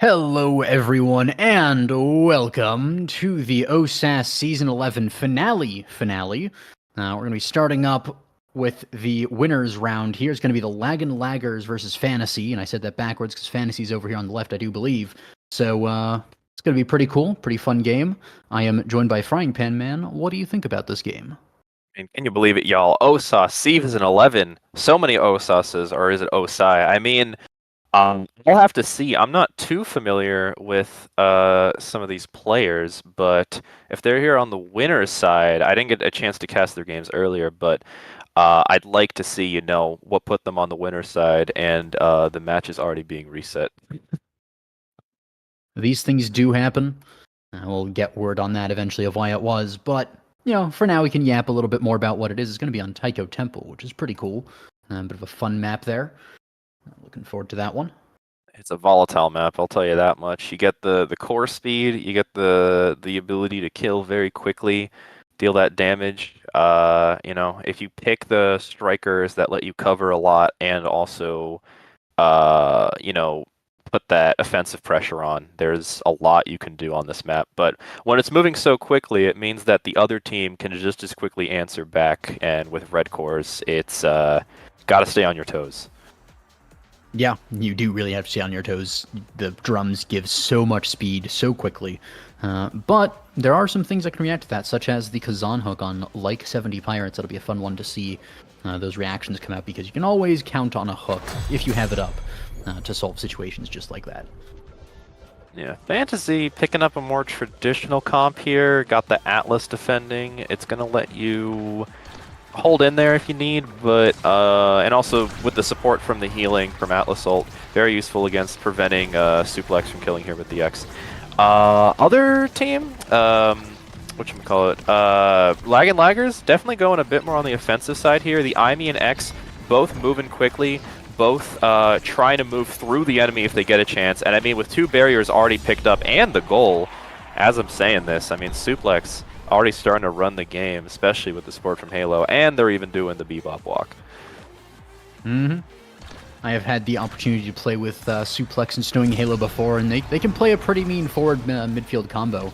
Hello, everyone, and welcome to the OSAS Season 11 finale. We're going to be starting up with the winners round here. It's going to be the Laggin' Laggers versus Fantasy, and I said that backwards because Fantasy's over here on the left, I do believe. So, it's going to be pretty cool, pretty fun game. I am joined by Frying Pan Man. What do you think about this game? And can you believe it, y'all? OSAS, Season 11. So many OSASs, or is it OSI? I'll have to see. I'm not too familiar with some of these players, but if they're here on the winner's side, I didn't get a chance to cast their games earlier, but I'd like to see, what put them on the winner's side, and the match is already being reset. These things do happen. We'll get word on that eventually of why it was, but for now we can yap a little bit more about what it is. It's going to be on Taiko Temple, which is pretty cool. A bit of a fun map there. Looking forward to that one. It's a volatile map, I'll tell you that much. You get the core speed, you get the ability to kill very quickly, deal that damage. If you pick the strikers that let you cover a lot and also, put that offensive pressure on, there's a lot you can do on this map. But when it's moving so quickly, it means that the other team can just as quickly answer back. And with red cores, it's got to stay on your toes. Yeah, you do really have to stay on your toes. The drums give so much speed so quickly. But there are some things that can react to that, such as the Kazan hook on like 70 Pirates. That'll be a fun one to see those reactions come out, because you can always count on a hook if you have it up to solve situations just like that. Yeah, Fantasy picking up a more traditional comp here. Got the Atlas defending. It's going to let you hold in there if you need, but and also with the support from the healing from Atlas ult, very useful against preventing Suplex from killing here with the X. Other team, whatchamacallit, Laggin' Laggers definitely going a bit more on the offensive side here. The Imi and X both moving quickly, both trying to move through the enemy if they get a chance. And I mean, with two barriers already picked up and the goal, as I'm saying this, I mean, Suplex already starting to run the game, especially with the support from Halo, and they're even doing the Bebop walk. I have had the opportunity to play with Suplex and Snowing Halo before, and they can play a pretty mean forward midfield combo.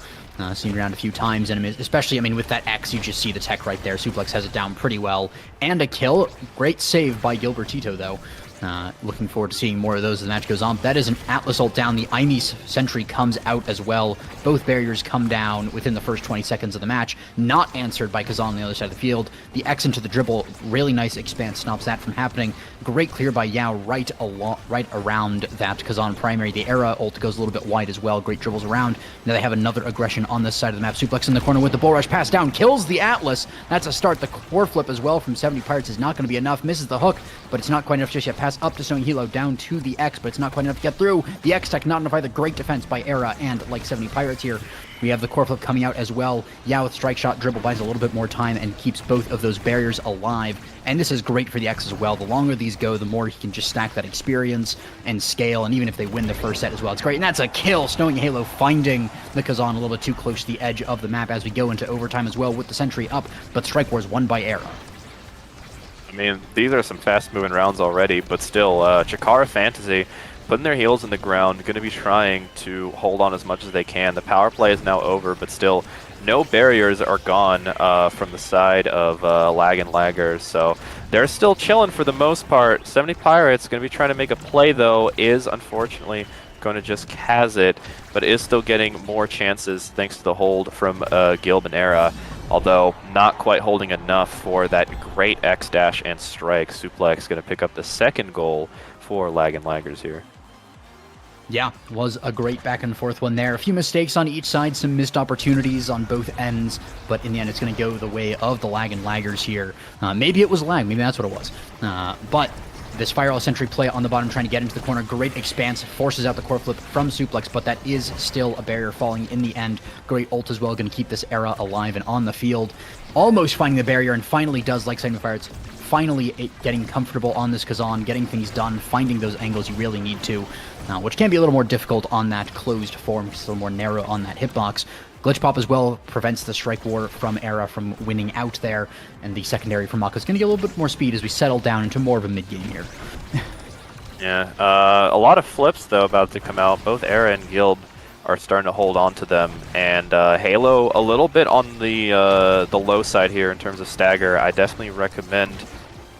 Seen around a few times, and especially, I mean, with that X, you just see the tech right there. Suplex has it down pretty well, and a kill. Great save by Gilbertito, though. Looking forward to seeing more of those as the match goes on. That is an Atlas ult down. The Imi sentry comes out as well. Both barriers come down within the first 20 seconds of the match. Not answered by Kazan on the other side of the field. The X into the dribble, really nice expanse, stops that from happening. Great clear by Yao right around that Kazan primary. The Era ult goes a little bit wide as well. Great dribbles around. Now they have another aggression on this side of the map. Suplex in the corner with the bull rush pass down. Kills the Atlas. That's a start. The core flip as well from 70 Pirates is not going to be enough. Misses the hook, but it's not quite enough just yet. Pass up to Snowing Hilo, down to the X, but it's not quite enough to get through. The X tech not enough either. Great defense by Era and like 70 Pirates here. We have the core flip coming out as well. Yao with strike shot dribble buys a little bit more time and keeps both of those barriers alive. And this is great for the X as well. The longer these go, the more he can just stack that experience and scale. And even if they win the first set as well, it's great. And that's a kill. Snowing Halo finding the Kazan a little bit too close to the edge of the map as we go into overtime as well with the sentry up. But Strike Wars won by Era. I mean, these are some fast-moving rounds already, but still, Chikara Fantasy putting their heels in the ground, going to be trying to hold on as much as they can. The power play is now over, but still, no barriers are gone from the side of Laggin' Laggers, so they're still chilling for the most part. 70 Pirates going to be trying to make a play, though, is unfortunately going to just Kaz it, but is still getting more chances thanks to the hold from Gilb and Era. Although not quite holding enough for that great X dash and strike. Suplex going to pick up the second goal for Laggin' Laggers here. Yeah, was a great back and forth one there. A few mistakes on each side, some missed opportunities on both ends, but in the end it's going to go the way of the Laggin' Laggers here. Maybe it was lag, maybe that's what it was. But this Firewall Sentry play on the bottom trying to get into the corner. Great expanse, forces out the core flip from Suplex, but that is still a barrier falling in the end. Great ult as well, going to keep this Era alive and on the field. Almost finding the barrier, and finally does, like Segment Pirates, finally getting comfortable on this Kazan, getting things done, finding those angles you really need to, which can be a little more difficult on that closed form, it's a little more narrow on that hitbox. Glitch Pop as well prevents the Strike War from Era from winning out there, and the secondary from Mako is going to get a little bit more speed as we settle down into more of a mid-game here. Yeah, a lot of flips though about to come out. Both Era and Gilb are starting to hold on to them, and Halo a little bit on the low side here in terms of stagger. I definitely recommend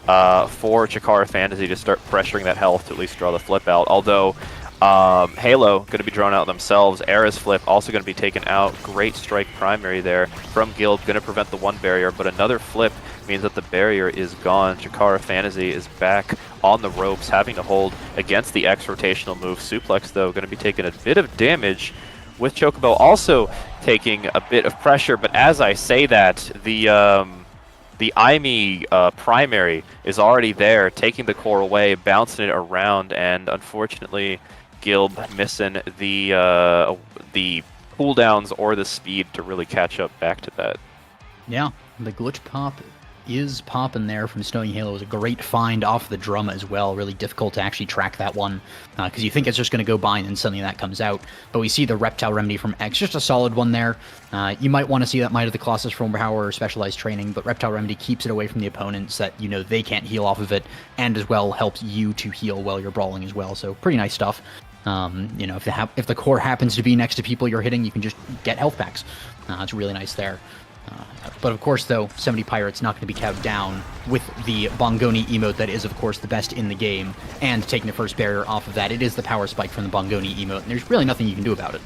for Chikara Fantasy to start pressuring that health to at least draw the flip out. Although Halo going to be drawn out themselves. Era's flip also going to be taken out. Great strike primary there from Gilb, going to prevent the one barrier, but another flip means that the barrier is gone. Chikara Fantasy is back on the ropes, having to hold against the X rotational move. Suplex, though, going to be taking a bit of damage, with Chocobo also taking a bit of pressure. But as I say that, the IME primary is already there, taking the core away, bouncing it around, and unfortunately, Gilb missing the cooldowns or the speed to really catch up back to that. Yeah, the glitch pop is popping there from Snowing Halo. It was a great find off the drum as well. Really difficult to actually track that one because you think it's just going to go by and then suddenly that comes out. But we see the Reptile Remedy from X, just a solid one there. You might want to see that Might of the Colossus from Power or Specialized Training, but Reptile Remedy keeps it away from the opponents that, you know, they can't heal off of it, and as well helps you to heal while you're brawling as well. So pretty nice stuff. You know, if the core happens to be next to people you're hitting, you can just get health packs. It's really nice there. But of course, though, 70 Pirates not going to be cowed down with the Bongoni emote that is, of course, the best in the game, and taking the first barrier off of that. It is the power spike from the Bongoni emote, and there's really nothing you can do about it.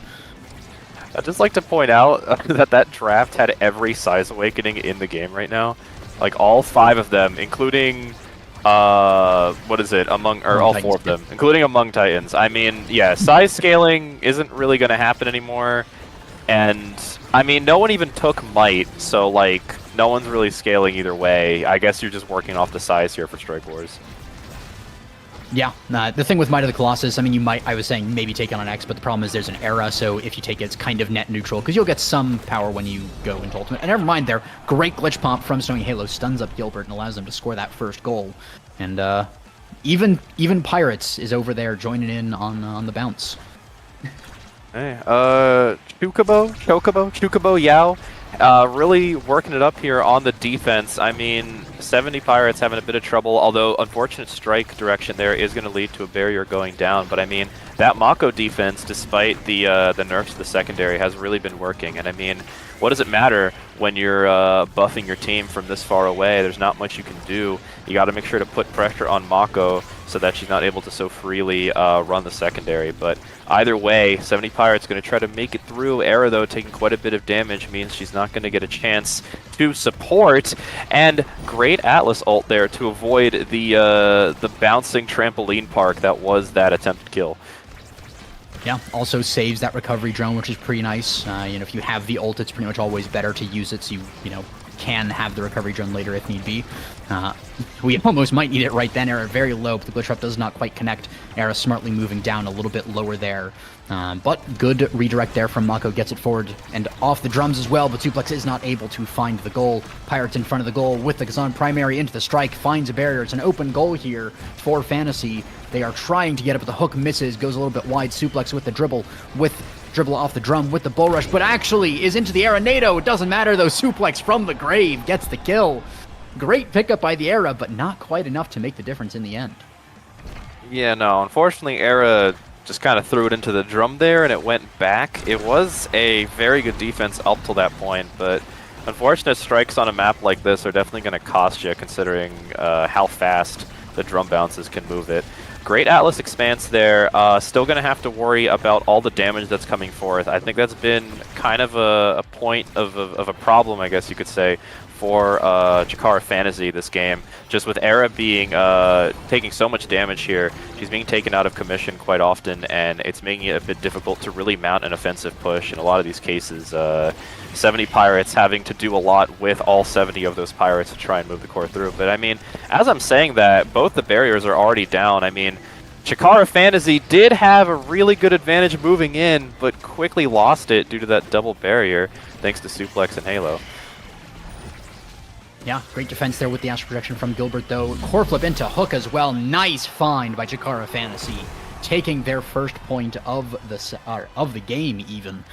I'd just like to point out that that draft had every size awakening in the game right now. Like, all 5 of them, including, what is it, all 4 of them, including Among Titans. I mean, yeah, size scaling isn't really going to happen anymore. And, I mean, no one even took Might, so, like, no one's really scaling either way. I guess you're just working off the size here for Strike Wars. Yeah, the thing with Might of the Colossus, I mean, I was saying maybe take it on X, but the problem is there's an era, so if you take it, it's kind of net neutral, because you'll get some power when you go into Ultimate. And never mind there, great glitch pop from Snowing Halo stuns up Gilbert and allows them to score that first goal. And even Pirates is over there joining in on the bounce. Hey, Chocobo, Yao, really working it up here on the defense. I mean, 70 Pirates having a bit of trouble, although unfortunate strike direction there is going to lead to a barrier going down. But I mean, that Mako defense, despite the nerfs to the secondary, has really been working. And I mean, what does it matter when you're buffing your team from this far away? There's not much you can do. You got to make sure to put pressure on Mako so that she's not able to so freely run the secondary. But either way, 70 Pirates going to try to make it through. Era, though, taking quite a bit of damage means she's not going to get a chance to support. And great Atlas ult there to avoid the bouncing trampoline park that was that attempted kill. Yeah, also saves that recovery drone, which is pretty nice. You know, if you have the ult, it's pretty much always better to use it so you know, can have the recovery drone later if need be. We almost might need it right then. Era very low, but the glitch trap does not quite connect. Era smartly moving down a little bit lower there. But good redirect there from Mako, gets it forward and off the drums as well, but Suplex is not able to find the goal. Pirates in front of the goal with the Kazan primary into the strike, finds a barrier. It's an open goal here for Fantasy. They are trying to get it, but the hook misses, goes a little bit wide. Suplex with the dribble off the drum with the bull rush, but actually is into the Era. NATO, it doesn't matter though. Suplex from the grave gets the kill. Great pickup by the Era, but not quite enough to make the difference in the end. Yeah, no, unfortunately, Era just kind of threw it into the drum there, and it went back. It was a very good defense up till that point, but unfortunate strikes on a map like this are definitely going to cost you, considering how fast the drum bounces can move it. Great Atlas expanse there. Still going to have to worry about all the damage that's coming forth. I think that's been kind of a point of a problem, I guess you could say, for Chikara Fantasy this game. Just with Era being taking so much damage here, she's being taken out of commission quite often, and it's making it a bit difficult to really mount an offensive push in a lot of these cases. 70 Pirates having to do a lot with all 70 of those Pirates to try and move the core through. But I mean, as I'm saying that, both the barriers are already down. I mean, Chikara Fantasy did have a really good advantage moving in, but quickly lost it due to that double barrier, thanks to Suplex and Halo. Yeah, great defense there with the astral projection from Gilbert, though. Core flip into hook as well. Nice find by Chikara Fantasy, taking their first point of the game, even.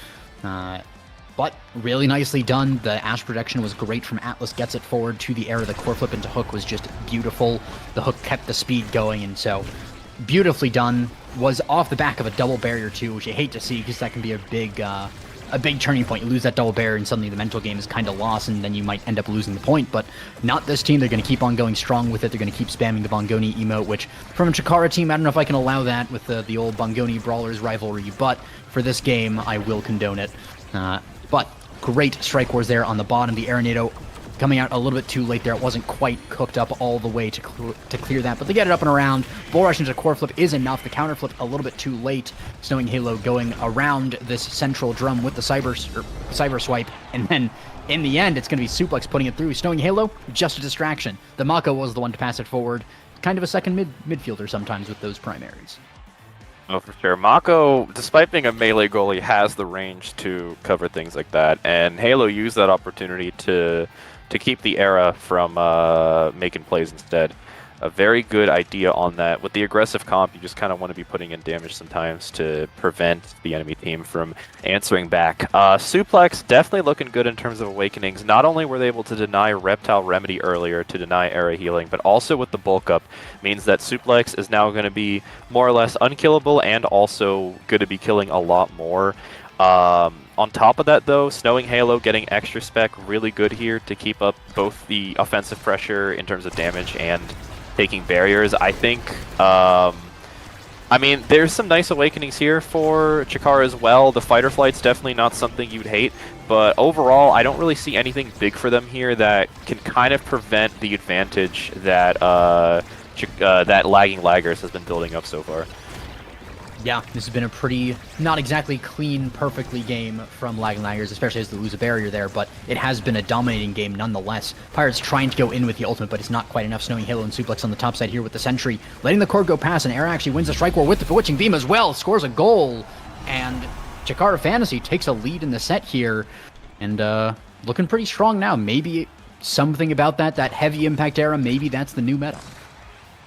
But really nicely done. The astral projection was great from Atlas. Gets it forward to the Era. The core flip into hook was just beautiful. The hook kept the speed going, and so beautifully done. Was off the back of a double barrier too, which you hate to see because that can be a big turning point. You lose that double barrier and suddenly the mental game is kind of lost, and then you might end up losing the point. But not this team. They're going to keep on going strong with it. They're going to keep spamming the Bongoni emote, which from a Chikara team, I don't know if I can allow that with the old Bongoni Brawlers rivalry, but for this game, I will condone it. But great strike wars there on the bottom. The Arenado coming out a little bit too late there. It wasn't quite cooked up all the way to clear that, but they get it up and around. Bull rush into core flip is enough. The counter flip a little bit too late. Snowing Halo going around this central drum with the cyber swipe, and then in the end, it's going to be Suplex putting it through. Snowing Halo, just a distraction. The Mako was the one to pass it forward. Kind of a second midfielder sometimes with those primaries. Oh, for sure. Mako, despite being a melee goalie, has the range to cover things like that, and Halo used that opportunity to keep the Era from making plays instead. A very good idea on that. With the aggressive comp, you just kind of want to be putting in damage sometimes to prevent the enemy team from answering back. Suplex definitely looking good in terms of awakenings. Not only were they able to deny Reptile Remedy earlier to deny Era healing, but also with the bulk up means that Suplex is now going to be more or less unkillable and also going to be killing a lot more. On top of that, though, Snowing Halo getting extra spec really good here to keep up both the offensive pressure in terms of damage and taking barriers. I think, I mean, there's some nice awakenings here for Chikara as well. The fighter flight's definitely not something you'd hate, but overall, I don't really see anything big for them here that can kind of prevent the advantage that that Lagging Laggers has been building up so far. Yeah, this has been a pretty, not exactly clean, perfectly game from Lagging Laggers, especially as they lose a barrier there, but it has been a dominating game nonetheless. Pirates trying to go in with the ultimate, but it's not quite enough. Snowing Halo and Suplex on the top side here with the Sentry, letting the core go past, and Era actually wins the strike war with the Bewitching Beam as well, scores a goal, and Chikara Fantasy takes a lead in the set here, and looking pretty strong now. Maybe something about that heavy impact Era, maybe that's the new meta.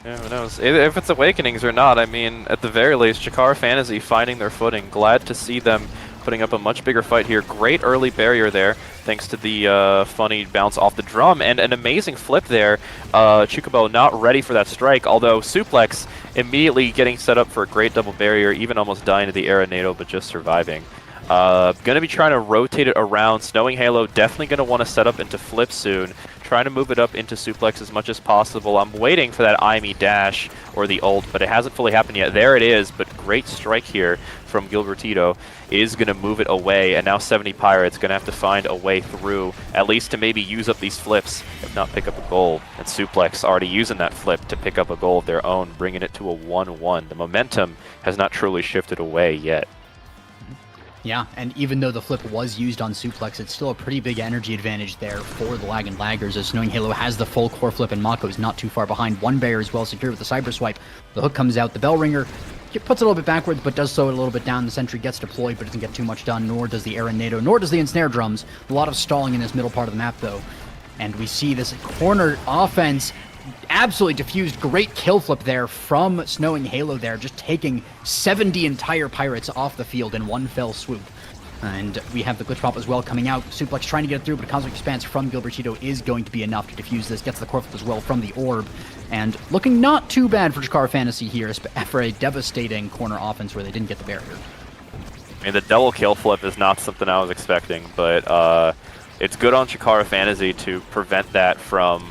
Yeah, who knows? If it's Awakenings or not, I mean, at the very least, Chikara Fantasy finding their footing. Glad to see them putting up a much bigger fight here. Great early barrier there, thanks to the funny bounce off the drum, and an amazing flip there. Chocobo not ready for that strike, although Suplex immediately getting set up for a great double barrier, even almost dying to the Arenado, but just surviving. Going to be trying to rotate it around. Snowing Halo definitely going to want to set up into flip soon. Trying to move it up into Suplex as much as possible. I'm waiting for that IME dash or the ult, but it hasn't fully happened yet. There it is, but great strike here from Gilbertito is going to move it away, and now 70 Pirates going to have to find a way through, at least to maybe use up these flips, if not pick up a goal. And Suplex already using that flip to pick up a goal of their own, bringing it to a 1-1. The momentum has not truly shifted away yet. Yeah, and even though the flip was used on Suplex, it's still a pretty big energy advantage there for the Lagging Laggers, as Snowing Halo has the full core flip and Mako is not too far behind. One barrier is well secured with the cyber swipe. The hook comes out, the bell ringer puts it a little bit backwards, but does so a little bit down. The Sentry gets deployed, but doesn't get too much done, nor does the Arenado, nor does the Ensnare Drums. A lot of stalling in this middle part of the map, though. And we see this corner offense absolutely diffused. Great kill flip there from Snowing Halo there, just taking 70 entire Pirates off the field in one fell swoop. And we have the glitch pop as well coming out. Suplex trying to get it through, but a Cosmic Expanse from Gilbertito is going to be enough to defuse this. Gets the core flip as well from the orb. And looking not too bad for Chikara Fantasy here after a devastating corner offense where they didn't get the barrier. I mean, the double kill flip is not something I was expecting, but it's good on Chikara Fantasy to prevent that from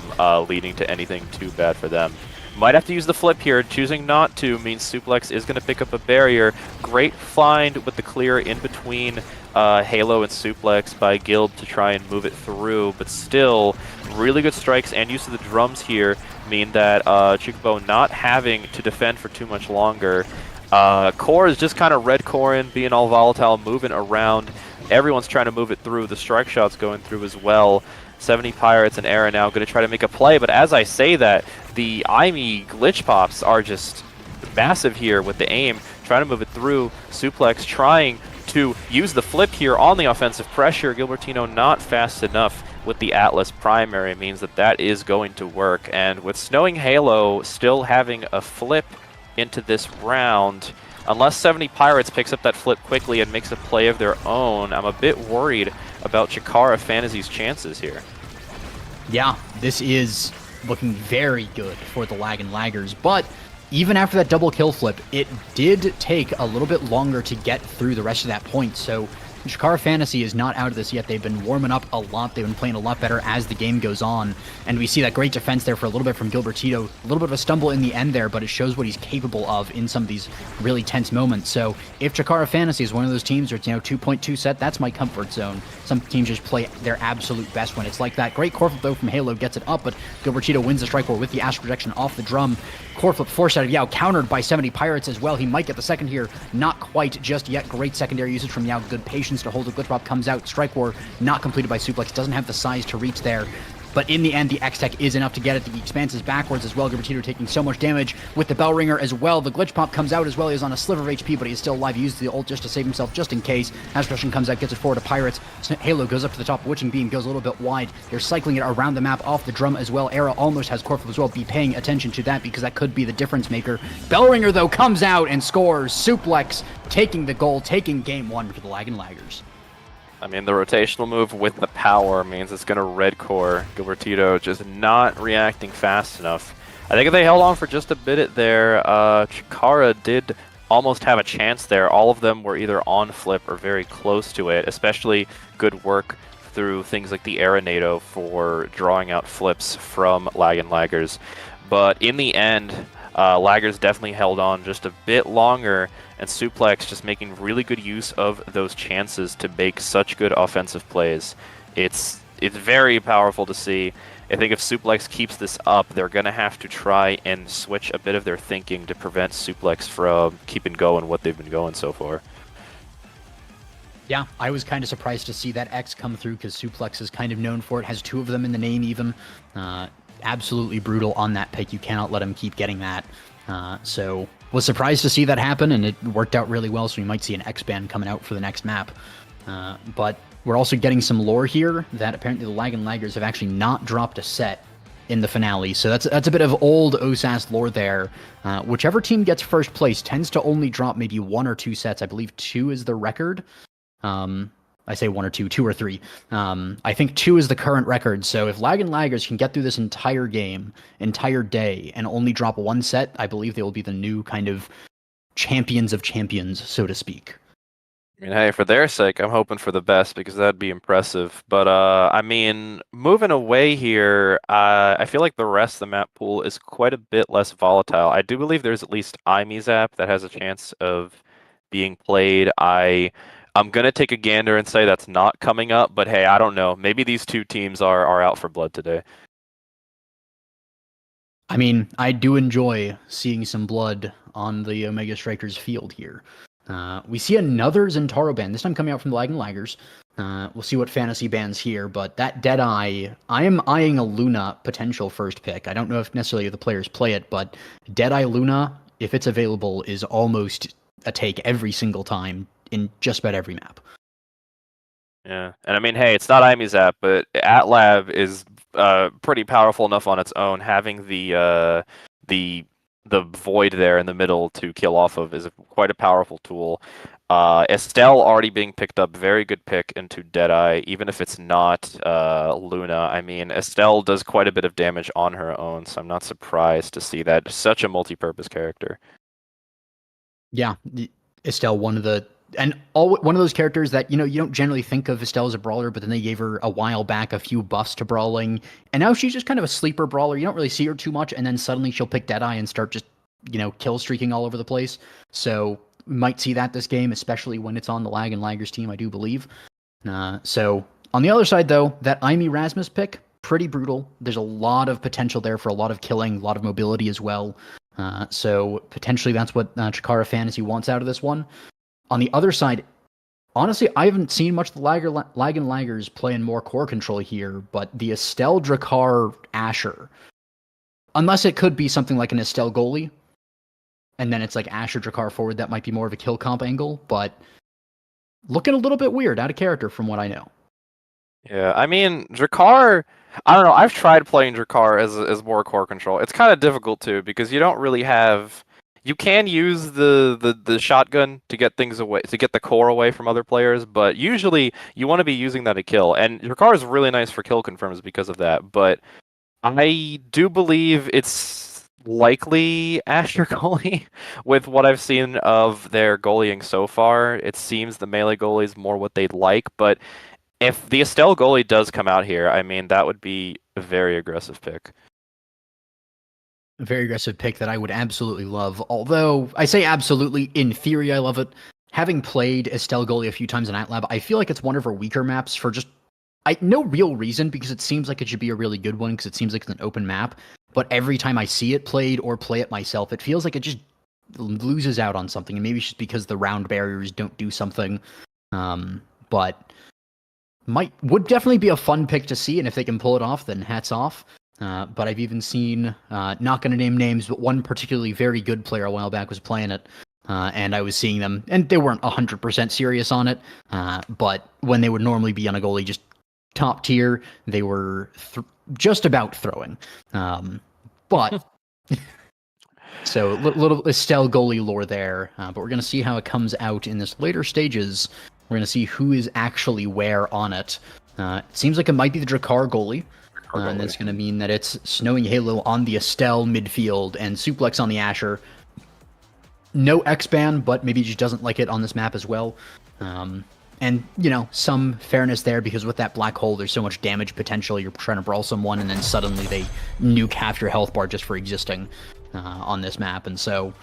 leading to anything too bad for them. Might have to use the flip here. Choosing not to means Suplex is going to pick up a barrier. Great find with the clear in between Halo and Suplex by Guild to try and move it through, but still, really good strikes and use of the drums here mean that Chocobo not having to defend for too much longer. Core is just kind of red coring, being all volatile, moving around. Everyone's trying to move it through. The strike shot's going through as well. 70 Pirates and Era now going to try to make a play, but as I say that, the IME glitch pops are just massive here with the aim, trying to move it through. Suplex trying to use the flip here on the offensive pressure. Gilbertino not fast enough with the Atlas primary means that that is going to work, and with Snowing Halo still having a flip into this round, unless 70 Pirates picks up that flip quickly and makes a play of their own, I'm a bit worried about Chikara Fantasy's chances here. Yeah, this is looking very good for the Lagging Laggers, but even after that double kill flip, it did take a little bit longer to get through the rest of that point. So Jakar Fantasy is not out of this yet. They've been warming up a lot. They've been playing a lot better as the game goes on. And we see that great defense there for a little bit from Gilbertito. A little bit of a stumble in the end there, but it shows what he's capable of in some of these really tense moments. So if Jakar Fantasy is one of those teams where it's, 2.2 set, that's my comfort zone. Some teams just play their absolute best when it's like that. Great core flip, though, from Halo gets it up, but Gilbertito wins the strike war with the Astral Projection off the drum. Core flip forced out of Yao, countered by 70 Pirates as well. He might get the second here. Not quite just yet. Great secondary usage from Yao. Good patience to hold the glitch pop. Comes out. Strike war not completed by Suplex. Doesn't have the size to reach there. But in the end, the X-Tech is enough to get it. The expanses backwards as well. Gilbertito taking so much damage with the Bell Ringer as well. The glitch pop comes out as well. He is on a sliver of HP, but he is still alive. He uses the ult just to save himself, just in case. Astral comes out, gets it forward to Pirates. Halo goes up to the top. Witching Beam goes a little bit wide. They're cycling it around the map off the drum as well. Era almost has core flip as well. Be paying attention to that because that could be the difference maker. Bell Ringer, though, comes out and scores. Suplex taking the goal, taking game one for the Laggin' Laggers. I mean, the rotational move with the power means it's going to red core. Gilbertito just not reacting fast enough. I think if they held on for just a bit there, Chikara did almost have a chance there. All of them were either on flip or very close to it, especially good work through things like the Arenado for drawing out flips from Laggin' Laggers. But in the end, Laggers definitely held on just a bit longer, and Suplex just making really good use of those chances to make such good offensive plays. It's very powerful to see. I think if Suplex keeps this up, they're going to have to try and switch a bit of their thinking to prevent Suplex from keeping going what they've been going so far. Yeah, I was kind of surprised to see that X come through because Suplex is kind of known for it. Has two of them in the name even. Absolutely brutal on that pick. You cannot let him keep getting that. So was surprised to see that happen, and it worked out really well, so we might see an X-Band coming out for the next map. But we're also getting some lore here that apparently the Laggin' Laggers have actually not dropped a set in the finale. So that's a bit of old OSAS lore there. Whichever team gets first place tends to only drop maybe 1 or 2 sets. I believe 2 is the record. I say 1 or 2, 2 or 3. I think 2 is the current record. So if Laggin' Laggers can get through this entire game, entire day, and only drop 1 set, I believe they will be the new kind of champions of champions, so to speak. I mean, hey, for their sake, I'm hoping for the best because that'd be impressive. But, I mean, moving away here, I feel like the rest of the map pool is quite a bit less volatile. I do believe there's at least IMEZAP that has a chance of being played. I'm going to take a gander and say that's not coming up, but hey, I don't know. Maybe these two teams are out for blood today. I mean, I do enjoy seeing some blood on the Omega Strikers field here. We see another Zentaro band, this time coming out from the Laggin' Laggers. We'll see what fantasy bands here, but that Deadeye, I am eyeing a Luna potential first pick. I don't know if necessarily the players play it, but Deadeye Luna, if it's available, is almost a take every single time in just about every map. Yeah, and I mean, hey, it's not IMEZAP, but AtLab is pretty powerful enough on its own. Having the void there in the middle to kill off of is quite a powerful tool. Estelle already being picked up, very good pick into Deadeye, even if it's not Luna. I mean, Estelle does quite a bit of damage on her own, so I'm not surprised to see that. Such a multi-purpose character. Yeah, Estelle, one of those characters that, you don't generally think of Estelle as a brawler, but then they gave her a while back a few buffs to brawling, and now she's just kind of a sleeper brawler. You don't really see her too much, and then suddenly she'll pick Deadeye and start just, kill streaking all over the place. So we might see that this game, especially when it's on the Laggin' Laggers team, I do believe. So on the other side, though, that Ime Rasmus pick, pretty brutal. There's a lot of potential there for a lot of killing, a lot of mobility as well. So potentially that's what Chikara Fantasy wants out of this one. On the other side, honestly, I haven't seen much of the Laggin' Laggers playing more core control here, but the Estelle Drakkar Asher, unless it could be something like an Estelle goalie, and then it's like Asher Drakkar forward, that might be more of a kill comp angle, but looking a little bit weird, out of character from what I know. Yeah, I mean, Drakkar, I don't know, I've tried playing Drakkar as more core control. It's kind of difficult too, because you don't really have... You can use the shotgun to get things away, to get the core away from other players, but usually you want to be using that to kill. And Drakkar is really nice for kill confirms because of that, but I do believe it's likely Asher goalie. With what I've seen of their goalieing so far, it seems the melee goalie is more what they'd like. But if the Estelle goalie does come out here, I mean, that would be a very aggressive pick. A very aggressive pick that I would absolutely love. Although, I say absolutely, in theory I love it. Having played Estelle goalie a few times in AtLab, I feel like it's one of her weaker maps for just no real reason, because it seems like it should be a really good one, because it seems like it's an open map. But every time I see it played or play it myself, it feels like it just loses out on something. And maybe it's just because the round barriers don't do something. But would definitely be a fun pick to see, and if they can pull it off, then hats off. But I've even seen, not going to name names, but one particularly very good player a while back was playing it. And I was seeing them, and they weren't 100% serious on it. But when they would normally be on a goalie just top tier, they were just about throwing. But so little Estelle goalie lore there. But we're going to see how it comes out in this later stages. We're going to see who is actually where on it. It seems like it might be the Drakkar goalie. And that's going to mean that it's Snowing Halo on the Estelle midfield and Suplex on the Asher. No X-Ban, but maybe he just doesn't like it on this map as well. And, you know, some fairness there, because with that black hole, there's so much damage potential. You're trying to brawl someone, and then suddenly they nuke half your health bar just for existing on this map. And so,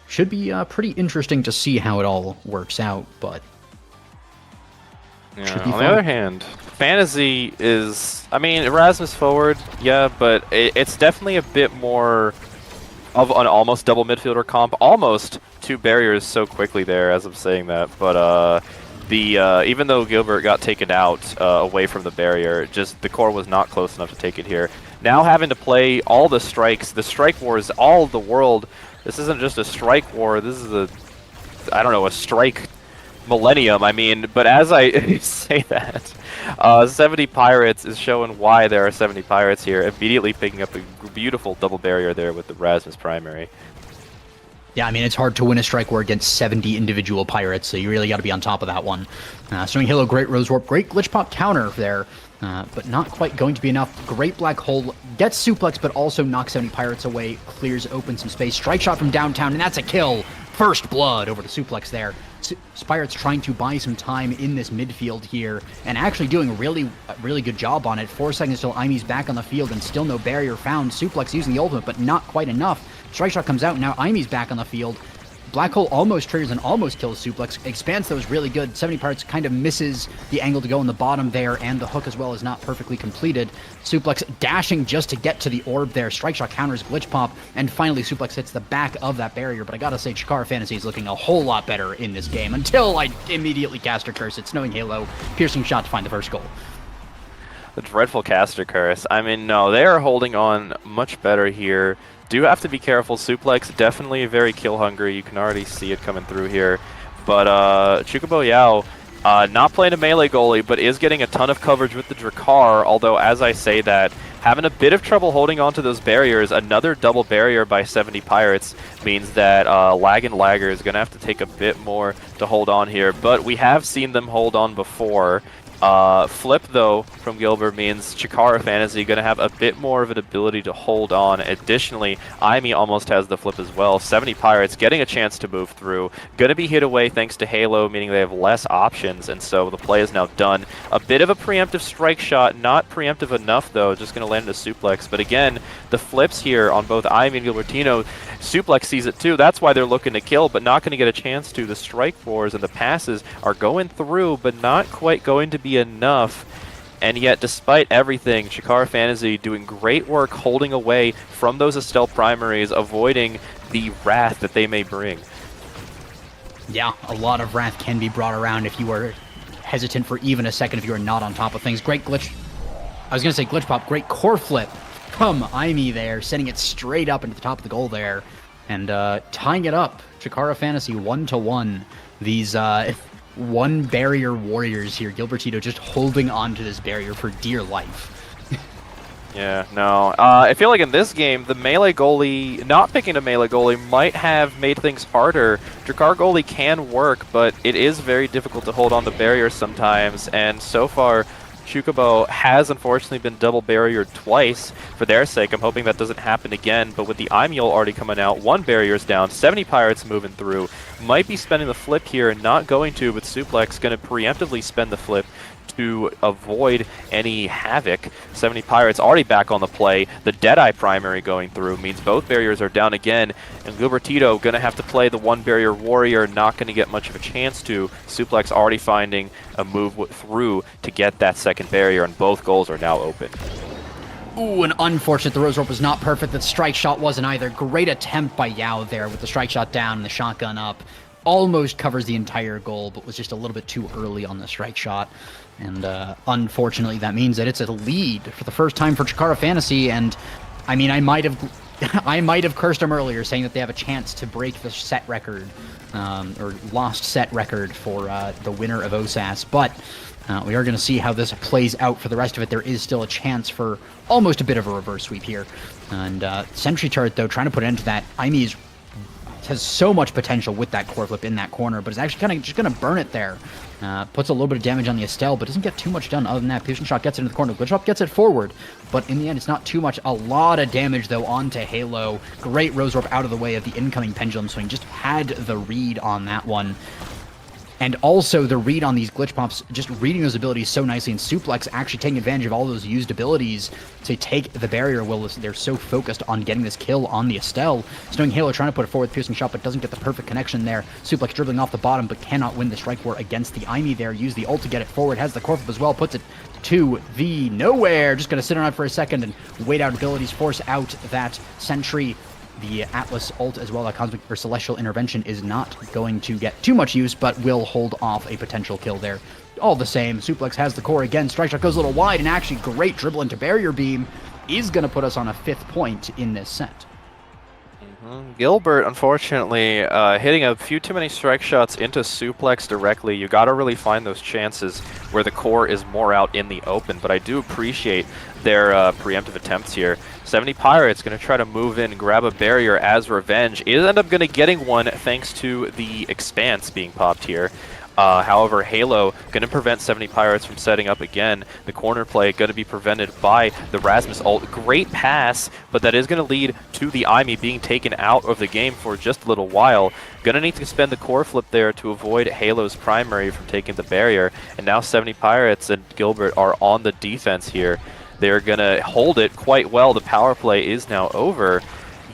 should be pretty interesting to see how it all works out, but... Yeah, on the other hand, Fantasy is, I mean, Erasmus forward, yeah, but it's definitely a bit more of an almost double midfielder comp. Almost two barriers so quickly there as I'm saying that, but even though Gilbert got taken out away from the barrier, just the core was not close enough to take it here. Now having to play all the strikes, the strike war is all the world. This isn't just a strike war, this is a strike millennium. I mean, but as I say that, 70 Pirates is showing why there are 70 Pirates here, immediately picking up a beautiful double barrier there with the Rasmus primary. Yeah, I mean, it's hard to win a strike war against 70 individual Pirates, so you really got to be on top of that one. Snowing Halo, great Rose Warp, great Glitch Pop counter there, but not quite going to be enough. Great Black Hole, gets Suplex, but also knocks 70 Pirates away, clears open some space. Strike shot from downtown, and that's a kill. First blood over to Suplex there. Pirates trying to buy some time in this midfield here, and actually doing a really good job on it. 4 seconds till Imy's back on the field, and still no barrier found. Suplex using the ultimate, but not quite enough. Strike shot comes out, and now Imy's back on the field. Black Hole almost triggers and almost kills Suplex. Expanse, though, is really good. 70 Pirates kind of misses the angle to go in the bottom there, and the hook as well is not perfectly completed. Suplex dashing just to get to the orb there. Strike shot counters Glitch Pop, and finally Suplex hits the back of that barrier. But I gotta say, Chikara Fantasy is looking a whole lot better in this game, until I immediately cast a curse. It's Snowing Halo, piercing shot to find the first goal. The dreadful caster curse. I mean, no, they are holding on much better here. Do have to be careful. Suplex, definitely very kill hungry. You can already see it coming through here. But Chukubo Yao, not playing a melee goalie, but is getting a ton of coverage with the Drakkar. Although, as I say that, having a bit of trouble holding on to those barriers. Another double barrier by 70 Pirates means that Lag and Lagger is going to have to take a bit more to hold on here. But we have seen them hold on before. Flip, though, from Gilbert means Chikara Fantasy going to have a bit more of an ability to hold on. Additionally, Imy almost has the flip as well. 70 Pirates getting a chance to move through. Going to be hit away thanks to Halo, meaning they have less options, and so the play is now done. A bit of a preemptive strike shot, not preemptive enough, though, just going to land a suplex. But again, the flips here on both Imy and Gilbertino, Suplex sees it too. That's why they're looking to kill, but not going to get a chance to. The strike wars and the passes are going through, but not quite going to be enough. And yet, despite everything, Chikara Fantasy doing great work holding away from those Estelle primaries, avoiding the wrath that they may bring. Yeah, a lot of wrath can be brought around if you are hesitant for even a second, if you are not on top of things. Great glitch. I was going to say glitch pop. Great core flip from Imy there, sending it straight up into the top of the goal there. And tying it up. Chikara Fantasy 1-1. These one barrier warriors here. Gilbertino just holding on to this barrier for dear life. Yeah, no. I feel like in this game, the melee goalie, not picking a melee goalie, might have made things harder. Drakkar goalie can work, but it is very difficult to hold on the barriers sometimes, and so far, Chocobo has unfortunately been double barriered twice for their sake. I'm hoping that doesn't happen again, but with the Imul already coming out, 1 barrier's down, 70 Pirates moving through. Might be spending the flip here, not going to, but Suplex going to preemptively spend the flip to avoid any havoc. 70 Pirates already back on the play. The Deadeye primary going through means both barriers are down again, and Gilbertito going to have to play the 1 barrier warrior, not going to get much of a chance to. Suplex already finding a move through to get that second barrier, and both goals are now open. Ooh, and unfortunate the Rose Rope was not perfect. The strike shot wasn't either. Great attempt by Yao there with the strike shot down and the shotgun up. Almost covers the entire goal, but was just a little bit too early on the strike shot. And unfortunately, that means that it's a lead for the first time for Chikara Fantasy. And I mean, I might have cursed them earlier, saying that they have a chance to break the set record, or lost set record for the winner of OSAS. But we are going to see how this plays out for the rest of it. There is still a chance for almost a bit of a reverse sweep here. And Sentry Turret, though, trying to put an end to that. Aimi has so much potential with that core flip in that corner, but it's actually kind of just going to burn it there. Puts a little bit of damage on the Estelle, but doesn't get too much done other than that. Fusion Shot gets it into the corner. Glitch Up gets it forward, but in the end, it's not too much. A lot of damage, though, onto Halo. Great Rose Orb out of the way of the incoming Pendulum Swing. Just had the read on that one. And also the read on these glitch pops, just reading those abilities so nicely, and Suplex actually taking advantage of all those used abilities to take the barrier while they're so focused on getting this kill on the Estelle. Snowing Halo trying to put a forward piercing shot, but doesn't get the perfect connection there. Suplex dribbling off the bottom, but cannot win the strike war against the Aimi there. Use the ult to get it forward, has the core flip as well, puts it to the nowhere. Just going to sit on it for a second and wait out abilities, force out that Sentry. The Atlas ult as well, that Cosmic or Celestial Intervention is not going to get too much use, but will hold off a potential kill there. All the same, Suplex has the core again. Strike shot goes a little wide, and actually great dribble into Barrier Beam is going to put us on a 5th point in this set. Gilbert, unfortunately, hitting a few too many strike shots into Suplex directly. You got to really find those chances where the core is more out in the open, but I do appreciate their preemptive attempts here. 70 Pirates going to try to move in and grab a barrier as revenge. It end up going to getting one thanks to the Expanse being popped here. However, Halo going to prevent 70 Pirates from setting up again. The corner play going to be prevented by the Rasmus ult. Great pass, but that is going to lead to the Aimi being taken out of the game for just a little while. Going to need to spend the core flip there to avoid Halo's primary from taking the barrier. And now 70 Pirates and Gilbert are on the defense here. They're going to hold it quite well. The power play is now over.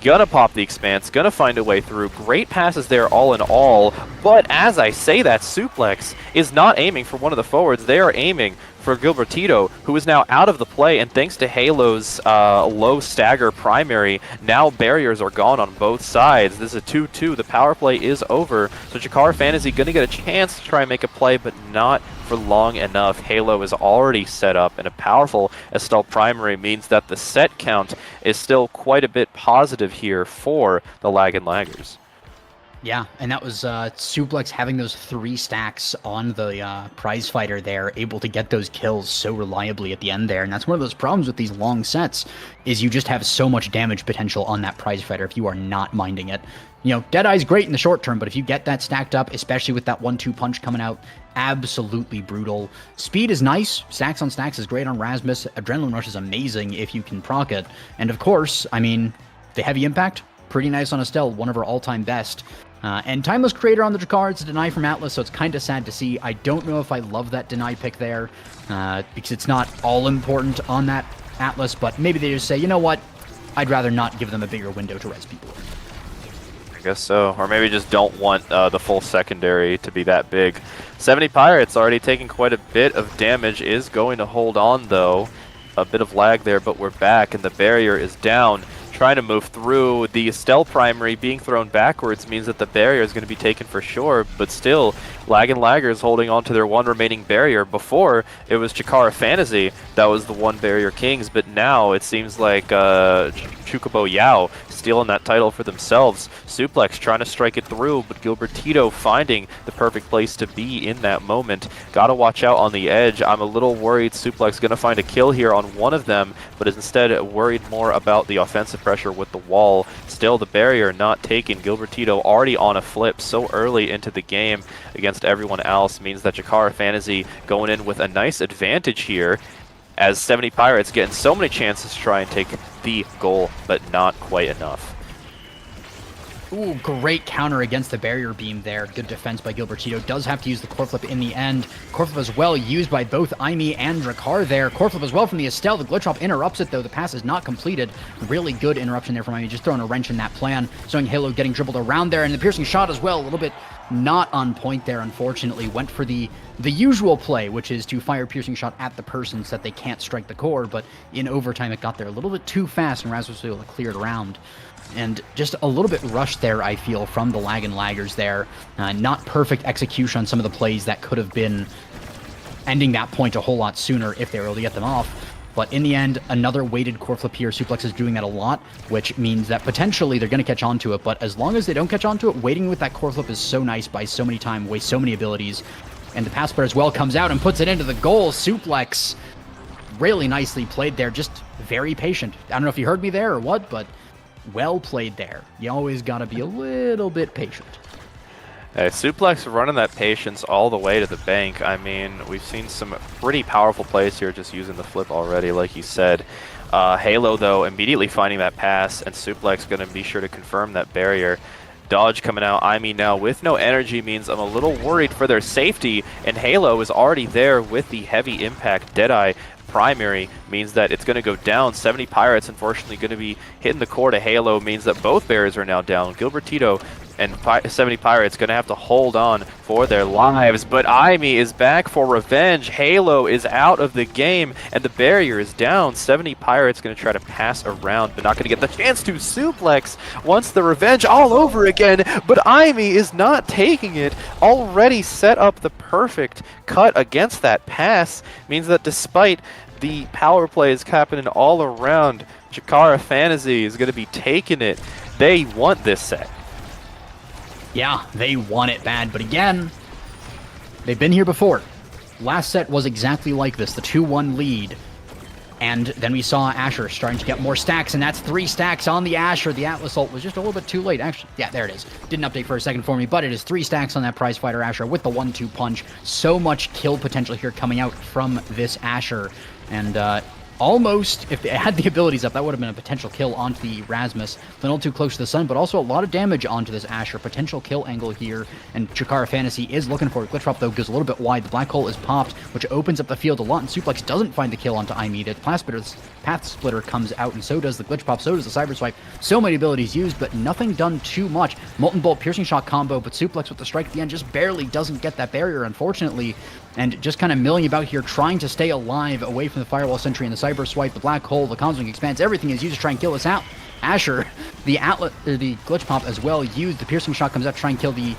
Gonna pop the Expanse, gonna find a way through. Great passes there all in all, but as I say that, Suplex is not aiming for one of the forwards. They are aiming for Gilbertito, who is now out of the play, and thanks to Halo's low stagger primary, now barriers are gone on both sides. This is a 2-2. The power play is over, so Chikara Fantasy gonna get a chance to try and make a play, but not for long enough. Halo is already set up, and a powerful Estelle primary means that the set count is still quite a bit positive here for the Laggin' Laggers. Yeah, and that was Suplex having those 3 stacks on the prize fighter there, able to get those kills so reliably at the end there. And that's one of those problems with these long sets, is you just have so much damage potential on that prize fighter if you are not minding it. You know, Deadeye's great in the short term, but if you get that stacked up, especially with that 1-2 punch coming out, absolutely brutal. Speed is nice. Stacks on stacks is great on Rasmus. Adrenaline Rush is amazing if you can proc it. And of course, I mean, the heavy impact, pretty nice on Estelle, one of her all-time best. And Timeless Creator on the Jakar, it's a deny from Atlas, so it's kind of sad to see. I don't know if I love that deny pick there, because it's not all important on that Atlas, but maybe they just say, you know what, I'd rather not give them a bigger window to res people. I guess so, or maybe just don't want the full secondary to be that big. 70 Pirates already taking quite a bit of damage, is going to hold on though. A bit of lag there, but we're back, and the barrier is down. Trying to move through. The Estelle primary being thrown backwards means that the barrier is going to be taken for sure, but still, Laggin' Laggers holding on to their one remaining barrier. Before, it was Chikara Fantasy that was the one barrier kings, but now it seems like Chocobo Yao stealing that title for themselves. Suplex trying to strike it through, but Gilbertito finding the perfect place to be in that moment. Gotta watch out on the edge. I'm a little worried Suplex going to find a kill here on one of them, but is instead worried more about the offensive pressure pressure with the wall. Still, the barrier not taken. Gilbertito already on a flip so early into the game against everyone else means that Jakara Fantasy going in with a nice advantage here, as 70 Pirates getting so many chances to try and take the goal, but not quite enough. Ooh, great counter against the barrier beam there. Good defense by Gilbertito. Does have to use the core flip in the end. Core flip as well used by both Aimi and Drakkar there. Core flip as well from the Estelle. The glitch hop interrupts it though. The pass is not completed. Really good interruption there from Aimi. Just throwing a wrench in that plan. Showing Halo getting dribbled around there. And the piercing shot as well. A little bit not on point there, unfortunately. Went for the usual play, which is to fire piercing shot at the person so that they can't strike the core. But in overtime, it got there a little bit too fast, and Raz was able to clear it around. And just a little bit rushed there, I feel, from the lag and laggers there. Not perfect execution on some of the plays that could have been ending that point a whole lot sooner if they were able to get them off. But in the end, another weighted core flip here. Suplex is doing that a lot, which means that potentially they're going to catch on to it. But as long as they don't catch on to it, waiting with that core flip is so nice, buys so many time, wastes so many abilities. And the pass player as well comes out and puts it into the goal. Suplex, really nicely played there, just very patient. I don't know if you heard me there or what, but well played there. You always got to be a little bit patient. Hey, Suplex running that patience all the way to the bank. I mean, we've seen some pretty powerful plays here just using the flip already, like you said. Halo, though, immediately finding that pass, and Suplex going to be sure to confirm that barrier. Dodge coming out. Aimi now with no energy means I'm a little worried for their safety, and Halo is already there with the heavy impact Deadeye primary, means that it's going to go down. 70 Pirates unfortunately going to be hitting the core to Halo, means that both barriers are now down. Gilbertito and 70 Pirates going to have to hold on for their lives, but Aimi is back for revenge. Halo is out of the game, and the barrier is down. 70 Pirates going to try to pass around, but not going to get the chance to. Suplex wants the revenge all over again, but Aimi is not taking it. Already set up the perfect cut against that pass, means that despite the power plays happening all around, Jakara Fantasy is going to be taking it. They want this set. Yeah, they want it bad, but again, they've been here before. Last set was exactly like this, the 2-1 lead. And then we saw Asher starting to get more stacks, and that's 3 stacks on the Asher. The Atlas ult was just a little bit too late, actually. Yeah, there it is. Didn't update for a second for me, but it is 3 stacks on that prize fighter Asher with the 1-2 punch. So much kill potential here coming out from this Asher. And almost, if they had the abilities up, that would have been a potential kill onto the Rasmus. A little too close to the sun, but also a lot of damage onto this Asher. Potential kill angle here, and Jakara Fantasy is looking for it. Glitch drop, though, goes a little bit wide. The black hole is popped, which opens up the field a lot, and Suplex doesn't find the kill onto Aimi. The Path Splitter comes out, and so does the Glitch Pop, so does the Cyber Swipe. So many abilities used, but nothing done too much. Molten Bolt, Piercing Shot combo, but Suplex with the strike at the end just barely doesn't get that barrier, unfortunately. And just kind of milling about here, trying to stay alive away from the Firewall Sentry and the Cyber Swipe, the Black Hole, the Consuming Expanse, everything is used to try and kill this out. Asher, the Glitch Pop as well used. The Piercing Shot comes out to try and kill the...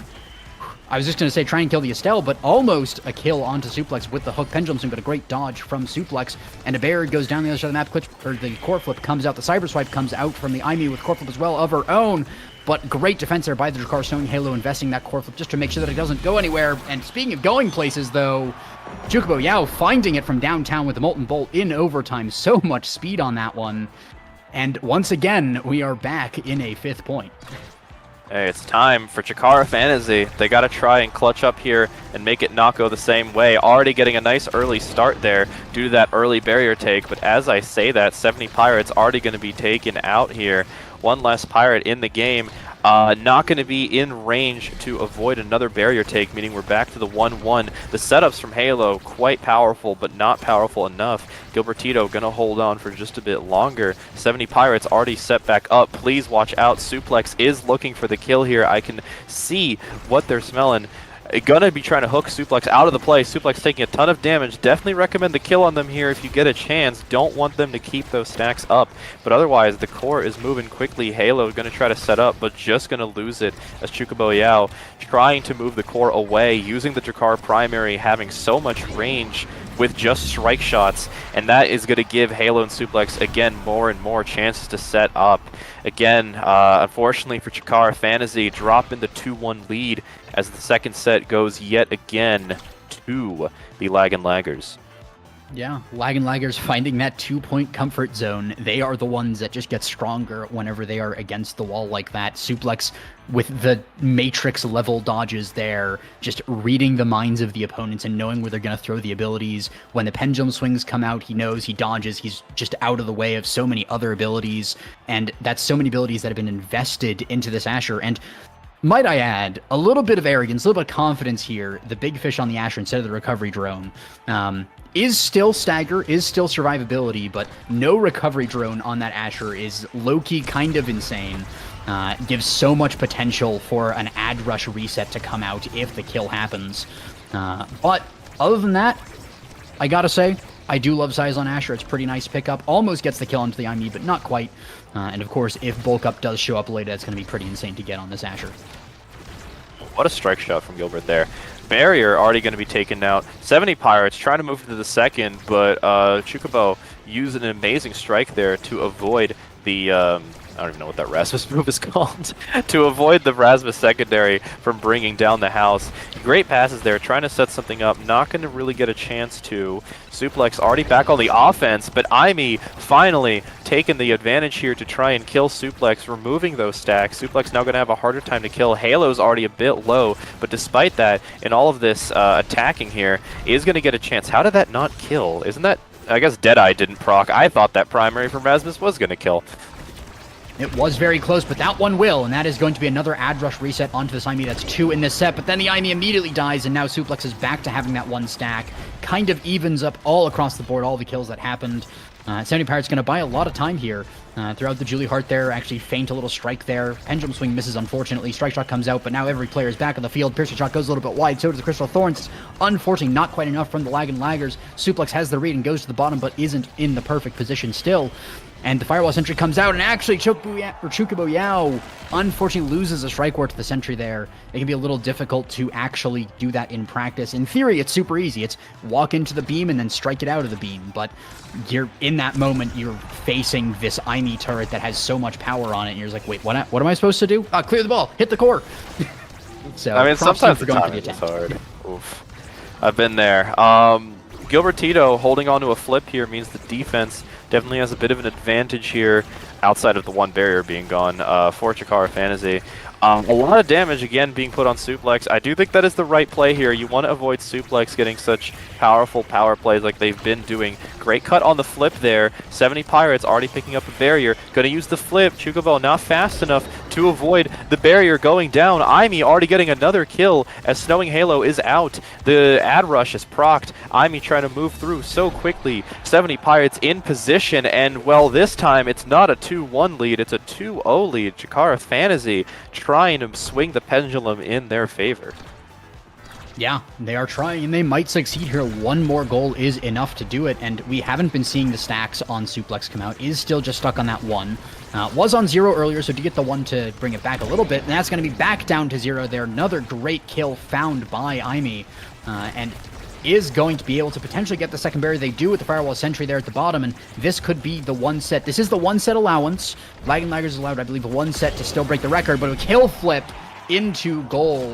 I was just going to say try and kill the Estelle, but almost a kill onto Suplex with the hook pendulum swing, but a great dodge from Suplex. And a barrier goes down the other side of the map. The core flip comes out. The Cyber Swipe comes out from the Aimi with core flip as well of her own. But great defense there by the Drakkar, Snowing Halo investing that core flip just to make sure that it doesn't go anywhere. And speaking of going places, though, Jukubo Yao finding it from downtown with the Molten Bolt in overtime. So much speed on that one. And once again, we are back in a 5th point. Hey, it's time for Jakara Fantasy. They got to try and clutch up here and make it not go the same way. Already getting a nice early start there due to that early barrier take. But as I say that, 70 Pirates already going to be taken out here. One less Pirate in the game. Not going to be in range to avoid another barrier take, meaning we're back to the 1-1. The setups from Halo, quite powerful, but not powerful enough. Gilbertito going to hold on for just a bit longer. 70 Pirates already set back up. Please watch out. Suplex is looking for the kill here. I can see what they're smelling. Gonna be trying to hook Suplex out of the play. Suplex taking a ton of damage. Definitely recommend the kill on them here if you get a chance. Don't want them to keep those stacks up. But otherwise, the core is moving quickly. Halo is going to try to set up, but just going to lose it as Chukubo Yao trying to move the core away, using the Drakkar primary, having so much range with just strike shots, and that is going to give Halo and Suplex, again, more and more chances to set up. Again, unfortunately for Jakara Fantasy, drop in the 2-1 lead as the second set goes yet again to the Lag and Laggers. Yeah, Laggers finding that 2-point comfort zone. They are the ones that just get stronger whenever they are against the wall like that. Suplex with the Matrix level dodges there, just reading the minds of the opponents and knowing where they're going to throw the abilities. When the pendulum swings come out, he knows, he dodges, he's just out of the way of so many other abilities. And that's so many abilities that have been invested into this Asher. And might I add, a little bit of arrogance, a little bit of confidence here. The big fish on the Asher instead of the recovery drone is still stagger, is still survivability, but no recovery drone on that Asher is low-key kind of insane. Gives so much potential for an ad rush reset to come out if the kill happens. But other than that, I gotta say, I do love size on Asher. It's pretty nice pickup. Almost gets the kill onto the IME, but not quite. And of course, if bulk up does show up later, that's going to be pretty insane to get on this Asher. What a strike shot from Gilbert there. Barrier already going to be taken out. 70 Pirates trying to move into the second, but Chocobo used an amazing strike there to avoid the... I don't even know what that Rasmus move is called. To avoid the Rasmus secondary from bringing down the house. Great passes there, trying to set something up. Not going to really get a chance to. Suplex already back on the offense, but Aimi finally taking the advantage here to try and kill Suplex, removing those stacks. Suplex now going to have a harder time to kill. Halo's already a bit low, but despite that, in all of this attacking here, is going to get a chance. How did that not kill? Isn't that... I guess Deadeye didn't proc. I thought that primary from Rasmus was going to kill. It was very close, but that one will, and that is going to be another ad rush reset onto this IME. That's 2 in this set, but then the IME immediately dies, and now Suplex is back to having that 1 stack. Kind of evens up all across the board, all the kills that happened. 70 Pirates going to buy a lot of time here. Throughout the Julie Hart there, actually feint a little strike there. Pendulum swing misses, unfortunately. Strike shot comes out, but now every player is back on the field. Piercing shot goes a little bit wide, so does the Crystal Thorns. Unfortunately, not quite enough from the Laggers. Suplex has the read and goes to the bottom, but isn't in the perfect position still. And the Firewall Sentry comes out, and actually Chocobo Yao unfortunately loses a strike ward to the Sentry there. It can be a little difficult to actually do that in practice. In theory, it's super easy. It's walk into the beam and then strike it out of the beam. But you're in that moment, you're facing this IME turret that has so much power on it, and you're just like, wait, what am I supposed to do? Clear the ball, hit the core. So I mean, sometimes the timing is hard. Oof. I've been there. Gilbertito holding on to a flip here means the defense definitely has a bit of an advantage here outside of the 1 barrier being gone for Chikara Fantasy. A lot of damage, again, being put on Suplex. I do think that is the right play here. You want to avoid Suplex getting such powerful power plays like they've been doing. Great cut on the flip there. 70 Pirates already picking up a barrier. Going to use the flip. Chocobo not fast enough to avoid the barrier going down. Aimi already getting another kill as Snowing Halo is out. The ad rush is procced. Aimi trying to move through so quickly. 70 Pirates in position, and well, this time it's not a 2-1 lead, it's a 2-0 lead. Chikara Fantasy trying to swing the pendulum in their favor. Yeah, they are trying, and they might succeed here. 1 more goal is enough to do it, and we haven't been seeing the stacks on Suplex come out. Is still just stuck on that 1. Was on 0 earlier, so to get the 1 to bring it back a little bit, and that's going to be back down to 0 there. Another great kill found by Aimi, and is going to be able to potentially get the second barrier. They do with the Firewall Sentry there at the bottom, and this could be the 1 set. This is the 1 set allowance. Laggers is allowed, I believe, 1 set to still break the record, but a kill flip into goal.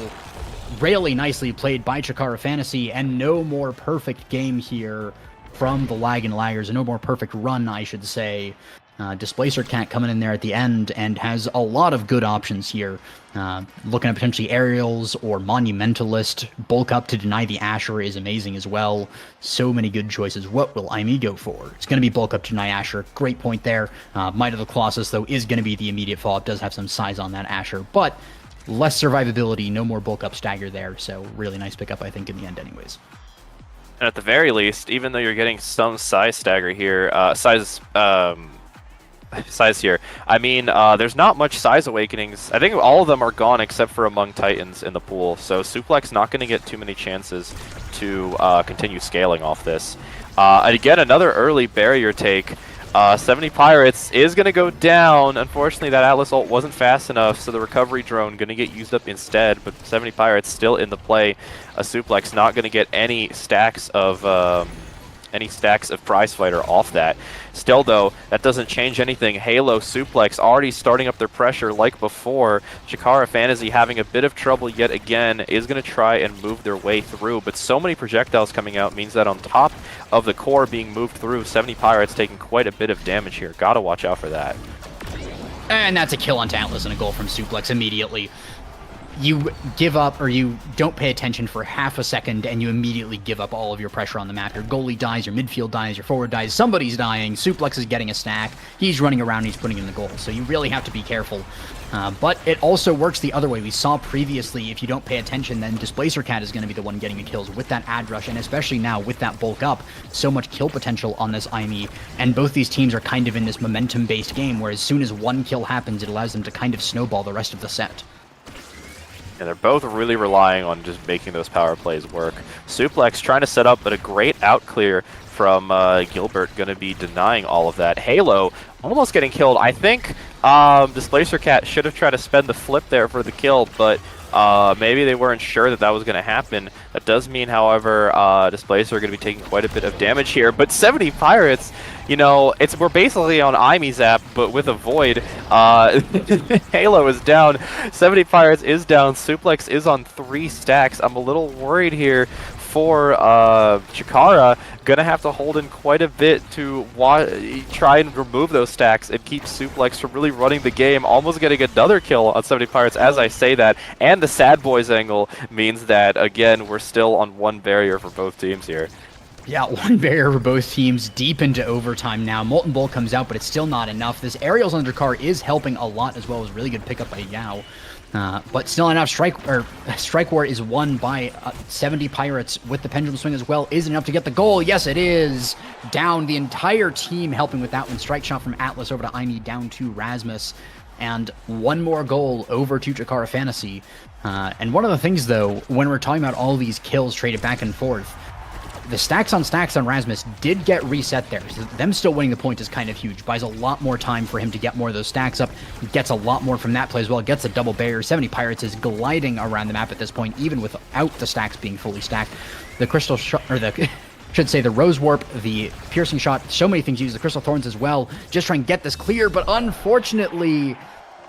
Really nicely played by Chikara Fantasy, and no more perfect game here from the Laggers, and no more perfect run, I should say. Displacer Cat coming in there at the end and has a lot of good options here. Looking at potentially Aerials or Monumentalist. Bulk up to deny the Asher is amazing as well. So many good choices. What will Aimi go for? It's going to be Bulk up to deny Asher. Great point there. Might of the Colossus, though, is going to be the immediate follow-up. Does have some size on that Asher, but less survivability, no more bulk up stagger there, so really nice pickup, I think, in the end anyways. And at the very least, even though you're getting some size stagger here, size here, I mean, there's not much size awakenings. I think all of them are gone except for Among Titans in the pool, so Suplex not going to get too many chances to continue scaling off this. And again, another early barrier take. 70 Pirates is going to go down. Unfortunately, that Atlas ult wasn't fast enough, so the recovery drone going to get used up instead, but 70 Pirates still in the play. A Suplex not going to get any stacks of any stacks of prize fighter off that. Still though, that doesn't change anything. Halo, Suplex already starting up their pressure like before. Chikara Fantasy having a bit of trouble yet again, is going to try and move their way through, but so many projectiles coming out means that on top of the core being moved through, 70 Pirates taking quite a bit of damage here. Gotta watch out for that. And that's a kill onto Atlas and a goal from Suplex immediately. You give up, or you don't pay attention for half a second, and you immediately give up all of your pressure on the map. Your goalie dies, your midfield dies, your forward dies, somebody's dying, Suplex is getting a stack, he's running around, he's putting in the goal. So you really have to be careful. But it also works the other way. We saw previously, if you don't pay attention, then Displacer Cat is going to be the one getting the kills with that ad rush, and especially now with that bulk up, so much kill potential on this IME, and both these teams are kind of in this momentum-based game, where as soon as one kill happens, it allows them to kind of snowball the rest of the set. And they're both really relying on just making those power plays work. Suplex trying to set up, but a great out clear from Gilbert, going to be denying all of that. Halo almost getting killed. I think Displacer Cat should have tried to spend the flip there for the kill, but maybe they weren't sure that that was going to happen. That does mean, however, Displacer are going to be taking quite a bit of damage here. But 70 Pirates, you know, we're basically on IME Zap, but with a Void. Halo is down. 70 Pirates is down. Suplex is on 3 stacks. I'm a little worried here for Chikara. Gonna have to hold in quite a bit to try and remove those stacks and keep Suplex from really running the game. Almost getting another kill on 70 Pirates as I say that. And the Sad Boys angle means that, again, we're still on one barrier for both teams here. Yeah, one barrier for both teams deep into overtime now. Molten Bull comes out, but it's still not enough. This Aerials Undercar is helping a lot as well. As really good pickup by Yao. But still enough. Strike War is won by 70 Pirates with the Pendulum Swing as well. Is it enough to get the goal? Yes, it is. Down the entire team helping with that one. Strike shot from Atlas over to Imi, down to Rasmus. And one more goal over to Chikara Fantasy. And one of the things, though, when we're talking about all these kills traded back and forth, the stacks on Rasmus did get reset there. So them still winning the point is kind of huge. Buys a lot more time for him to get more of those stacks up. Gets a lot more from that play as well. Gets a double barrier. 70 Pirates is gliding around the map at this point, even without the stacks being fully stacked. The Crystal Shot, or the should say the Rose Warp, the Piercing Shot, so many things use. The Crystal Thorns as well. Just try and get this clear, but unfortunately,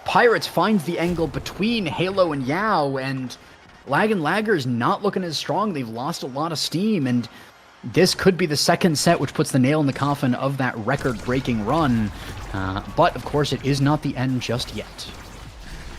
Pirates finds the angle between Halo and Yao, and Lagger's not looking as strong. They've lost a lot of steam, and this could be the second set, which puts the nail in the coffin of that record-breaking run. But, of course, it is not the end just yet.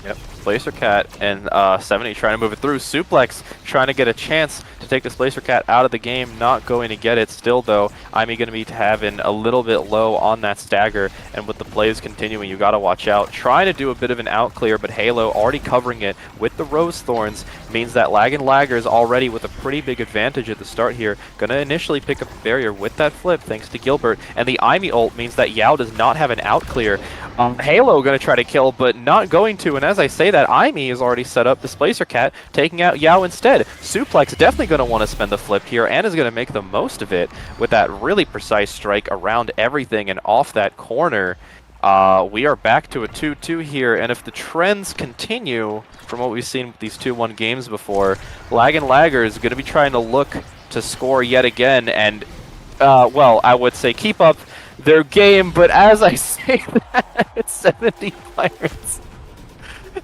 Yep, Displacer Cat and 70 trying to move it through. Suplex trying to get a chance to take Displacer Cat out of the game, not going to get it. Still, though, I'm going to be having a little bit low on that stagger, and with the plays continuing, you got to watch out. Trying to do a bit of an out clear, but Halo already covering it with the Rose Thorns means that Lagger's already with a pretty big advantage at the start here. Going to initially pick up the barrier with that flip, thanks to Gilbert, and the Imi ult means that Yao does not have an out clear. Halo going to try to kill, but not going to, and as I say that, Imi is already set up. Displacer Cat taking out Yao instead. Suplex definitely going to want to spend the flip here, and is going to make the most of it with that really precise strike around everything and off that corner. We are back to a 2-2 here, and if the trends continue from what we've seen with these 2-1 games before, Lagger is going to be trying to look to score yet again, and, well, I would say keep up their game, but as I say that, it's 70 Pirates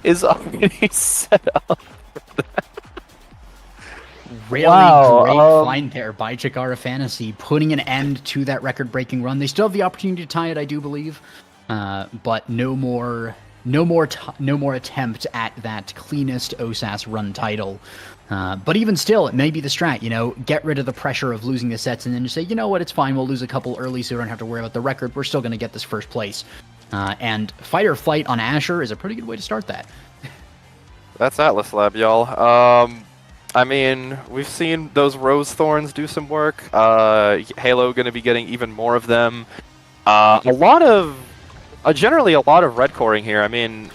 is already set up for that. Really great find there by Chikara Fantasy, putting an end to that record-breaking run. They still have the opportunity to tie it, I do believe, but no more attempt at that cleanest OSAS run title. But even still, it may be the strat, you know, get rid of the pressure of losing the sets and then just say, you know what, it's fine, we'll lose a couple early so we don't have to worry about the record, we're still going to get this first place. And Fight or Flight on Asher is a pretty good way to start that. That's Atlas Lab, y'all. I mean, we've seen those Rose Thorns do some work. Halo going to be getting even more of them. Generally a lot of red coring here. I mean,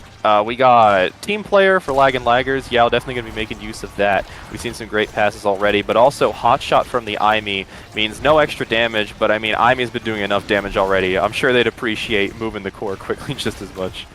we got Team Player for Laggers. Yao definitely going to be making use of that. We've seen some great passes already, but also Hot Shot from the Imi means no extra damage, but I mean, Imi's been doing enough damage already. I'm sure they'd appreciate moving the core quickly just as much.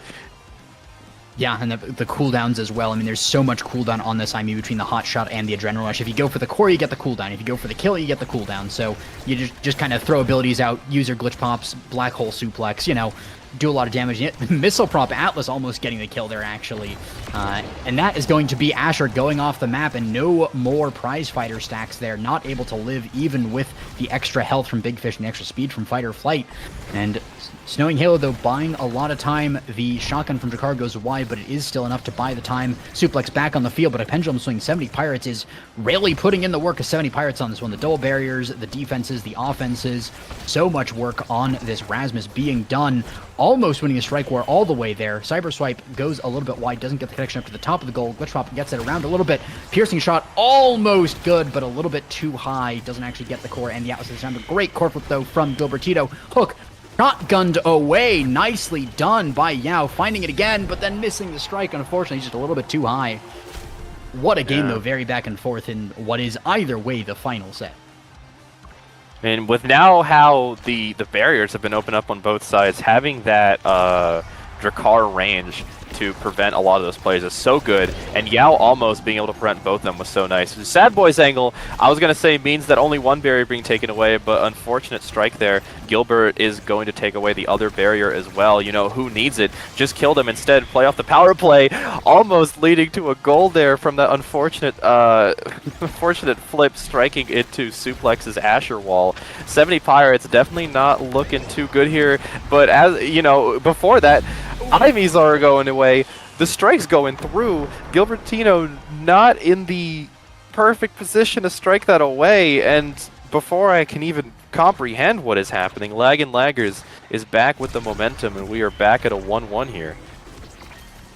Yeah, and the cooldowns as well. I mean, there's so much cooldown on this IME between the hot shot and the adrenaline rush. If you go for the core, you get the cooldown. If you go for the kill, you get the cooldown. So you just kind of throw abilities out, use your glitch pops, black hole suplex, you know, do a lot of damage. Missile prop Atlas almost getting the kill there, actually. And that is going to be Asher going off the map, and no more prize fighter stacks there. Not able to live even with the extra health from Big Fish and the extra speed from Fight or Flight. And Snowing Halo, though, buying a lot of time. The shotgun from Jakar goes wide, but it is still enough to buy the time. Suplex back on the field, but a pendulum swing. 70 Pirates is really putting in the work of 70 Pirates on this one. The double barriers, the defenses, the offenses. So much work on this Rasmus being done. Almost winning a strike war all the way there. Cyber Swipe goes a little bit wide, doesn't get the connection up to the top of the goal. Glitch Pop gets it around a little bit. Piercing shot, almost good, but a little bit too high. Doesn't actually get the core and the Atlas this time. A great core flip, though, from Gilbertito. Hook shotgunned away. Nicely done by Yao. Finding it again, but then missing the strike. Unfortunately, just a little bit too high. What a game, though. Very back and forth in what is either way the final set. And with now how the barriers have been opened up on both sides, having that Drakkar range to prevent a lot of those plays is so good, and Yao almost being able to prevent both of them was so nice. The Sad Boys angle, I was going to say, means that only one barrier being taken away, but unfortunate strike there. Gilbert is going to take away the other barrier as well. You know, who needs it? Just kill them instead, play off the power play, almost leading to a goal there from that unfortunate unfortunate flip, striking into Suplex's Asher wall. 70 Pirates definitely not looking too good here, but as you know, before that, Ivies are going away, the strike's going through. Gilbertino not in the perfect position to strike that away, and before I can even comprehend what is happening, Lag and Laggers is back with the momentum, and we are back at a 1-1 here.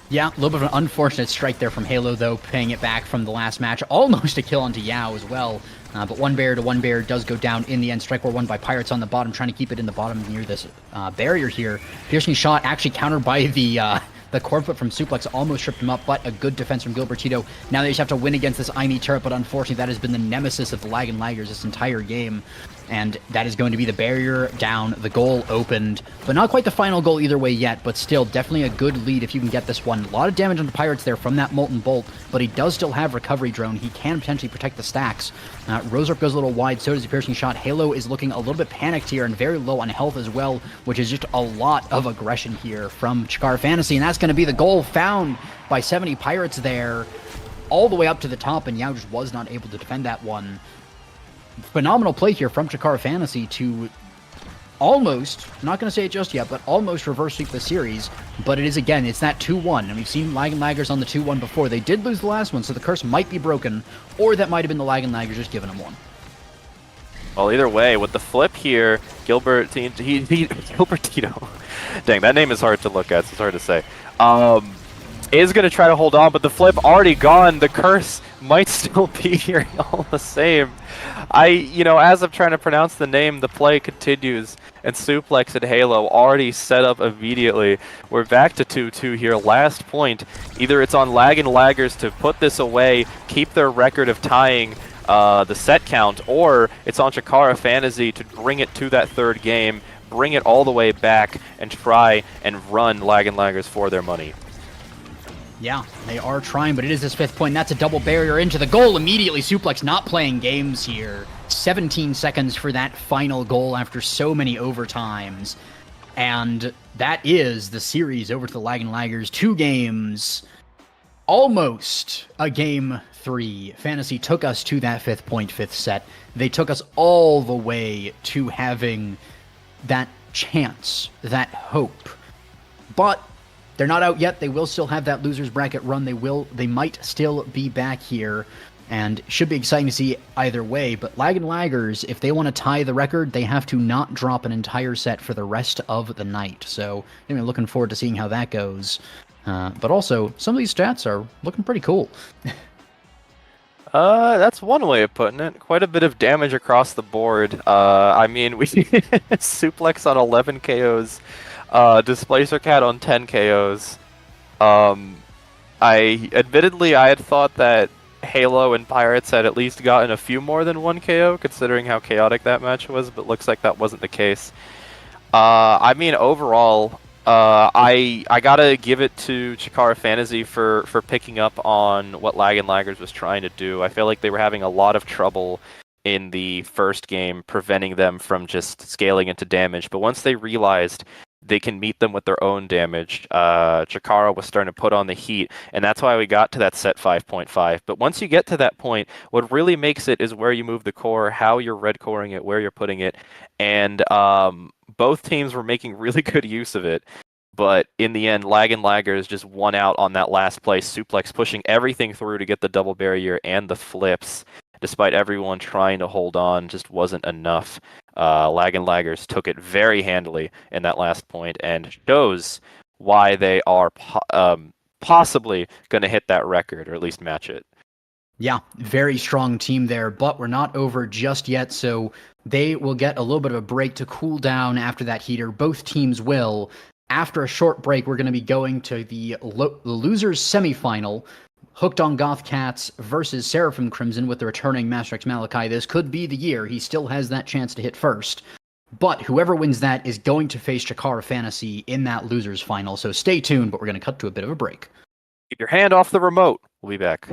Yeah, a little bit of an unfortunate strike there from Halo, though, paying it back from the last match. Almost a kill onto Yao as well. But one barrier to one barrier does go down in the end. Strike war won by Pirates on the bottom, trying to keep it in the bottom near this barrier here. Piercing shot actually countered by the core flip from Suplex, almost tripped him up, but a good defense from Gilbertito. Now they just have to win against this IME turret, but unfortunately that has been the nemesis of the Lag and Laggers this entire game. And that is going to be the barrier down, the goal opened, but not quite the final goal either way yet, but still definitely a good lead if you can get this one. A lot of damage on the Pirates there from that Molten Bolt, but he does still have Recovery Drone. He can potentially protect the stacks. Roserp goes a little wide, so does the Piercing Shot. Halo is looking a little bit panicked here and very low on health as well, which is just a lot of aggression here from Chikara Fantasy, and that's going to be the goal found by 70 Pirates there, all the way up to the top, and Yao just was not able to defend that one. Phenomenal play here from Chikara Fantasy to almost, not going to say it just yet, but almost reverse sweep the series. But it is, again, it's that 2-1, and we've seen Lag and Laggers on the 2-1 before. They did lose the last one, so the curse might be broken, or that might have been the Lag and Laggers just giving them one. Well, either way, with the flip here, Gilbertino, dang, that name is hard to look at, so it's hard to say, is going to try to hold on, but the flip already gone. The curse might still be here all the same. As I'm trying to pronounce the name, the play continues, and Suplex and Halo already set up immediately. We're back to 2-2 here. Last point. Either it's on Lag and Laggers to put this away, keep their record of tying the set count, or it's on Chikara Fantasy to bring it to that third game, bring it all the way back, and try and run Lag and Laggers for their money. Yeah, they are trying, but it is his fifth point. That's a double barrier into the goal immediately. Suplex not playing games here. 17 seconds for that final goal after so many overtimes. And that is the series over to the Lag and Laggers. 2 games, almost a game 3. Fantasy took us to that 5th point, 5th set. They took us all the way to having that chance, that hope. But they're not out yet. They will still have that losers bracket run. They might still be back here, and should be exciting to see either way. But Lag and Laggers, if they want to tie the record, they have to not drop an entire set for the rest of the night. So anyway, looking forward to seeing how that goes. But also, some of these stats are looking pretty cool. That's one way of putting it. Quite a bit of damage across the board. I mean, we Suplex on 11 KOs. Displacer Cat on 10 KOs. Admittedly, I had thought that Halo and Pirates had at least gotten a few more than 1 KO, considering how chaotic that match was, but looks like that wasn't the case. I mean, overall, I gotta give it to Chikara Fantasy for picking up on what Lag and Laggers was trying to do. I feel like they were having a lot of trouble in the first game, preventing them from just scaling into damage. But once they realized they can meet them with their own damage, Chikara was starting to put on the heat, and that's why we got to that set 5.5. But once you get to that point, what really makes it is where you move the core, how you're red coring it, where you're putting it, and both teams were making really good use of it. But in the end, Lag and Laggers just won out on that last play. Suplex pushing everything through to get the double barrier and the flips, despite everyone trying to hold on, just wasn't enough. Lag and Laggers took it very handily in that last point and shows why they are possibly going to hit that record, or at least match it. Yeah, very strong team there, but we're not over just yet, so they will get a little bit of a break to cool down after that heater. Both teams will. After a short break, we're going to be going to the losers semifinal. Hooked on Goth Cats versus Seraphim Crimson with the returning Master X Malachi. This could be the year. He still has that chance to hit first. But whoever wins that is going to face Chikara Fantasy in that losers final. So stay tuned, but we're going to cut to a bit of a break. Keep your hand off the remote. We'll be back.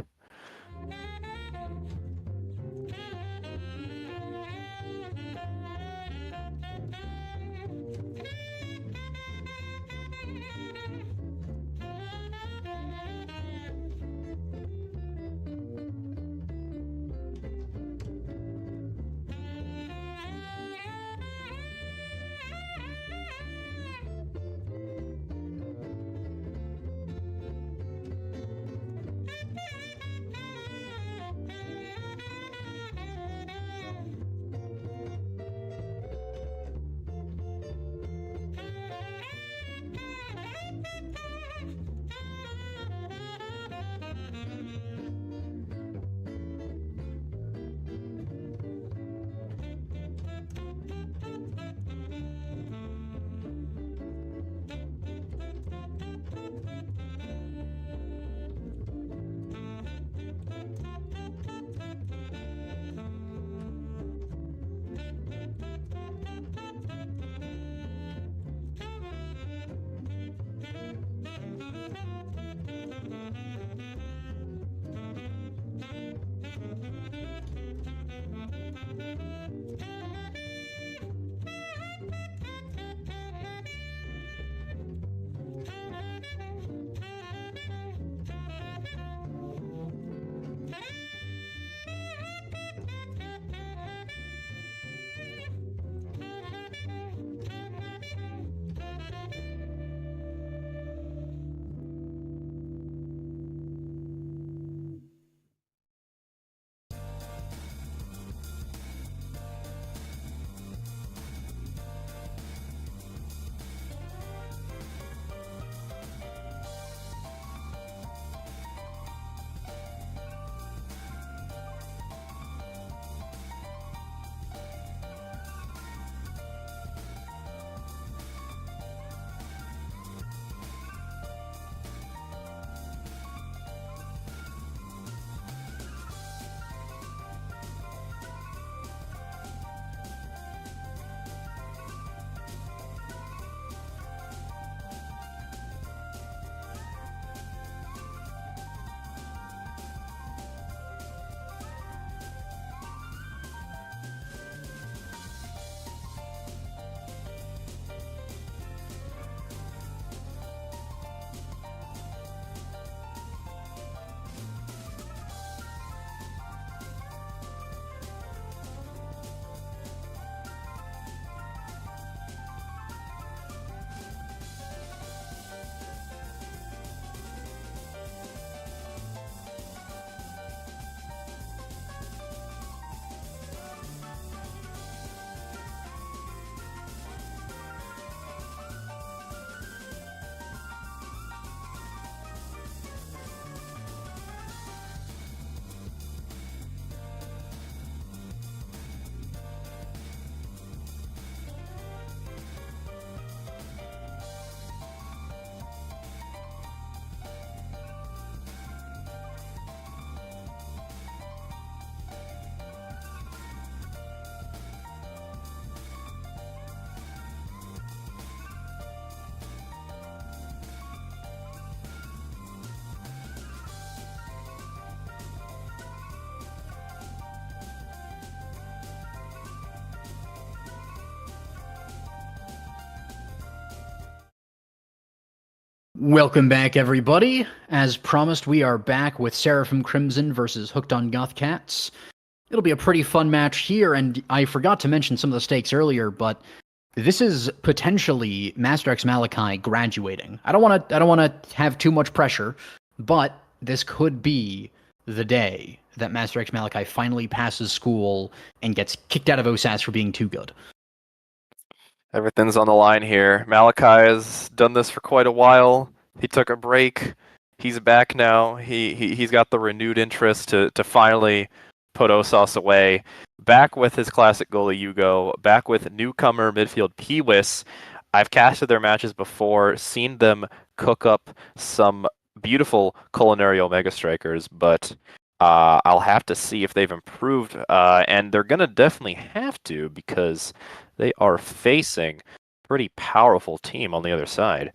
Welcome back, everybody. As promised, we are back with Seraphim Crimson versus Hooked on Goth Cats. It'll be a pretty fun match here, and I forgot to mention some of the stakes earlier, but this is potentially Master X Malachi graduating. I don't want to have too much pressure, but this could be the day that Master X Malachi finally passes school and gets kicked out of OSAS for being too good. Everything's on the line here. Malachi has done this for quite a while. He took a break. He's back now. He's got the renewed interest to finally put OSAS away. Back with his classic goalie Hugo. Back with newcomer midfield Pewis. I've casted their matches before, seen them cook up some beautiful culinary Omega Strikers, but I'll have to see if they've improved, and they're going to definitely have to because they are facing a pretty powerful team on the other side.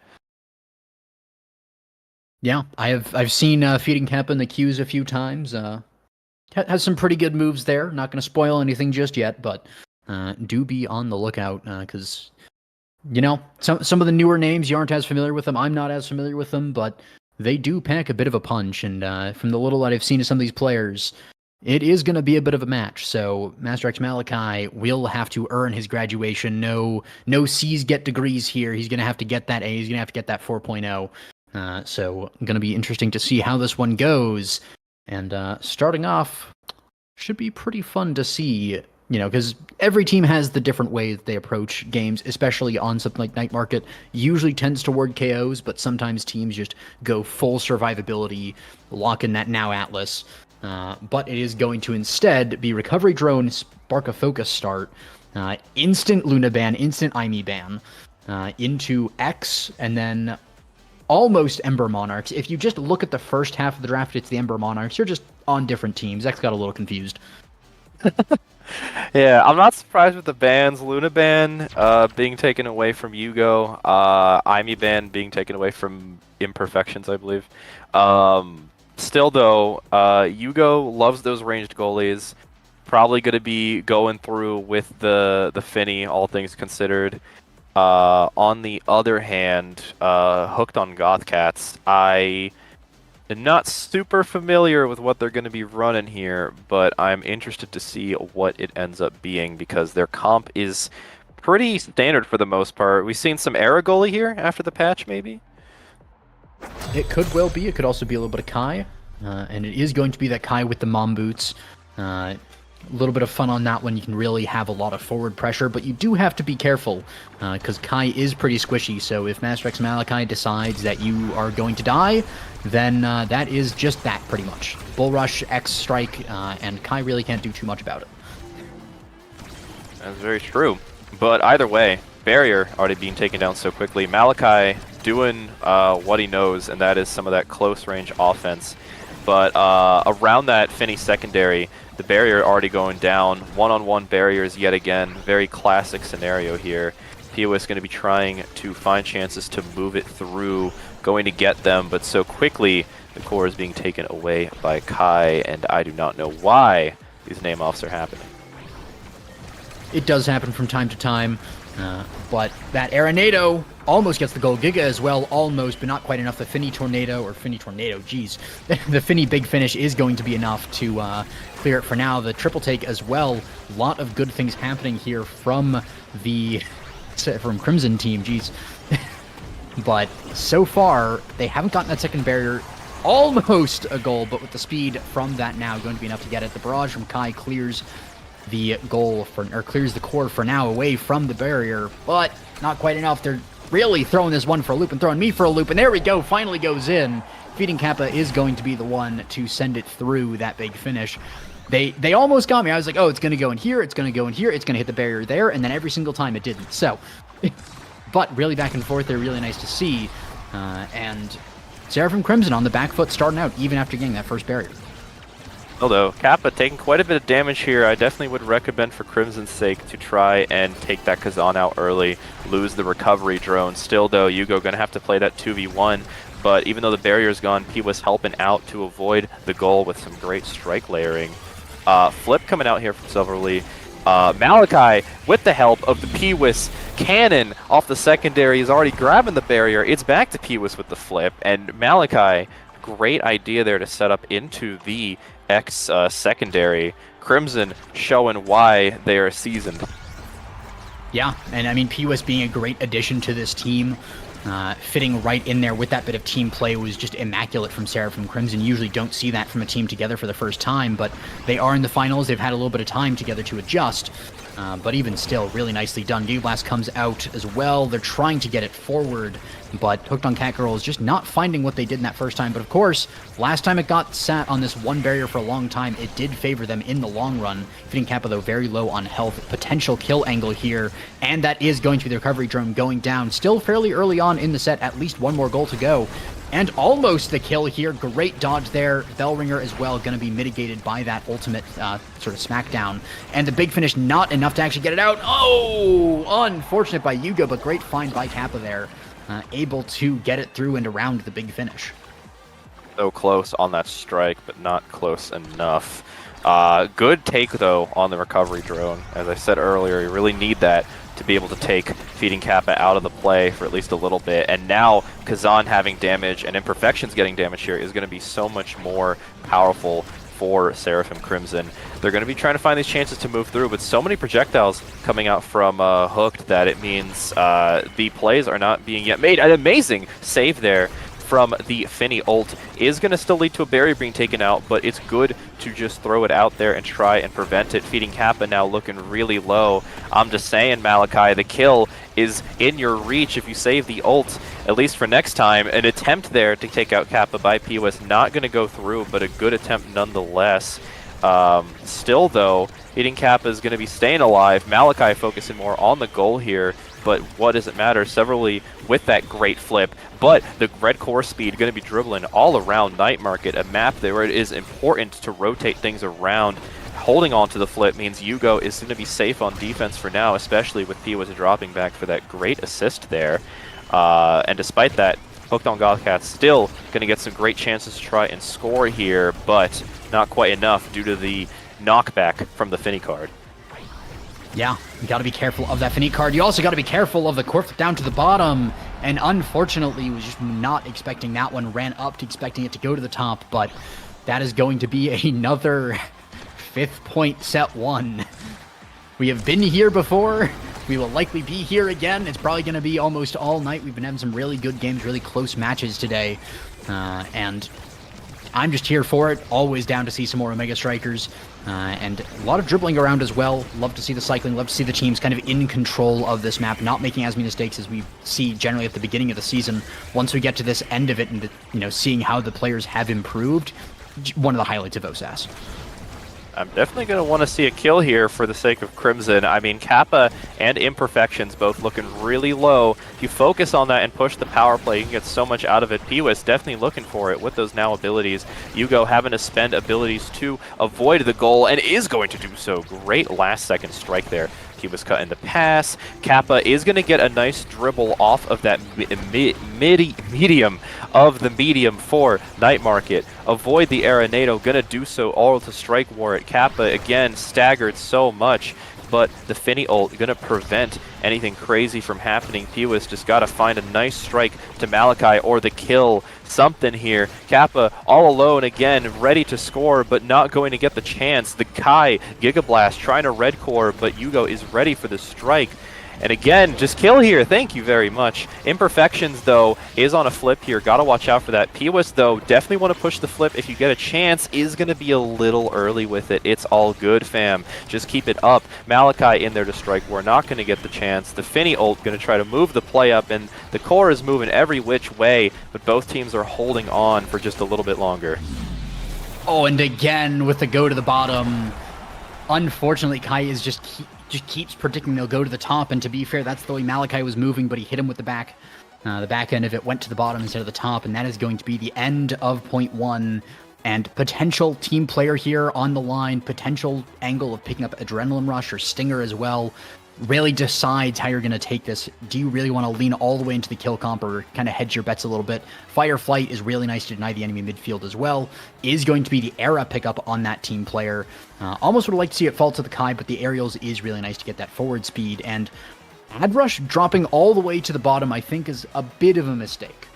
Yeah, I've seen Feeding Kappa in the queues a few times. Has some pretty good moves there. Not going to spoil anything just yet, but do be on the lookout because some of the newer names you aren't as familiar with them. I'm not as familiar with them, but they do pack a bit of a punch. And from the little that I've seen of some of these players, it is going to be a bit of a match. So Master X Malachi will have to earn his graduation. No C's get degrees here. He's going to have to get that A. He's going to have to get that 4.0. So going to be interesting to see how this one goes. And starting off should be pretty fun to see, because every team has the different way that they approach games, especially on something like Night Market. Usually tends toward KOs, but sometimes teams just go full survivability, lock in that now Atlas. But it is going to instead be Recovery Drone, Spark a Focus start, instant Luna ban, instant IME ban, into X, and then almost Ember Monarchs. If you just look at the first half of the draft, it's the Ember Monarchs. You're just on different teams. X got a little confused. Yeah, I'm not surprised with the bans. Luna ban being taken away from Hugo. IME ban being taken away from Imperfections, I believe. Still, though, Hugo loves those ranged goalies. Probably going to be going through with the Finny, all things considered. On the other hand, Hooked on Goth Cats, I am not super familiar with what they're going to be running here, but I'm interested to see what it ends up being because their comp is pretty standard for the most part. We've seen some Era goalie here after the patch, maybe? It could well be. It could also be a little bit of Kai. And it is going to be that Kai with the mom boots. A little bit of fun on that one. You can really have a lot of forward pressure, but you do have to be careful because Kai is pretty squishy. So if Master X Malachi decides that you are going to die, then that is just that pretty much. Bull Rush, X Strike, and Kai really can't do too much about it. That's very true. But either way, Barrier already being taken down so quickly. Malachi doing what he knows, and that is some of that close range offense. But around that Finny secondary, the barrier already going down. One-on-one barriers yet again. Very classic scenario here. POS going to be trying to find chances to move it through, going to get them, but so quickly the core is being taken away by Kai, and I do not know why these name-offs are happening. It does happen from time to time, but that Arenado almost gets the goal. Giga as well, almost, but not quite enough. The Finny Tornado, geez. The Finny Big Finish is going to be enough to clear it for now. The triple take as well. A lot of good things happening here from Crimson team, geez. But so far, they haven't gotten that second barrier. Almost a goal, but with the speed from that now going to be enough to get it. The barrage from Kai clears the goal clears the core for now away from the barrier, but not quite enough. They're really throwing this one for a loop and throwing me for a loop, and there we go, finally goes in. Feeding Kappa is going to be the one to send it through that big finish. They almost got me. I was like, oh, it's going to go in here, it's going to go in here, it's going to hit the barrier there, and then every single time it didn't. So, but really back and forth, they're really nice to see. And Seraphim Crimson on the back foot starting out, even after getting that first barrier. Although, Kappa taking quite a bit of damage here, I definitely would recommend for Crimson's sake to try and take that Kazan out early, lose the recovery drone. Still though, Hugo going to have to play that 2v1, but even though the barrier's gone, P was helping out to avoid the goal with some great strike layering. Flip coming out here from Silverly. Malachi, with the help of the Peewis cannon off the secondary, is already grabbing the barrier. It's back to Peewis with the flip, and Malachi, great idea there to set up into the X secondary. Crimson showing why they are seasoned. Yeah, and I mean, Peewis being a great addition to this team, fitting right in there with that bit of team play was just immaculate from Seraphim. Crimson usually don't see that from a team together for the first time, but they are in the finals. They've had a little bit of time together to adjust, but even still, really nicely done. Gigablast comes out as well. They're trying to get it forward, but Hooked on Catgirl is just not finding what they did in that first time. But of course, last time it got sat on this one barrier for a long time, it did favor them in the long run. Fitting Kappa, though, very low on health. Potential kill angle here, and that is going to be the recovery drone going down. Still fairly early on in the set, at least one more goal to go. And almost the kill here. Great dodge there. Bellringer as well, going to be mitigated by that ultimate sort of smackdown. And the big finish, not enough to actually get it out. Oh, unfortunate by Yugo, but great find by Kappa there. Able to get it through and around the big finish. So close on that strike, but not close enough. Good take, though, on the recovery drone. As I said earlier, you really need that to be able to take Feeding Kappa out of the play for at least a little bit. And now Kazan having damage and Imperfections getting damage here is going to be so much more powerful for Seraphim Crimson. They're going to be trying to find these chances to move through, but so many projectiles coming out from Hooked that it means the plays are not being yet made. An amazing save there from the Finny ult is going to still lead to a barrier being taken out, but it's good to just throw it out there and try and prevent it. Feeding Kappa now looking really low. I'm just saying, Malachi, the kill is in your reach if you save the ult, at least for next time. An attempt there to take out Kappa by POS, not going to go through, but a good attempt nonetheless. Still, though, Feeding Kappa is going to be staying alive. Malachi focusing more on the goal here, but what does it matter? Severally with that great flip, but the red core speed going to be dribbling all around Night Market, a map there where it is important to rotate things around. Holding on to the flip means Yugo is going to be safe on defense for now, especially with P.was dropping back for that great assist there. And despite that, Hooked on Godcat still going to get some great chances to try and score here, but not quite enough due to the knockback from the Finny card. Yeah, you got to be careful of that Finny card. You also got to be careful of the core flip down to the bottom. And unfortunately, was just not expecting that one. Ran up to expecting it to go to the top, but that is going to be another 5th point set 1. We have been here before. We will likely be here again. It's probably going to be almost all night. We've been having some really good games, really close matches today. And I'm just here for it. Always down to see some more Omega Strikers. And a lot of dribbling around as well. Love to see the cycling. Love to see the teams kind of in control of this map, not making as many mistakes as we see generally at the beginning of the season. Once we get to this end of it and, seeing how the players have improved, one of the highlights of OSAS. I'm definitely going to want to see a kill here for the sake of Crimson. I mean, Kappa and Imperfections both looking really low. If you focus on that and push the power play, you can get so much out of it. P.was definitely looking for it with those now abilities. Yugo having to spend abilities to avoid the goal and is going to do so. Great last-second strike there. He was cutting the pass. Kappa is going to get a nice dribble off of that medium of the medium for Night Market. Avoid the Arenado. Going to do so all to strike Warwick. Kappa, again, staggered so much, but the Finny ult going to prevent anything crazy from happening. P.was just got to find a nice strike to Malachi or the kill. Something here. Kappa all alone again, ready to score, but not going to get the chance. The Kai Gigablast trying to red core, but Yugo is ready for the strike. And again, just kill here. Thank you very much. Imperfections, though, is on a flip here. Got to watch out for that. P.was, though, definitely want to push the flip. If you get a chance, is going to be a little early with it. It's all good, fam. Just keep it up. Malachi in there to strike. We're not going to get the chance. The Finny ult going to try to move the play up, and the core is moving every which way, but both teams are holding on for just a little bit longer. Oh, and again with the go to the bottom. Unfortunately, Kai is just keeps predicting they'll go to the top, and to be fair, that's the way Malachi was moving, but he hit him with the back. The back end of it went to the bottom instead of the top, and that is going to be the end of point 1. And potential team player here on the line, potential angle of picking up Adrenaline Rush or Stinger as well. really decides how you're going to take this. Do you really want to lean all the way into the kill comp or kind of hedge your bets a little bit? Fireflight is really nice to deny the enemy midfield as well. Is going to be the Era pickup on that team player. Almost would like to see it fall to the Kai, but the aerials is really nice to get that forward speed. And Adrush dropping all the way to the bottom, I think, is a bit of a mistake.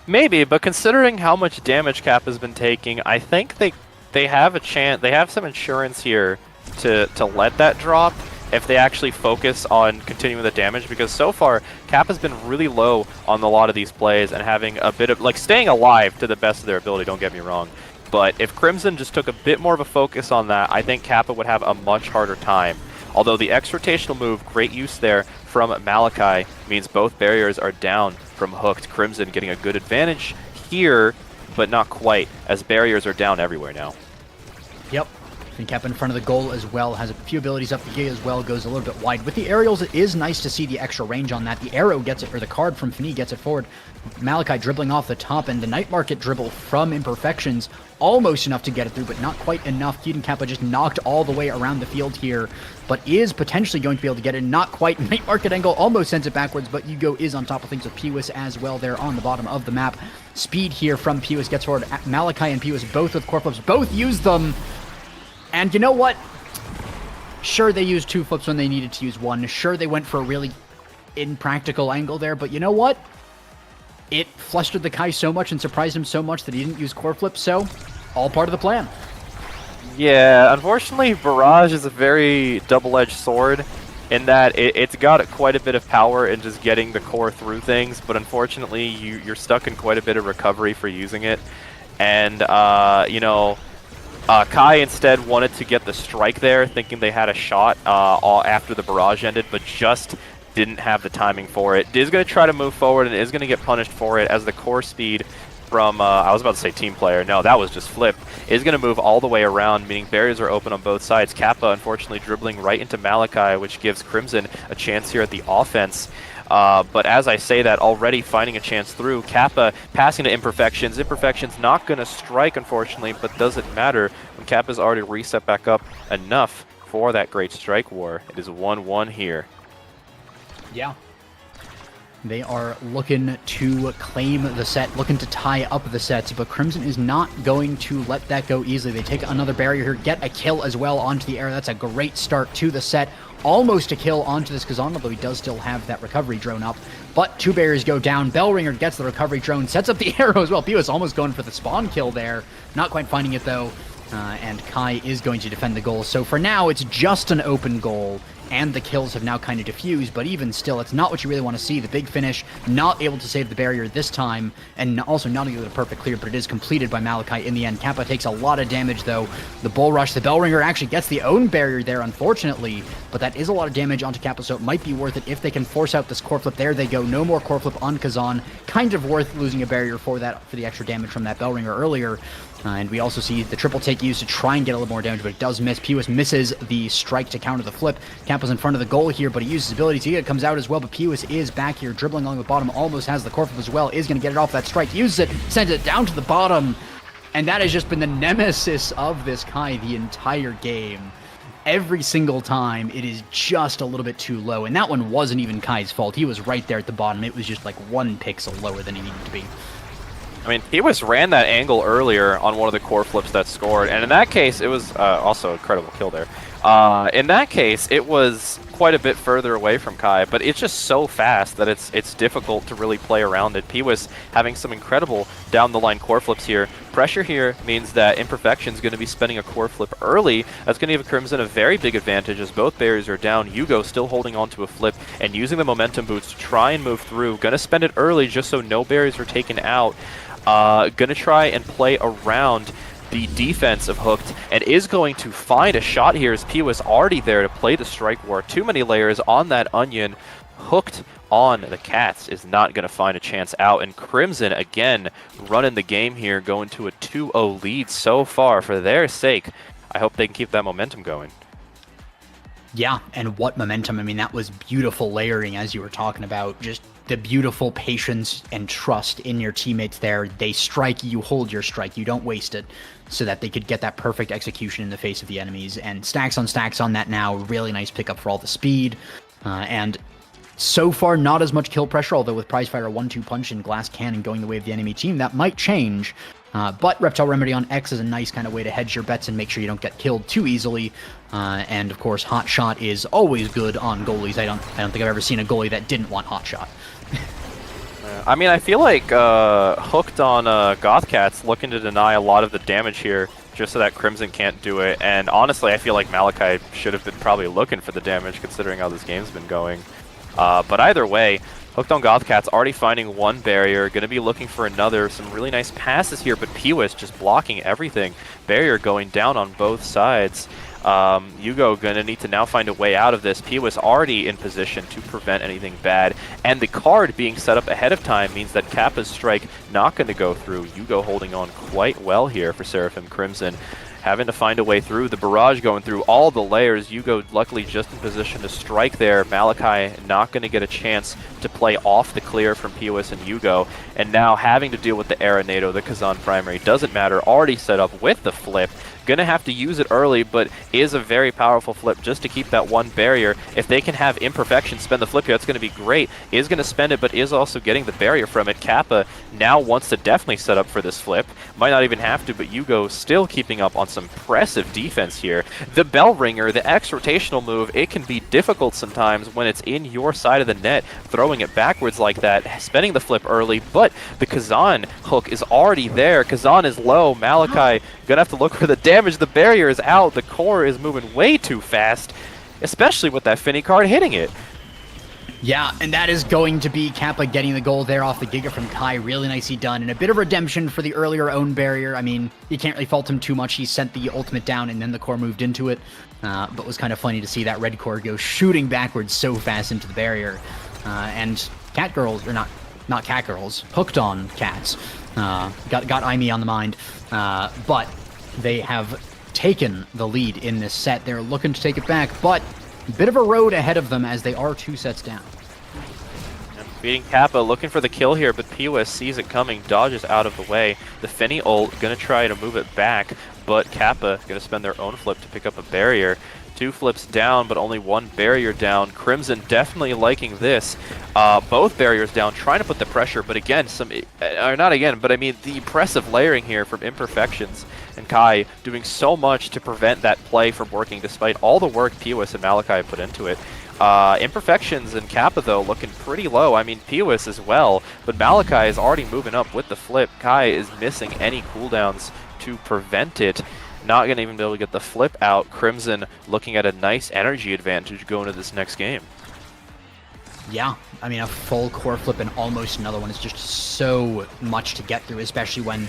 Maybe, but considering how much damage Cap has been taking, I think they have a chance. They have some insurance here to let that drop if they actually focus on continuing the damage, because so far Cap has been really low on a lot of these plays and having a bit of, like, staying alive to the best of their ability, don't get me wrong. But if Crimson just took a bit more of a focus on that, I think Kappa would have a much harder time. Although the X rotational move, great use there from Malachi, means both barriers are down from Hooked. Crimson getting a good advantage here, but not quite, as barriers are down everywhere now. Yep. And Kappa in front of the goal as well, has a few abilities up the gate as well, goes a little bit wide. With the aerials, it is nice to see the extra range on that. The arrow gets it, or the card from Fini gets it forward. Malachi dribbling off the top, and the Night Market dribble from Imperfections, almost enough to get it through, but not quite enough. Keaton Kappa just knocked all the way around the field here, but is potentially going to be able to get it. Not quite. Night Market angle almost sends it backwards, but Hugo is on top of things with Pewis as well there on the bottom of the map. Speed here from Pewis gets forward. Malachi and Pewis both with core flips, both use them. And you know what? Sure, they used 2 flips when they needed to use 1. Sure, they went for a really impractical angle there, but you know what? It flustered the Kai so much and surprised him so much that he didn't use core flips, so all part of the plan. Yeah, unfortunately, Barrage is a very double-edged sword in that it's got quite a bit of power in just getting the core through things, but unfortunately, you're stuck in quite a bit of recovery for using it. And, you know, Kai instead wanted to get the strike there, thinking they had a shot after the barrage ended, but just didn't have the timing for it. Is going to try to move forward and is going to get punished for it, as the core speed from, I was about to say team player, no, that was just Flip, is going to move all the way around, meaning barriers are open on both sides. Kappa, unfortunately, dribbling right into Malachi, which gives Crimson a chance here at the offense. But as I say that, already finding a chance through. Kappa passing to Imperfections. Imperfections not going to strike, unfortunately, but doesn't matter when Kappa's already reset back up enough for that great strike war. It is 1-1 here. Yeah. They are looking to claim the set, looking to tie up the sets, but Crimson is not going to let that go easily. They take another barrier here, get a kill as well onto the air. That's a great start to the set. Almost a kill onto this Kazan, although he does still have that recovery drone up. But 2 barriers go down. Bellringer gets the recovery drone, sets up the arrow as well. Pio is almost going for the spawn kill there. Not quite finding it, though. And Kai is going to defend the goal. So for now, it's just an open goal, and the kills have now kind of diffused, but even still, it's not what you really want to see. The big finish, not able to save the barrier this time, and also not able to perfect clear, but it is completed by Malachi in the end. Kappa takes a lot of damage, though. The bull rush, the Bellringer actually gets the own barrier there, unfortunately, but that is a lot of damage onto Kappa, so it might be worth it if they can force out this core flip. There they go, no more core flip on Kazan. Kind of worth losing a barrier for that, for the extra damage from that Bellringer earlier. And we also see the triple take used to try and get a little more damage, but it does miss. Pewis misses the strike to counter the flip. Kappa's in front of the goal here, but he uses his ability to get it, comes out as well, but Pewis is back here, dribbling along the bottom, almost has the core flip as well, is going to get it off that strike, uses it, sends it down to the bottom, and that has just been the nemesis of this Kai the entire game. Every single time, it is just a little bit too low, and that one wasn't even Kai's fault. He was right there at the bottom. It was just like 1 pixel lower than he needed to be. I mean, Pewis ran that angle earlier on one of the core flips that scored, and in that case, it was also an incredible kill there. In that case, it was quite a bit further away from Kai, but it's just so fast that it's difficult to really play around it. Pewis having some incredible down-the-line core flips here. Pressure here means that Imperfection's going to be spending a core flip early. That's going to give Crimson a very big advantage as both barriers are down. Hugo still holding on to a flip and using the momentum boots to try and move through. Going to spend it early just so no barriers are taken out. Gonna try and play around the defense of Hooked, and is going to find a shot here as Pewis already there to play the strike war. Too many layers on that onion. Hooked on the Cats is not going to find a chance out, and Crimson again running the game here, going to a 2-0 lead so far. For their sake, I hope they can keep that momentum going. Yeah, and what momentum. I mean, that was beautiful layering, as you were talking about. Just the beautiful patience and trust in your teammates there. They strike, you hold your strike, you don't waste it, so that they could get that perfect execution in the face of the enemies. And stacks on that now, really nice pickup for all the speed. And so far, not as much kill pressure, although with Prizefighter 1-2 punch and Glass Cannon going the way of the enemy team, that might change. But Reptile Remedy on X is a nice kind of way to hedge your bets and make sure you don't get killed too easily. And of course, Hot Shot is always good on goalies. I don't think I've ever seen a goalie that didn't want Hot Shot. I mean, I feel like Hooked on Gothcat's looking to deny a lot of the damage here just so that Crimson can't do it. And honestly, I feel like Malachi should have been probably looking for the damage considering how this game's been going. But either way, Hooked on Gothcat's already finding one barrier, going to be looking for another. Some really nice passes here, but Pewis just blocking everything. Barrier going down on both sides. Yugo going to need to now find a way out of this. Pewis already in position to prevent anything bad. And the card being set up ahead of time means that Kappa's strike not going to go through. Yugo holding on quite well here for Seraphim Crimson. Having to find a way through. The barrage going through all the layers. Yugo luckily just in position to strike there. Malachi not going to get a chance to play off the clear from Pewis and Yugo. And now having to deal with the Aranado, the Kazan primary. Doesn't matter. Already set up with the flip. Gonna have to use it early, but is a very powerful flip just to keep that one barrier. If they can have Imperfection spend the flip here, that's going to be great. Is going to spend it, but is also getting the barrier from it. Kappa now wants to definitely set up for this flip. Might not even have to, but Yugo still keeping up on some impressive defense here. The Bell Ringer, the X rotational move, it can be difficult sometimes when it's in your side of the net, throwing it backwards like that, spending the flip early, but the Kazan hook is already there. Kazan is low. Malachi gonna have to look for the damage. The barrier is out. The core is moving way too fast, especially with that Finny card hitting it. Yeah, and that is going to be Kappa getting the goal there off the Giga from Kai. Really nicely done, and a bit of redemption for the earlier own barrier. I mean, you can't really fault him too much. He sent the ultimate down, and then the core moved into it. But it was kind of funny to see that red core go shooting backwards so fast into the barrier. And Cat Girls, or not Cat Girls, Hooked on Cats, got Amy on the mind. But they have taken the lead in this set. They're looking to take it back, but a bit of a road ahead of them as they are 2 sets down. Beating Kappa, looking for the kill here, but Pewis sees it coming, dodges out of the way. The Finny ult going to try to move it back, but Kappa going to spend their own flip to pick up a barrier. 2 flips down, but only 1 barrier down. Crimson definitely liking this. Both barriers down, trying to put the pressure, but again, I mean the impressive layering here from Imperfections and Kai doing so much to prevent that play from working despite all the work Pewis and Malachi put into it. Imperfections and Kappa, though, looking pretty low. I mean, Pewis as well, but Malachi is already moving up with the flip. Kai is missing any cooldowns to prevent it. Not going to even be able to get the flip out. Crimson looking at a nice energy advantage going into this next game. Yeah, I mean, a full core flip and almost another one is just so much to get through, especially when...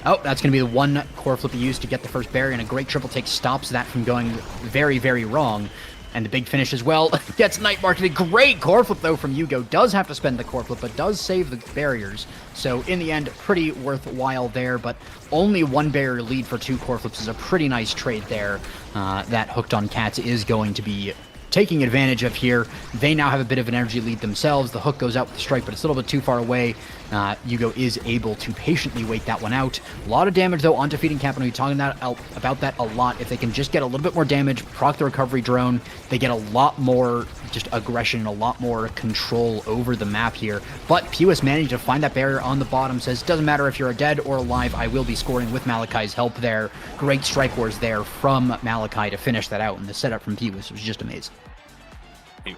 Oh, that's going to be the one core flip you use to get the first barrier, and a great triple take stops that from going very, very wrong. And the big finish as well gets night marked. A great core flip, though, from Yugo. Does have to spend the core flip, but does save the barriers. So, in the end, pretty worthwhile there, but only 1 barrier lead for 2 core flips is a pretty nice trade there. That Hooked on Cats is going to be taking advantage of here. They now have a bit of an energy lead themselves. The hook goes out with the strike, but it's a little bit too far away. Yugo is able to patiently wait that one out. A lot of damage, though, onto Feeding Cap, and we're talking about that a lot. If they can just get a little bit more damage, proc the recovery drone, they get a lot more just aggression, a lot more control over the map here. But Pewis managed to find that barrier on the bottom, says, doesn't matter if you're dead or alive, I will be scoring with Malachi's help there. Great strike wars there from Malachi to finish that out, and the setup from Pewis was just amazing.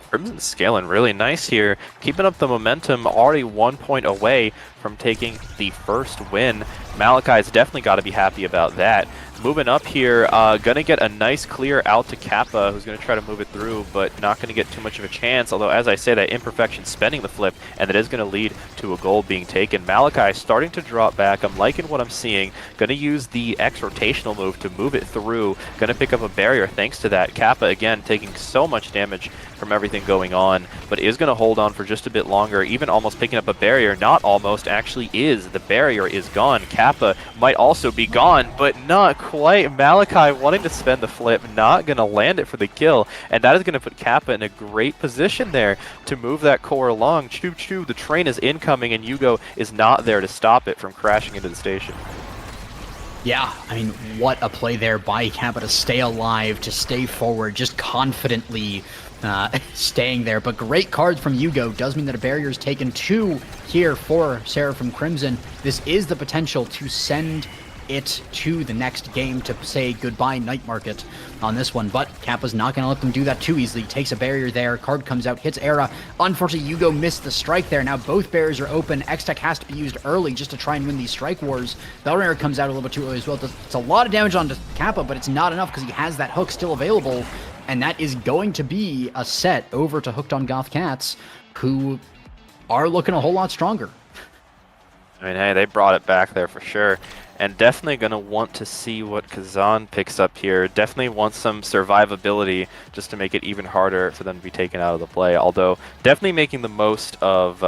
Crimson's scaling really nice here, keeping up the momentum, already 1 point away from taking the first win. Malachi's definitely got to be happy about that. Moving up here, gonna get a nice clear out to Kappa, who's gonna try to move it through, but not gonna get too much of a chance, although as I say, that Imperfection spending the flip, and that is gonna lead to a goal being taken. Malachi starting to drop back. I'm liking what I'm seeing. Gonna use the X rotational move to move it through. Gonna pick up a barrier thanks to that. Kappa, again, taking so much damage from everything going on, but is gonna hold on for just a bit longer, even almost picking up a barrier. Not almost, actually is. The barrier is gone. Kappa might also be gone, but not quite. Malachi wanting to spend the flip, not going to land it for the kill, and that is going to put Kappa in a great position there to move that core along. Choo-choo, the train is incoming, and Yugo is not there to stop it from crashing into the station. Yeah, I mean, what a play there by Kappa to stay alive, to stay forward, just confidently staying there. But great cards from Yugo does mean that a barrier is taken 2 here for Seraphim Crimson. This is the potential to send it to the next game to say goodbye Night Market on this one, but Kappa's not going to let them do that too easily. Takes a barrier there, card comes out, hits Era. Unfortunately, Yugo missed the strike there. Now both barriers are open. X-Tech has to be used early just to try and win these strike wars. Bellringer comes out a little bit too early as well. It's a lot of damage onto Kappa, but it's not enough because he has that hook still available, and that is going to be a set over to Hooked on Goth Cats, who are looking a whole lot stronger. I mean, hey, they brought it back there for sure. And definitely going to want to see what Kazan picks up here. Definitely wants some survivability just to make it even harder for them to be taken out of the play. Although, definitely making the most of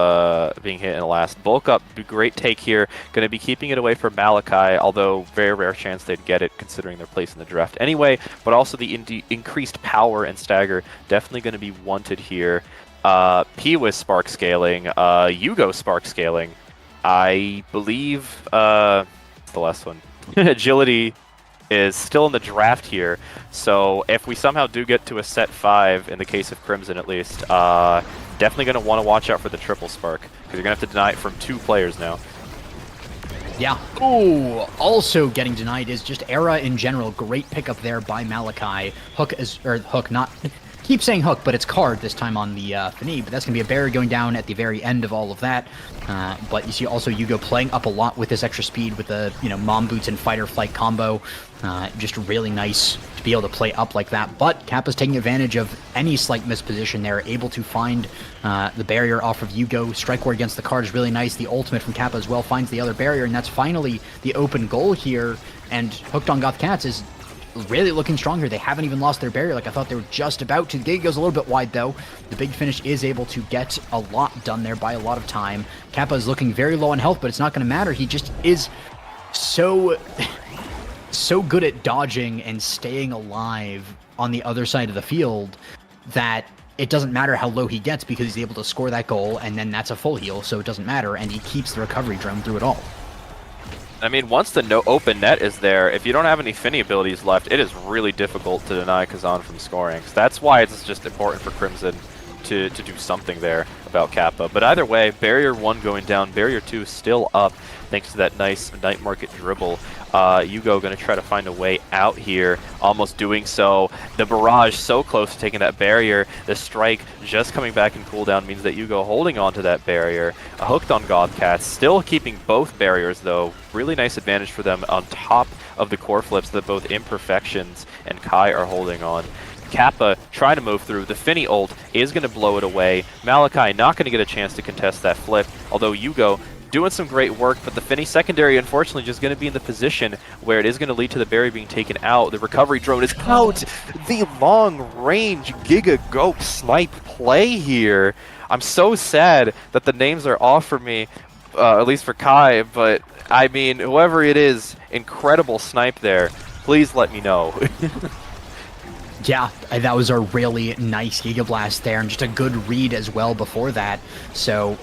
being hit in the last. Bulk up, great take here. Going to be keeping it away from Malachi, although very rare chance they'd get it considering their place in the draft anyway. But also the increased power and stagger definitely going to be wanted here. P-Wiz spark scaling, Yugo spark scaling. I believe... the last one. Agility is still in the draft here, so if we somehow do get to a set 5, in the case of Crimson at least, definitely going to want to watch out for the triple spark, because you're going to have to deny it from 2 players now. Yeah. Ooh, also getting denied is just Era in general. Great pickup there by Malachi. Hook is, or Hook, not... Keep saying Hook, but it's card this time on the Fini, but that's going to be a barrier going down at the very end of all of that. But you see also Yugo playing up a lot with this extra speed with the, Mom Boots and Fight or Flight combo. Just really nice to be able to play up like that. But Kappa's taking advantage of any slight misposition there, able to find the barrier off of Yugo. Strike War against the card is really nice. The ultimate from Kappa as well finds the other barrier, and that's finally the open goal here. And Hooked on Goth Cats is really looking stronger. They haven't even lost their barrier like I thought they were just about to. The gate goes a little bit wide though. The big finish is able to get a lot done there by a lot of time. Kappa is looking very low on health, but it's not going to matter. He just is so good at dodging and staying alive on the other side of the field that it doesn't matter how low he gets because he's able to score that goal, and then that's a full heal, so it doesn't matter, and he keeps the recovery drone through it all. I mean, once the open net is there, if you don't have any Fini abilities left, it is really difficult to deny Kazan from scoring. So that's why it's just important for Crimson to do something there about Kappa. But either way, Barrier 1 going down, Barrier 2 still up, thanks to that nice Night Market dribble. Yugo going to try to find a way out here, almost doing so. The barrage so close to taking that barrier. The strike just coming back in cooldown means that Yugo holding on to that barrier. Hooked on Goth Cats, still keeping both barriers though. Really nice advantage for them on top of the core flips that both Imperfections and Kai are holding on. Kappa trying to move through. The Fini ult is going to blow it away. Malachi not going to get a chance to contest that flip, although Yugo doing some great work, but the Fini secondary unfortunately just going to be in the position where it is going to lead to the barrier being taken out. The recovery drone is out. The long-range Giga Gope snipe play here. I'm so sad that the names are off for me, at least for Kai, but I mean, whoever it is, incredible snipe there. Please let me know. Yeah, that was a really nice Giga Blast there, and just a good read as well before that. So,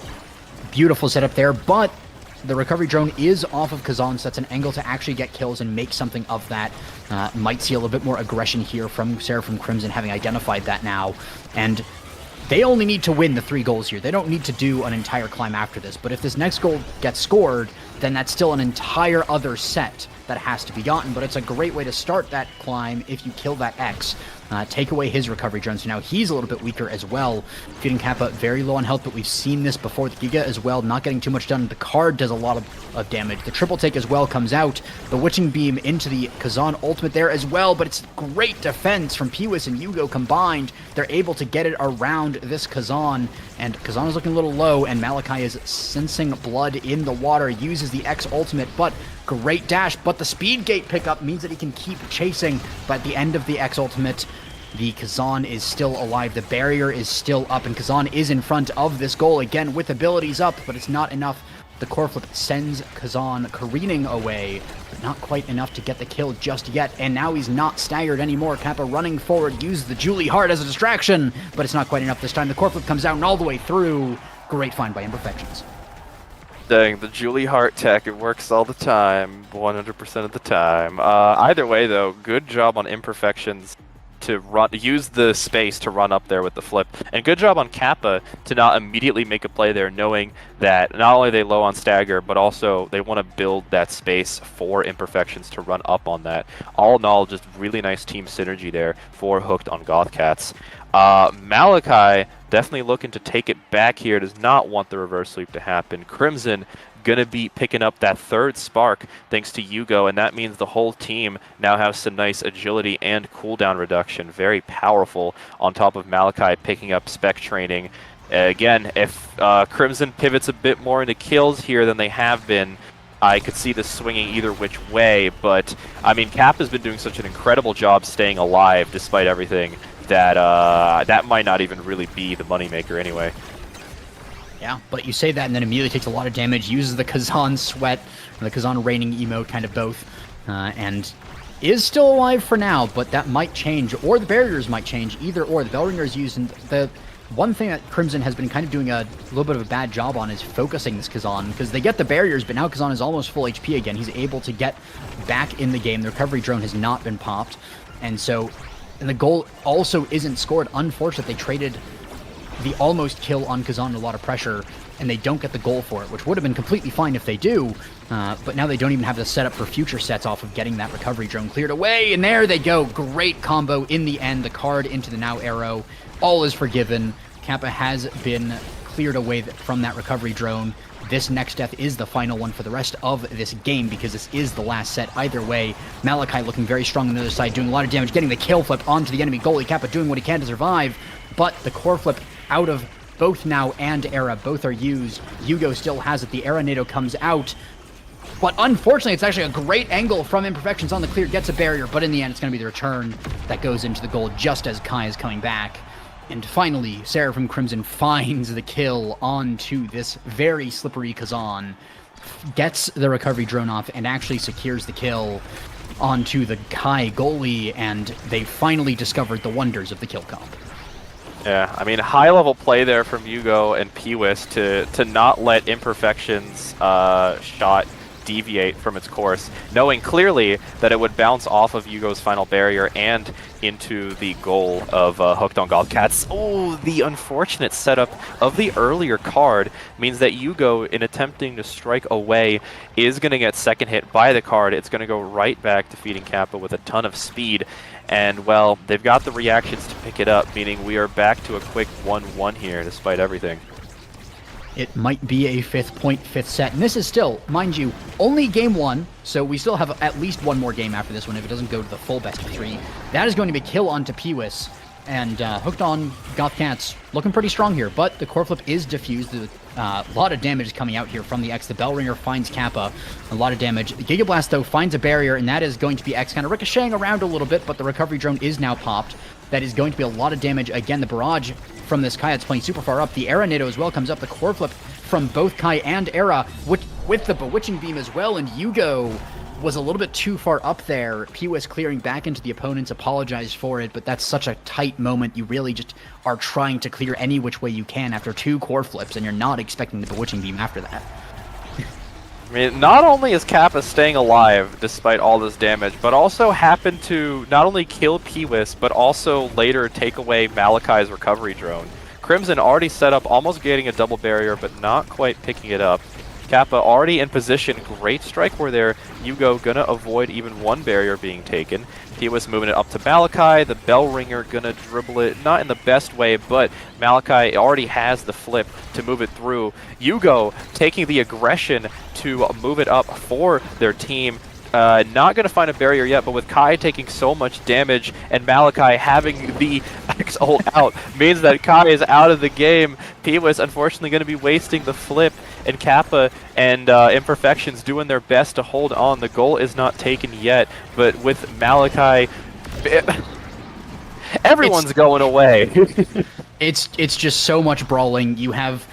beautiful setup there, but the recovery drone is off of Kazan, so that's an angle to actually get kills and make something of that. Might see a little bit more aggression here from Seraphim Crimson, having identified that now. And they only need to win the 3 goals here. They don't need to do an entire climb after this, but if this next goal gets scored, then that's still an entire other set that has to be gotten, but it's a great way to start that climb if you kill that X. Take away his recovery drone, so now he's a little bit weaker as well. Feeding Kappa very low on health, but we've seen this before. The Giga as well, not getting too much done. The card does a lot of damage. The triple take as well comes out. The Witching Beam into the Kazan ultimate there as well, but it's great defense from P-Wiz and Yugo combined. They're able to get it around this Kazan, and Kazan is looking a little low, and Malachi is sensing blood in the water, uses the X ultimate, but great dash, but the speed gate pickup means that he can keep chasing, but at the end of the X ultimate, the Kazan is still alive. The barrier is still up, and Kazan is in front of this goal again with abilities up, but it's not enough The core flip sends Kazan careening away, but not quite enough to get the kill just yet. And now he's not staggered anymore. Kappa running forward, uses the Julie Heart as a distraction, but it's not quite enough this time. The core flip comes out and all the way through. Great find by Imperfections. Dang, the Julie Hart tech, it works all the time, 100% of the time. Either way, though, good job on Imperfections to use the space to run up there with the flip, and good job on Kappa to not immediately make a play there, knowing that not only are they low on stagger, but also they want to build that space for Imperfections to run up on that. All in all, just really nice team synergy there for Hooked on Gothcats. Malachi definitely looking to take it back here, does not want the reverse sweep to happen. Crimson going to be picking up that third spark thanks to Yugo, and that means the whole team now has some nice agility and cooldown reduction. Very powerful, on top of Malachi picking up spec training. Again, if Crimson pivots a bit more into kills here than they have been, I could see this swinging either which way, but I mean, Cap has been doing such an incredible job staying alive despite everything that that might not even really be the moneymaker anyway. Yeah, but you say that and then immediately takes a lot of damage, uses the Kazan Sweat, or the Kazan Raining emote, kind of both, and is still alive for now, but that might change, or the barriers might change, either or. The Bell Ringer is used, and the one thing that Crimson has been kind of doing a little bit of a bad job on is focusing this Kazan, because they get the barriers, but now Kazan is almost full HP again. He's able to get back in the game. The recovery drone has not been popped, and the goal also isn't scored. Unfortunate, they traded the almost kill on Kazan, a lot of pressure, and they don't get the goal for it, which would have been completely fine if they do, but now they don't even have the setup for future sets off of getting that recovery drone cleared away, and there they go. Great combo in the end, the card into the now arrow. All is forgiven. Kappa has been cleared away from that recovery drone. This next death is the final one for the rest of this game, because this is the last set. Either way, Malachi looking very strong on the other side, doing a lot of damage, getting the kill flip onto the enemy goalie. Kappa doing what he can to survive, but the core flip out of both Now and Era. Both are used. Yugo still has it. The Era NATO comes out, but unfortunately, it's actually a great angle from Imperfections on the clear, gets a barrier, but in the end, it's going to be the return that goes into the goal just as Kai is coming back. And finally, Sarah from Crimson finds the kill onto this very slippery Kazan, gets the recovery drone off, and actually secures the kill onto the Kai goalie, and they finally discovered the wonders of the kill comp. Yeah, I mean, high-level play there from Yugo and Pewis to not let Imperfections shot deviate from its course, knowing clearly that it would bounce off of Yugo's final barrier and into the goal of Hooked on Gothcats. Oh, the unfortunate setup of the earlier card means that Yugo, in attempting to strike away, is going to get second hit by the card. It's going to go right back to feeding Kappa with a ton of speed. And, well, they've got the reactions to pick it up, meaning we are back to a quick 1-1 here, despite everything. It might be a 5th set, and this is still, mind you, only game 1, so we still have at least one more game after this one if it doesn't go to the full best of 3. That is going to be kill onto Pewis, and Hooked on Gothcats looking pretty strong here, but the core flip is diffused. A lot of damage is coming out here from the X. The Bell Ringer finds Kappa, a lot of damage. The Giga Blast, though, finds a barrier, and that is going to be X kind of ricocheting around a little bit, but the recovery drone is now popped. That is going to be a lot of damage. Again, the barrage from this Kai, it's playing super far up. The Era NATO as well comes up. The core flip from both Kai and Era with the Bewitching Beam as well, and Yugo was a little bit too far up there. Pewis clearing back into the opponents, apologized for it, but that's such a tight moment. You really just are trying to clear any which way you can after 2 core flips, and you're not expecting the Bewitching Beam after that. I mean, not only is Kappa staying alive despite all this damage, but also happened to not only kill Pewis, but also later take away Malachi's recovery drone. Crimson already set up, almost getting a double barrier, but not quite picking it up. Kappa already in position, great strike where there. Yugo gonna avoid even one barrier being taken. Pewis moving it up to Malachi, the Bell Ringer gonna dribble it, not in the best way, but Malachi already has the flip to move it through. Yugo taking the aggression to move it up for their team. Not going to find a barrier yet, but with Kai taking so much damage and Malachi having the X ult out, means that Kai is out of the game. Pewis unfortunately going to be wasting the flip, and Kappa and Imperfections doing their best to hold on. The goal is not taken yet, but with Malachi, everyone's going away. It's just so much brawling. You have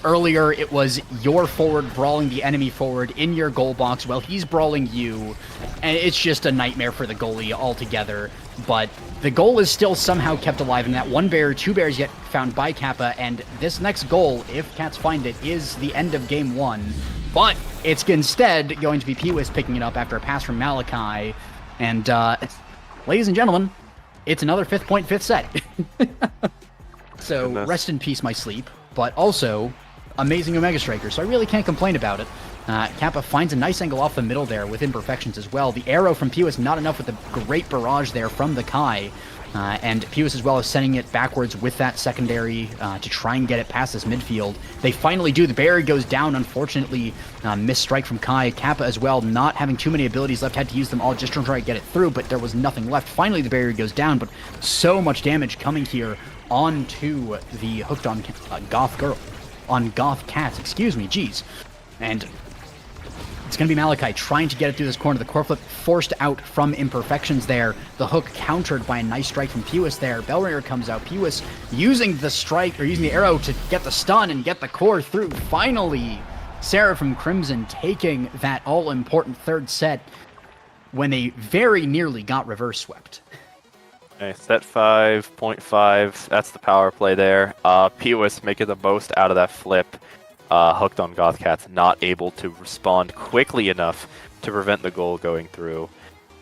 earlier it was your forward brawling the enemy forward in your goal box while he's brawling you, and it's just a nightmare for the goalie altogether. But the goal is still somehow kept alive, and that one bear, two bears get found by Kappa, and this next goal, if Cats find it, is the end of game one. But it's instead going to be Peewis picking it up after a pass from Malachi, and ladies and gentlemen, it's another 5th point, 5th set. So Goodness. Rest in peace, my sleep. But also, amazing Omega Striker, so I really can't complain about it. Kappa finds a nice angle off the middle there with imperfections as well. The arrow from Peewis not enough with the great barrage there from the Kai. And Peewis as well is sending it backwards with that secondary to try and get it past this midfield. They finally do. The barrier goes down, unfortunately. Missed strike from Kai. Kappa as well, not having too many abilities left, had to use them all just to try to get it through, but there was nothing left. Finally, the barrier goes down, but so much damage coming here onto the hooked on Goth girl. On Goth Cats, excuse me, jeez. And it's going to be Malachi trying to get it through this corner. The core flip forced out from imperfections there. The hook countered by a nice strike from Peewis there. Bellringer comes out. Peewis using the strike, or using the arrow to get the stun and get the core through. Finally, Sarah from Crimson taking that all-important third set when they very nearly got reverse swept. Okay, set 5.5, that's the power play there. Peewis making the most out of that flip. Hooked on Gothcats, not able to respond quickly enough to prevent the goal going through.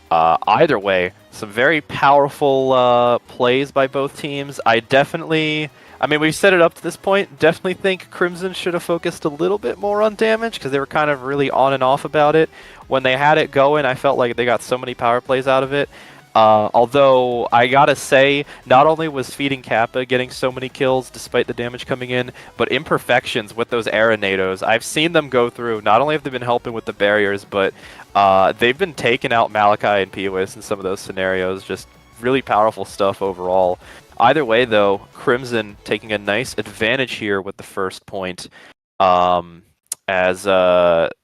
Either way, some very powerful plays by both teams. We've set it up to this point. Definitely think Crimson should have focused a little bit more on damage because they were kind of really on and off about it. When they had it going, I felt like they got so many power plays out of it. Although, I gotta say, not only was Feeding Kappa getting so many kills despite the damage coming in, but imperfections with those Aeronados. I've seen them go through. Not only have they been helping with the barriers, but they've been taking out Malachi and Peewis in some of those scenarios. Just really powerful stuff overall. Either way, though, Crimson taking a nice advantage here with the first point. As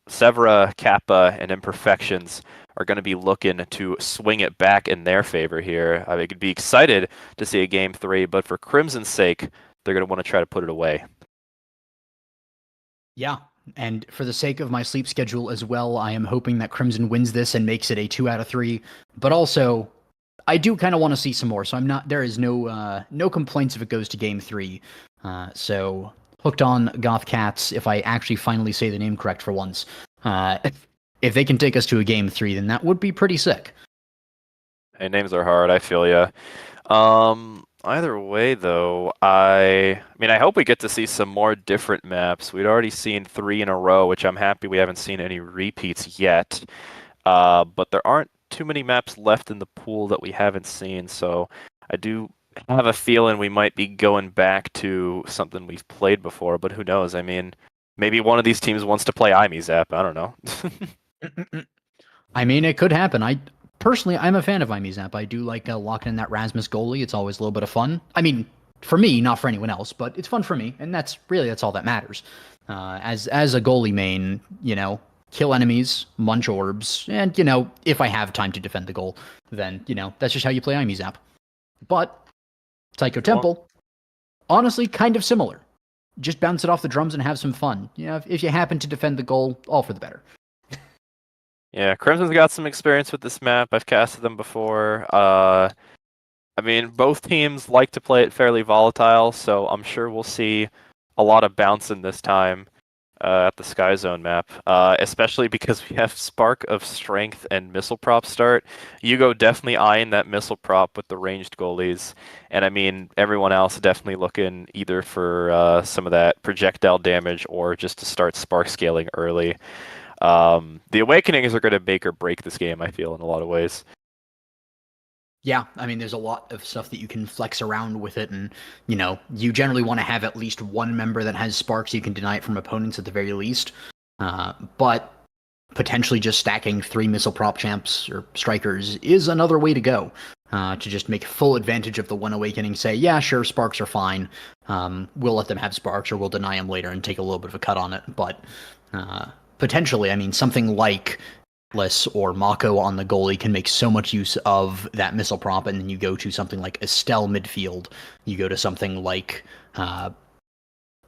Severa, Kappa, and Imperfections are going to be looking to swing it back in their favor here. I could be excited to see a Game 3, but for Crimson's sake, they're going to want to try to put it away. Yeah, and for the sake of my sleep schedule as well, I am hoping that Crimson wins this and makes it a 2 out of 3. But also, I do kind of want to see some more, so there is no complaints if it goes to Game 3. So, hooked on Goth Cats, if I actually finally say the name correct for once. If they can take us to a Game 3, then that would be pretty sick. Hey, names are hard, I feel ya. Either way, though, I hope we get to see some more different maps. We'd already seen 3 in a row, which I'm happy we haven't seen any repeats yet. But there aren't too many maps left in the pool that we haven't seen, so I do have a feeling we might be going back to something we've played before, but who knows? Maybe one of these teams wants to play IMEZAP. I don't know. It could happen. I'm a fan of IMEZAP. I do like locking in that Rasmus goalie. It's always a little bit of fun. For me, not for anyone else, but it's fun for me, and that's all that matters. As a goalie main, kill enemies, munch orbs, and if I have time to defend the goal, then that's just how you play IMEZAP. But Psycho Temple, honestly, kind of similar. Just bounce it off the drums and have some fun. If you happen to defend the goal, all for the better. Yeah, Crimson's got some experience with this map. I've casted them before. Both teams like to play it fairly volatile, so I'm sure we'll see a lot of bouncing this time at the Sky Zone map, especially because we have Spark of Strength and Missile Prop start. Yugo definitely eyeing that Missile Prop with the ranged goalies, and everyone else definitely looking either for some of that projectile damage or just to start Spark scaling early. The Awakenings are going to make or break this game, I feel, in a lot of ways. Yeah, there's a lot of stuff that you can flex around with it, and, you generally want to have at least one member that has sparks so you can deny it from opponents at the very least. But potentially just stacking 3 missile prop champs or strikers is another way to go, to just make full advantage of the one Awakening, say, yeah, sure, sparks are fine. We'll let them have sparks, or we'll deny them later and take a little bit of a cut on it, but potentially, something like or Mako on the goalie can make so much use of that missile prop, and then you go to something like Estelle midfield, you go to something like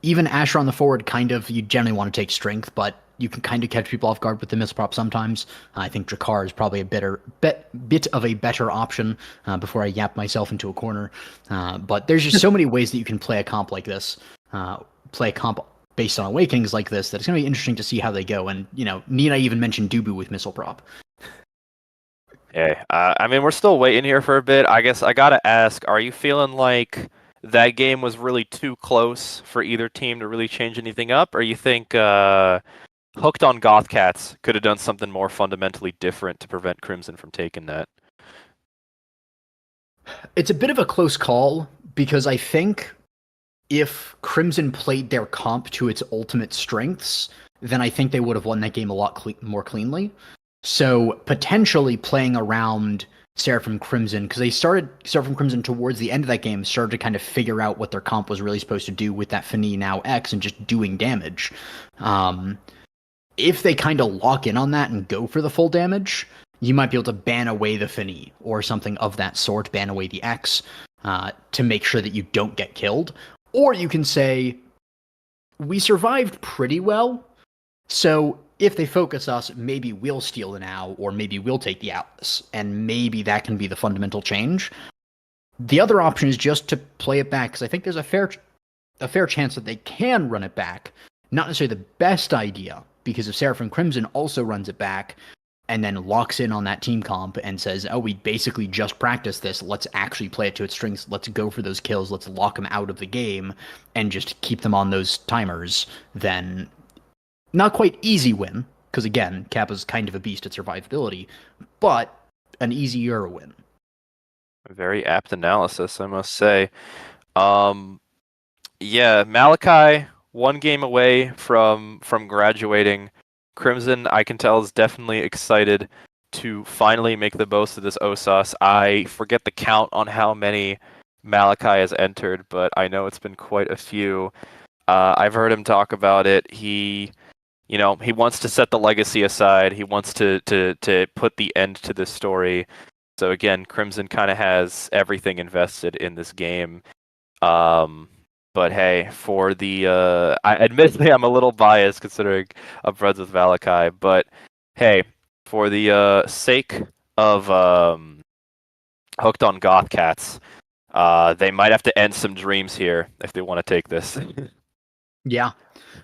even Asher on the forward, kind of, you generally want to take strength, but you can kind of catch people off guard with the missile prop sometimes. I think Drakkar is probably a bit of a better option before I yap myself into a corner. But there's just so many ways that you can play a comp like this, play a comp based on awakenings like this, that it's going to be interesting to see how they go. And, Nina even mentioned Dubu with missile prop. Okay. I mean, we're still waiting here for a bit. I guess I gotta ask, are you feeling like that game was really too close for either team to really change anything up? Or you think Hooked on Gothcats could have done something more fundamentally different to prevent Crimson from taking that? It's a bit of a close call, because I think if Crimson played their comp to its ultimate strengths, then I think they would have won that game a lot more cleanly. So potentially playing around Seraphim Crimson, because they started Seraphim Crimson towards the end of that game, started to kind of figure out what their comp was really supposed to do with that Fini now X and just doing damage. If they kind of lock in on that and go for the full damage, you might be able to ban away the Fini or something of that sort, ban away the X, to make sure that you don't get killed. Or you can say, we survived pretty well, so if they focus us, maybe we'll steal the now, or maybe we'll take the Atlas, and maybe that can be the fundamental change. The other option is just to play it back, because I think there's a fair chance that they can run it back. Not necessarily the best idea, because if Seraphim Crimson also runs it back, and then locks in on that team comp and says, oh, we basically just practiced this, let's actually play it to its strengths, let's go for those kills, let's lock them out of the game, and just keep them on those timers, then not quite easy win, because again, Kappa's kind of a beast at survivability, but an easier win. Very apt analysis, I must say. Yeah, Malachi, one game away from graduating. Crimson, I can tell, is definitely excited to finally make the most of this OSAS. I forget the count on how many Malachi has entered, but I know it's been quite a few. I've heard him talk about it. He wants to set the legacy aside. He wants to put the end to this story. So again, Crimson kind of has everything invested in this game. But hey, for the admittedly, I'm a little biased considering I'm friends with Malachi. But hey, for the sake of Hooked on Gothcats, they might have to end some dreams here if they want to take this. Yeah.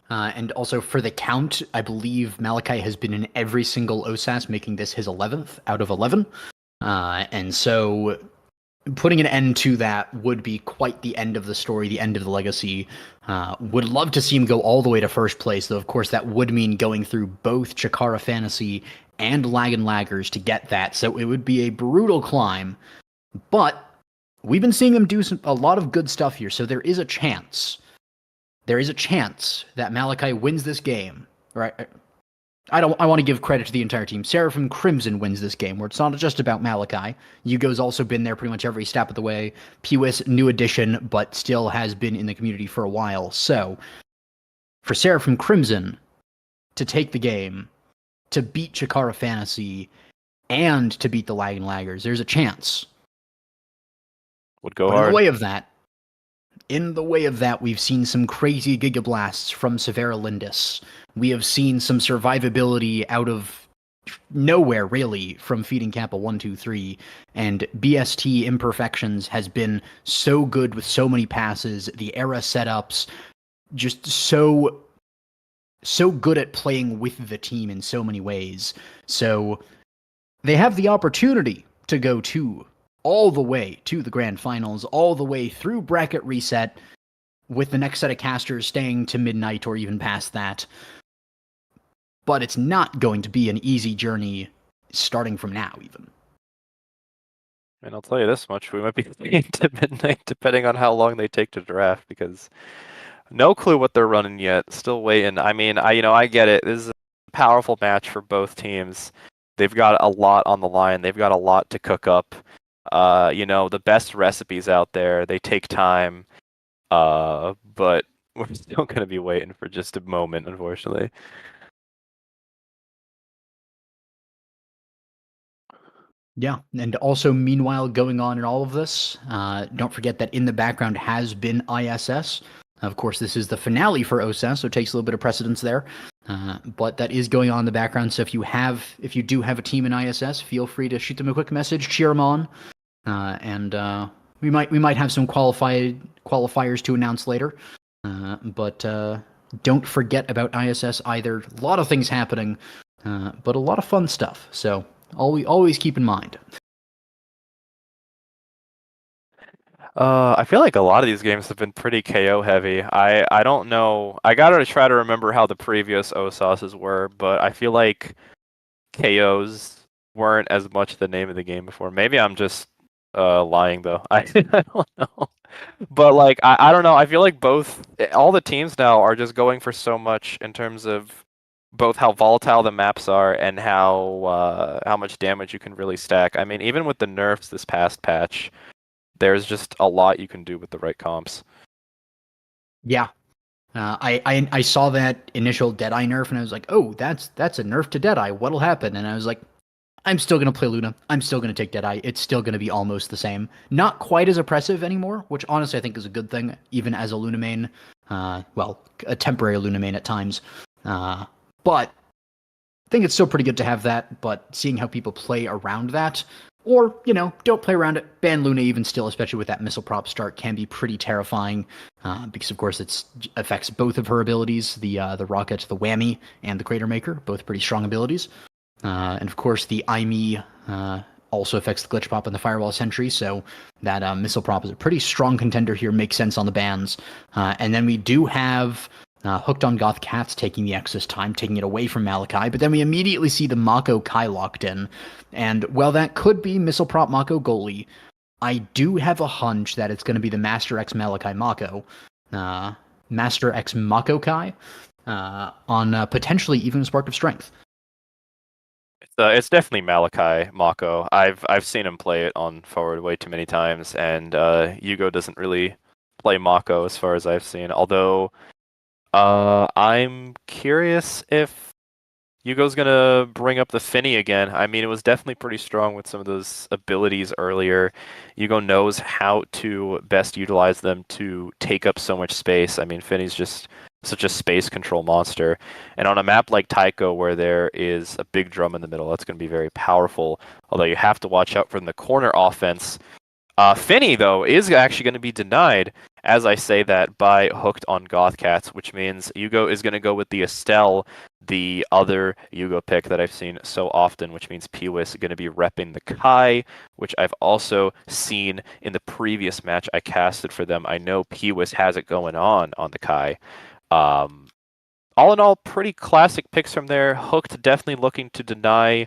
And also for the count, I believe Malachi has been in every single OSAS, making this his 11th out of 11. And so putting an end to that would be quite the end of the story, the end of the legacy. Would love to see him go all the way to first place, though of course that would mean going through both Chikara Fantasy and Laggin' Laggers to get that, so it would be a brutal climb. But we've been seeing them do a lot of good stuff here, so there is a chance. There is a chance that Malachi wins this game. Right? I want to give credit to the entire team. Seraphim Crimson wins this game, where it's not just about Malachi. Yugo's also been there pretty much every step of the way. Pewis, new addition, but still has been in the community for a while. So, for Seraphim Crimson to take the game, to beat Chikara Fantasy, and to beat the Laggin' Laggers, there's a chance. Would go but hard. In the way of that, we've seen some crazy Giga Blasts from Severa Lindis. We have seen some survivability out of nowhere, really, from feeding Kappa 1-2-3. And BST Imperfections has been so good with so many passes, the era setups, just so good at playing with the team in so many ways. So they have the opportunity to go all the way to the grand finals, all the way through bracket reset, with the next set of casters staying to midnight or even past that. But it's not going to be an easy journey starting from now, even. And I'll tell you this much, we might be staying to midnight depending on how long they take to draft, because no clue what they're running yet. Still waiting. I mean, I get it. This is a powerful match for both teams. They've got a lot on the line. They've got a lot to cook up. The best recipes out there, they take time. But we're still going to be waiting for just a moment, unfortunately. Yeah, and also meanwhile going on in all of this, don't forget that in the background has been ISS. Of course, this is the finale for OSAS, so it takes a little bit of precedence there. But that is going on in the background. So if you do have a team in ISS, feel free to shoot them a quick message, cheer them on, and we might have some qualifiers to announce later. But don't forget about ISS either. A lot of things happening, but a lot of fun stuff. So always keep in mind. I feel like a lot of these games have been pretty KO heavy. I don't know. I gotta try to remember how the previous OSASs were, but I feel like KOs weren't as much the name of the game before. Maybe I'm just lying though. I don't know. But like I don't know. I feel like all the teams now are just going for so much in terms of both how volatile the maps are and how much damage you can really stack. I mean, even with the nerfs this past patch, there's just a lot you can do with the right comps. Yeah. I saw that initial Deadeye nerf and I was like, oh, that's a nerf to Deadeye. What'll happen? And I was like, I'm still going to play Luna. I'm still going to take Deadeye. It's still going to be almost the same. Not quite as oppressive anymore, which honestly I think is a good thing, even as a Luna main. Well, a temporary Luna main at times. But I think it's still pretty good to have that, but seeing how people play around that, or, don't play around it, ban Luna even still, especially with that missile prop start, can be pretty terrifying, because of course it affects both of her abilities, the rocket, the whammy, and the crater maker, both pretty strong abilities. And of course the IME also affects the glitch pop and the firewall sentry, so that missile prop is a pretty strong contender here, makes sense on the bans. And then we do have Hooked on Goth Cats taking the X this time, taking it away from Malachi, but then we immediately see the Mako Kai locked in. And while that could be Missile Prop Mako goalie, I do have a hunch that it's going to be the Master X Malachi Mako, Master X Mako Kai, on potentially even Spark of Strength. It's definitely Malachi Mako. I've seen him play it on forward way too many times, and Yugo doesn't really play Mako as far as I've seen. Although I'm curious if Yugo's gonna bring up the Finny again. I mean, it was definitely pretty strong with some of those abilities earlier. Yugo knows how to best utilize them to take up so much space. I mean, Finny's just such a space control monster. And on a map like Taiko, where there is a big drum in the middle, that's going to be very powerful. Although you have to watch out for the corner offense. Finny, though, is actually going to be denied, as I say that, by Hooked on Goth Cats, which means Yugo is going to go with the Estelle, the other Yugo pick that I've seen so often, which means Pewis is going to be repping the Kai, which I've also seen in the previous match I casted for them. I know Pewis has it going on the Kai. All in all, pretty classic picks from there. Hooked definitely looking to deny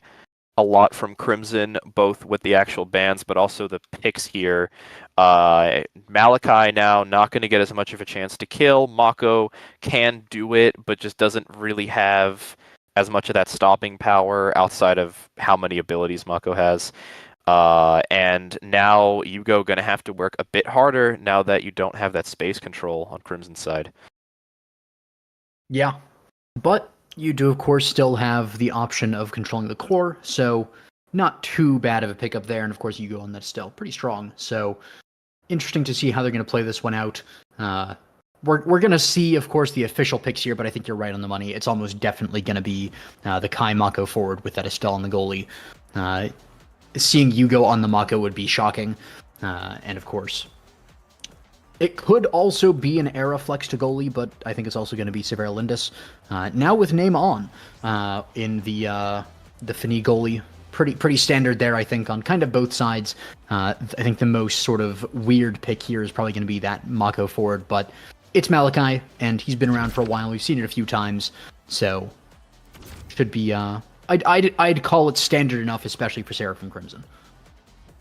a lot from Crimson, both with the actual bans, but also the picks here. Malachi now not going to get as much of a chance to kill. Mako can do it, but just doesn't really have as much of that stopping power outside of how many abilities Mako has. And now Yugo going to have to work a bit harder now that you don't have that space control on Crimson's side. Yeah, but you do, of course, still have the option of controlling the core, so not too bad of a pickup there. And of course, you go on that still pretty strong. So interesting to see how they're going to play this one out. We're going to see, of course, the official picks here, but I think you're right on the money. It's almost definitely going to be the Kai Mako forward with that Estelle on the goalie. Seeing Yugo on the Mako would be shocking. And of course, it could also be an Era flex to goalie, but I think it's also going to be Severa Lindis. Now with name on in the Finny goalie. Pretty standard there, I think, on kind of both sides. I think the most sort of weird pick here is probably going to be that Mako forward, but it's Malachi, and he's been around for a while. We've seen it a few times, so should be... I'd call it standard enough, especially for Seraphim Crimson.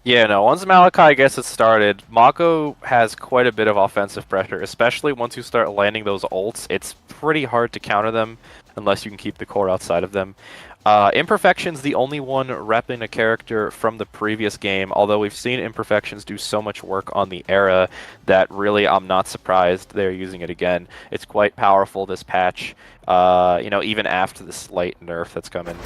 Yeah, no, once Malachi gets it started, Mako has quite a bit of offensive pressure, especially once you start landing those ults. It's pretty hard to counter them unless you can keep the core outside of them. Imperfection's the only one repping a character from the previous game, although we've seen Imperfections do so much work on the Era that really I'm not surprised they're using it again. It's quite powerful this patch, even after the slight nerf that's coming.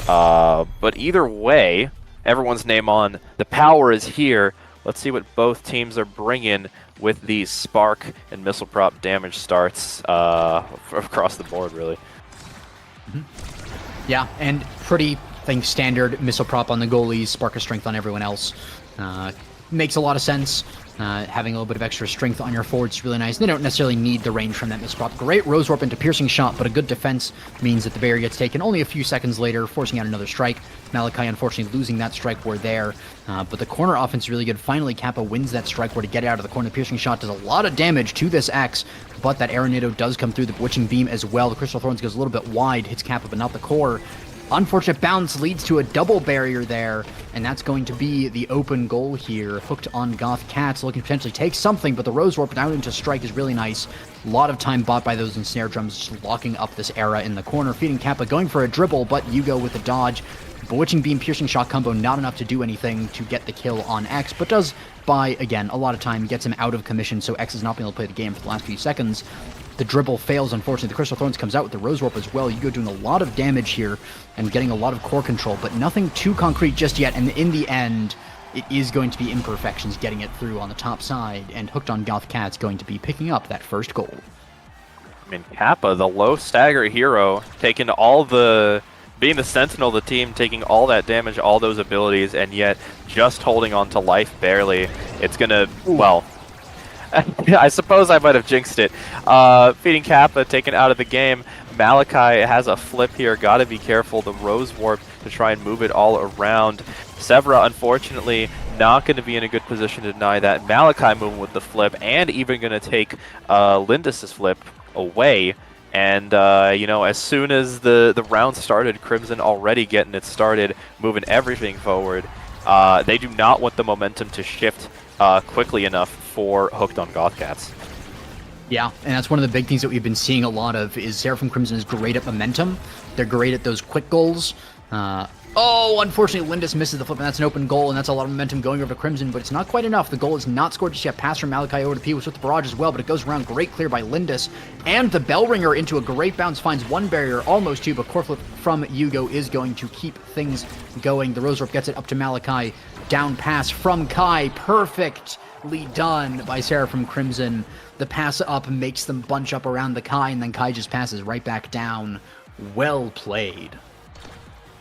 But either way, everyone's name on. The power is here. Let's see what both teams are bringing with these spark and missile prop damage starts across the board, really. Yeah, and pretty, I think, standard missile prop on the goalies, spark of strength on everyone else. Makes a lot of sense. Having a little bit of extra strength on your forwards is really nice. They don't necessarily need the range from that missile prop. Great Rose Warp into piercing shot, but a good defense means that the barrier gets taken only a few seconds later, forcing out another strike. Malachi, unfortunately, losing that strike ward there. But the corner offense is really good. Finally, Kappa wins that strike ward to get out of the corner. The piercing shot does a lot of damage to this X, but that Aeronado does come through the Bewitching Beam as well. The Crystal Thorns goes a little bit wide, hits Kappa, but not the core. Unfortunate bounce leads to a double barrier there, and that's going to be the open goal here. Hooked on Goth Cats, looking to potentially take something, but the Rose Warp down into strike is really nice. A lot of time bought by those ensnare drums, just locking up this era in the corner. Feeding Kappa, going for a dribble, but Yugo with the dodge. Bewitching Beam, piercing shot combo, not enough to do anything to get the kill on X, but does buy, again, a lot of time, gets him out of commission, so X is not being able to play the game for the last few seconds. The dribble fails, unfortunately. The Crystal Thorns comes out with the Rose Warp as well. Yugo doing a lot of damage here and getting a lot of core control, but nothing too concrete just yet. And in the end, it is going to be Imperfections getting it through on the top side, and Hooked on Goth Cat's going to be picking up that first goal. I mean, Kappa, the low stagger hero, taking being the sentinel of the team, taking all that damage, all those abilities, and yet just holding on to life barely. It's gonna, well, I suppose I might have jinxed it. Feeding Kappa, taken out of the game. Malachi has a flip here. Gotta be careful. The Rose Warp to try and move it all around. Severa, unfortunately, not going to be in a good position to deny that. Malachi moving with the flip, and even going to take Lindis' flip away. And, you know, as soon as the round started, Crimson already getting it started, moving everything forward. They do not want the momentum to shift quickly enough for Hooked on Goth Cats. Yeah, and that's one of the big things that we've been seeing a lot of is Seraphim Crimson is great at momentum. They're great at those quick goals. Oh, unfortunately, Lindis misses the flip, and that's an open goal, and that's a lot of momentum going over to Crimson, but it's not quite enough. The goal is not scored just yet. Pass from Malachi over to P with the barrage as well, but it goes around. Great clear by Lindis, and the Bell Ringer into a great bounce finds one barrier, almost two, but core flip from Yugo is going to keep things going. The Rose Warp gets it up to Malachi. Down pass from Kai. Perfectly done by Seraphim Crimson. The pass up makes them bunch up around the Kai, and then Kai just passes right back down. Well played.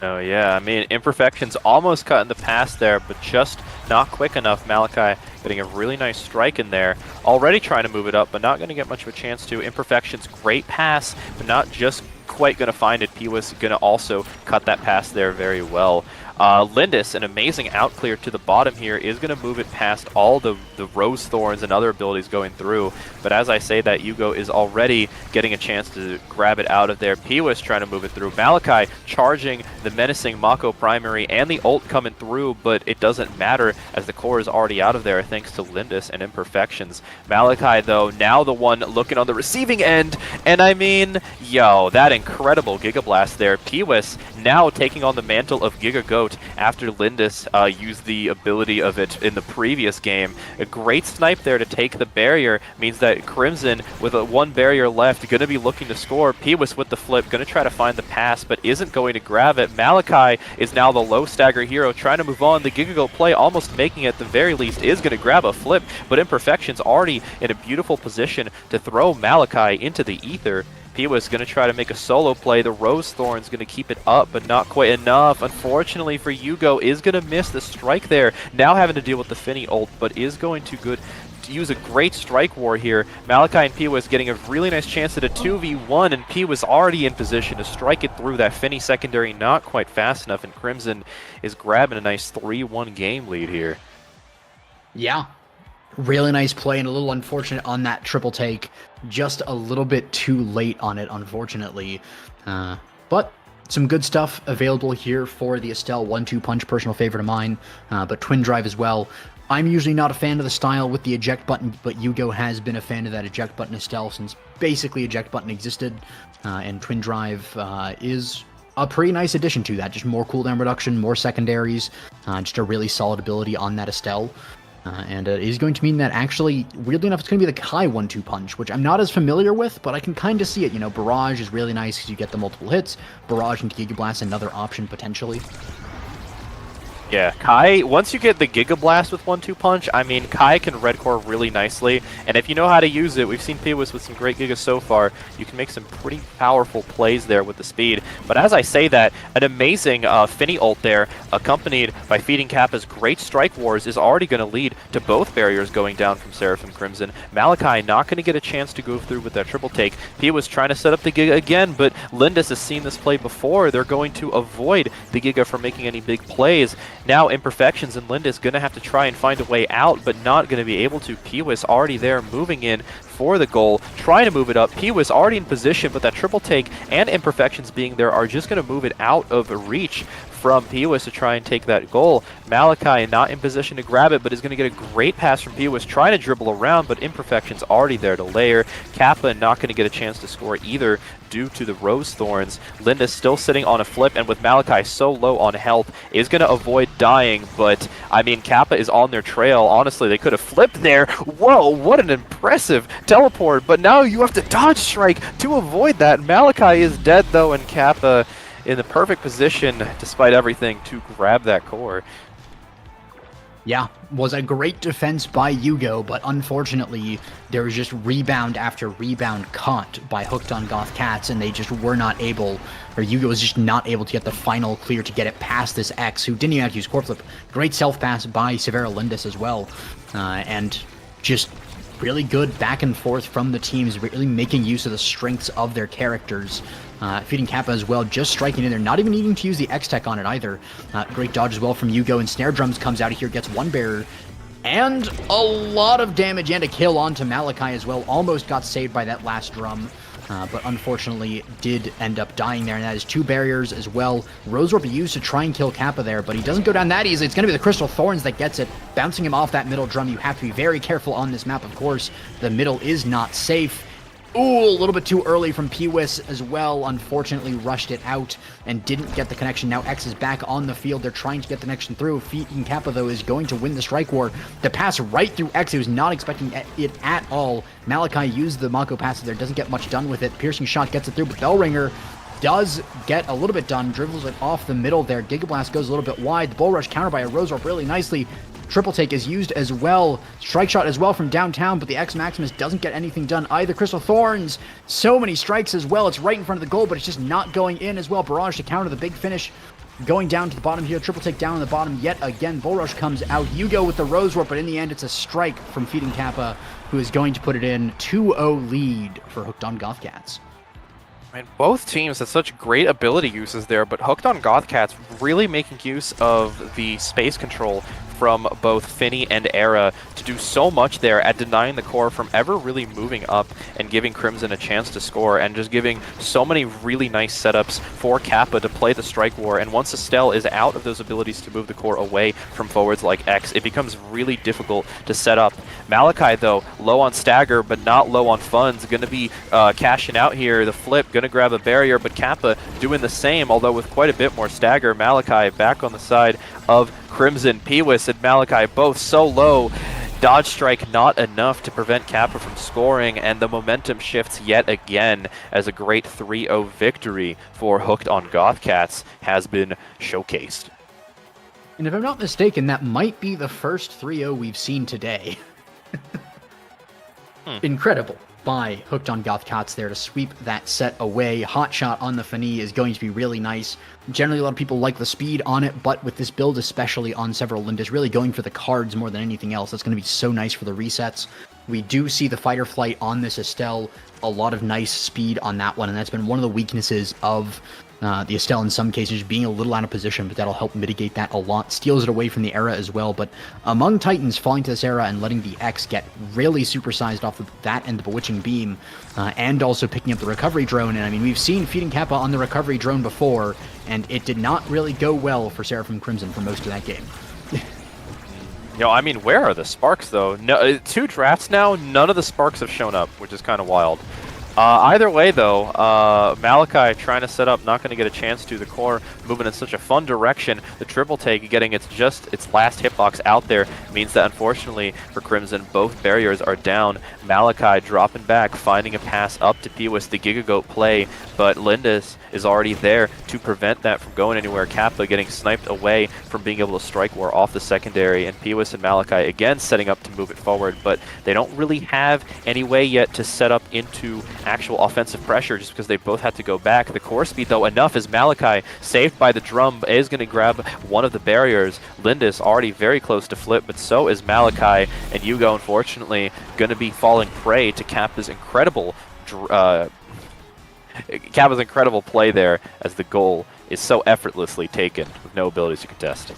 Oh yeah, I mean, Imperfections almost cutting the pass there, but just not quick enough. Malachi getting a really nice strike in there. Already trying to move it up, but not going to get much of a chance to. Imperfections, great pass, but not just quite going to find it. Piwas going to also cut that pass there very well. Lindis, an amazing out clear to the bottom here, is going to move it past all the Rose Thorns and other abilities going through. But as I say that, Yugo is already getting a chance to grab it out of there. Piwas trying to move it through. Malachi charging the menacing Mako primary and the ult coming through, but it doesn't matter as the core is already out of there thanks to Lindis and Imperfections. Malachi, though, now the one looking on the receiving end, and I mean, yo, that incredible Giga Blast there. Piwas now taking on the mantle of Giga Goat after Lindis used the ability of it in the previous game. A great snipe there to take the barrier means that Crimson, with one barrier left, going to be looking to score. Piwas with the flip, going to try to find the pass, but isn't going to grab it. Malachi is now the low stagger hero, trying to move on. The Giga Goat play almost making it at the very least, is going to grab a flip, but Imperfections already in a beautiful position to throw Malachi into the ether. Piwas going to try to make a solo play. The Rose Thorn's going to keep it up, but not quite enough. Unfortunately for Yugo, is going to miss the strike there. Now having to deal with the Finny ult, but is going to use a great strike war here. Malachi and Piwas getting a really nice chance at a 2v1, and Piwas already in position to strike it through that Finny secondary, not quite fast enough, and Crimson is grabbing a nice 3-1 game lead here. Yeah. Really nice play and a little unfortunate on that triple take. Just a little bit too late on it, unfortunately. But some good stuff available here for the Estelle 1-2 punch, personal favorite of mine, but Twin Drive as well. I'm usually not a fan of the style with the eject button, but Yugo has been a fan of that eject button Estelle since basically eject button existed, and Twin Drive is a pretty nice addition to that. Just more cooldown reduction, more secondaries, just a really solid ability on that Estelle. And it is going to mean that actually, weirdly enough, it's going to be the Kai 1-2 punch, which I'm not as familiar with, but I can kind of see it. You know, Barrage is really nice because you get the multiple hits. Barrage into Giga Blast, another option potentially. Yeah, Kai, once you get the Giga Blast with 1-2 punch, I mean, Kai can red core really nicely, and if you know how to use it, we've seen Piwis with some great Gigas so far, you can make some pretty powerful plays there with the speed. But as I say that, an amazing Finny ult there, accompanied by feeding Kappa's great Strike Wars, is already going to lead to both barriers going down from Seraphim Crimson. Malachi not going to get a chance to go through with that triple take. Piwis trying to set up the Giga again, but Lindis has seen this play before. They're going to avoid the Giga from making any big plays. Now Imperfections and Lindis going to have to try and find a way out, but not going to be able to. Piwis already there moving in for the goal, trying to move it up. Piwis already in position, but that triple take and Imperfections being there are just going to move it out of reach from Piwis to try and take that goal. Malachi not in position to grab it, but is going to get a great pass from Piwis, trying to dribble around, but Imperfections already there to layer. Kappa not going to get a chance to score either due to the Rose Thorns. Linda still sitting on a flip, and with Malachi so low on health, is going to avoid dying, but I mean, Kappa is on their trail. Honestly, they could have flipped there. Whoa, what an impressive teleport, but now you have to dodge strike to avoid that. Malachi is dead though, and Kappa in the perfect position, despite everything, to grab that core. Yeah, was a great defense by Hugo, but unfortunately, there was just rebound after rebound caught by Hooked on Goth Cats, and they just were not able, or Hugo was just not able to get the final clear to get it past this X, who didn't even have to use Core Flip. Great self-pass by Severa Lindis as well, and just really good back and forth from the teams, really making use of the strengths of their characters. Feeding Kappa as well, just striking in there, not even needing to use the X-Tech on it either. Great dodge as well from Hugo, and Snare Drums comes out of here, gets one barrier, and a lot of damage and a kill onto Malachi as well. Almost got saved by that last drum, but unfortunately did end up dying there, and that is two barriers as well. Rose Orb used to try and kill Kappa there, but he doesn't go down that easy. It's going to be the Crystal Thorns that gets it, bouncing him off that middle drum. You have to be very careful on this map, of course. The middle is not safe. Ooh, a little bit too early from Piwis as well. Unfortunately, rushed it out and didn't get the connection. Now X is back on the field. They're trying to get the connection through. Feeding Kappa, though, is going to win the strike war. The pass right through X. He was not expecting it at all. Malachi used the Mako pass there. Doesn't get much done with it. Piercing shot gets it through, but Bellringer does get a little bit done. Dribbles it off the middle there. Giga Blast goes a little bit wide. The Bull Rush countered by a Rose Orb really nicely. Triple take is used as well. Strike shot as well from downtown, but the X Maximus doesn't get anything done either. Crystal Thorns, so many strikes as well. It's right in front of the goal, but it's just not going in as well. Barrage to counter the big finish. Going down to the bottom here. Triple take down on the bottom yet again. Bull Rush comes out. Hugo with the Rose Warp, but in the end, it's a strike from Feeding Kappa, who is going to put it in 2-0 lead for Hooked on Goth Cats. I mean, both teams have such great ability uses there, but Hooked on Goth Cats really making use of the space control from both Finny and Era to do so much there at denying the core from ever really moving up and giving Crimson a chance to score, and just giving so many really nice setups for Kappa to play the strike war. And once Estelle is out of those abilities to move the core away from forwards like X, it becomes really difficult to set up. Malachi, though, low on stagger but not low on funds, going to be cashing out here. The flip, going to grab a barrier, but Kappa doing the same, although with quite a bit more stagger. Malachi back on the side of Crimson. Piwis and Malachi both so low. Dodge strike not enough to prevent Kappa from scoring, and the momentum shifts yet again as a great 3-0 victory for Hooked on Goth Cats has been showcased. And if I'm not mistaken, that might be the first 3-0 we've seen today. Incredible by Hooked on Goth Cats there to sweep that set away. Hot shot on the Fanny is going to be really nice. Generally, a lot of people like the speed on it, but with this build, especially on several Lindis, really going for the cards more than anything else. That's going to be so nice for the resets. We do see the fighter flight on this Estelle, a lot of nice speed on that one, and that's been one of the weaknesses of the Estelle in some cases, being a little out of position, but that'll help mitigate that a lot. Steals it away from the Era as well, but among Titans falling to this Era and letting the X get really supersized off of that and the Bewitching Beam, and also picking up the recovery drone, and I mean, we've seen Feeding Kappa on the recovery drone before, and it did not really go well for Seraphim Crimson for most of that game. You know, I mean, where are the sparks, though? No, 2 drafts now, none of the sparks have shown up, which is kind of wild. Either way, though, Malachi trying to set up, not going to get a chance to. The core moving in such a fun direction. The triple take getting its last hitbox out there means that, unfortunately, for Crimson, both barriers are down. Malachi dropping back, finding a pass up to Piwis, the Giga Goat play, but Lindis is already there to prevent that from going anywhere. Kappa getting sniped away from being able to strike war off the secondary, and Piwis and Malachi again setting up to move it forward, but they don't really have any way yet to set up into actual offensive pressure just because they both had to go back. The core speed, though, enough as Malachi, saved by the drum, is going to grab one of the barriers. Lindis already very close to flip, but so is Malachi, and Hugo, unfortunately, going to be falling prey to Kappa's incredible play there, as the goal is so effortlessly taken with no abilities to contest.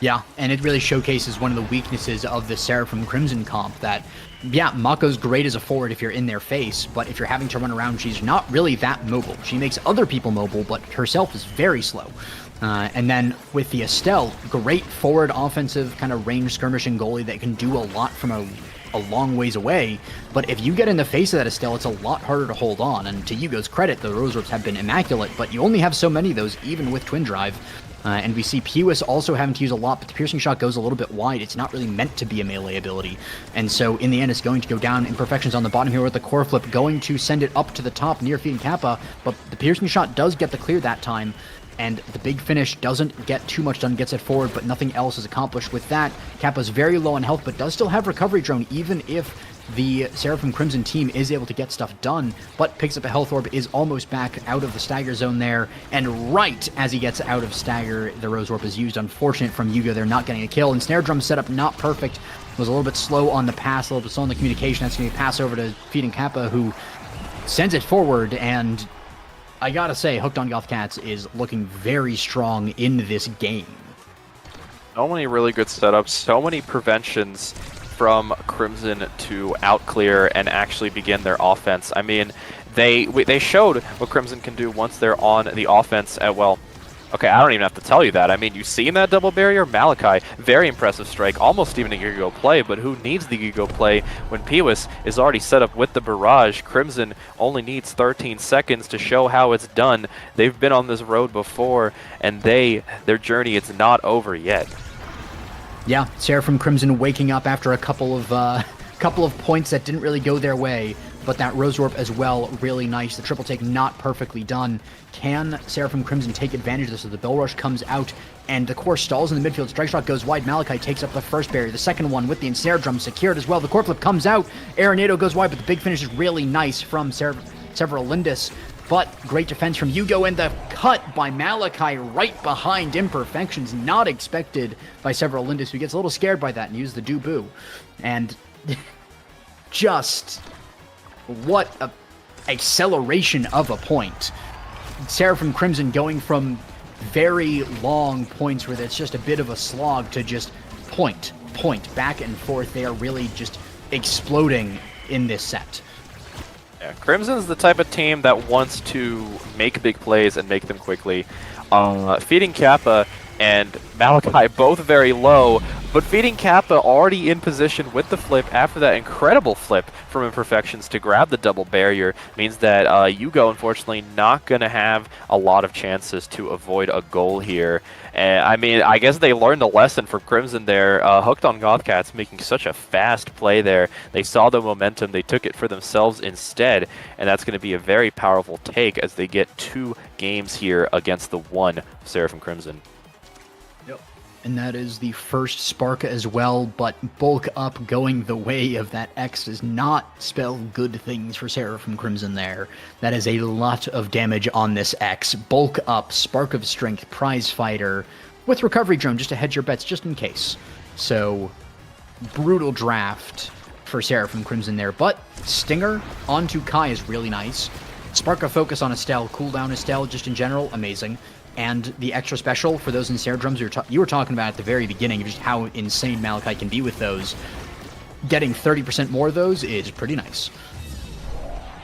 Yeah, and it really showcases one of the weaknesses of the Seraphim Crimson comp that, yeah, Mako's great as a forward if you're in their face, but if you're having to run around, she's not really that mobile. She makes other people mobile, but herself is very slow. And then with the Estelle, great forward offensive kind of range skirmishing goalie that can do a lot from a long ways away, but if you get in the face of that Estelle, it's a lot harder to hold on, and to Hugo's credit, the Rose Orbs have been immaculate, but you only have so many of those, even with Twin Drive. And we see Piwis also having to use a lot, but the piercing shot goes a little bit wide. It's not really meant to be a melee ability. And so in the end, it's going to go down. Imperfections on the bottom here with the core flip, going to send it up to the top near feeding Kappa, but the piercing shot does get the clear that time. And the big finish doesn't get too much done, gets it forward, but nothing else is accomplished with that. Kappa's very low on health, but does still have recovery drone, even if the Seraphim Crimson team is able to get stuff done, but picks up a health orb, is almost back out of the stagger zone there, and right as he gets out of stagger, the Rose Orb is used. Unfortunate from Yuga, they're not getting a kill, and Snare Drum setup not perfect, was a little bit slow on the pass, a little bit slow on the communication. That's going to pass over to Feeding Kappa, who sends it forward, and I gotta say, Hooked on Goth Cats is looking very strong in this game. So many really good setups, so many preventions from Crimson to outclear and actually begin their offense. I mean, they showed what Crimson can do once they're on the offense at, well, okay, I don't even have to tell you that. I mean, you seen that double barrier? Malachi, very impressive strike, almost even a Gigo play, but who needs the Gigo play when Piwis is already set up with the barrage? Crimson only needs 13 seconds to show how it's done. They've been on this road before, and their journey is not over yet. Yeah, Seraphim Crimson waking up after a couple of points that didn't really go their way, but that Rose Orb as well, really nice. The triple take not perfectly done. Can Seraphim Crimson take advantage of this? So the Bell Rush comes out, and the core stalls in the midfield. Strike shot goes wide. Malachi takes up the first barrier. The second one with the Ensnare Drum secured as well. The core flip comes out. Aeronado goes wide, but the big finish is really nice from Several Lindis. But great defense from Hugo, and the cut by Malachi right behind Imperfections. Not expected by Several Lindis, who gets a little scared by that and uses the do-boo. And just what a acceleration of a point. Seraphim Crimson going from very long points where it's just a bit of a slog to just point, back and forth. They are really just exploding in this set. Yeah, Crimson's the type of team that wants to make big plays and make them quickly. Feeding Kappa and Malachi both very low, but Feeding Kappa already in position with the flip after that incredible flip from Imperfections to grab the double barrier means that Hugo, unfortunately, not going to have a lot of chances to avoid a goal here. And I mean, I guess they learned a lesson from Crimson there. Hooked on Gothcats making such a fast play there. They saw the momentum, they took it for themselves instead, and that's going to be a very powerful take as they get 2 games here against the 1 Seraphim Crimson. And that is the first spark as well, but bulk up going the way of that X does not spell good things for Seraphim Crimson there. That is a lot of damage on this X. Bulk up, Spark of Strength, Prize Fighter, with Recovery Drone just to hedge your bets just in case. So, brutal draft for Seraphim Crimson there, but Stinger onto Kai is really nice. Spark of Focus on Estelle, cooldown Estelle just in general, amazing. And the extra special for those Ensnare Drums you were talking about at the very beginning, just how insane Malachi can be with those. Getting 30% more of those is pretty nice.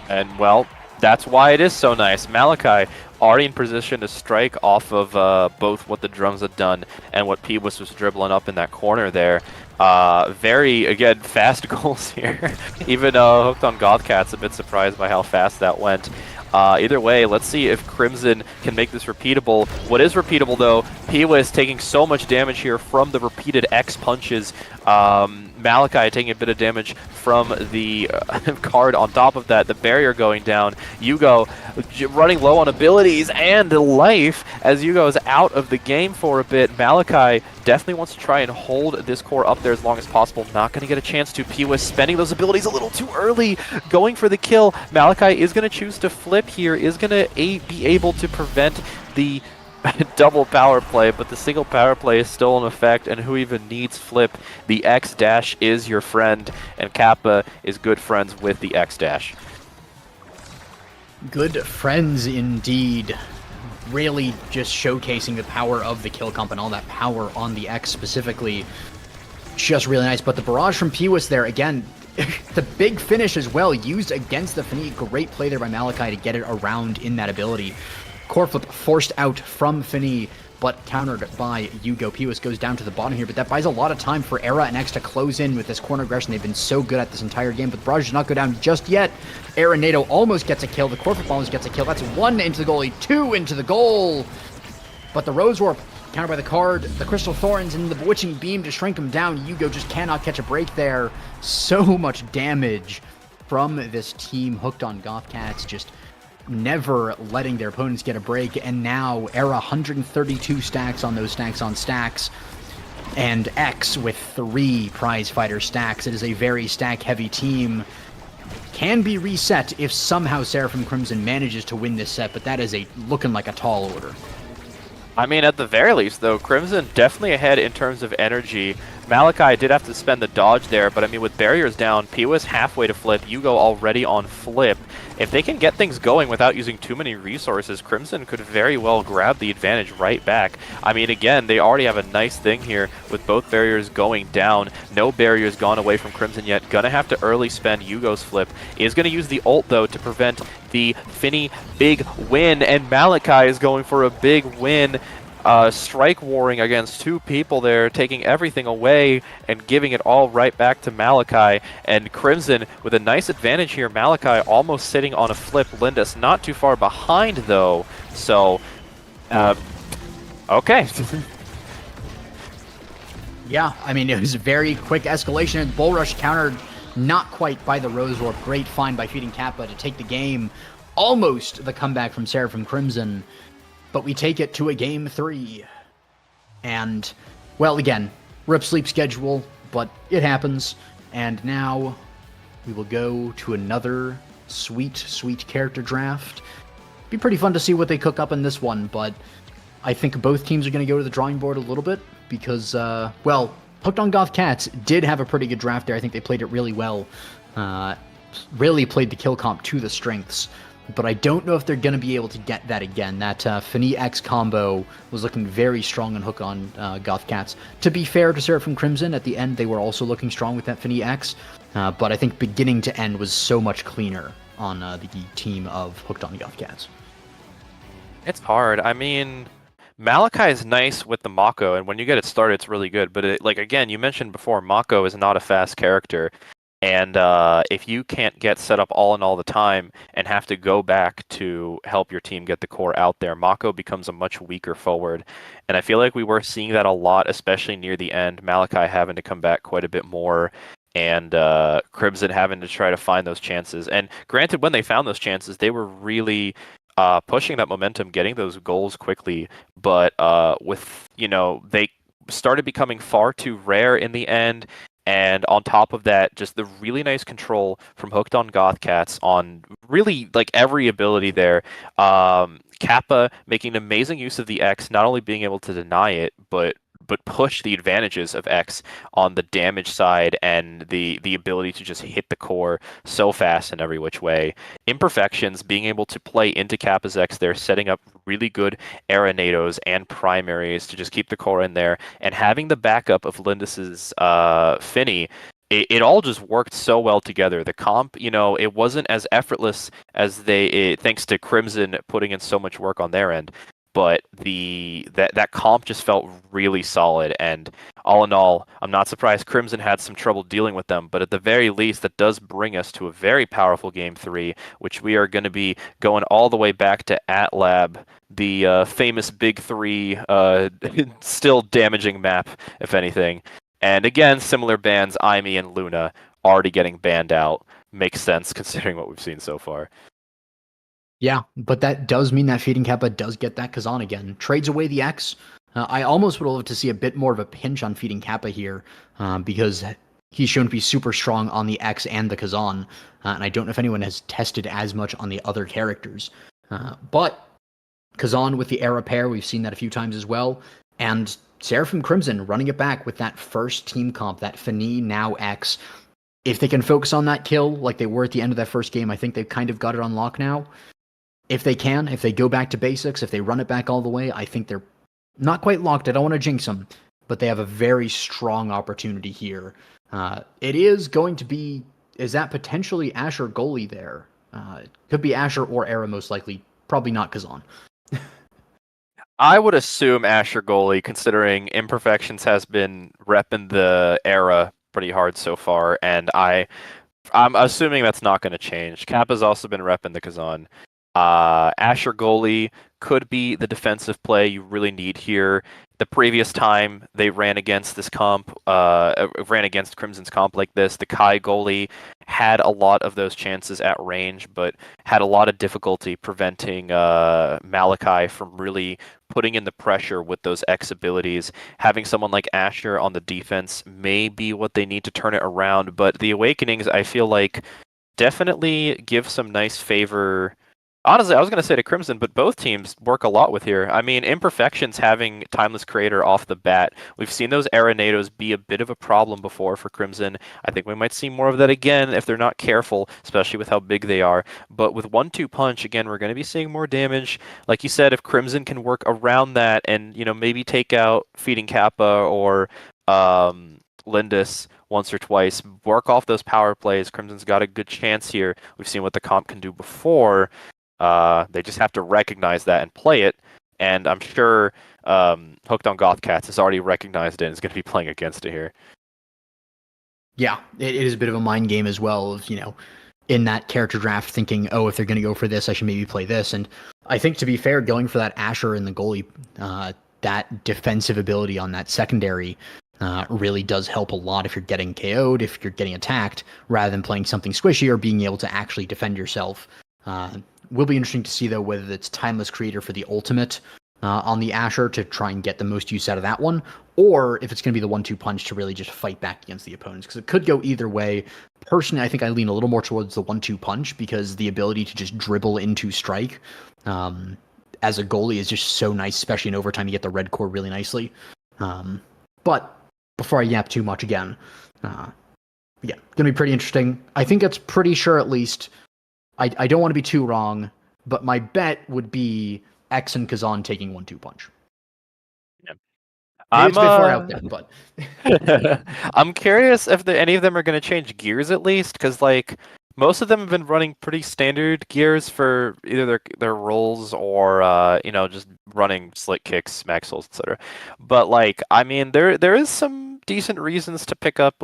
And, well, that's why it is so nice. Malachi already in position to strike off of both what the drums had done and what Peebus was dribbling up in that corner there. Very, again, fast goals here. Even Hooked on Gothcats a bit surprised by how fast that went. Either way, let's see if Crimson can make this repeatable. What is repeatable, though, Piwa is taking so much damage here from the repeated X punches. Malachi taking a bit of damage from the card. On top of that, the barrier going down. Yugo running low on abilities and life as Yugo is out of the game for a bit. Malachi definitely wants to try and hold this core up there as long as possible. Not going to get a chance to. P.W.I.S. spending those abilities a little too early, going for the kill. Malachi is going to choose to flip here, is going to be able to prevent the double power play, but the single power play is still in effect, and who even needs flip? The X dash is your friend, and Kappa is good friends with the X dash. Good friends indeed. Really just showcasing the power of the kill comp and all that power on the X specifically. Just really nice, but the barrage from P.W.I.S. there, again, the big finish as well, used against the Fini. Great play there by Malachi to get it around in that ability. Core flip forced out from Fini, but countered by Yugo. P.W.I.S. goes down to the bottom here, but that buys a lot of time for Era and X to close in with this corner aggression. They've been so good at this entire game, but the barrage does not go down just yet. Era NATO almost gets a kill. The core flip almost gets a kill. That's 1 into the goalie, 2 into the goal. But the Rose Warp, countered by the card, the Crystal Thorns, and the Bewitching Beam to shrink him down. Yugo just cannot catch a break there. So much damage from this team. Hooked on Gothcats, just never letting their opponents get a break, and now Era 132 stacks on those stacks on stacks, and X with 3 prize fighter stacks. It is a very stack heavy team. Can be reset if somehow Seraphim Crimson manages to win this set, but that is looking like a tall order. I mean, at the very least, though, Crimson definitely ahead in terms of energy. Malachi did have to spend the dodge there, but I mean, with barriers down, P.W.I.S. halfway to flip, Yugo already on flip. If they can get things going without using too many resources, Crimson could very well grab the advantage right back. I mean, again, they already have a nice thing here with both barriers going down. No barriers gone away from Crimson yet. Gonna have to early spend Yugo's flip. Is gonna use the ult, though, to prevent the Fini big win, and Malachi is going for a big win. Strike warring against 2 people there, taking everything away and giving it all right back to Malachi. And Crimson with a nice advantage here. Malachi almost sitting on a flip. Lindis not too far behind, though. So, okay. Yeah, I mean, it was a very quick escalation, and Bull Rush countered not quite by the Rose Warp. Great find by feeding Kappa to take the game. Almost the comeback from Seraphim Crimson. But we take it to a game 3. And, well, again, rip sleep schedule, but it happens. And now we will go to another sweet, sweet character draft. Be pretty fun to see what they cook up in this one, but I think both teams are going to go to the drawing board a little bit because, well, Hooked on Gothcats did have a pretty good draft there. I think they played it really well. Really played the kill comp to the strengths. But I don't know if they're going to be able to get that again. That Fini X combo was looking very strong on Hook on Gothcats. To be fair to Seraphim Crimson, at the end they were also looking strong with that Fini X. But I think beginning to end was so much cleaner on the team of Hooked on Gothcats. It's hard. I mean, Malachi is nice with the Mako, and when you get it started, it's really good. But, like, again, you mentioned before, Mako is not a fast character. And if you can't get set up all in all the time and have to go back to help your team get the core out there, Mako becomes a much weaker forward. And I feel like we were seeing that a lot, especially near the end. Malachi having to come back quite a bit more, and Crimson having to try to find those chances. And granted, when they found those chances, they were really pushing that momentum, getting those goals quickly. But with, they started becoming far too rare in the end. And on top of that, just the really nice control from Hooked on Gothcats on really like every ability there. Kappa making amazing use of the X, not only being able to deny it, but push the advantages of X on the damage side and the ability to just hit the core so fast in every which way. Imperfections, being able to play into Kappa's X there, setting up really good Arenados and primaries to just keep the core in there, and having the backup of Lindis's Fini. It all just worked so well together. The comp, it wasn't as effortless as thanks to Crimson putting in so much work on their end. But that comp just felt really solid, and all in all, I'm not surprised Crimson had some trouble dealing with them, but at the very least, that does bring us to a very powerful Game 3, which we are going to be going all the way back to AtLab, the famous Big 3, still damaging map, if anything. And again, similar bans, Aimee and Luna already getting banned out. Makes sense considering what we've seen so far. Yeah, but that does mean that Feeding Kappa does get that Kazan again. Trades away the X. I almost would love to see a bit more of a pinch on Feeding Kappa here, because he's shown to be super strong on the X and the Kazan, and I don't know if anyone has tested as much on the other characters. But Kazan with the Era pair, we've seen that a few times as well, and Seraphim Crimson running it back with that first team comp, that Fani now X. If they can focus on that kill like they were at the end of that first game, I think they've kind of got it on lock now. If they can, if they go back to basics, if they run it back all the way, I think they're not quite locked. I don't want to jinx them, but they have a very strong opportunity here. It is going to be, is that potentially Asher goalie there? It could be Asher or Era most likely. Probably not Kazan. I would assume Asher goalie, considering Imperfections has been repping the Era pretty hard so far, and I'm assuming that's not going to change. Kappa's also been repping the Kazan. Asher goalie could be the defensive play you really need here. The previous time they ran against this comp, ran against Crimson's comp like this, the Kai goalie had a lot of those chances at range, but had a lot of difficulty preventing Malachi from really putting in the pressure with those X abilities. Having someone like Asher on the defense may be what they need to turn it around, but the Awakenings, I feel like, definitely give some nice favor. Honestly, I was going to say to Crimson, but both teams work a lot with here. I mean, Imperfections having Timeless Creator off the bat. We've seen those Arenados be a bit of a problem before for Crimson. I think we might see more of that again if they're not careful, especially with how big they are. But with 1-2 punch, again, we're going to be seeing more damage. Like you said, if Crimson can work around that and, maybe take out Feeding Kappa or Lindis once or twice, work off those power plays, Crimson's got a good chance here. We've seen what the comp can do before. They just have to recognize that and play it, and I'm sure Hooked on Goth Cats has already recognized it and is going to be playing against it here. Yeah, it is a bit of a mind game as well of, in that character draft thinking, oh, if they're going to go for this, I should maybe play this. And I think, to be fair, going for that Asher in the goalie, that defensive ability on that secondary really does help a lot if you're getting KO'd, if you're getting attacked, rather than playing something squishy or being able to actually defend yourself. Will be interesting to see, though, whether it's Timeless Creator for the ultimate on the Asher to try and get the most use out of that one, or if it's going to be the 1-2 punch to really just fight back against the opponents, because it could go either way. Personally, I think I lean a little more towards the 1-2 punch, because the ability to just dribble into strike as a goalie is just so nice, especially in overtime. You get the red core really nicely. But before I yap too much again, yeah, going to be pretty interesting. I think it's pretty sure, at least, I don't want to be too wrong, but my bet would be X and Kazan taking 1-2 punch. Yeah. Maybe it's a bit far out there, but I'm curious if any of them are going to change gears at least, because most of them have been running pretty standard gears for either their roles or just running slick kicks, max souls, etc. But I mean, there is some decent reasons to pick up.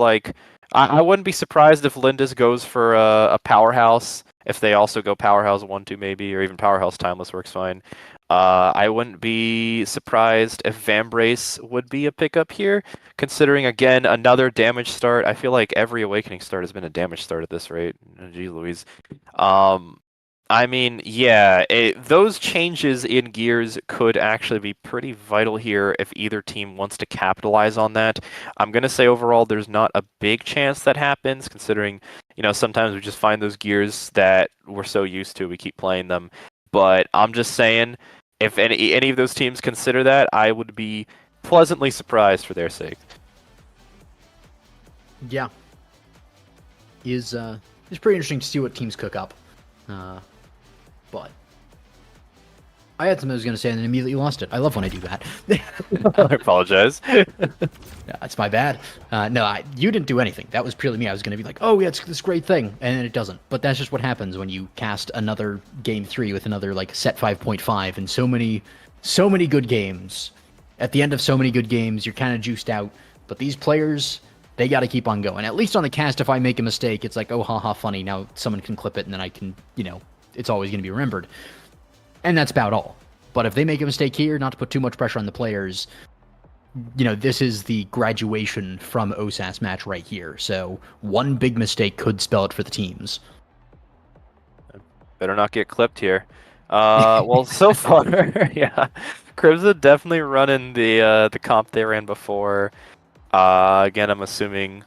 I wouldn't be surprised if Lindis goes for a powerhouse. If they also go Powerhouse 1-2 maybe, or even Powerhouse Timeless works fine. I wouldn't be surprised if Vambrace would be a pickup here, considering, again, another damage start. I feel like every Awakening start has been a damage start at this rate. Jeez Louise. I mean, yeah, those changes in gears could actually be pretty vital here if either team wants to capitalize on that. I'm going to say overall there's not a big chance that happens, considering, sometimes we just find those gears that we're so used to, we keep playing them. But I'm just saying, if any of those teams consider that, I would be pleasantly surprised for their sake. Yeah. It's pretty interesting to see what teams cook up. But I had something I was going to say and then immediately lost it. I love when I do that. I apologize. Yeah, it's my bad. No, you didn't do anything. That was purely me. I was going to be like, oh, yeah, it's this great thing. And then it doesn't. But that's just what happens when you cast another Game 3 with another, set 5.5 and so many good games. At the end of so many good games, you're kind of juiced out. But these players, they got to keep on going. At least on the cast, if I make a mistake, it's like, oh, haha, funny. Now someone can clip it and then I can, it's always going to be remembered. And that's about all. But if they make a mistake here, not to put too much pressure on the players, you know, this is the graduation from OSAS match right here. So one big mistake could spell it for the teams. Better not get clipped here. Well, so far, yeah, Crimson definitely running the comp they ran before. Again, I'm assuming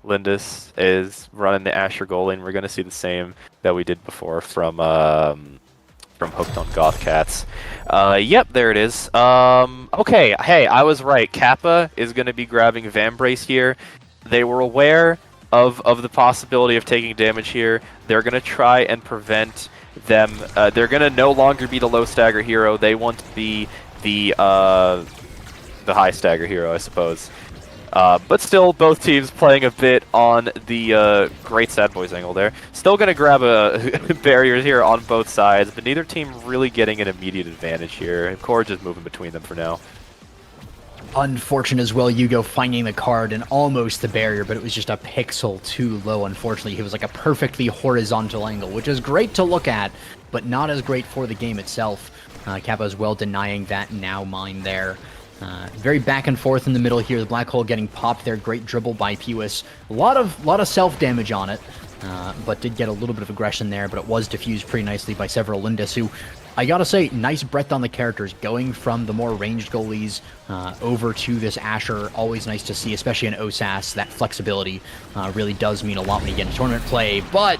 Lindis is running the Asher goalie, and we're gonna see the same that we did before from Hooked on Goth Cats. Yep, there it is. Okay, hey, I was right. Kappa is gonna be grabbing Vambrace here. They were aware of the possibility of taking damage here. They're gonna try and prevent them. They're gonna no longer be the low stagger hero. They want to be the high stagger hero, I suppose. But still, both teams playing a bit on the great Sad Boys angle there. Still going to grab barriers here on both sides, but neither team really getting an immediate advantage here. And Core just moving between them for now. Unfortunate as well, Hugo finding the card and almost the barrier, but it was just a pixel too low, unfortunately. It was like a perfectly horizontal angle, which is great to look at, but not as great for the game itself. Kappa as well denying that now mine there. Very back and forth in the middle here. The black hole getting popped there. Great dribble by Pewis. A lot of self damage on it, but did get a little bit of aggression there. But it was diffused pretty nicely by several Lindis, who I gotta say, nice breadth on the characters. Going from the more ranged goalies over to this Asher, always nice to see, especially in OSAS. That flexibility really does mean a lot when you get into tournament play. But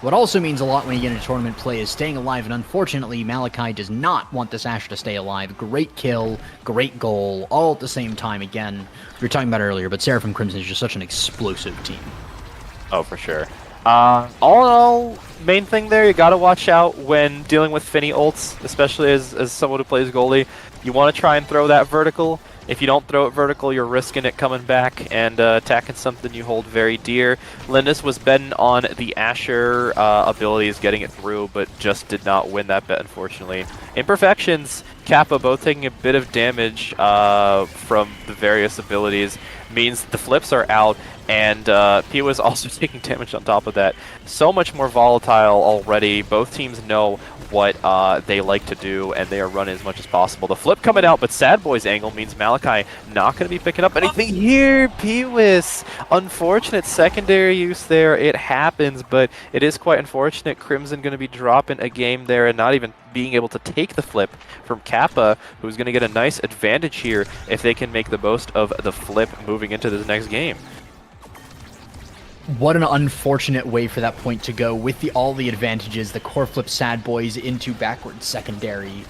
what also means a lot when you get into tournament play is staying alive, and unfortunately, Malachi does not want this Asher to stay alive. Great kill, great goal, all at the same time. Again, we were talking about it earlier, but Seraphim Crimson is just such an explosive team. Oh, for sure. All in all, main thing there, you gotta watch out when dealing with Finny ults, especially as someone who plays goalie. You want to try and throw that vertical. If you don't throw it vertical, you're risking it coming back and attacking something you hold very dear. Lindis was betting on the Asher abilities, getting it through, but just did not win that bet, unfortunately. Imperfections, Kappa both taking a bit of damage from the various abilities, means the flips are out, and Pia was also taking damage on top of that. So much more volatile already. Both teams know what they like to do, and they are running as much as possible. The flip coming out, but Sad Boy's angle means Malachi not going to be picking up anything here. Pewis, unfortunate secondary use there. It happens, but it is quite unfortunate. Crimson going to be dropping a game there and not even being able to take the flip from Kappa, who's going to get a nice advantage here if they can make the most of the flip moving into this next game. What an unfortunate way for that point to go with all the advantages. The core flip Sad Boys into backward secondary.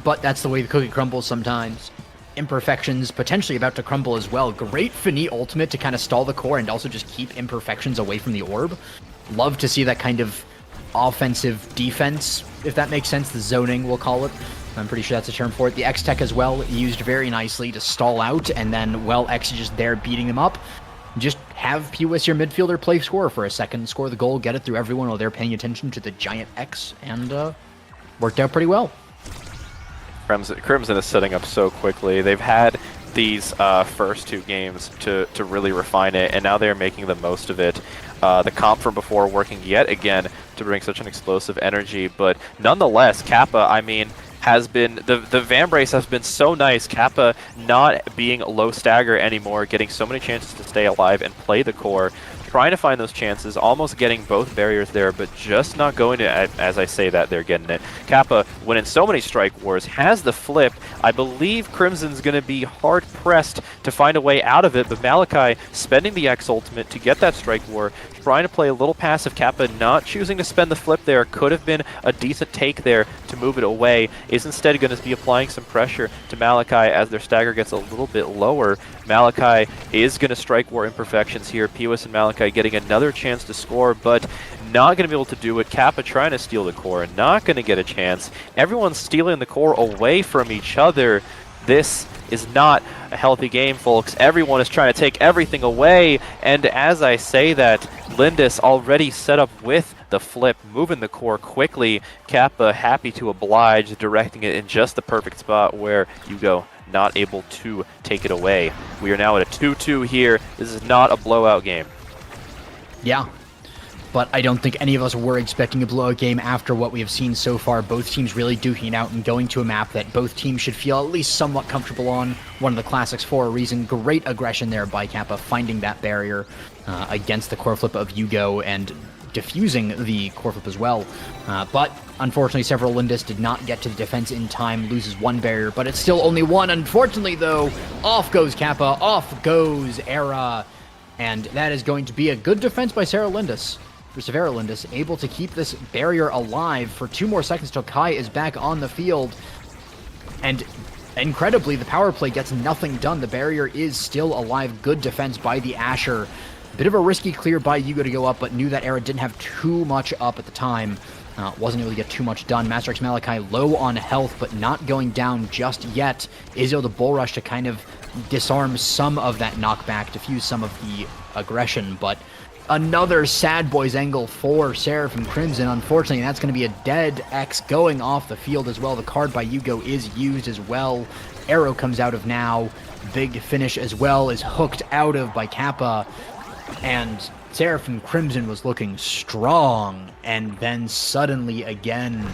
But that's the way the cookie crumbles sometimes. Imperfections potentially about to crumble as well. Great Fini ultimate to kind of stall the core and also just keep Imperfections away from the orb. Love to see that kind of offensive defense, if that makes sense. The zoning, we'll call it. I'm pretty sure that's a term for it. The X-Tech as well, used very nicely to stall out, and then, well, X is just there beating them up. Just have Pewis, your midfielder, play score for a second, score the goal, get it through everyone while they're paying attention to the giant X, and worked out pretty well. Crimson is setting up so quickly. They've had these first two games to really refine it, and now they're making the most of it. The comp from before working yet again to bring such an explosive energy, but nonetheless, Kappa, I mean, has been, the Vambrace has been so nice. Kappa not being low stagger anymore, getting so many chances to stay alive and play the core, trying to find those chances, almost getting both barriers there, but just not going to, as I say that, they're getting it. Kappa, when in so many strike wars, has the flip. I believe Crimson's going to be hard-pressed to find a way out of it, but Malachi spending the X ultimate to get that strike war, trying to play a little passive. Kappa not choosing to spend the flip there, could have been a decent take there to move it away, is instead going to be applying some pressure to Malachi as their stagger gets a little bit lower. Malachi is going to strike war Imperfections here. Pewis and Malachi getting another chance to score, but not going to be able to do it. Kappa trying to steal the core, not going to get a chance. Everyone's stealing the core away from each other. This is not a healthy game, folks. Everyone is trying to take everything away, and as I say that, Lindis already set up with the flip, moving the core quickly. Kappa happy to oblige, directing it in just the perfect spot where Hugo not able to take it away. We are now at a 2-2 here. This is not a blowout game. Yeah. but I don't think any of us were expecting a blowout game after what we have seen so far. Both teams really duking it out and going to a map that both teams should feel at least somewhat comfortable on. One of the classics for a reason. Great aggression there by Kappa, finding that barrier against the core flip of Yugo and diffusing the core flip as well. But unfortunately, several Lindis did not get to the defense in time, loses one barrier, but it's still only one. Unfortunately, though, off goes Kappa, off goes Era, and that is going to be a good defense by Sarah Lindis. Severa Lindis able to keep this barrier alive for 2 more seconds till Kai is back on the field. And incredibly, the power play gets nothing done. The barrier is still alive. Good defense by the Asher. Bit of a risky clear by Yugo to go up, but knew that Era didn't have too much up at the time. Wasn't able to get too much done. Master X Malachi low on health, but not going down just yet. Is able to bull rush to kind of disarm some of that knockback, diffuse some of the aggression, but another sad boys angle for Seraphim Crimson. Unfortunately, that's going to be a dead X going off the field as well. The card by Yugo is used as well. Arrow comes out of now. Big finish as well is hooked out of by Kappa. And Seraphim Crimson was looking strong. And then suddenly again,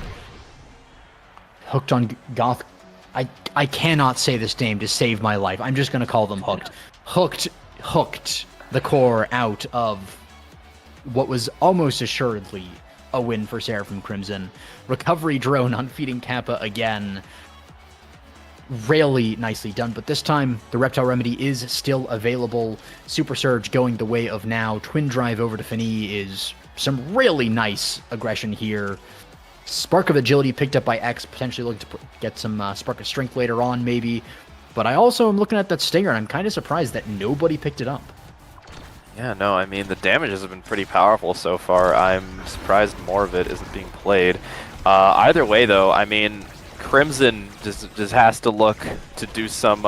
hooked on Goth. I cannot say this name to save my life. I'm just going to call them hooked. Hooked the core out of what was almost assuredly a win for Seraphim Crimson. Recovery drone on feeding Kappa again. Really nicely done, but this time the Reptile Remedy is still available. Super Surge going the way of now. Twin Drive over to Fini is some really nice aggression here. Spark of Agility picked up by X, potentially looking to get some Spark of Strength later on maybe. But I also am looking at that Stinger and I'm kind of surprised that nobody picked it up. Yeah, no, I mean, the damages have been pretty powerful so far. I'm surprised more of it isn't being played. Either way, though, I mean, Crimson just has to look to do some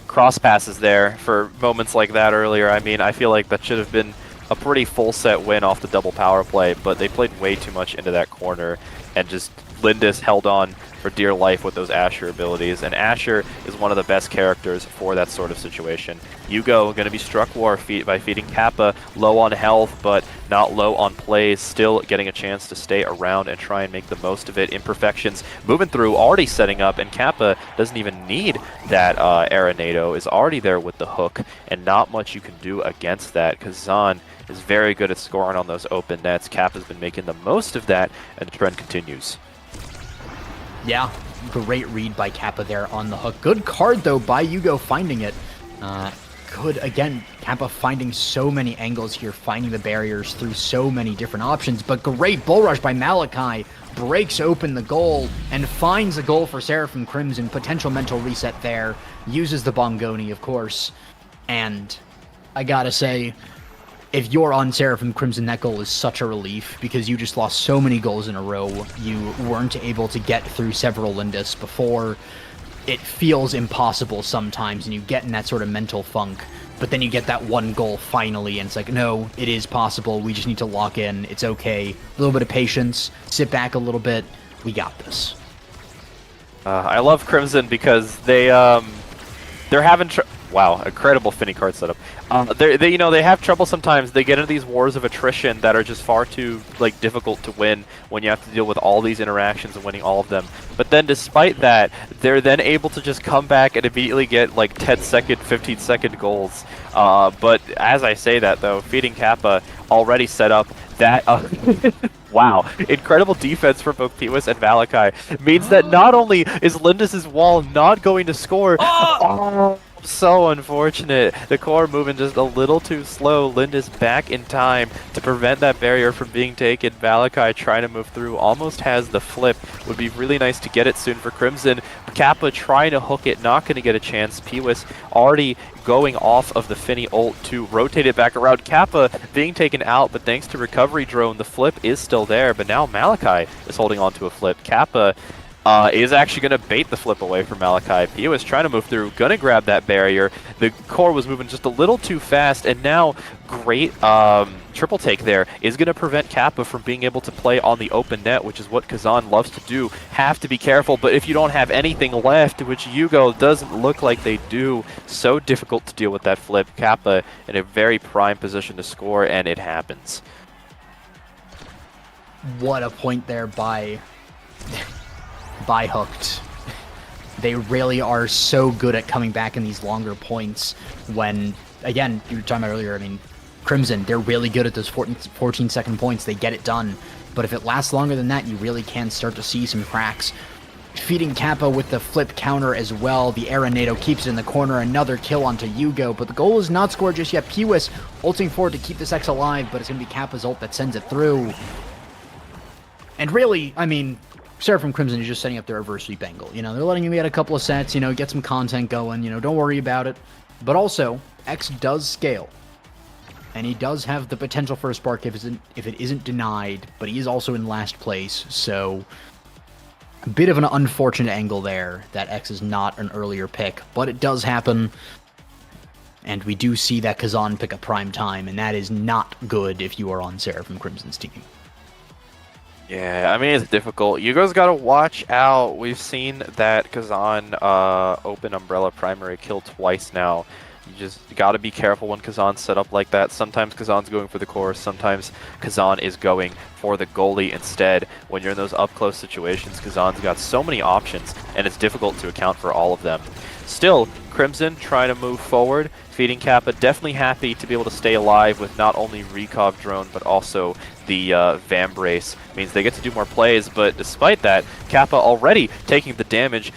cross passes there for moments like that earlier. I mean, I feel like that should have been a pretty full set win off the double power play, but they played way too much into that corner, and just Lindis held on for dear life with those Asher abilities, and Asher is one of the best characters for that sort of situation. Yugo going to be struck by feeding Kappa, low on health, but not low on plays, still getting a chance to stay around and try and make the most of it. Imperfections moving through, already setting up, and Kappa doesn't even need that Arenado, is already there with the hook, and not much you can do against that, because Zahn is very good at scoring on those open nets. Kappa's been making the most of that, and the trend continues. Yeah, great read by Kappa there on the hook. Good card, though, by Yugo finding it. Good, again, Kappa finding so many angles here, finding the barriers through so many different options. But great bull rush by Malachi. Breaks open the goal and finds a goal for Seraphim Crimson. Potential mental reset there. Uses the Bongoni, of course. And I gotta say, if you're on Seraphim Crimson, that goal is such a relief because you just lost so many goals in a row. You weren't able to get through several Lindis before. It feels impossible sometimes, and you get in that sort of mental funk. But then you get that one goal finally, and it's like, no, it is possible. We just need to lock in. It's okay. A little bit of patience. Sit back a little bit. We got this. I love Crimson because they're having wow, incredible Finny card setup. They have trouble sometimes. They get into these wars of attrition that are just far too difficult to win when you have to deal with all these interactions and winning all of them. But then despite that, they're then able to just come back and immediately get 10-second, 15-second goals. But as I say that though, feeding Kappa already set up that wow, incredible defense from both Piwis and Malachi means that not only is Lindis' wall not going to score, so unfortunate. The core moving just a little too slow. Lindis back in time to prevent that barrier from being taken. Malachi trying to move through, almost has the flip. Would be really nice to get it soon for Crimson. Kappa trying to hook it, not going to get a chance. Piwis already going off of the Finny ult to rotate it back around. Kappa being taken out, but thanks to recovery drone, the flip is still there. But now Malachi is holding on to a flip. Kappa is actually going to bait the flip away from Malachi. Pio is trying to move through, going to grab that barrier. The core was moving just a little too fast, and now great triple take there is going to prevent Kappa from being able to play on the open net, which is what Kazan loves to do. Have to be careful, but if you don't have anything left, which Yugo doesn't look like they do, so difficult to deal with that flip. Kappa in a very prime position to score, and it happens. What a point there by Hooked. They really are so good at coming back in these longer points when, again, you were talking about earlier, I mean, Crimson, they're really good at those 14-second points. They get it done. But if it lasts longer than that, you really can start to see some cracks. Feeding Kappa with the flip counter as well. The Arenado keeps it in the corner. Another kill onto Yugo, but the goal is not scored just yet. Pewis ulting forward to keep this X alive, but it's going to be Kappa's ult that sends it through. And really, I mean, Seraphim Crimson is just setting up their reverse sweep angle. You know, they're letting you get a couple of sets, you know, get some content going, you know, don't worry about it. But also, X does scale. And he does have the potential for a spark if it isn't denied, but he is also in last place, so a bit of an unfortunate angle there that X is not an earlier pick, but it does happen. And we do see that Kazan pick up prime time, and that is not good if you are on Seraphim Crimson's team. Yeah, I mean, it's difficult. You guys gotta watch out. We've seen that Kazan open Umbrella primary kill twice now. You just gotta be careful when Kazan's set up like that. Sometimes Kazan's going for the core, sometimes Kazan is going for the goalie instead. When you're in those up-close situations, Kazan's got so many options, and it's difficult to account for all of them. Still, Crimson trying to move forward. Feeding Kappa definitely happy to be able to stay alive with not only Recov drone, but also the Vambrace. Means they get to do more plays, but despite that, Kappa already taking the damage,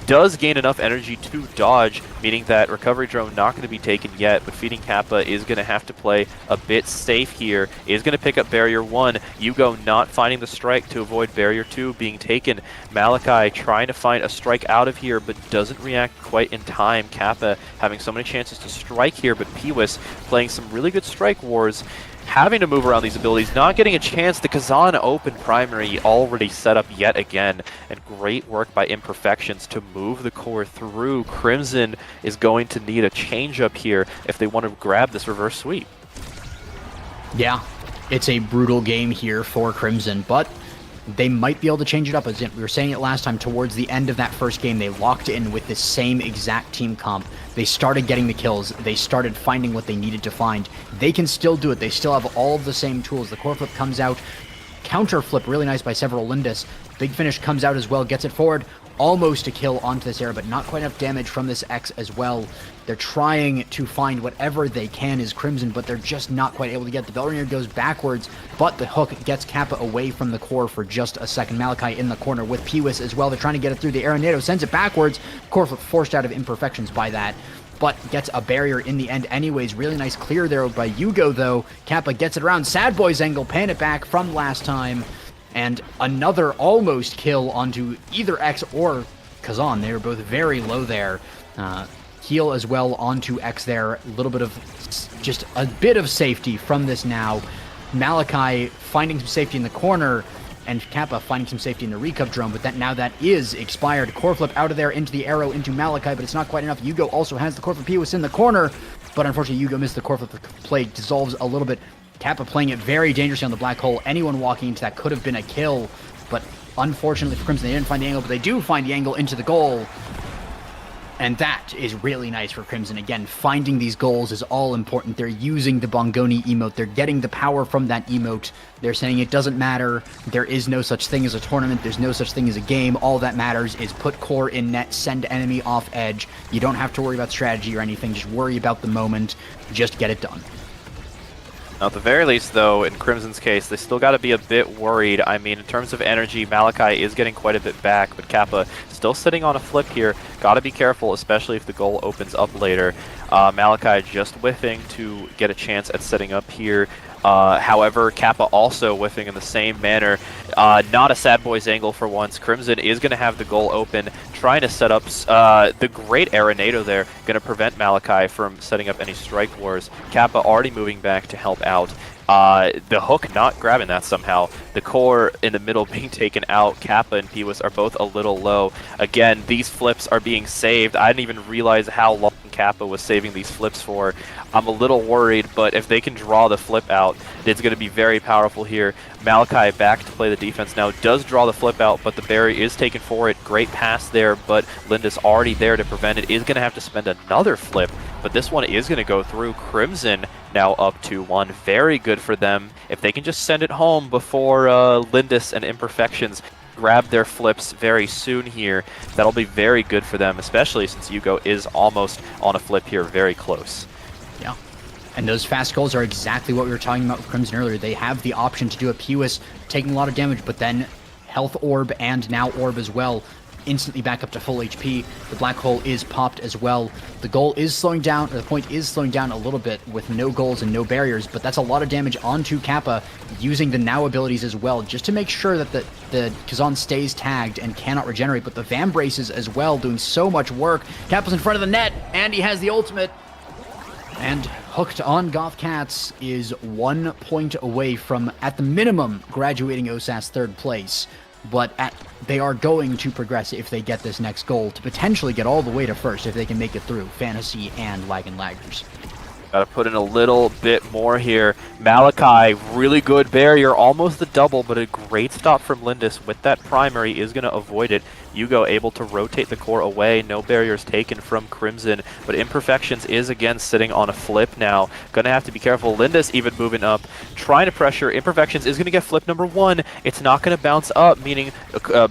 does gain enough energy to dodge, meaning that recovery drone not going to be taken yet, but Feeding Kappa is going to have to play a bit safe here, is going to pick up barrier 1, Yugo not finding the strike to avoid barrier 2 being taken, Malachi trying to find a strike out of here, but doesn't react quite in time, Kappa having so many chances to strike here, but Pewis playing some really good strike wars, having to move around these abilities, not getting a chance. The Kazan open primary already set up yet again, and great work by Imperfections to move the core through. Crimson is going to need a change up here if they want to grab this reverse sweep. Yeah, it's a brutal game here for Crimson, but they might be able to change it up. As we were saying it last time, towards the end of that first game, they locked in with the same exact team comp. They started getting the kills. They started finding what they needed to find. They can still do it. They still have all of the same tools. The core flip comes out. Counter flip, really nice by several Lindis. Big finish comes out as well, gets it forward. Almost a kill onto this era, but not quite enough damage from this X as well. They're trying to find whatever they can as Crimson, but they're just not quite able to get. The Belrinier goes backwards, but the hook gets Kappa away from the core for just a second. Malachi in the corner with Pewis as well. They're trying to get it through. The Arenado sends it backwards. Core flip forced out of Imperfections by that, but gets a barrier in the end anyways. Really nice clear there by Yugo, though. Kappa gets it around. Sad Boy's angle, pan it back from last time. And another almost kill onto either X or Kazan. They were both very low there. Heal as well onto X there. A little bit of, just a bit of safety from this now. Malachi finding some safety in the corner, and Kappa finding some safety in the Recov drone, but now that is expired. Core flip out of there into the arrow into Malachi, but it's not quite enough. Yugo also has the core flip. Pewis in the corner, but unfortunately Yugo missed the core flip. The play dissolves a little bit. Kappa playing it very dangerously on the black hole. Anyone walking into that could have been a kill, but unfortunately for Crimson, they didn't find the angle, but they do find the angle into the goal. And that is really nice for Crimson. Again, finding these goals is all important. They're using the Bongoni emote. They're getting the power from that emote. They're saying it doesn't matter. There is no such thing as a tournament. There's no such thing as a game. All that matters is put core in net, send enemy off edge. You don't have to worry about strategy or anything. Just worry about the moment. Just get it done. Now, at the very least, though, in Crimson's case, they still got to be a bit worried. I mean, in terms of energy, Malachi is getting quite a bit back, but Kappa still sitting on a flip here. Got to be careful, especially if the goal opens up later. Malachi just whiffing to get a chance at setting up here. However, Kappa also whiffing in the same manner. Not a Sad Boys angle for once. Crimson is going to have the goal open, trying to set up the great Arenado there, going to prevent Malachi from setting up any strike wars. Kappa already moving back to help out. The hook not grabbing that somehow. The core in the middle being taken out. Kappa and Pewis are both a little low. Again, these flips are being saved. I didn't even realize how long Kappa was saving these flips for. I'm a little worried, but if they can draw the flip out, it's going to be very powerful here. Malachi back to play the defense now. Does draw the flip out, but the berry is taken for it. Great pass there, but Linda's already there to prevent it. Is going to have to spend another flip, but this one is going to go through. Crimson now up 2-1. Very good for them. If they can just send it home before Lindis and Imperfections grab their flips very soon here, that'll be very good for them, especially since Yugo is almost on a flip here, very close. Yeah. And those fast goals are exactly what we were talking about with Crimson earlier. They have the option to do a Pewis taking a lot of damage, but then Health Orb and now Orb as well, instantly back up to full HP. The black hole is popped as well. The goal is slowing down, or the point is slowing down a little bit with no goals and no barriers, but that's a lot of damage onto Kappa using the now abilities as well, just to make sure that the Kazan stays tagged and cannot regenerate, but the Vam Braces as well doing so much work. Kappa's in front of the net, and he has the ultimate. And Hooked on Goth Cats is 1 point away from, at the minimum, graduating OSAS 3rd place. But they are going to progress if they get this next goal to potentially get all the way to 1st if they can make it through Fantasy and Lag and Laggers. Got to put in a little bit more here. Malachi, really good barrier, almost the double, but a great stop from Lindis with that primary is going to avoid it. Yugo able to rotate the core away, no barriers taken from Crimson, but Imperfections is again sitting on a flip now. Gonna have to be careful. Lindis even moving up, trying to pressure. Imperfections is gonna get flip number 1. It's not gonna bounce up, meaning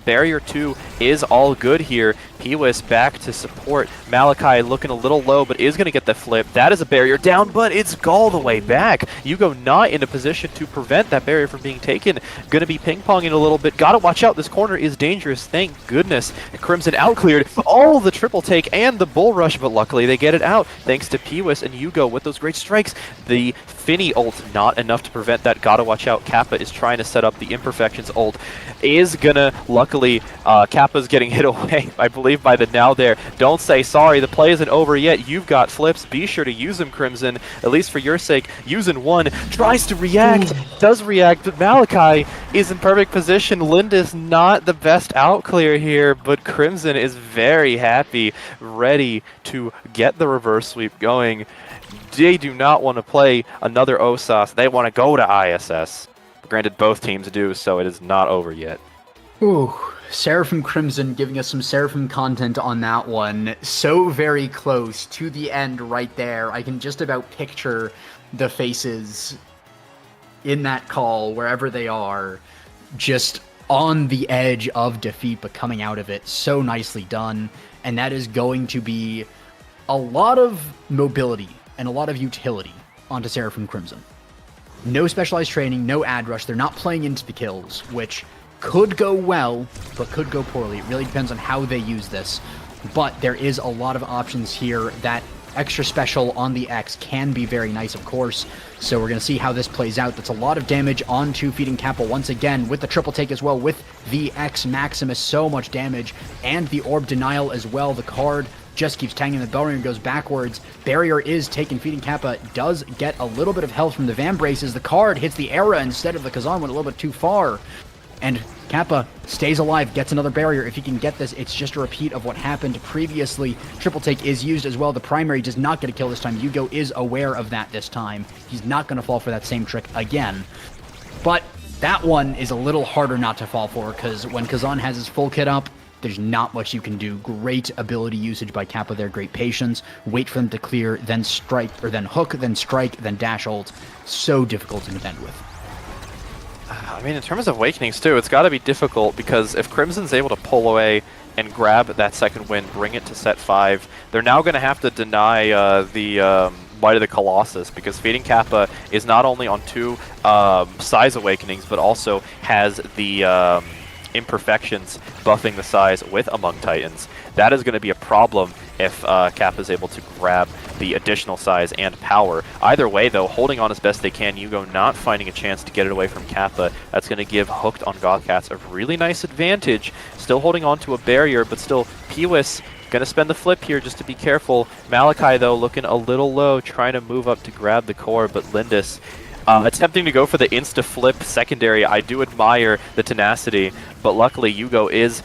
barrier 2 is all good here. Pewis back to support. Malachi looking a little low, but is gonna get the flip. That is a barrier down, but it's all the way back. Yugo not in a position to prevent that barrier from being taken. Gonna be ping-ponging a little bit. Gotta watch out, this corner is dangerous, thank goodness. Crimson out-cleared all the triple take and the bull rush, but luckily they get it out thanks to Pewis and Yugo with those great strikes. The Finny ult not enough to prevent that. Gotta watch out. Kappa is trying to set up the Imperfections ult. Is gonna, luckily, Kappa's getting hit away, I believe, by the now there. Don't say sorry, the play isn't over yet. You've got flips. Be sure to use them, Crimson, at least for your sake. Using one, tries to react, does react, but Malachi is in perfect position. Lindis not the best out clear here, but Crimson is very happy, ready to get the reverse sweep going. They do not want to play another OSAS. They want to go to ISS. Granted, both teams do, so it is not over yet. Ooh, Seraphim Crimson giving us some Seraphim content on that one. So very close to the end right there. I can just about picture the faces in that call, wherever they are, just on the edge of defeat, but coming out of it. So nicely done. And that is going to be a lot of mobility and a lot of utility onto Seraphim Crimson. No specialized training, no ad rush. They're not playing into the kills, which could go well, but could go poorly. It really depends on how they use this. But there is a lot of options here. That extra special on the X can be very nice, of course. So we're going to see how this plays out. That's a lot of damage onto Feeding Kappa once again with the triple take as well, with the X Maximus. So much damage, and the Orb Denial as well. The card just keeps tagging, the barrier goes backwards. Barrier is taken. Feeding Kappa does get a little bit of health from the Vam Braces. The card hits the Era instead of the Kazan, went a little bit too far. And Kappa stays alive, gets another barrier. If he can get this, it's just a repeat of what happened previously. Triple take is used as well. The primary does not get a kill this time. Yugo is aware of that this time. He's not going to fall for that same trick again. But that one is a little harder not to fall for, because when Kazan has his full kit up, there's not much you can do. Great ability usage by Kappa there, great patience. Wait for them to clear, then strike, or then hook, then strike, then dash ult. So difficult to contend with. I mean, in terms of Awakenings, too, it's got to be difficult, because if Crimson's able to pull away and grab that second win, bring it to set 5, they're now going to have to deny the Might of the Colossus, because Feeding Kappa is not only on 2 size Awakenings, but also has the Imperfections buffing the size with Among Titans. That is going to be a problem if Kappa is able to grab the additional size and power. Either way, though, holding on as best they can, Yugo not finding a chance to get it away from Kappa. That's going to give Hooked on Gothcats a really nice advantage. Still holding on to a barrier, but still Pewis going to spend the flip here just to be careful. Malachi, though, looking a little low, trying to move up to grab the core, but Lindis attempting to go for the insta-flip secondary. I do admire the tenacity, but luckily Yugo is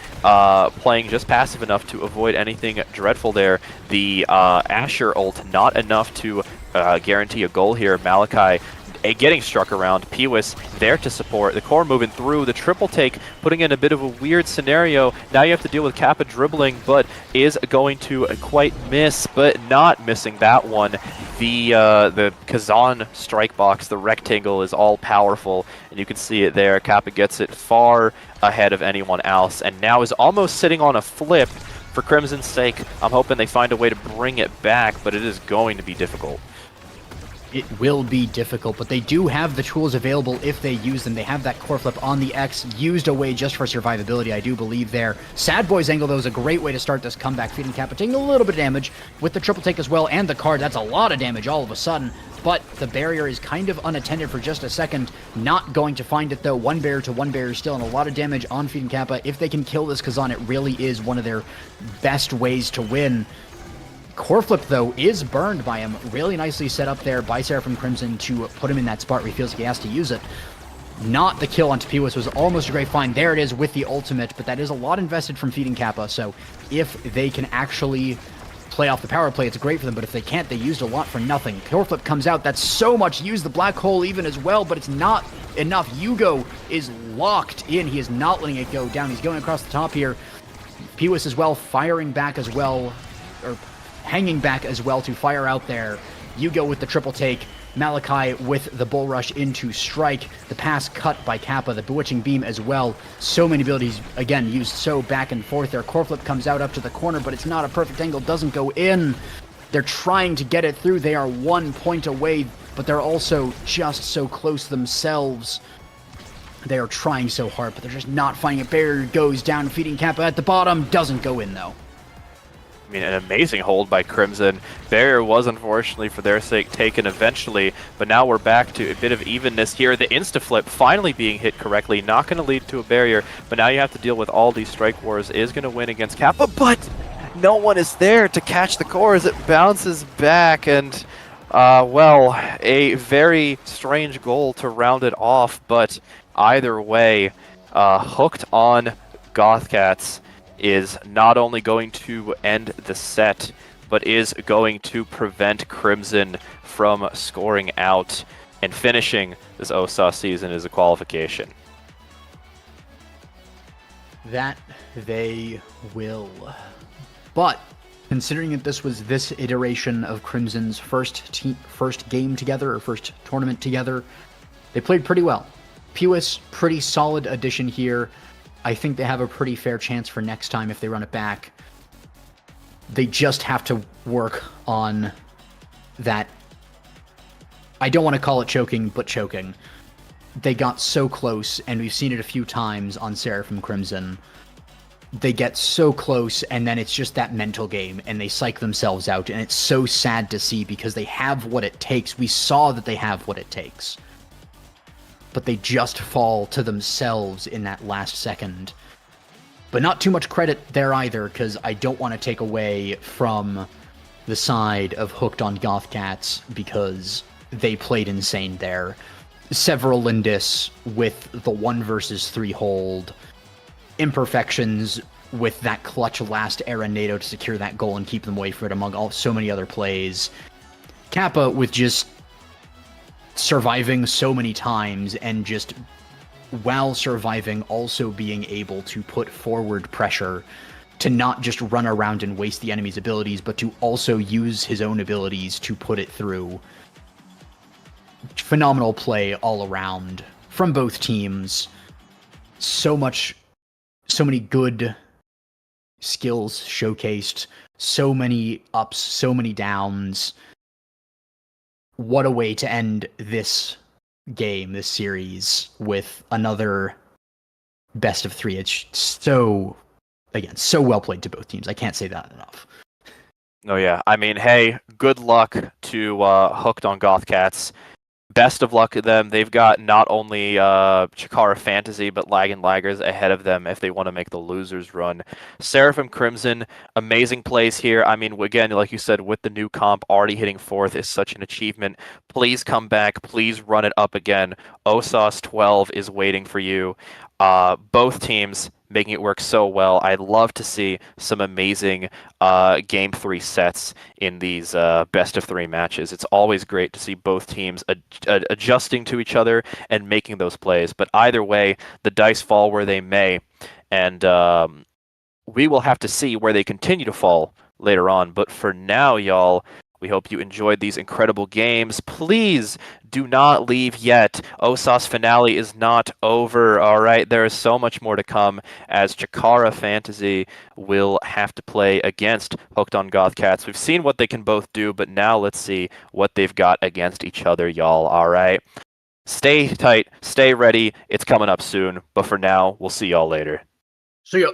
playing just passive enough to avoid anything dreadful there. The Asher ult, not enough to guarantee a goal here. Malachi getting struck around. Pewis there to support. The core moving through. The triple take putting in a bit of a weird scenario. Now you have to deal with Kappa dribbling, but is going to quite miss, but not missing that one. the Kazan strike box, the rectangle, is all powerful, and you can see it there. Kappa gets it far ahead of anyone else, and now is almost sitting on a flip. For Crimson's sake, I'm hoping they find a way to bring it back, but it is going to be difficult. It will be difficult, but they do have the tools available if they use them. They have that core flip on the X, used away just for survivability, I do believe there. Sad Boy's angle, though, is a great way to start this comeback. Feeding Kappa taking a little bit of damage with the triple take as well, and the card. That's a lot of damage all of a sudden, but the barrier is kind of unattended for just a second. Not going to find it, though. One barrier to one barrier still, and a lot of damage on Feeding Kappa. If they can kill this Kazan, it really is one of their best ways to win. Core flip, though, is burned by him. Really nicely set up there by Seraphim Crimson to put him in that spot where he feels like he has to use it. Not the kill on Tapiwis was almost a great find. There it is with the ultimate, but that is a lot invested from Feeding Kappa, so if they can actually play off the power play, it's great for them, but if they can't, they used a lot for nothing. Core flip comes out. That's so much. Use the black hole even as well, but it's not enough. Yugo is locked in. He is not letting it go down. He's going across the top here. Tapiwis as well, firing back as well, or hanging back as well to fire out there. Yugo with the triple take. Malachi with the bull rush into strike. The pass cut by Kappa. The bewitching beam as well. So many abilities, again, used so back and forth there. Core flip comes out up to the corner, but it's not a perfect angle. Doesn't go in. They're trying to get it through. They are 1 point away, but they're also just so close themselves. They are trying so hard, but they're just not finding it. Barrier goes down. Feeding Kappa at the bottom. Doesn't go in, though. I mean, an amazing hold by Crimson. Barrier was, unfortunately, for their sake, taken eventually, but now we're back to a bit of evenness here. The insta-flip finally being hit correctly, not going to lead to a barrier, but now you have to deal with all these strike wars. Is going to win against Kappa, but no one is there to catch the core as it bounces back, and, well, a very strange goal to round it off, but either way, hooked on Gothcats is not only going to end the set, but is going to prevent Crimson from scoring out and finishing this OSAS season as a qualification. That they will. But considering that this was this iteration of Crimson's first game together, or first tournament together, they played pretty well. Pewis, pretty solid addition here. I think they have a pretty fair chance for next time if they run it back. They just have to work on that. I don't want to call it choking, but choking. They got so close, and we've seen it a few times on Seraphim Crimson. They get so close, and then it's just that mental game, and they psych themselves out, and it's so sad to see because they have what it takes. We saw that they have what it takes. But they just fall to themselves in that last second. But not too much credit there either, because I don't want to take away from the side of Hooked on Gothcats, because they played insane there. Several Lindis with the 1 versus 3 hold. Imperfections with that clutch last era NATO to secure that goal and keep them away from it among so many other plays. Kappa with just surviving so many times, and just while surviving also being able to put forward pressure to not just run around and waste the enemy's abilities, but to also use his own abilities to put it through. Phenomenal play all around from both teams. So many good skills showcased, so many ups, so many downs. What a way to end this game, this series, with another best of 3. It's so well played to both teams. I can't say that enough. Oh yeah, I mean, hey, good luck to Hooked on Gothcats. Best of luck to them. They've got not only Chikara Fantasy, but Lag and Laggers ahead of them if they want to make the losers run. Seraphim Crimson, amazing plays here. I mean, again, like you said, with the new comp already hitting 4th is such an achievement. Please come back. Please run it up again. OSAS 12 is waiting for you. Both teams making it work so well. I'd love to see some amazing Game 3 sets in these best of 3 matches. It's always great to see both teams adjusting to each other and making those plays. But either way, the dice fall where they may. And we will have to see where they continue to fall later on. But for now, y'all, We hope you enjoyed these incredible games. Please do not leave yet. OSAS finale is not over, all right? There is so much more to come as Chikara Fantasy will have to play against Hooked on Gothcats. We've seen what they can both do, but now let's see what they've got against each other, y'all, all right? Stay tight, stay ready. It's coming up soon, but for now, we'll see y'all later. See ya.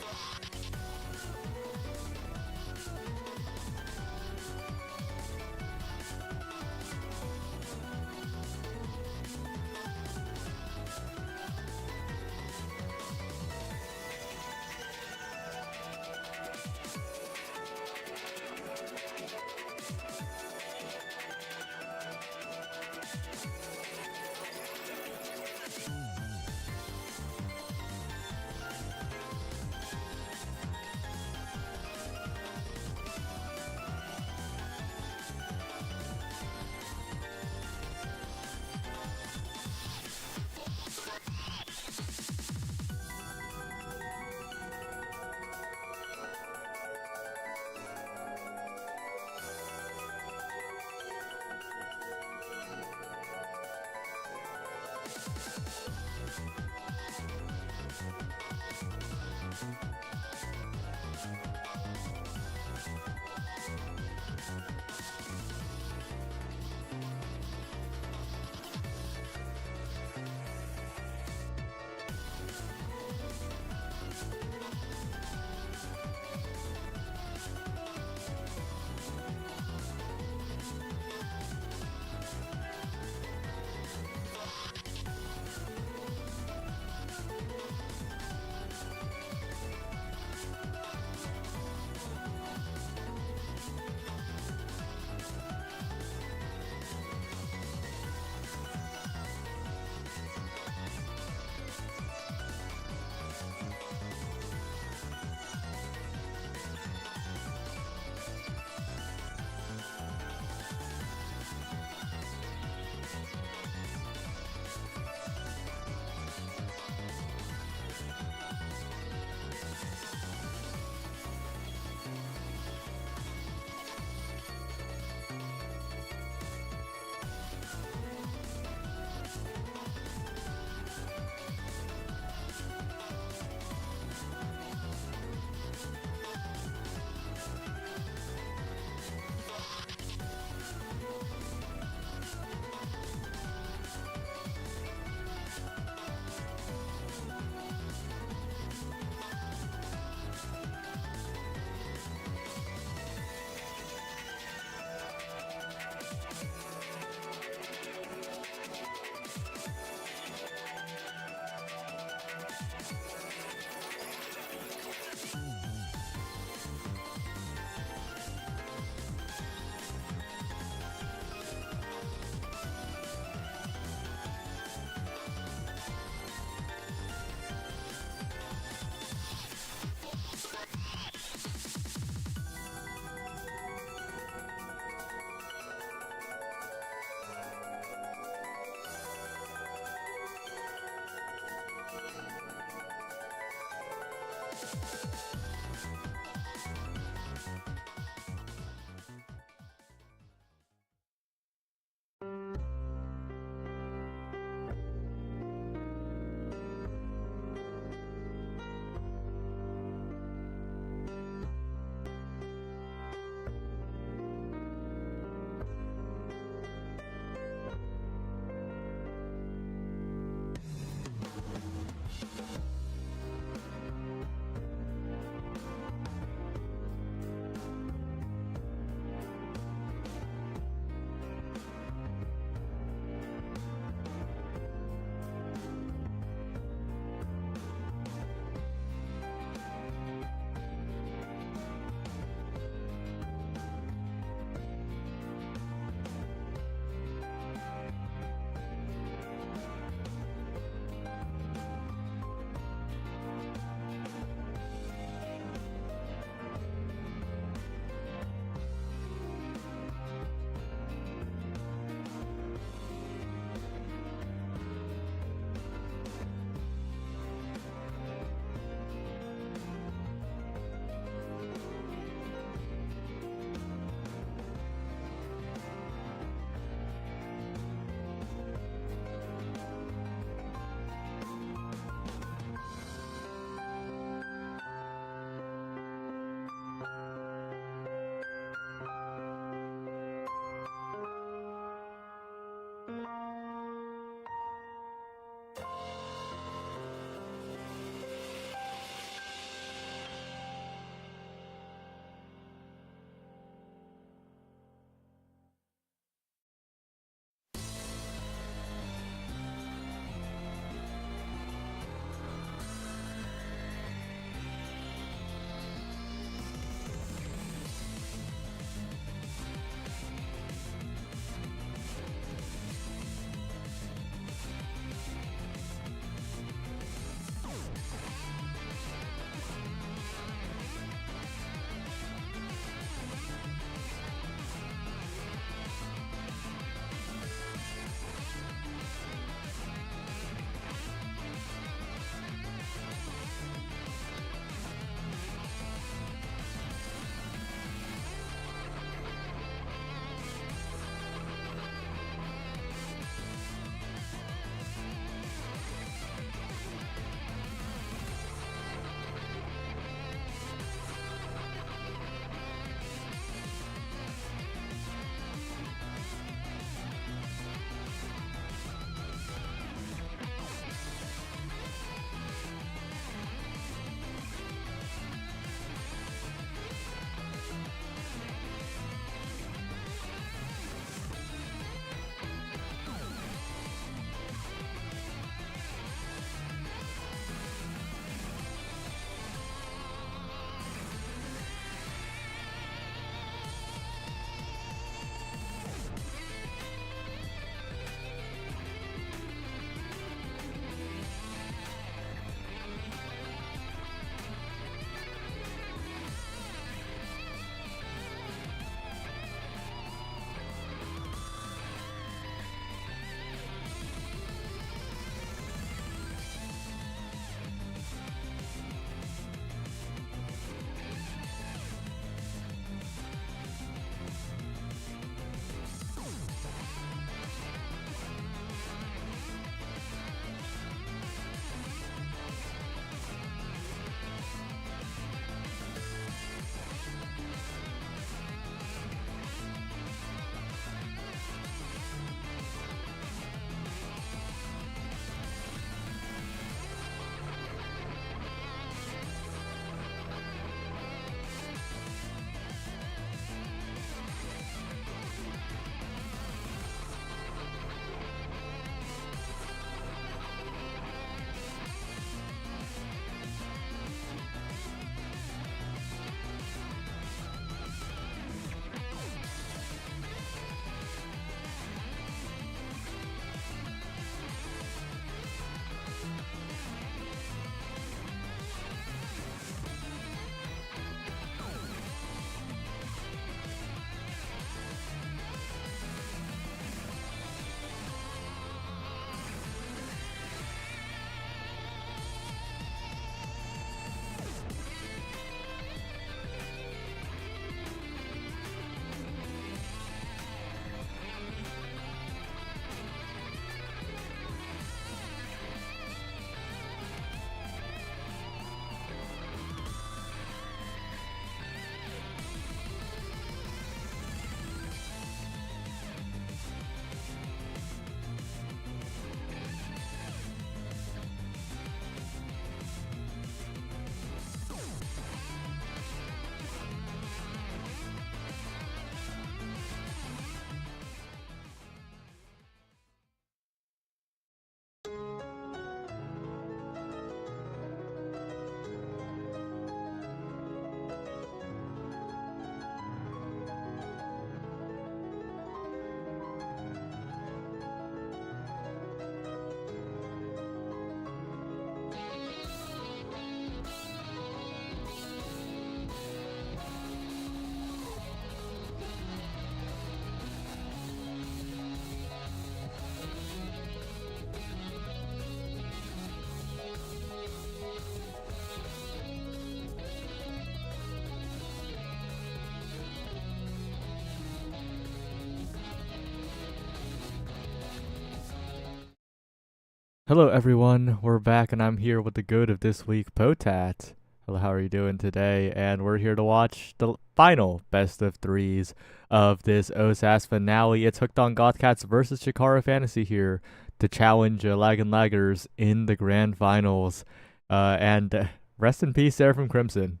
Hello everyone, we're back and I'm here with the goat of this week, Potat. Hello, how are you doing today? And we're here to watch the final best of threes of this OSAS finale. It's Hooked on Gothcats versus Chikara Fantasy here to challenge Lag and Laggers in the grand finals. Rest in peace, Seraphim Crimson.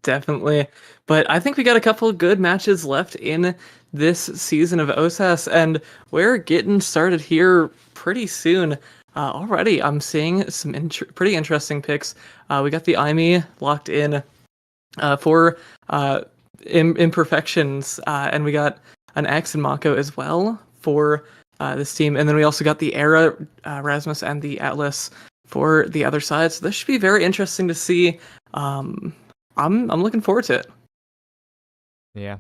Definitely. But I think we got a couple of good matches left in this season of OSAS, and we're getting started here pretty soon. Already, I'm seeing some pretty interesting picks. We got the IME locked in for imperfections, and we got an X and Mako as well for this team. And then we also got the Era, Rasmus, and the Atlas for the other side. So this should be very interesting to see. I'm looking forward to it. Yeah,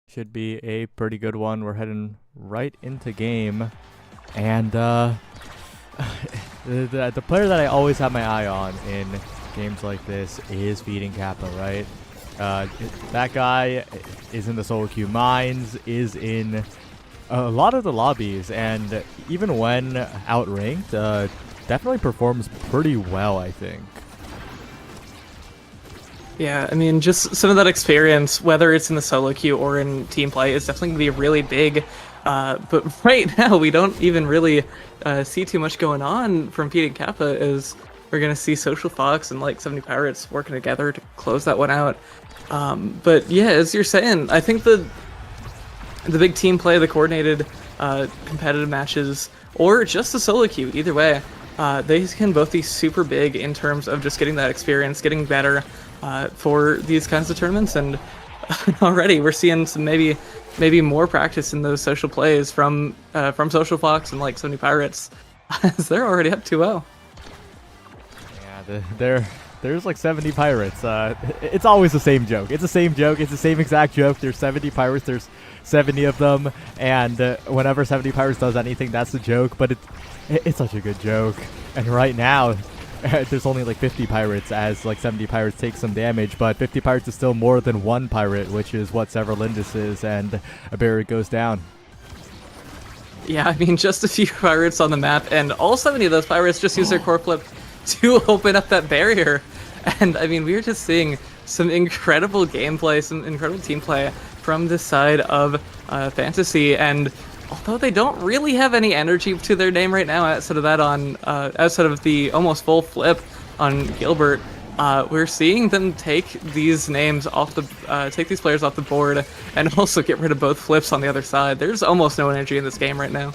should be a pretty good one. We're heading right into game, and the player that I always have my eye on in games like this is Feeding Kappa, right? That guy is in the solo queue mines, is in a lot of the lobbies, and even when outranked, definitely performs pretty well, I think. Yeah, I mean, just some of that experience, whether it's in the solo queue or in team play, is definitely going to be really big. But right now, we don't even really see too much going on from Feeding Kappa, as we're going to see Social Fox and like 70 Pirates working together to close that one out. But yeah, as you're saying, I think the big team play, the coordinated competitive matches, or just the solo queue, either way, they can both be super big in terms of just getting that experience, getting better for these kinds of tournaments. And already we're seeing some maybe more practice in those social plays from Social Fox and like 70 Pirates, as they're already up 2-0. Yeah, there's like 70 Pirates. It's always the same joke. It's the same joke. It's the same exact joke. There's 70 Pirates. There's 70 of them, and whenever 70 Pirates does anything, that's the joke. But it's such a good joke. And right now, there's only like 50 Pirates, as like 70 Pirates take some damage, but 50 Pirates is still more than one Pirate, which is what Severlindis is, and a barrier goes down. Yeah, I mean, just a few Pirates on the map, and all 70 of those Pirates just use their core flip to open up that barrier. And I mean, we're just seeing some incredible gameplay, some incredible team play from this side of Fantasy. And although they don't really have any energy to their name right now, outside of that outside of the almost full flip on Gilbert, we're seeing them take these names off take these players off the board, and also get rid of both flips on the other side. There's almost no energy in this game right now.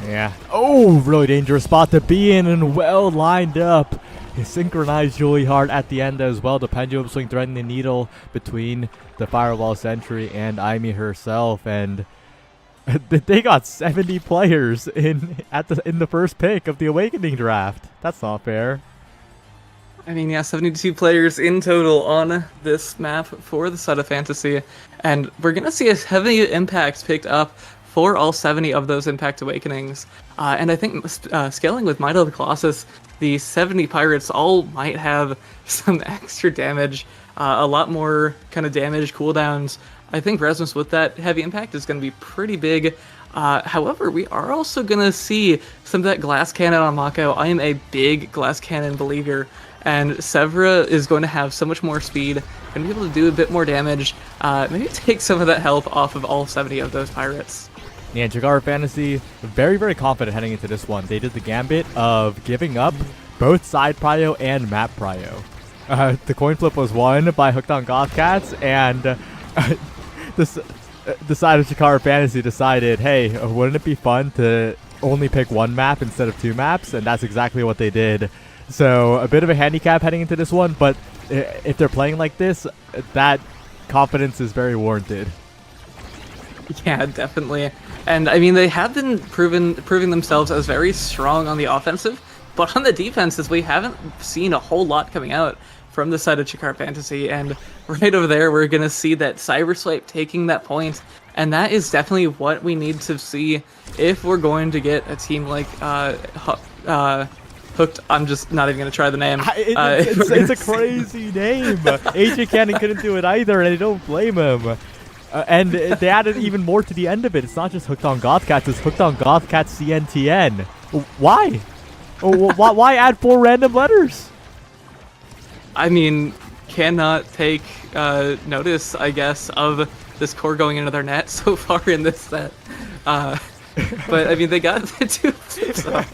Yeah. Oh, really dangerous spot to be in, and well lined up. He synchronized really hard at the end as well. The pendulum swing threading the needle between the Firewall Sentry and Aimee herself, and they got 70 players in the first pick of the Awakening draft. That's not fair. I mean, yeah, 72 players in total on this map for the side of Fantasy, and we're gonna see a heavy impact picked up for all 70 of those Impact Awakenings. And I think scaling with Might of the Colossus, the 70 Pirates all might have some extra damage, a lot more kind of damage cooldowns. I think Rasmus with that heavy impact is going to be pretty big. However, we are also going to see some of that glass cannon on Mako. I am a big glass cannon believer, and Severa is going to have so much more speed, going to be able to do a bit more damage, maybe take some of that health off of all 70 of those Pirates. Yeah, Chikara Fantasy, very, very confident heading into this one. They did the gambit of giving up both side prio and map prio. The coin flip was won by Hooked on Gothcats, and the side of Chikara Fantasy decided, hey, wouldn't it be fun to only pick one map instead of two maps? And that's exactly what they did. So a bit of a handicap heading into this one, but if they're playing like this, that confidence is very warranted. Yeah, definitely. And I mean, they have been proving themselves as very strong on the offensive, but on the defenses, we haven't seen a whole lot coming out from the side of Chikara Fantasy. And right over there, we're going to see that Cyberswipe taking that point, and that is definitely what we need to see if we're going to get a team like Hooked. I'm just not even going to try the name. It's a crazy name. AJ Cannon couldn't do it either, and I don't blame him. And they added even more to the end of it. It's not just Hooked on Gothcats, it's Hooked on Gothcats CNTN. Why? Why add 4 random letters? I mean, cannot take notice, I guess, of this core going into their net so far in this set. But I mean, they got the 2 flips up.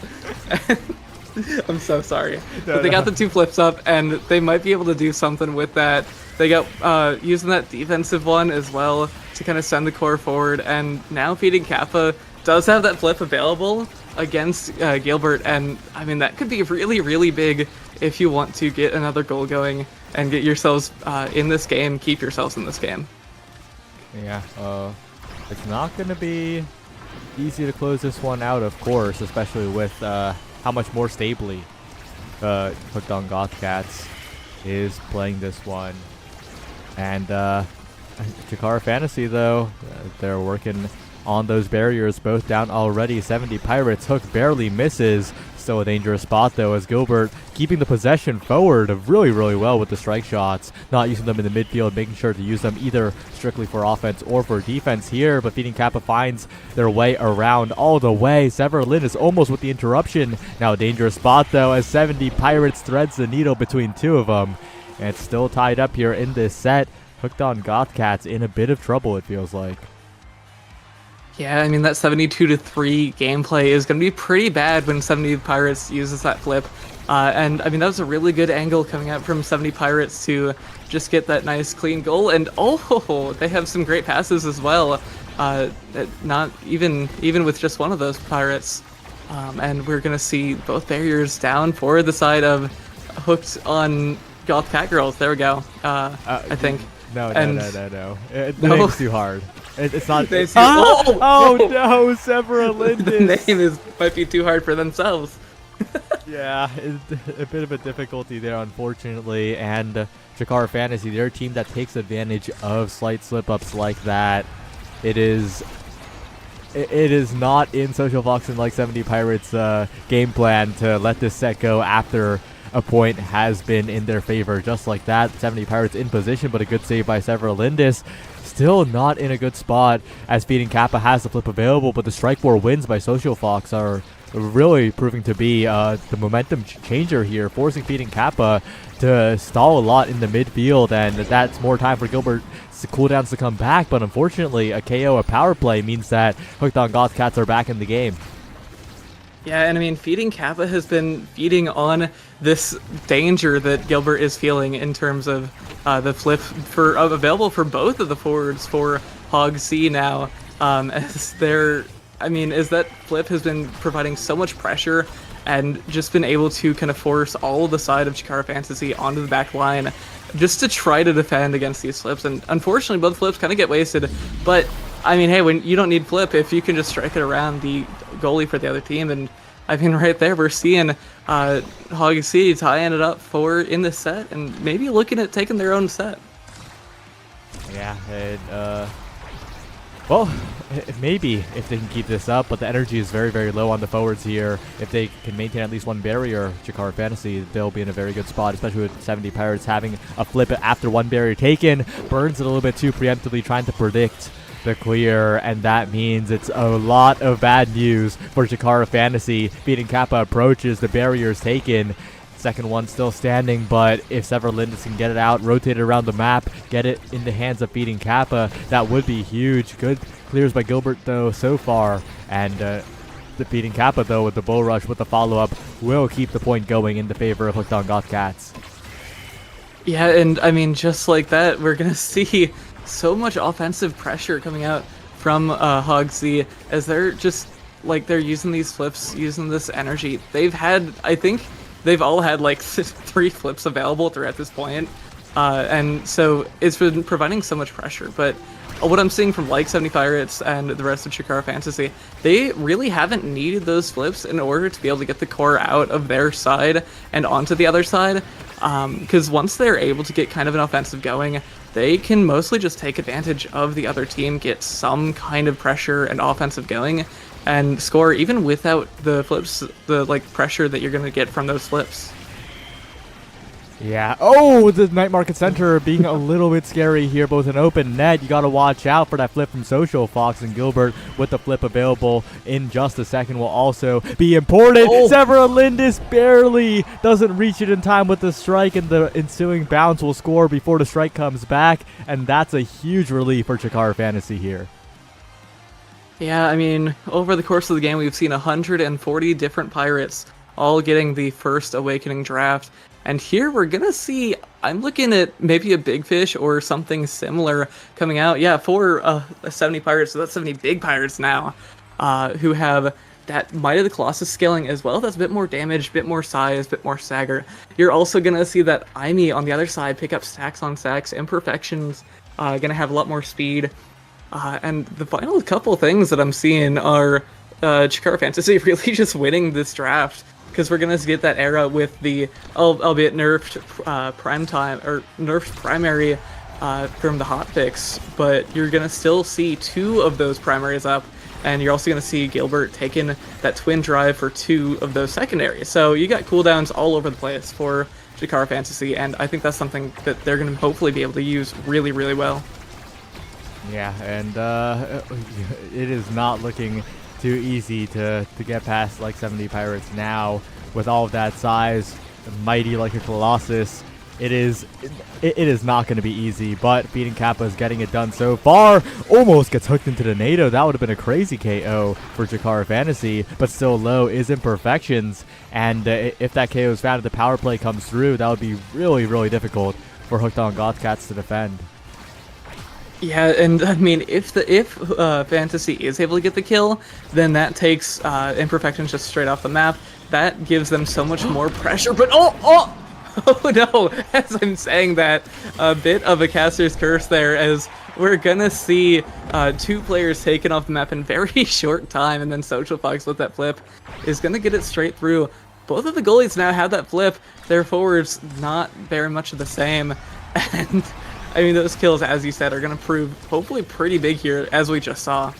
I'm so sorry. But they got the 2 flips up, and they might be able to do something with that. They got using that defensive one as well to kind of send the core forward, and now Feeding Kappa does have that flip available against Gilbert, and I mean, that could be really, really big if you want to get another goal going and get yourselves in this game, keep yourselves in this game. Yeah, it's not going to be easy to close this one out, of course, especially with how much more stably Hooked on Gothcats is playing this one. And Chikara Fantasy, though, they're working on those barriers, both down already. 70 Pirates. Hook barely misses. Still a dangerous spot, though, as Gilbert keeping the possession forward really, really well with the strike shots. Not using them in the midfield, making sure to use them either strictly for offense or for defense here. But Feeding Kappa finds their way around all the way. Severlin is almost with the interruption. Now a dangerous spot, though, as 70 Pirates threads the needle between 2 of them. And it's still tied up here in this set. Hooked on Gothcats in a bit of trouble, it feels like. Yeah, I mean, that 72-3 gameplay is going to be pretty bad when 70 Pirates uses that flip. And I mean, that was a really good angle coming out from 70 Pirates to just get that nice clean goal. And oh, they have some great passes as well. Not even with just one of those Pirates. And we're going to see both barriers down for the side of Hooked on Goth Cat Girls. There we go. I think. No. The No. name's too hard. It's not. Oh no, Severlin. The name might be too hard for themselves. Yeah, it's a bit of a difficulty there, unfortunately. And Chikara Fantasy, they're a team that takes advantage of slight slip-ups like that. It is not in Social Fox and like 70 Pirates' game plan to let this set go after a point has been in their favor. Just like that, 70 Pirates in position, but a good save by Severlindis. Still not in a good spot as Feeding Kappa has the flip available, but the strike war wins by Social Fox are really proving to be the momentum changer here, forcing Feeding Kappa to stall a lot in the midfield, and that's more time for Gilbert's cooldowns to come back. But unfortunately, a KO, a power play, means that Hooked on Gothcats are back in the game. Yeah, and I mean, Feeding Kappa has been feeding on this danger that Gilbert is feeling in terms of the flip available for both of the forwards for Hog C now. As that flip has been providing so much pressure and just been able to kind of force all of the side of Chikara Fantasy onto the back line just to try to defend against these flips. And unfortunately, both flips kind of get wasted. But I mean, hey, when you don't need flip, if you can just strike it around the goalie for the other team, and I mean, right there, we're seeing Hog C tying it up in this set and maybe looking at taking their own set. Yeah, and, well, maybe if they can keep this up, but the energy is very, very low on the forwards here. If they can maintain at least one barrier, Chikara Fantasy, they'll be in a very good spot, especially with 70 Pirates having a flip after one barrier taken. Burns it a little bit too preemptively, trying to predict the clear, and that means it's a lot of bad news for Chikara Fantasy. Feeding Kappa approaches, the barrier's taken. Second one still standing, but if Severlindis can get it out, rotate it around the map, get it in the hands of Feeding Kappa, that would be huge. Good clears by Gilbert, though, so far. And the Feeding Kappa, though, with the bull rush, with the follow-up, will keep the point going in the favor of Hooked on Gothcats. Yeah, and I mean, just like that, we're going to see so much offensive pressure coming out from Hog C as they're just, like, they're using these flips, using this energy. I think they've all had like 3 flips available throughout this point. And so it's been providing so much pressure. But what I'm seeing from like 70 Pirates and the rest of Chikara Fantasy, they really haven't needed those flips in order to be able to get the core out of their side and onto the other side. Because once they're able to get kind of an offensive going, they can mostly just take advantage of the other team, get some kind of pressure and offensive going, and score even without the flips, the like pressure that you're going to get from those flips. Yeah. Oh, the Night Market Center being a little bit scary here, both in open net. You got to watch out for that flip from Social Fox, and Gilbert with the flip available in just a second will also be important. Oh. Several Lindis barely doesn't reach it in time with the strike, and the ensuing bounce will score before the strike comes back, and that's a huge relief for Chikara Fantasy here. Yeah, I mean, over the course of the game, we've seen 140 different pirates all getting the first Awakening draft. And here we're going to see, I'm looking at maybe a Big Fish or something similar coming out. Yeah, for 70 pirates, so that's 70 big pirates now, who have that Might of the Colossus scaling as well. That's a bit more damage, bit more size, bit more stagger. You're also going to see that Aimi on the other side pick up stacks on stacks, imperfections, going to have a lot more speed. And the final couple things that I'm seeing are Chikara Fantasy really just winning this draft, because we're gonna get that era with the albeit nerfed prime time or nerfed primary from the hot picks, but you're gonna still see 2 of those primaries up, and you're also gonna see Gilbert taking that twin drive for 2 of those secondaries. So you got cooldowns all over the place for Chikara Fantasy, and I think that's something that they're gonna hopefully be able to use really, really well. Yeah, and it is not looking too easy to get past like 70 pirates now with all of that size, mighty like a Colossus. It is not going to be easy, but beating Kappa is getting it done so far. Almost gets hooked into the NATO. That would have been a crazy KO for Chikara Fantasy, but still low is imperfections, and if that KO is found and the power play comes through, that would be really, really difficult for Hooked on Gothcats to defend. Yeah, and I mean, if Fantasy is able to get the kill, then that takes Imperfections just straight off the map. That gives them so much more pressure. But oh no! As I'm saying that, a bit of a caster's curse there, as we're gonna see 2 players taken off the map in very short time, and then Social Fox with that flip is gonna get it straight through. Both of the goalies now have that flip. Their forwards not very much the same, and I mean, those kills, as you said, are going to prove hopefully pretty big here, as we just saw.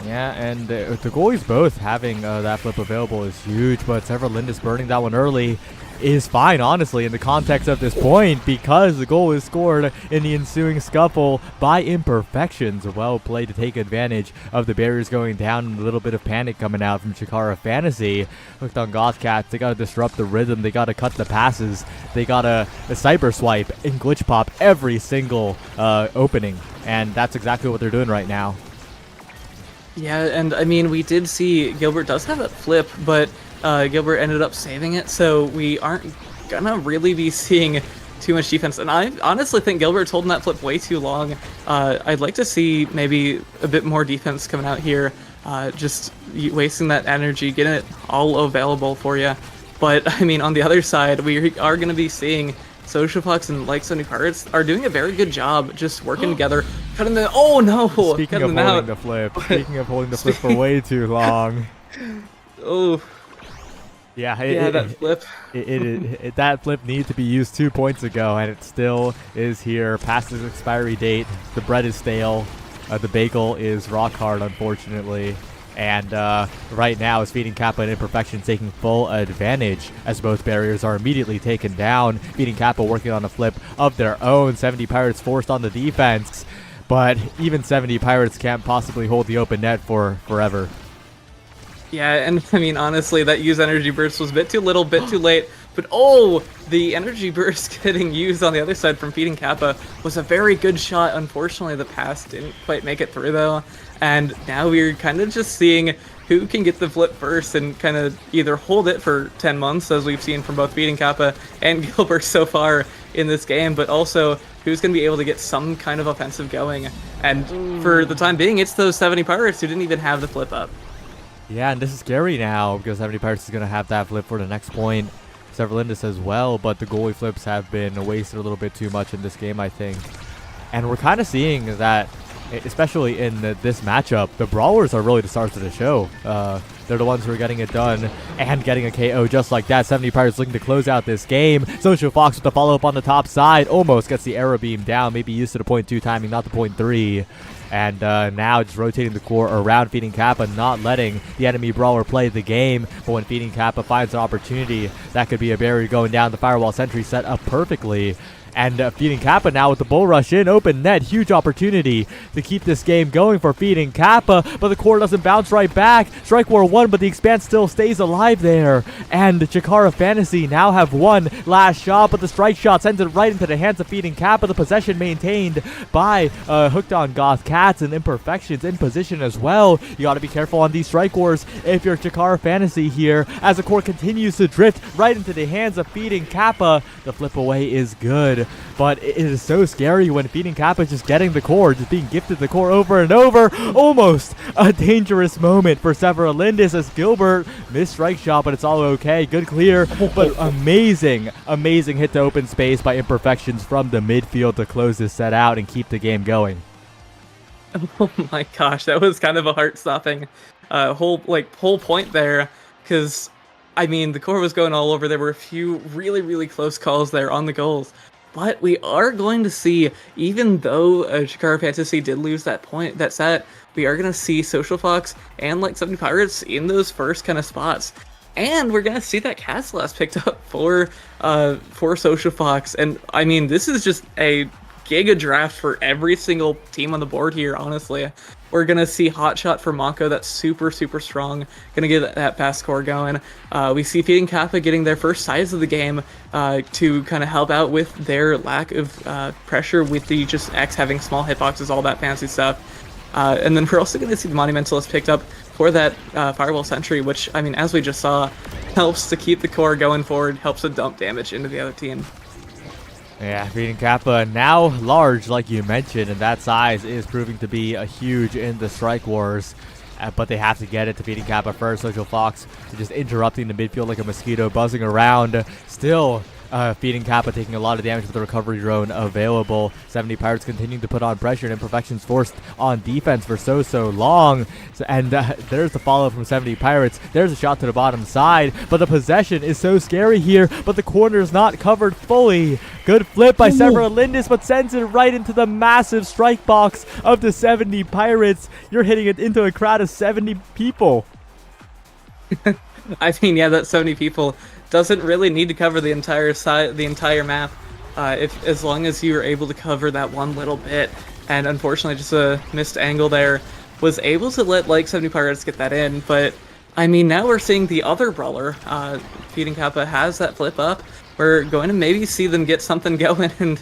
Yeah, and the goalies both having that flip available is huge, but Several Lindis burning that one early is fine, honestly, in the context of this point, because the goal is scored in the ensuing scuffle by Imperfections. Well played to take advantage of the barriers going down and a little bit of panic coming out from Chikara Fantasy. Hooked on Gothcats, they gotta disrupt the rhythm, they gotta cut the passes, they gotta cyber swipe and glitch pop every single opening, and that's exactly what they're doing right now. Yeah, and I mean, we did see Gilbert does have that flip, but Gilbert ended up saving it, so we aren't gonna really be seeing too much defense. And I honestly think Gilbert's holding that flip way too long. I'd like to see maybe a bit more defense coming out here, just wasting that energy, getting it all available for you. But I mean, on the other side, we are gonna be seeing Social Fox and like 70 Pirates are doing a very good job just working together. Cutting the oh no! Speaking of holding the flip, for way too long. Oh. Yeah, that flip. That flip needed to be used 2 points ago, and it still is here past its expiry date. The bread is stale. The bagel is rock hard, unfortunately. And right now is Feeding Kappa and Imperfection taking full advantage as both barriers are immediately taken down. Feeding Kappa working on a flip of their own. 70 Pirates forced on the defense, but even 70 Pirates can't possibly hold the open net for forever. Yeah, and I mean, honestly, that use energy burst was a bit too little, bit too late. But oh, the energy burst getting used on the other side from Feeding Kappa was a very good shot. Unfortunately, the pass didn't quite make it through, though. And now we're kind of just seeing who can get the flip first and kind of either hold it for 10 months, as we've seen from both Feeding Kappa and Gilbert so far in this game, but also who's going to be able to get some kind of offensive going. And for the time being, it's those 70 Pirates who didn't even have the flip up. Yeah, and this is scary now because 70 Pirates is going to have that flip for the next point. Several Lindis as well, but the goalie flips have been wasted a little bit too much in this game, I think. And we're kind of seeing that, especially in this matchup, the brawlers are really the stars of the show. They're the ones who are getting it done and getting a KO just like that. 70 Pirates looking to close out this game. Social Fox with the follow-up on the top side. Almost gets the arrow beam down. Maybe used to the .2 timing, not the .3. And now just rotating the core around Feeding Kappa, not letting the enemy brawler play the game. But when Feeding Kappa finds an opportunity, that could be a barrier going down. The Firewall Sentry set up perfectly. And Feeding Kappa now with the bull rush in, open net, huge opportunity to keep this game going for Feeding Kappa, but the core doesn't bounce right back. Strike War 1, but the Expanse still stays alive there. And Chikara Fantasy now have one last shot, but the strike shot sends it right into the hands of Feeding Kappa. The possession maintained by Hooked on Goth Cats, and Imperfections in position as well. You gotta be careful on these Strike Wars if you're Chikara Fantasy here, as the core continues to drift right into the hands of Feeding Kappa. The flip away is good. But it is so scary when Feeding Kappa is just getting the core, just being gifted the core over and over. Almost a dangerous moment for Severalindis as Gilbert missed strike shot, but it's all okay. Good clear, but amazing hit to open space by Imperfections from the midfield to close this set out and keep the game going. Oh my gosh, that was kind of a heart-stopping whole point there, because I mean the core was going all over. There were a few really close calls there on the goals. But we are going to see, even though Chikara Fantasy did lose that set, we are going to see Social Fox and like 70 Pirates in those first kind of spots. And we're going to see that Castle has picked up for Social Fox. And I mean, this is just a giga draft for every single team on the board here, honestly. We're going to see Hotshot for Mako, that's super strong. Going to get that fast core going. We see Feeding Kappa getting their first size of the game to kind of help out with their lack of pressure with the just X having small hitboxes, all that fancy stuff. And then we're also going to see the Monumentalist picked up for that Firewall Sentry, which, I mean, as we just saw, helps to keep the core going forward, helps to dump damage into the other team. Yeah, Feeding Kappa now large, like you mentioned, and that size is proving to be a huge in the Strike Wars. But they have to get it to Feeding Kappa first. Social Fox just interrupting the midfield like a mosquito, buzzing around. Still Feeding Kappa taking a lot of damage with the recovery drone available. 70 Pirates continuing to put on pressure, and Imperfections forced on defense for so long. And there's the follow from 70 Pirates. There's a shot to the bottom side, but the possession is so scary here, but the corner is not covered fully. Good flip by Severalindis, but sends it right into the massive strike box of the 70 Pirates. You're hitting it into a crowd of 70 people. I mean, yeah, that 70 people doesn't really need to cover the entire map, as long as you are able to cover that one little bit. And unfortunately, just a missed angle there was able to let like 70 Pirates get that in. But I mean, now we're seeing the other brawler, Feeding Kappa has that flip up. We're going to maybe see them get something going, and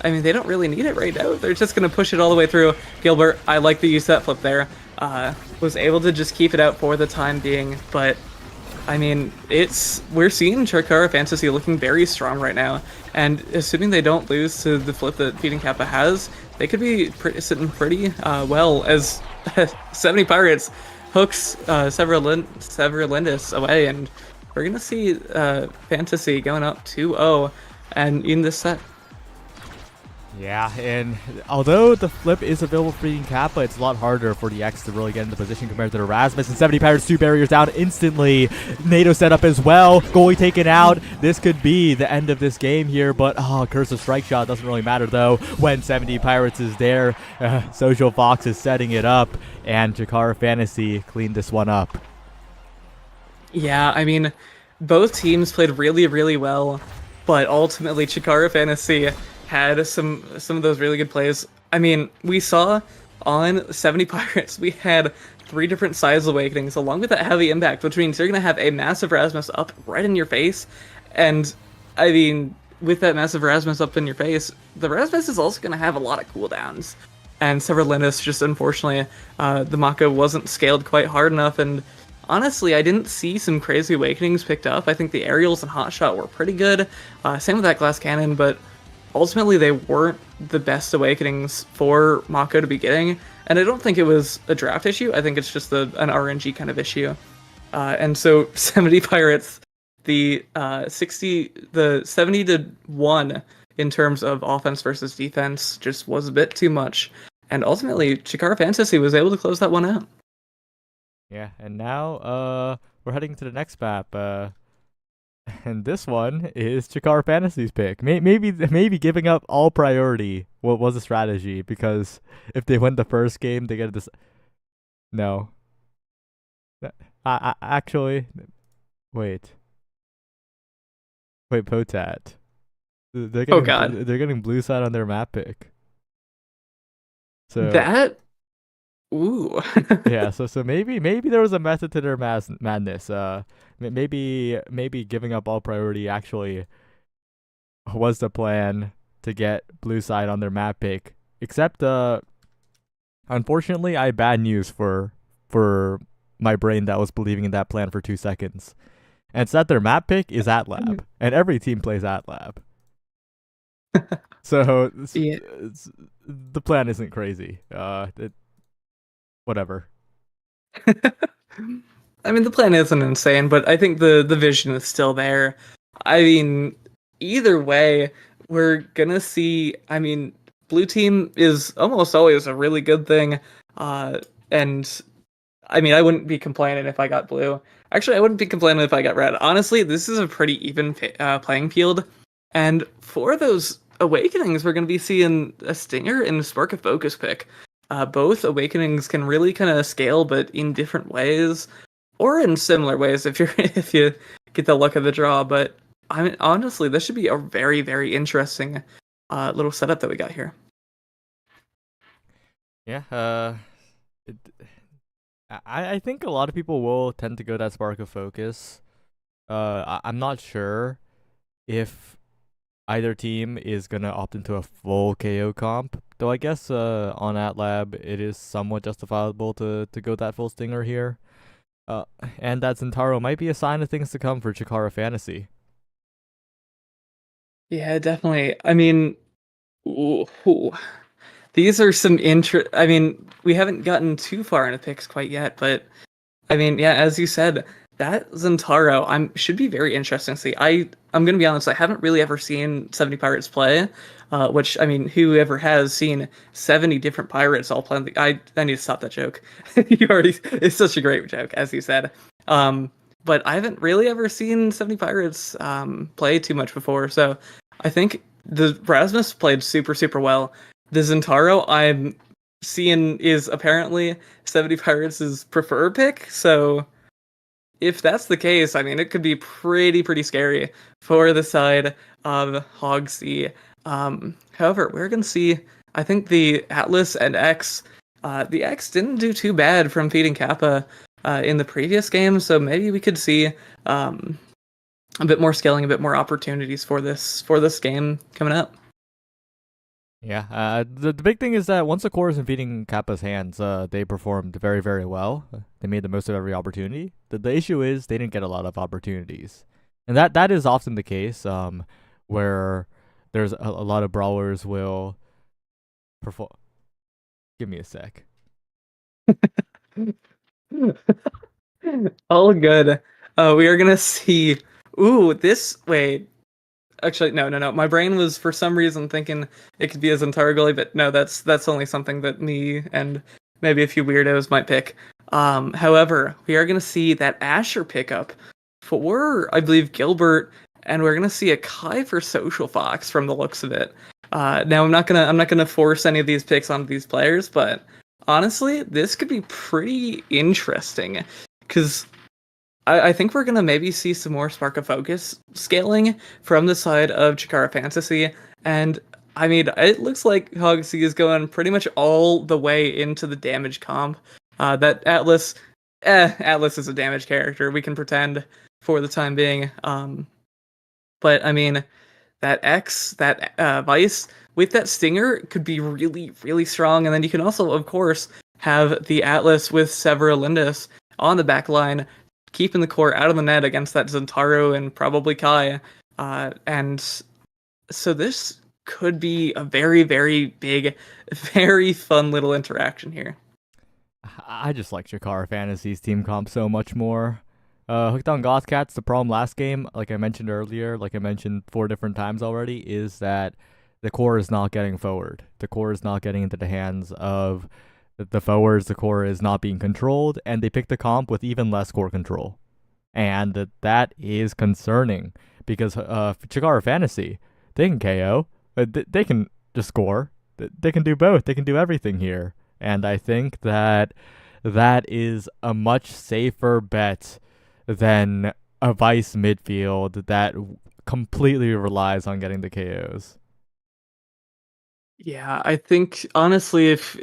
I mean, they don't really need it right now. They're just going to push it all the way through. Gilbert, I like the use of that flip there. Was able to just keep it out for the time being, but I mean, we're seeing Chikara Fantasy looking very strong right now, and assuming they don't lose to the flip that Feeding Kappa has, they could be sitting pretty well as 70 Pirates hooks Severalindis away, and we're gonna see Fantasy going up 2-0 and in this set. Yeah, and although the flip is available for Feeding Kappa, it's a lot harder for the X to really get into position compared to the Erasmus. And 70 Pirates, 2 barriers down instantly. NATO set up as well. Goalie taken out. This could be the end of this game here, but Curse of Strike Shot doesn't really matter though when 70 Pirates is there. Social Fox is setting it up, and Chikara Fantasy cleaned this one up. Yeah, I mean, both teams played really well, but ultimately Chikara Fantasy had some of those really good plays. I mean, we saw on 70 Pirates, we had 3 different size awakenings along with that heavy impact, which means you're going to have a massive Rasmus up right in your face. And I mean, with that massive Rasmus up in your face, the Rasmus is also going to have a lot of cooldowns. And Severalindis just, unfortunately, the Mako wasn't scaled quite hard enough, and honestly, I didn't see some crazy awakenings picked up. I think the aerials and Hotshot were pretty good. Same with that glass cannon, but ultimately they weren't the best awakenings for Mako to be getting. And I don't think it was a draft issue. I think it's just an RNG kind of issue. And so 70 Pirates, the 70-1 in terms of offense versus defense just was a bit too much. And ultimately, Chikara Fantasy was able to close that one out. Yeah, and now we're heading to the next map. And this one is Chikar Fantasy's pick. Maybe giving up all priority what was a strategy, because if they win the first game, they get this. No, actually, wait, Potat. Oh God, They're getting blue side on their map pick. So that. Ooh. yeah, so maybe there was a method to their madness. Maybe giving up all priority actually was the plan to get blue side on their map pick. Except unfortunately, I had bad news for my brain that was believing in that plan for 2 seconds. And it's that their map pick is AtLab, and every team plays AtLab. So Yeah. the plan isn't crazy. Whatever. I mean, the plan isn't insane, but I think the vision is still there. I mean, either way, we're gonna see. I mean, blue team is almost always a really good thing, and I mean, I wouldn't be complaining if I got blue. Actually, I wouldn't be complaining if I got red. Honestly, this is a pretty even playing field, and for those awakenings, we're gonna be seeing a Stinger and a Spark of Focus pick. Both awakenings can really kind of scale, but in different ways, or in similar ways if you're if you get the luck of the draw. But I mean, honestly, this should be a very very interesting little setup that we got here. Yeah. It, I think a lot of people will tend to go that Spark of Focus. I'm not sure if either team is gonna opt into a full KO comp. Though I guess on AtLab it is somewhat justifiable to go that full Stinger here. And that Zentaro might be a sign of things to come for Chikara Fantasy. Yeah, definitely. I mean, ooh. These are some I mean, we haven't gotten too far into picks quite yet, but I mean, yeah, as you said, that Zentaro should be very interesting to see. I'm gonna be honest, I haven't really ever seen 70 Pirates play, which I mean, whoever has seen 70 different pirates all playing, I need to stop that joke. You already, it's such a great joke, as you said. But I haven't really ever seen 70 Pirates play too much before, so I think the Rasmus played super super well. The Zentaro I'm seeing is apparently 70 Pirates' preferred pick, so if that's the case, I mean, it could be pretty scary for the side of Hogsea. However, we're going to see, I think the Atlas and X, the X didn't do too bad from feeding Kappa in the previous game, so maybe we could see a bit more scaling, a bit more opportunities for this game coming up. Yeah, the big thing is that once the core is in feeding Kappa's hands, they performed very, very well. They made the most of every opportunity. The issue is they didn't get a lot of opportunities. And that is often the case, where there's a lot of brawlers will perform. Give me a sec. All good. We are gonna see. Ooh, this. Wait. Actually, no. My brain was for some reason thinking it could be a Zentaro goalie, but no, that's only something that me and maybe a few weirdos might pick. However, we are gonna see that Asher pickup for, I believe, Gilbert, and we're gonna see a Kai for Social Fox from the looks of it. Now I'm not gonna force any of these picks onto these players, but honestly, this could be pretty interesting because I think we're gonna maybe see some more Spark of Focus scaling from the side of Chikara Fantasy, and I mean, it looks like Hogsea is going pretty much all the way into the damage comp. That Atlas is a damage character. We can pretend for the time being. But I mean, that X, that Vice with that Stinger could be really, really strong, and then you can also, of course, have the Atlas with Severalindus on the back line, keeping the core out of the net against that Zentaro and probably Kai. And so this could be a very, very big, very fun little interaction here. I just like Chikara Fantasy's team comp so much more. Hooked on Gothcats, the problem last game, like I mentioned earlier, like I mentioned 4 different times already, is that the core is not getting forward. The core is not getting into the hands of the forwards, the core is not being controlled, and they picked a comp with even less core control. And that is concerning because Chikara Fantasy, they can KO, they can just score, they can do both, they can do everything here. And I think that is a much safer bet than a Vice midfield that completely relies on getting the KOs. Yeah, I think honestly, if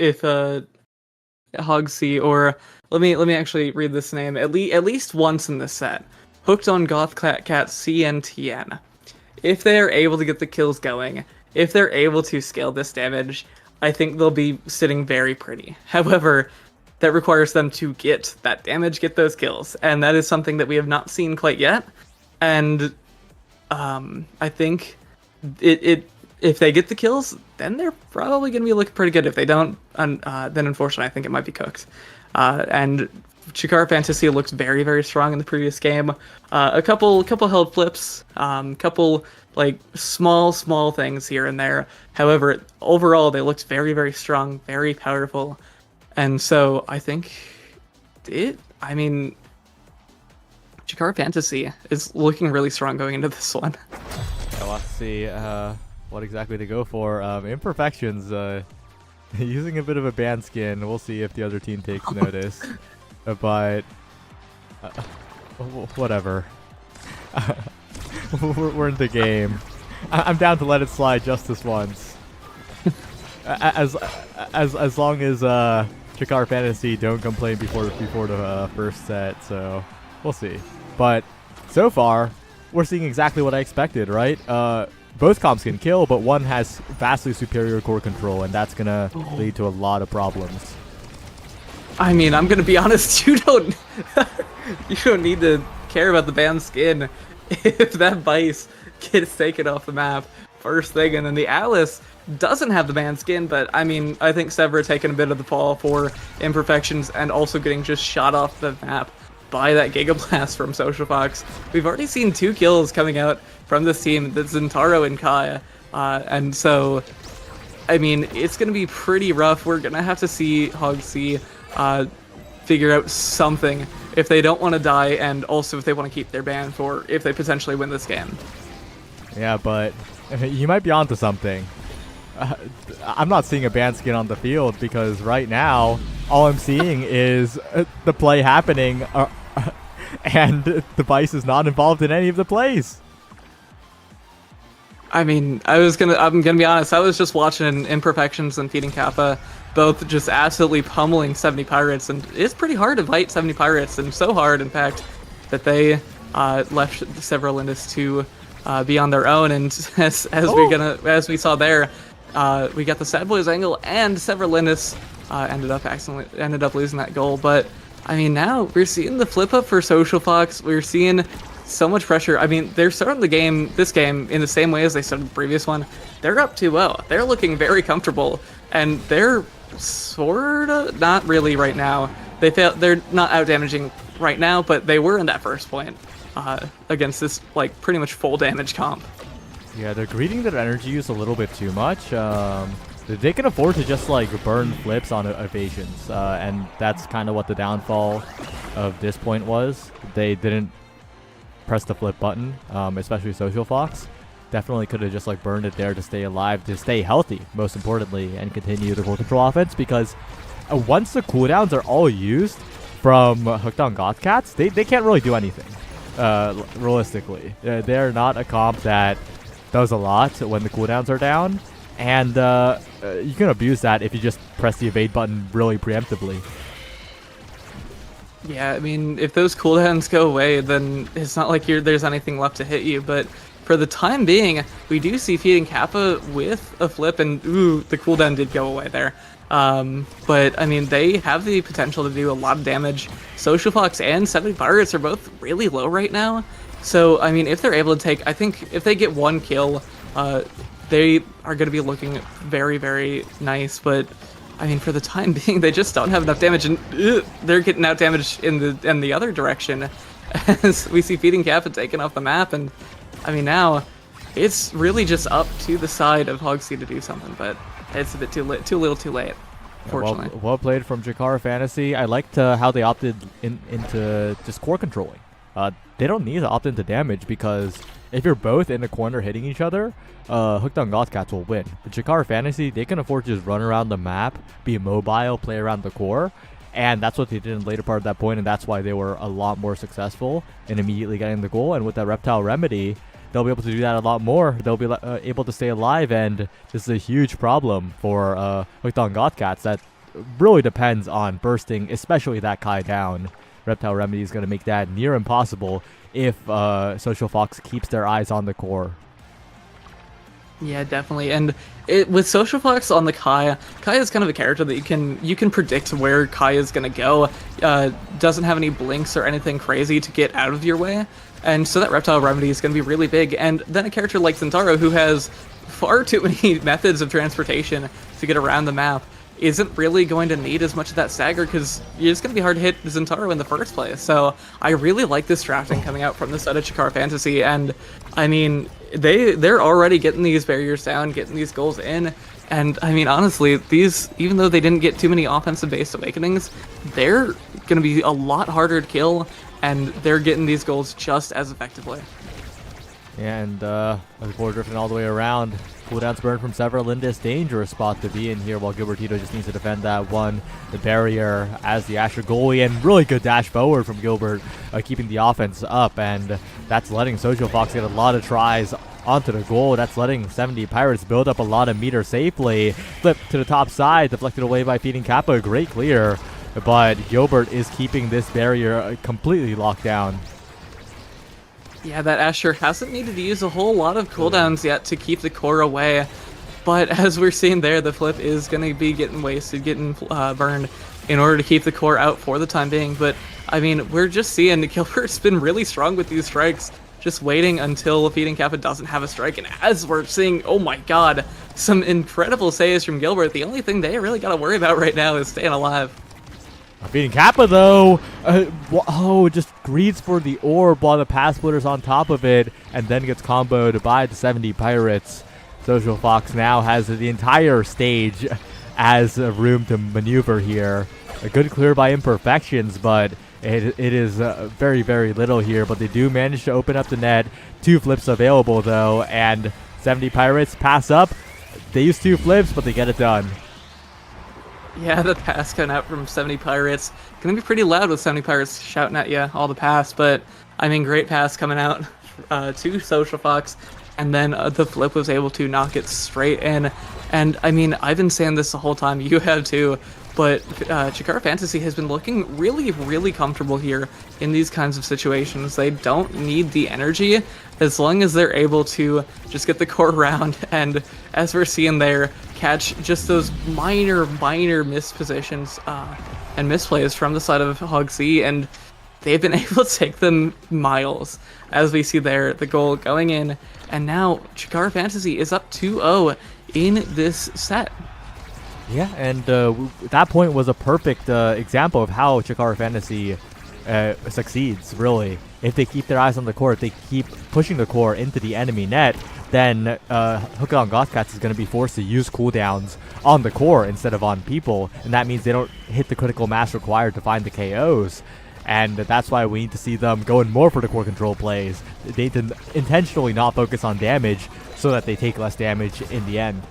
Hogsey, or let me actually read this name at least once in this set, Hooked on Gothcat CNTN. If they are able to get the kills going, if they're able to scale this damage, I think they'll be sitting very pretty. However, that requires them to get that damage, get those kills, and that is something that we have not seen quite yet. And I think if they get the kills, then they're probably going to be looking pretty good. If they don't, then unfortunately, I think it might be cooked. And Chikara Fantasy looks very, very strong in the previous game. A couple held flips, couple like small things here and there. However, overall, they looked very, very strong, very powerful. And so I think Chikara Fantasy is looking really strong going into this one. Yeah, we'll have to see what exactly to go for. Imperfections, using a bit of a band skin. We'll see if the other team takes notice. But whatever. We're in the game. I'm down to let it slide just this once. As long as Chikara Fantasy don't complain before the first set, so we'll see. But so far, we're seeing exactly what I expected, right? Both comps can kill, but one has vastly superior core control, and that's gonna lead to a lot of problems. I mean, I'm gonna be honest. You don't need to care about the band skin if that Vice gets taken off the map first thing, and then the Alice doesn't have the band skin. But I mean, I think Severa taking a bit of the fall for imperfections and also getting just shot off the map by that Giga Blast from Social Fox. We've already seen 2 kills coming out from this team, that's Zentaro and Kaya, and so I mean, it's gonna be pretty rough. We're gonna have to see Hogsey figure out something if they don't want to die, and also if they want to keep their ban for if they potentially win this game. Yeah, but you might be onto something. I'm not seeing a ban skin on the field because right now all I'm seeing is the play happening, and the Vice is not involved in any of the plays. I mean, I'm gonna be honest. I was just watching Imperfections and Feeding Kappa, both just absolutely pummeling 70 Pirates, and it's pretty hard to fight 70 Pirates, and so hard, in fact, that they left several Lindis to be on their own. And as we saw there, we got the Sad Boys angle, and several Lindis ended up losing that goal. But I mean, now we're seeing the flip up for Social Fox. We're seeing so much pressure. I mean, they're starting this game in the same way as they started the previous one. They're up 2-0. They're looking very comfortable, and they're sorta not really right now. They're not out damaging right now, but they were in that first point against this like pretty much full damage comp. Yeah, they're greeting their energy use a little bit too much. They can afford to just like burn flips on evasions, and that's kind of what the downfall of this point was. They didn't press the flip button, especially Social Fox. Definitely could have just like burned it there to stay alive, to stay healthy, most importantly, and continue the core control offense, because once the cooldowns are all used from Hooked on Gothcats, they can't really do anything, realistically. They're not a comp that does a lot when the cooldowns are down, and you can abuse that if you just press the evade button really preemptively. Yeah, I mean, if those cooldowns go away, then it's not like there's anything left to hit you, but for the time being, we do see Feeding Kappa with a flip, and ooh, the cooldown did go away there. But I mean, they have the potential to do a lot of damage. Social Fox and 70 Pirates are both really low right now. So, I mean, if they're able to take, I think if they get 1 kill, they are going to be looking very, very nice. But I mean, for the time being, they just don't have enough damage, and they're getting out damage in the other direction as we see Feeding Kappa taken off the map. And I mean, now it's really just up to the side of Hogsey to do something, but it's a bit too little too late. Fortunately. Well played from Jakar Fantasy. I liked how they opted into just core controlling. They don't need to opt into damage because if you're both in the corner hitting each other, Hooked on Gothcats will win. But Jakar Fantasy, they can afford to just run around the map, be mobile, play around the core, and that's what they did in the later part of that point, and that's why they were a lot more successful in immediately getting the goal. And with that Reptile Remedy, they'll be able to do that a lot more. They'll be able to stay alive, and this is a huge problem for Hooked on Gothcats that really depends on bursting, especially that Kai down. Reptile Remedy is going to make that near impossible if Social Fox keeps their eyes on the core. Yeah, definitely. And with Social Fox on the Kai is kind of a character that you can predict where Kai is going to go. Doesn't have any blinks or anything crazy to get out of your way. And so that Reptile Remedy is going to be really big. And then a character like Zentaro, who has far too many methods of transportation to get around the map, isn't really going to need as much of that stagger because it's going to be hard to hit Zentaro in the first place. So I really like this drafting coming out from the side of Jakar Fantasy, and I mean they're already getting these barriers down, getting these goals in, and I mean honestly, these, even though they didn't get too many offensive based awakenings, they're going to be a lot harder to kill, and they're getting these goals just as effectively. And the board drifting all the way around. Cooldowns burn from several in this dangerous spot to be in here, while Gilbertito just needs to defend that one. The barrier as the Asher goalie, and really good dash forward from Gilbert, keeping the offense up, and that's letting Social Fox get a lot of tries onto the goal. That's letting 70 Pirates build up a lot of meter safely. Flip to the top side, deflected away by Feeding Kappa. Great clear, but Gilbert is keeping this barrier completely locked down. Yeah, that Asher hasn't needed to use a whole lot of cooldowns yet to keep the core away, but as we're seeing there, the flip is going to be getting wasted, getting burned in order to keep the core out for the time being. But I mean, we're just seeing Gilbert's been really strong with these strikes, just waiting until Feeding Kappa doesn't have a strike, and as we're seeing, oh my god, some incredible saves from Gilbert. The only thing they really got to worry about right now is staying alive. Feeding Kappa though, just greeds for the orb while the pass splitter's on top of it, and then gets comboed by the 70 Pirates. Social Fox now has the entire stage as room to maneuver here. A good clear by Imperfections, but it is very, very little here, but they do manage to open up the net. 2 flips available though, and 70 Pirates pass up. They use 2 flips, but they get it done. Yeah, the pass coming out from 70 Pirates. Gonna be pretty loud with 70 Pirates shouting at you all the pass, but I mean, great pass coming out to Social Fox, and then the flip was able to knock it straight in. And I mean, I've been saying this the whole time, you have too, but Jakar Fantasy has been looking really, really comfortable here in these kinds of situations. They don't need the energy as long as they're able to just get the core round, and as we're seeing there, catch just those minor mispositions and misplays from the side of Hogsy, and they've been able to take them miles. As we see there, the goal going in, and now Jakar Fantasy is up 2-0 in this set. Yeah, and that point was a perfect example of how Jakar Fantasy succeeds, really. If they keep their eyes on the core, if they keep pushing the core into the enemy net, then Hooked on Gothcats is going to be forced to use cooldowns on the core instead of on people, and that means they don't hit the critical mass required to find the KOs. And that's why we need to see them going more for the core control plays. They need to intentionally not focus on damage so that they take less damage in the end.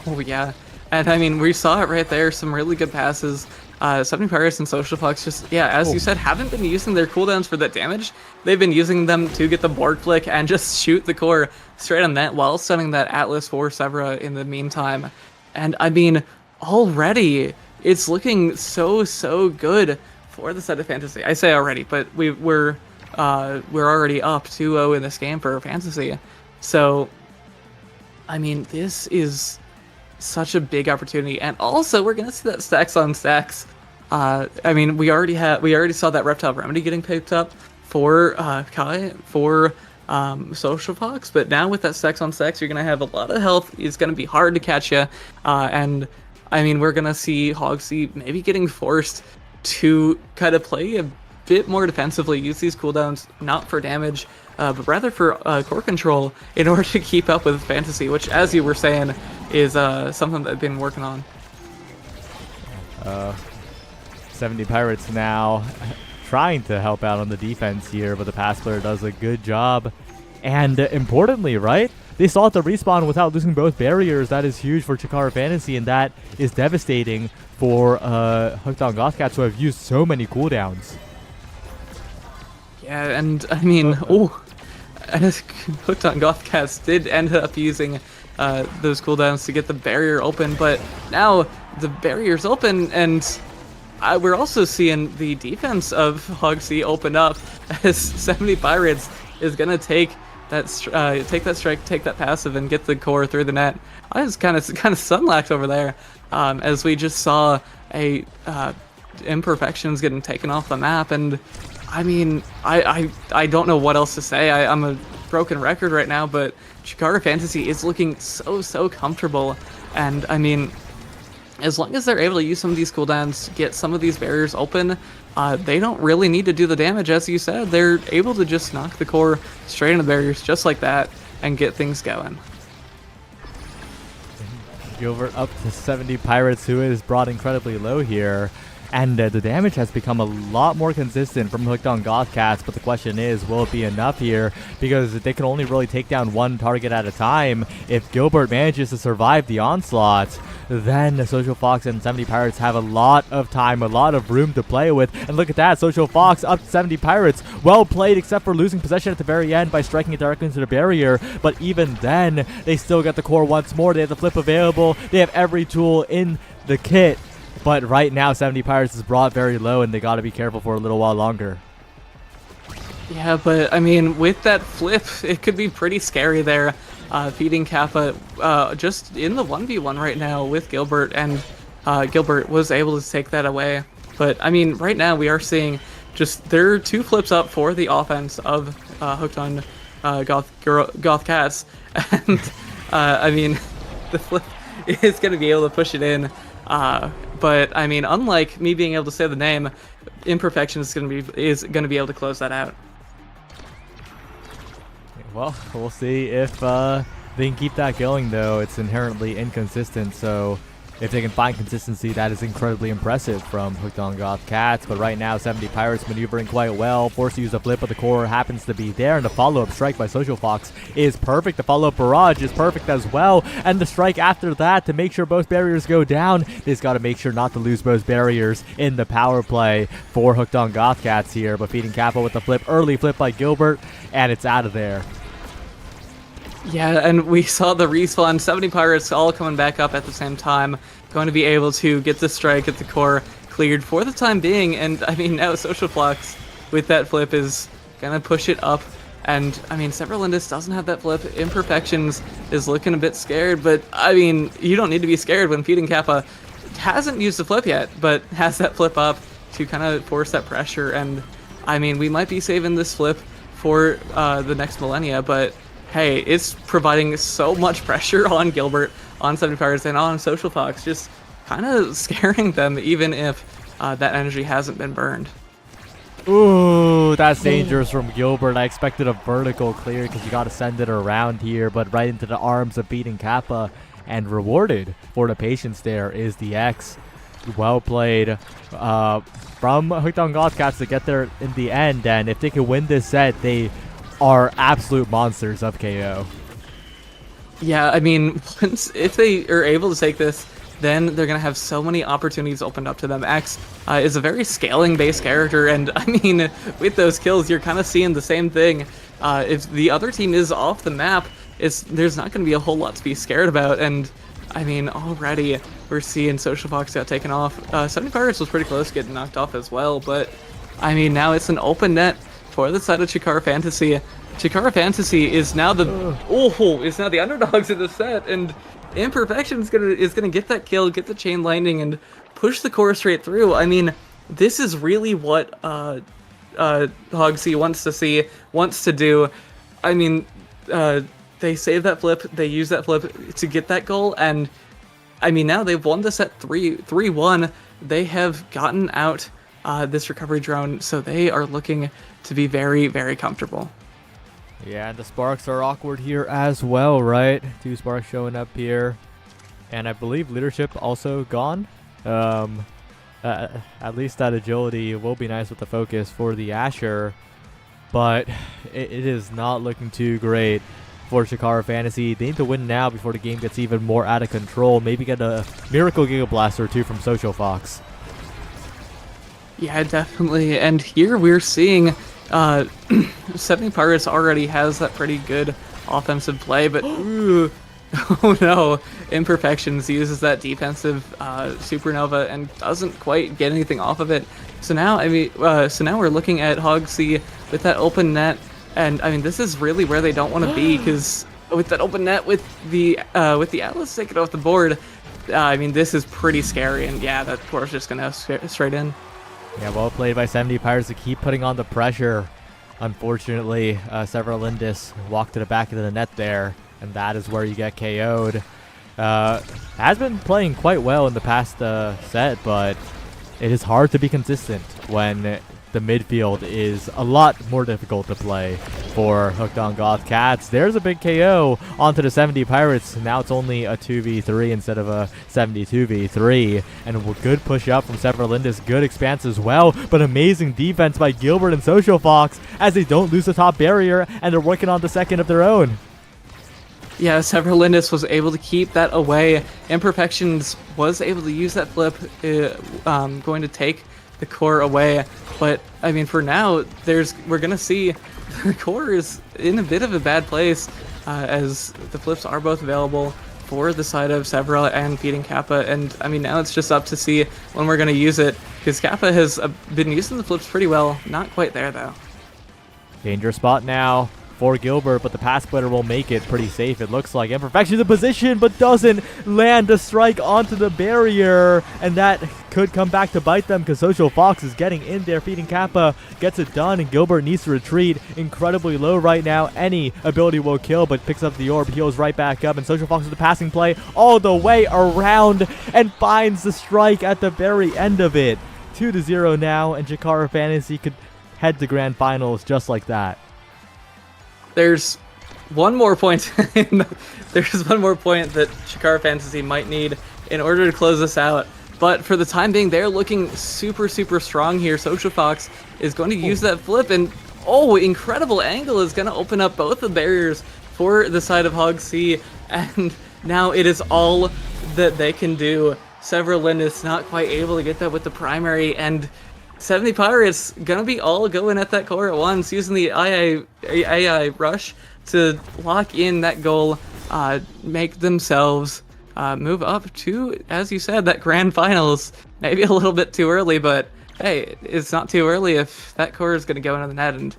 Oh yeah, and I mean, we saw it right there, some really good passes. 70 Pirates and Social Fox just, yeah, as you said, haven't been using their cooldowns for that damage. They've been using them to get the board flick and just shoot the core straight on that while stunning that Atlas for Severa in the meantime. And I mean, already, it's looking so good for the set of Fantasy. I say already, but we're already up 2-0 in this game for Fantasy. So, I mean, this is such a big opportunity, and also we're gonna see that stacks on stacks. I mean, we already saw that Reptile Remedy getting picked up for Kai for Social Fox, but now with that stacks on stacks, you're gonna have a lot of health. It's gonna be hard to catch you, and I mean, we're gonna see Hogsy maybe getting forced to kind of play a bit more defensively, use these cooldowns not for damage, but rather for core control in order to keep up with Fantasy, which, as you were saying, is something that I've been working on. 70 Pirates now trying to help out on the defense here, but the pass player does a good job. And importantly, right, they saw the respawn without losing both barriers. That is huge for Chikara Fantasy, and that is devastating for Hooked on Gothcats, who have used so many cooldowns. Yeah, and I mean, Hooked on Gothcats did end up using those cooldowns to get the barrier open, but now the barrier's open, and we're also seeing the defense of Hogsy open up as 70 Pirates is gonna take that strike, take that passive, and get the core through the net. I was kind of sunlacked over there, as we just saw a imperfections getting taken off the map, and I mean, I don't know what else to say. I'm a broken record right now, but Chikara Fantasy is looking so comfortable, and I mean, as long as they're able to use some of these cooldowns, get some of these barriers open, they don't really need to do the damage, as you said. They're able to just knock the core straight into the barriers just like that and get things going. Gilbert up to 70 Pirates, who is brought incredibly low here. And the damage has become a lot more consistent from Hooked on Gothcats, but the question is, will it be enough here? Because they can only really take down one target at a time. If Gilbert manages to survive the onslaught, then Social Fox and 70 Pirates have a lot of time, a lot of room to play with. And look at that, Social Fox up to 70 Pirates. Well played, except for losing possession at the very end by striking it directly into the barrier. But even then, they still get the core once more. They have the flip available. They have every tool in the kit. But right now, 70 Pirates is brought very low, and they got to be careful for a little while longer. Yeah, but I mean, with that flip, it could be pretty scary there. Feeding Kappa just in the 1v1 right now with Gilbert, and Gilbert was able to take that away. But I mean, right now we are seeing just there are 2 flips up for the offense of Hooked on Gothcats, and I mean, the flip is going to be able to push it in. But I mean, unlike me being able to say the name, Imperfection is going to be able to close that out. Well, we'll see if they can keep that going, though. It's inherently inconsistent, so if they can find consistency, that is incredibly impressive from Hooked on Gothcats. But right now, 70 Pirates maneuvering quite well, forced to use a flip, but the core happens to be there, and the follow-up strike by Social Fox is perfect. The follow-up barrage is perfect as well, and the strike after that to make sure both barriers go down. They've got to make sure not to lose both barriers in the power play for Hooked on Gothcats here, but Feeding Kappa with the flip, early flip by Gilbert, and it's out of there. Yeah, and we saw the respawn, 70 Pirates all coming back up at the same time, going to be able to get the strike, get the core cleared for the time being, and I mean, now Social Fox with that flip is going to push it up, and I mean, Severlandis doesn't have that flip, Imperfections is looking a bit scared, but I mean, you don't need to be scared when Feeding Kappa hasn't used the flip yet, but has that flip up to kind of force that pressure, and I mean, we might be saving this flip for the next millennia, but hey, it's providing so much pressure on Gilbert, on 70 Pirates, and on Social Fox, just kind of scaring them, even if that energy hasn't been burned. Ooh, that's dangerous from Gilbert. I expected a vertical clear because you got to send it around here, but right into the arms of Feeding Kappa, and rewarded for the patience there is the X. Well played from Hooked on Gothcats to get there in the end, and if they can win this set, they are absolute monsters of KO. Yeah, I mean, if they are able to take this, then they're going to have so many opportunities opened up to them. X is a very scaling-based character, and I mean, with those kills, you're kind of seeing the same thing. If the other team is off the map, there's not going to be a whole lot to be scared about, and I mean, already we're seeing Social Fox got taken off. 70 Pirates was pretty close to getting knocked off as well, but I mean, now it's an open net for the side of Chikara Fantasy. Chikara Fantasy is now the underdogs in the set, and Imperfection is gonna get that kill, get the chain lightning, and push the core straight through. I mean, this is really what Hogsy wants to do. I mean, they save that flip, they use that flip to get that goal, and I mean, now they've won the set 3-1. They have gotten out this recovery drone, so they are looking to be very, very comfortable. Yeah, and the sparks are awkward here as well, right? 2 sparks showing up here. And I believe leadership also gone. At least that agility will be nice with the focus for the Asher, but it is not looking too great for Shikara Fantasy. They need to win now before the game gets even more out of control. Maybe get a Miracle Giga Blaster or two from Social Fox. Yeah, definitely. And here we're seeing 70 Pirates already has that pretty good offensive play, but ooh, oh no, Imperfections uses that defensive supernova and doesn't quite get anything off of it. So now, so now we're looking at Hogsey with that open net, and I mean, this is really where they don't want to be, because with that open net, with the Atlas taken off the board, I mean, this is pretty scary, and yeah, that core's just gonna straight in. Yeah, well played by 70 Pirates to keep putting on the pressure. Unfortunately, Severalindis walked to the back of the net there, and that is where you get KO'd. Has been playing quite well in the past set, but it is hard to be consistent when the midfield is a lot more difficult to play for Hooked on Goth Cats. There's a big KO onto the 70 Pirates. Now it's only a 2v3 instead of a 72v3. And a good push up from Severalindis. Good expanse as well, but amazing defense by Gilbert and Social Fox as they don't lose the top barrier, and they're working on the second of their own. Yeah, Severalindis was able to keep that away. Imperfections was able to use that flip, going to take the core away. But I mean, for now, we're gonna see the core is in a bit of a bad place, as the flips are both available for the side of Several and Feeding Kappa. And I mean, now it's just up to see when we're gonna use it, because Kappa has been using the flips pretty well. Not quite there though. Dangerous spot now for Gilbert, but the pass splitter will make it pretty safe, it looks like. Imperfection in position, but doesn't land a strike onto the barrier, and that could come back to bite them because Social Fox is getting in there. Feeding Kappa gets it done, and Gilbert needs to retreat incredibly low right now. Any ability will kill, but picks up the orb, heals right back up, and Social Fox with the passing play all the way around and finds the strike at the very end of it. 2-0 now, and Shikara Fantasy could head to grand finals just like that. There's one more point. There's one more point that Shikara Fantasy might need in order to close this out. But for the time being, they're looking super, super strong here. Social Fox is going to use that flip, and incredible angle is going to open up both the barriers for the side of Hogsey, and now it is all that they can do. Severalindis not quite able to get that with the primary, and 70 Pirates gonna be all going at that core at once, using the AI rush to lock in that goal, make themselves move up to, as you said, that grand finals. Maybe a little bit too early, but hey, it's not too early if that core is gonna go into the net, and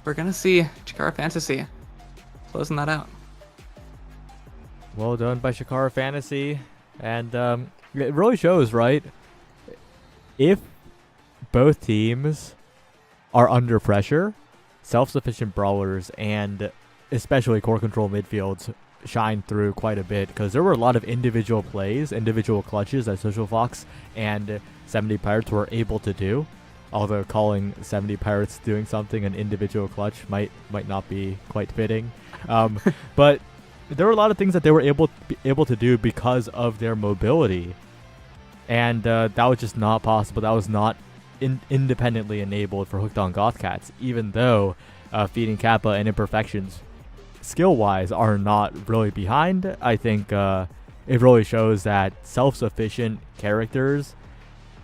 we're gonna see Shikara Fantasy closing that out. Well done by Shikara Fantasy, and it really shows, right? If both teams are under pressure, self-sufficient brawlers and especially core control midfields shine through quite a bit, because there were a lot of individual plays, individual clutches that Social Fox and 70 Pirates were able to do. Although calling 70 Pirates doing something an individual clutch might not be quite fitting. But there were a lot of things that they were able to do because of their mobility. And that was just not possible. That was not independently enabled for Hooked on Goth Cats, even though Feeding Kappa and Imperfections skill-wise are not really behind. I think it really shows that self-sufficient characters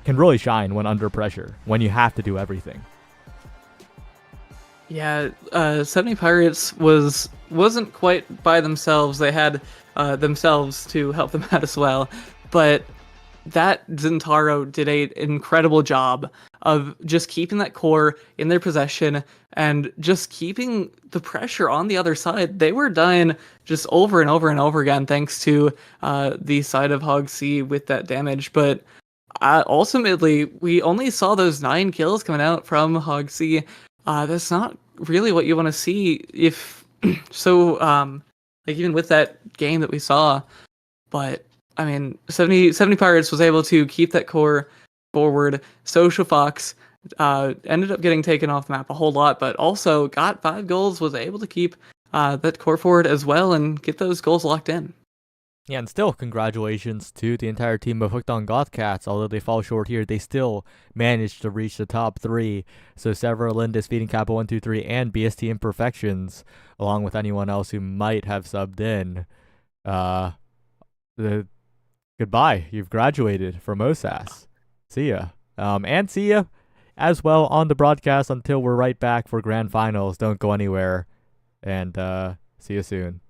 can really shine when under pressure, when you have to do everything. Yeah, 70 Pirates wasn't quite by themselves. They had themselves to help them out as well, but that Zentaro did an incredible job of just keeping that core in their possession and just keeping the pressure on the other side. They were dying just over and over and over again thanks to the side of Hogsey with that damage. But ultimately, we only saw those 9 kills coming out from Hogsey. That's not really what you want to see if so, like even with that game that we saw. But I mean, 70 Pirates was able to keep that core forward. Social Fox ended up getting taken off the map a whole lot, but also got 5 goals, was able to keep that core forward as well and get those goals locked in. Yeah, and still, congratulations to the entire team of Hooked on Gothcats. Although they fall short here, they still managed to reach the top 3. So Several, Lindis, Feeding Kappa 123, and BST Imperfections, along with anyone else who might have subbed in. Goodbye. You've graduated from OSAS. See ya. And see ya as well on the broadcast until we're right back for grand finals. Don't go anywhere. And see you soon.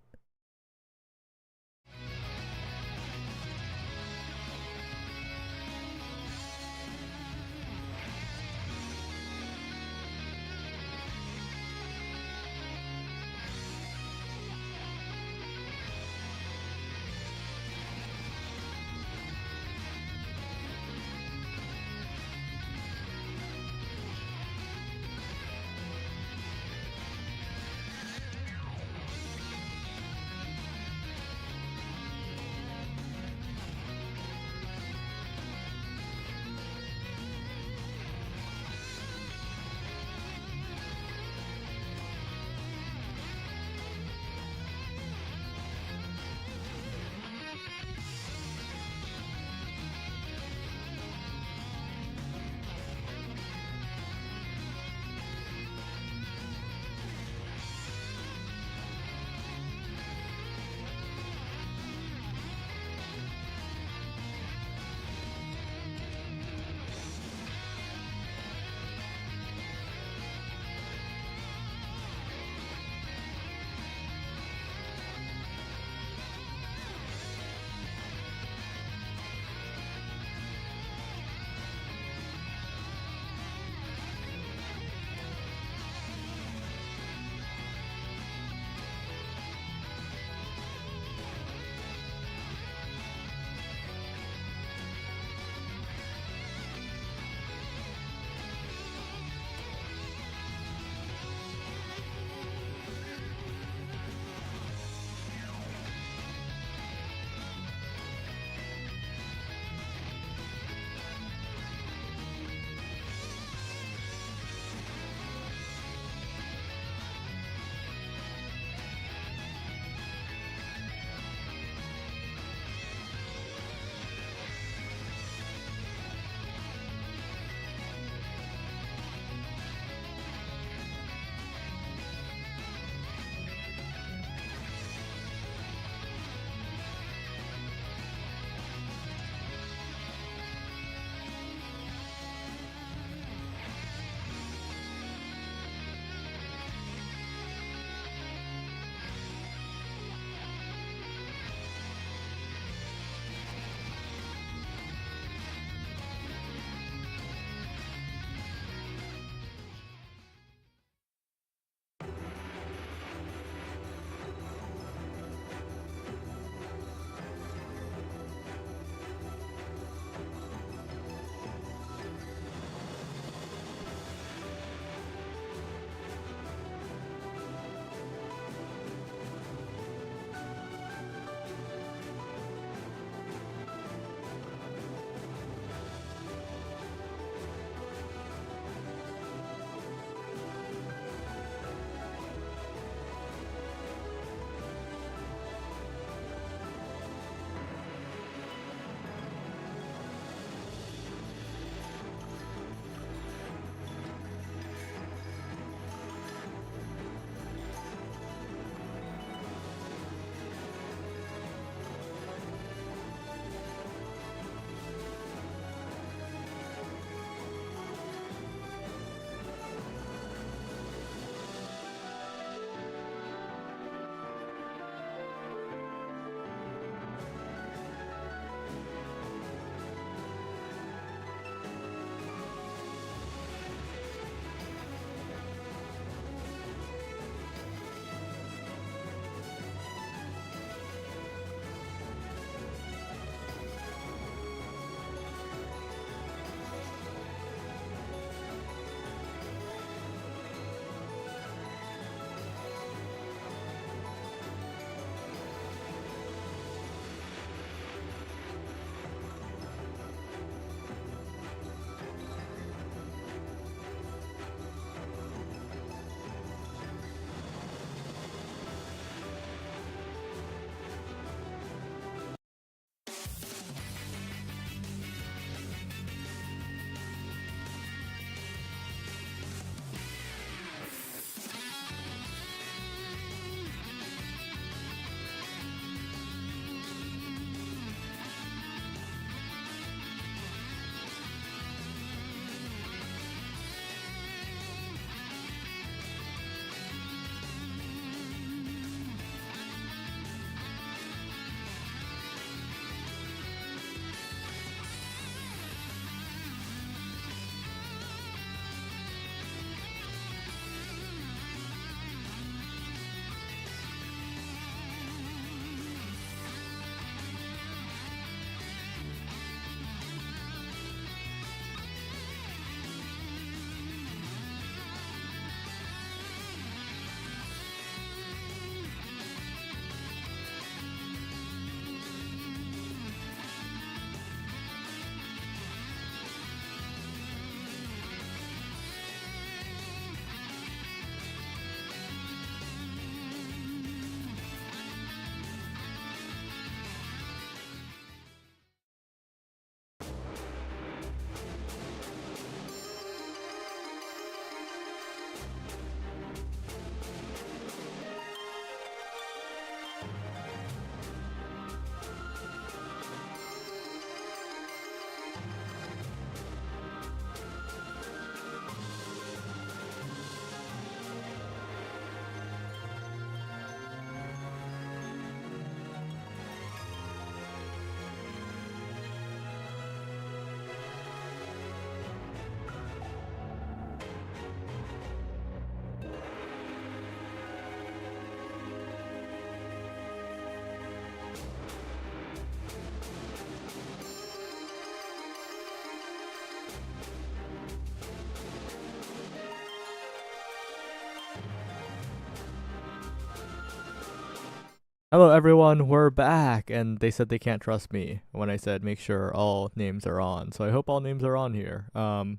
Hello everyone, we're back, and they said they can't trust me when I said make sure all names are on. So I hope all names are on here. But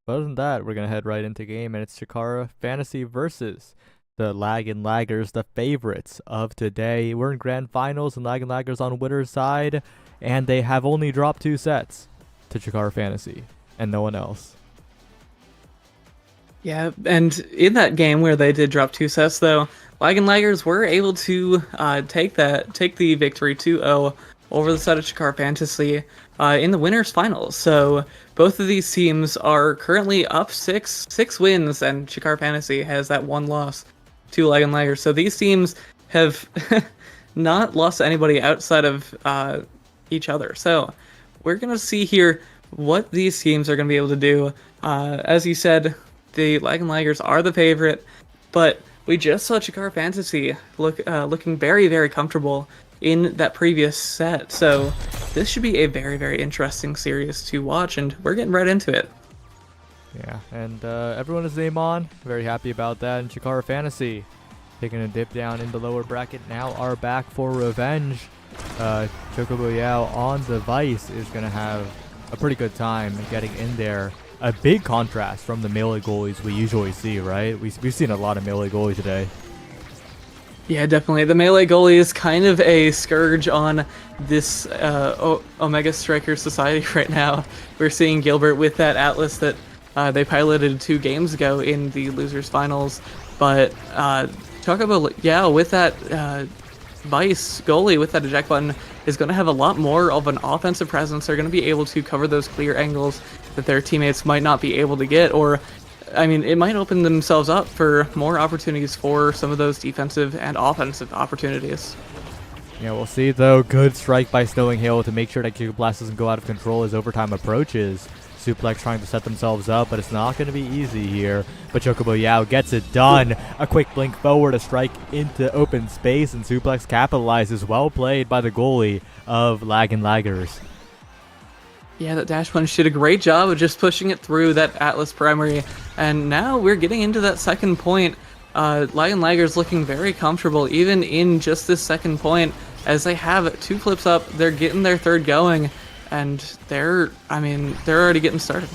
other than that, we're gonna head right into game, and it's Chikara Fantasy versus the Lag and Laggers, the favorites of today. We're in grand finals, and Lag and Laggers on winner's side, and they have only dropped 2 sets to Chikara Fantasy and no one else. Yeah, and in that game where they did drop 2 sets, though, Lag and Laggers were able to take the victory 2-0 over the side of Chikara Fantasy in the winners finals. So both of these teams are currently up six wins, and Chikara Fantasy has that 1 loss to Lag and Laggers. So these teams have not lost to anybody outside of each other. So we're gonna see here what these teams are gonna be able to do. As you said, the Lag and Laggers are the favorite, but we just saw Chikara Fantasy looking very, very comfortable in that previous set. So this should be a very, very interesting series to watch, and we're getting right into it. Yeah, and everyone is name on. Very happy about that. And Chikara Fantasy taking a dip down in the lower bracket now are back for revenge. Chocobo Yao on the Vice is going to have a pretty good time getting in there. A big contrast from the melee goalies we usually see, right? We've seen a lot of melee goalie today. Yeah, definitely. The melee goalie is kind of a scourge on this Omega Striker society right now. We're seeing Gilbert with that Atlas that they piloted 2 games ago in the losers finals, but Chocobo Yao with that Vice goalie with that eject button is going to have a lot more of an offensive presence. They're going to be able to cover those clear angles that their teammates might not be able to get, or I mean, it might open themselves up for more opportunities for some of those defensive and offensive opportunities. Yeah, we'll see though. Good strike by Snowing Hail to make sure that Giga Blast doesn't go out of control as overtime approaches. Suplex trying to set themselves up, but it's not going to be easy here. But Chocobo Yao gets it done. A quick blink forward, a strike into open space, and Suplex capitalizes. Well played by the goalie of Lag and Laggers. Yeah, that dash punch did a great job of just pushing it through that Atlas primary. And now we're getting into that second point. Lag and Laggers looking very comfortable, even in just this second point, as they have 2 flips up. They're getting their third going, and they're already getting started.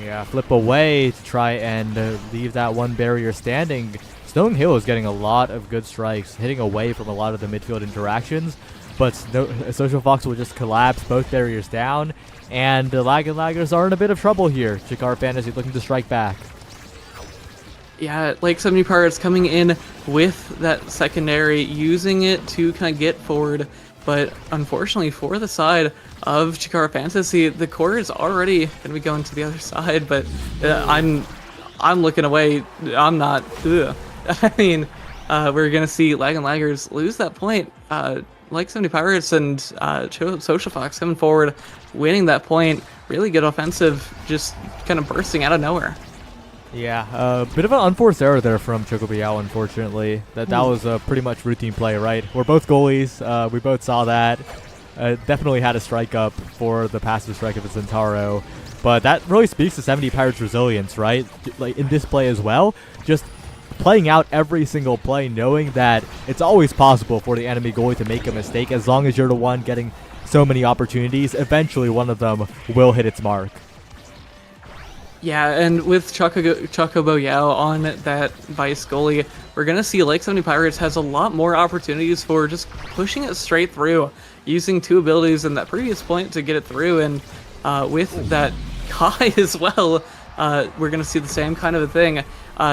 Yeah, flip away to try and leave that one barrier standing. Stone Hill is getting a lot of good strikes, hitting away from a lot of the midfield interactions, but Social Fox will just collapse both barriers down, and the Lag and Laggers are in a bit of trouble here. Chikara Fantasy looking to strike back. Yeah, like 70 Pirates coming in with that secondary, using it to kind of get forward, but unfortunately for the side of Chikara Fantasy, the core is already going to be going to the other side, but I'm looking away. I'm not. Ugh. I mean, we're going to see Lag and Laggers lose that point. Like 70 Pirates and Social Fox coming forward, winning that point. Really good offensive, just kind of bursting out of nowhere. Yeah, a bit of an unforced error there from Chocobo Yao, unfortunately. That was a pretty much routine play, right? We're both goalies. We both saw that. Definitely had a strike up for the passive strike of Zentaro. But that really speaks to 70 Pirates' resilience, right? Like in this play as well. Just playing out every single play, knowing that it's always possible for the enemy goalie to make a mistake. As long as you're the one getting so many opportunities, eventually one of them will hit its mark. Yeah, and with Chocobo Yao on that Vice goalie, we're going to see Lake 70 Pirates has a lot more opportunities for just pushing it straight through, using 2 abilities in that previous point to get it through, and with that Kai as well, we're going to see the same kind of a thing.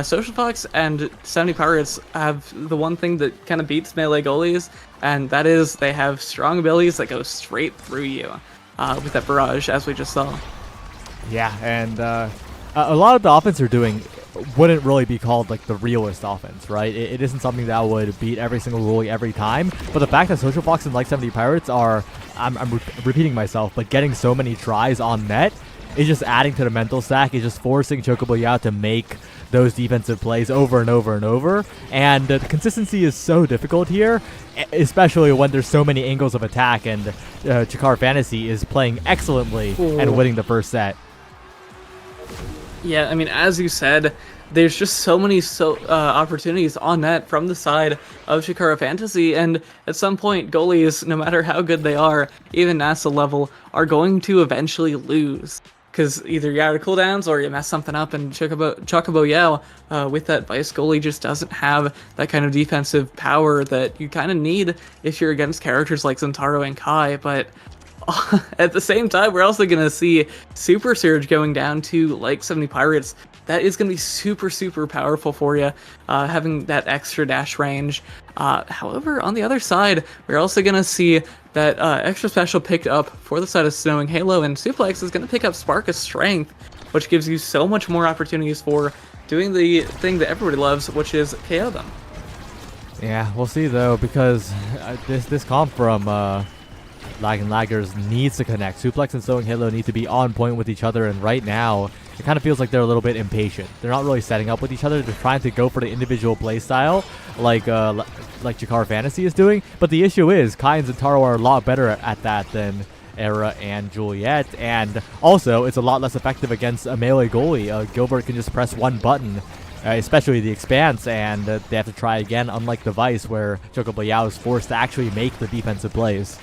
Social Fox and 70 Pirates have the one thing that kind of beats melee goalies, and that is they have strong abilities that go straight through you with that barrage, as we just saw. Yeah, and a lot of the offense they're doing wouldn't really be called like the realist offense, right? It isn't something that would beat every single goalie every time. But the fact that Social Fox and like 70 Pirates are, I'm repeating myself, but getting so many tries on net is just adding to the mental stack. Is just forcing Chocobo Yao to make those defensive plays over and over and over. And the consistency is so difficult here, especially when there's so many angles of attack. And Chikara Fantasy is playing excellently and winning the first set. Yeah, I mean, as you said, there's just so many opportunities on net from the side of Chikara Fantasy, and at some point, goalies, no matter how good they are, even NASA level, are going to eventually lose. Because either you're out of cooldowns or you mess something up, and Chocobo Yao, with that Vice goalie, just doesn't have that kind of defensive power that you kind of need if you're against characters like Zentaro and Kai. But at the same time, we're also going to see Super Surge going down to like 70 Pirates. That is going to be super, super powerful for you, having that extra dash range. However, on the other side, we're also going to see that extra special picked up for the side of Snowing Halo, and Suplex is going to pick up Spark of Strength, which gives you so much more opportunities for doing the thing that everybody loves, which is KO them. Yeah, we'll see though, because this comp from Lag and Laggers needs to connect. Suplex and Snowing Halo need to be on point with each other, and right now it kind of feels like they're a little bit impatient. They're not really setting up with each other. They're trying to go for the individual play style, like Chikara Fantasy is doing. But the issue is, Kai and Zentaro are a lot better at that than Era and Juliet, and also it's a lot less effective against a melee goalie. Gilbert can just press one button, especially the Expanse, and they have to try again, unlike the Vice, where Chocobo Yao is forced to actually make the defensive plays.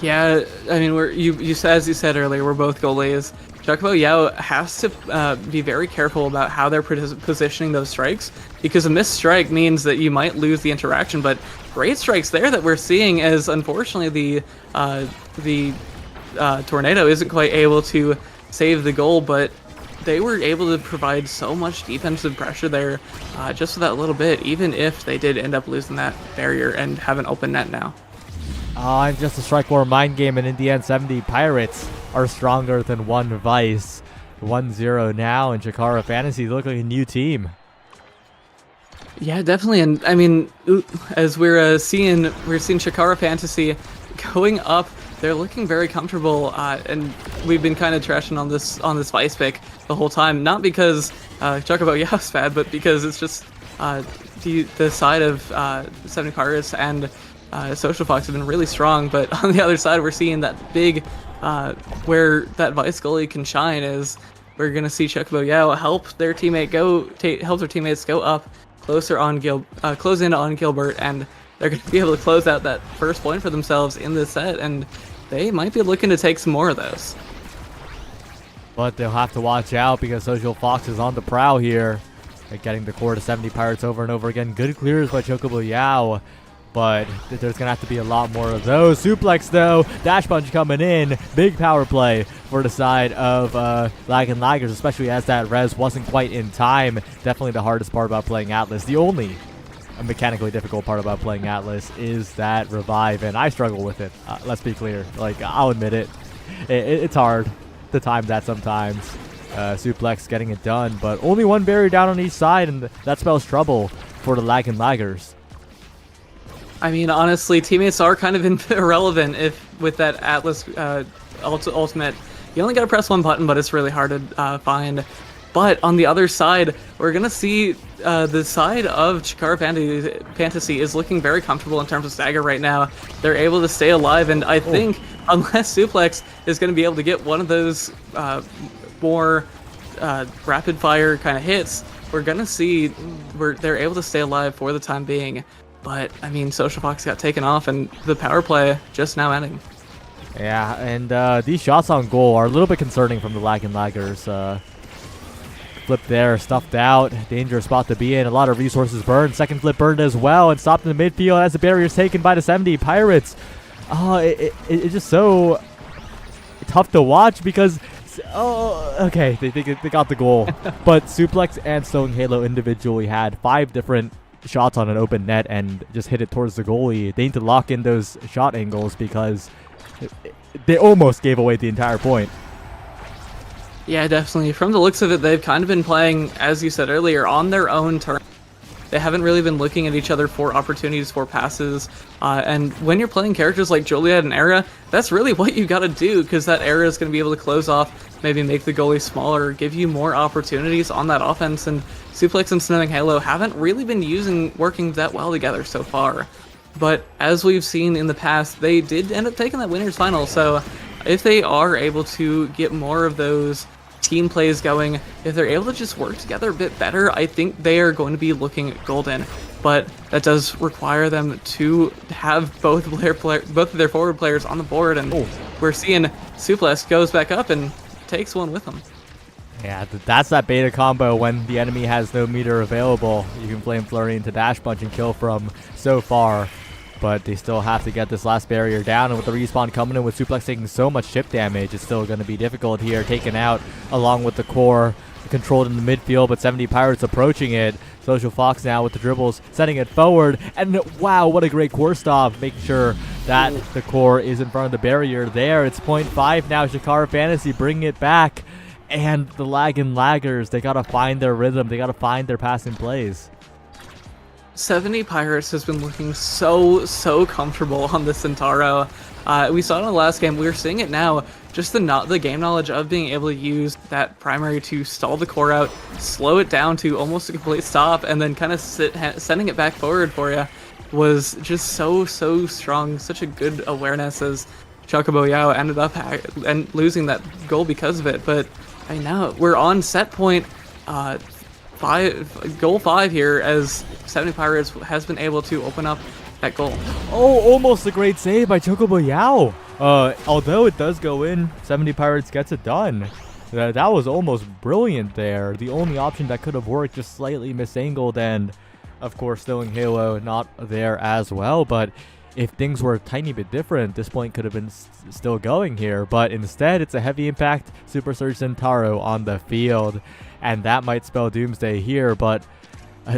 Yeah, I mean, as you said earlier, we're both goalies. Chocobo Yao has to be very careful about how they're positioning those strikes, because a missed strike means that you might lose the interaction. But great strikes there that we're seeing, as unfortunately the Tornado isn't quite able to save the goal, but they were able to provide so much defensive pressure there, just for that little bit, even if they did end up losing that barrier and have an open net now. I'm just a strike war mind game, and in the end, 70 Pirates are stronger than one Vice. 1-0 now, and Chikara Fantasy look like a new team. Yeah, definitely, and I mean, as we're seeing Chikara Fantasy going up. They're looking very comfortable, and we've been kind of trashing on this Vice pick the whole time. Not because Chocobo Yao's bad, but because it's just the side of 70 Pirates and Social Fox have been really strong. But on the other side, we're seeing that big where that Vice goalie can shine is we're gonna see Chocobo Yao help their teammates go up closer on close in on Gilbert, and they're going to be able to close out that first point for themselves in this set, and they might be looking to take some more of those. But they'll have to watch out because Social Fox is on the prowl here. They're getting the core to 70 Pirates over and over again. Good clears by Chocobo Yao, but there's going to have to be a lot more of those. Suplex, though. Dash punch coming in. Big power play for the side of Lag and Laggers, especially as that res wasn't quite in time. Definitely the hardest part about playing Atlas. The only mechanically difficult part about playing Atlas is that revive, and I struggle with it. Let's be clear. Like, I'll admit it. It's hard to time that sometimes. Suplex getting it done, but only one barrier down on each side, and that spells trouble for the Lag and Laggers. I mean, honestly, teammates are kind of irrelevant if with that Atlas ultimate. You only gotta press one button, but it's really hard to find. But on the other side, we're going to see the side of Chikara Fantasy is looking very comfortable in terms of stagger right now. They're able to stay alive, and I think unless Suplex is going to be able to get one of those more rapid-fire kind of hits, we're going to see they're able to stay alive for the time being. But, I mean, Social Fox got taken off, and the power play just now ending. Yeah, and these shots on goal are a little bit concerning from the Lag and Laggers. Flip there, stuffed out, dangerous spot to be in, a lot of resources burned, second flip burned as well, and stopped in the midfield as the barrier is taken by the 70 Pirates. It's just so tough to watch because, okay, they got the goal, but Suplex and Stone Halo individually had 5 different shots on an open net and just hit it towards the goalie. They need to lock in those shot angles because they almost gave away the entire point. Yeah, definitely. From the looks of it, they've kind of been playing, as you said earlier, on their own terms. They haven't really been looking at each other for opportunities for passes. And when you're playing characters like Juliet and Era, that's really what you got to do, because that Era is going to be able to close off, maybe make the goalie smaller, give you more opportunities on that offense. And Suplex and Snowing Halo haven't really been working that well together so far. But as we've seen in the past, they did end up taking that winner's final. So if they are able to get more of those team play is going, if they're able to just work together a bit better, I think they are going to be looking golden. But that does require them to have both of their forward players on the board, and we're seeing Suplex goes back up and takes one with them. Yeah, that's that beta combo when the enemy has no meter available. You can Flame Flurry into Dash Punch and kill from so far. But they still have to get this last barrier down, and with the respawn coming in with Suplex taking so much chip damage, it's still going to be difficult here. Taken out along with the core, controlled in the midfield, but 70 Pirates approaching it. Social Fox now with the dribbles, sending it forward, and wow, what a great core stop, making sure that the core is in front of the barrier there. It's 0.5 now, Shikara Fantasy bringing it back, and the laggers, they got to find their rhythm, they got to find their passing plays. 70 Pirates has been looking so comfortable on this Centauro. We saw it in the last game. We're seeing it now. Just the game knowledge of being able to use that primary to stall the core out, slow it down to almost a complete stop, and then kind of sending it back forward for you was just so strong. Such a good awareness as Chocobo Yao ended up and losing that goal because of it. But right now we're on set point. Goal 5 here as 70 Pirates has been able to open up that goal. Oh, almost a great save by Chocobo Yao. Although it does go in, 70 Pirates gets it done. That was almost brilliant there. The only option that could have worked, just slightly misangled, and of course Snowing Halo not there as well. But if things were a tiny bit different, this point could have been still going here. But instead, it's a heavy impact Super Surge Centauro on the field. And that might spell doomsday here, but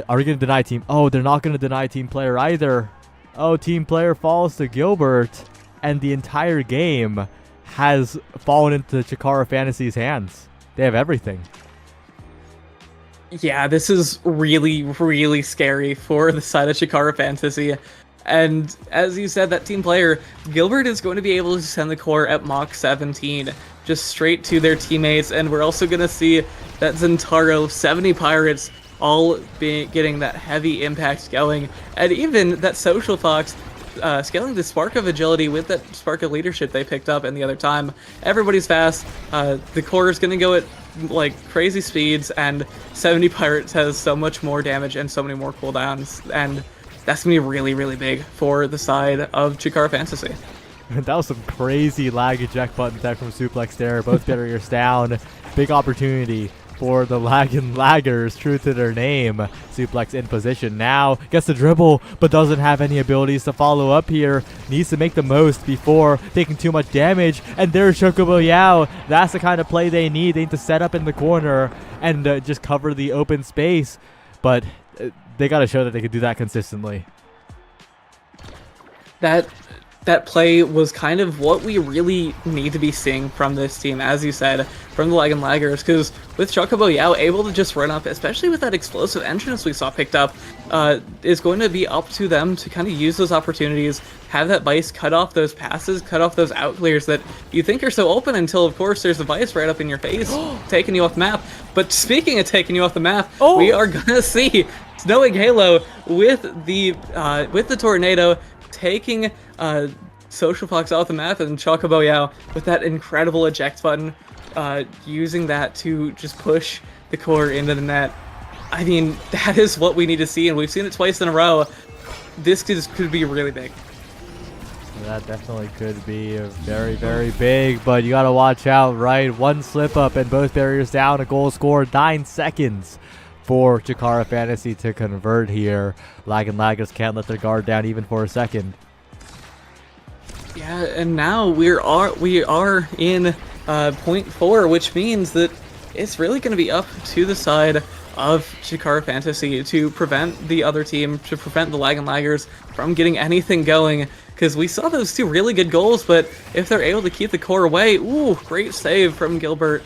are we going to deny team? Oh, they're not going to deny team player either. Oh, team player falls to Gilbert, and the entire game has fallen into Chikara Fantasy's hands. They have everything. Yeah, this is really scary for the side of Chikara Fantasy. And as you said, that team player, Gilbert is going to be able to send the core at Mach 17 just straight to their teammates, and we're also going to see that Zentaro, 70 Pirates, all getting that heavy impact going, and even that Social Fox scaling the Spark of Agility with that Spark of Leadership they picked up in the other time. Everybody's fast, the core is going to go at like crazy speeds, and 70 Pirates has so much more damage and so many more cooldowns, and that's going to be really big for the side of Chikara Fantasy. That was some crazy lag eject button tech from Suplex there. Both barriers down. Big opportunity for the laggers, true to their name. Suplex in position now. Gets the dribble, but doesn't have any abilities to follow up here. Needs to make the most before taking too much damage. And there's Chocobo Yao. That's the kind of play they need. They need to set up in the corner and just cover the open space. But they got to show that they can do that consistently. That play was kind of what we really need to be seeing from this team, as you said, from the laggers, because with Chocobo Yao able to just run up, especially with that explosive entrance we saw picked up, is going to be up to them to kind of use those opportunities, have that Vice cut off those passes, cut off those out clears that you think are so open until, of course, there's a Vice right up in your face, taking you off the map. But speaking of taking you off the map, we are going to see Snowing Halo with the Tornado taking Social Fox off the map, and Chocobo Yao with that incredible eject button, using that to just push the core into the net. I mean, that is what we need to see, and we've seen it twice in a row. This could be really big. That definitely could be very big, but you got to watch out, right? One slip up and both barriers down, a goal scored, 9 seconds for Chikara Fantasy to convert here. Laggers can't let their guard down even for a second. Yeah, and now we are in point 4, which means that it's really going to be up to the side of Chikara Fantasy to prevent the other team, to prevent the laggers from getting anything going. Because we saw those 2 really good goals, but if they're able to keep the core away, ooh, great save from Gilbert.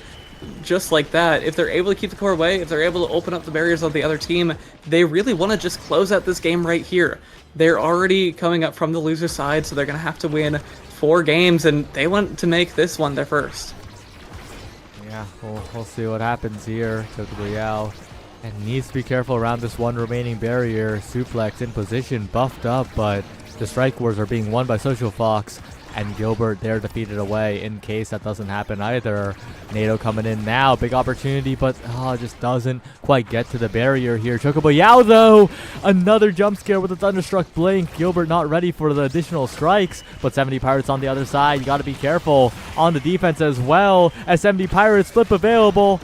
Just like that, if they're able to keep the core away, if they're able to open up the barriers of the other team, they really want to just close out this game right here. They're already coming up from the loser side, so they're going to have to win 4 games, and they want to make this one their first. Yeah, we'll see what happens here. Chocobo Yao and needs to be careful around this one remaining barrier. Suplex in position, buffed up, but the strike wars are being won by Social Fox, and Gilbert there defeated away in case that doesn't happen either. NATO coming in now. Big opportunity, but just doesn't quite get to the barrier here. Chocobo Yao, though, another jump scare with a Thunderstruck Blink. Gilbert not ready for the additional strikes, but 70 Pirates on the other side. You got to be careful on the defense as well, as 70 Pirates flip available.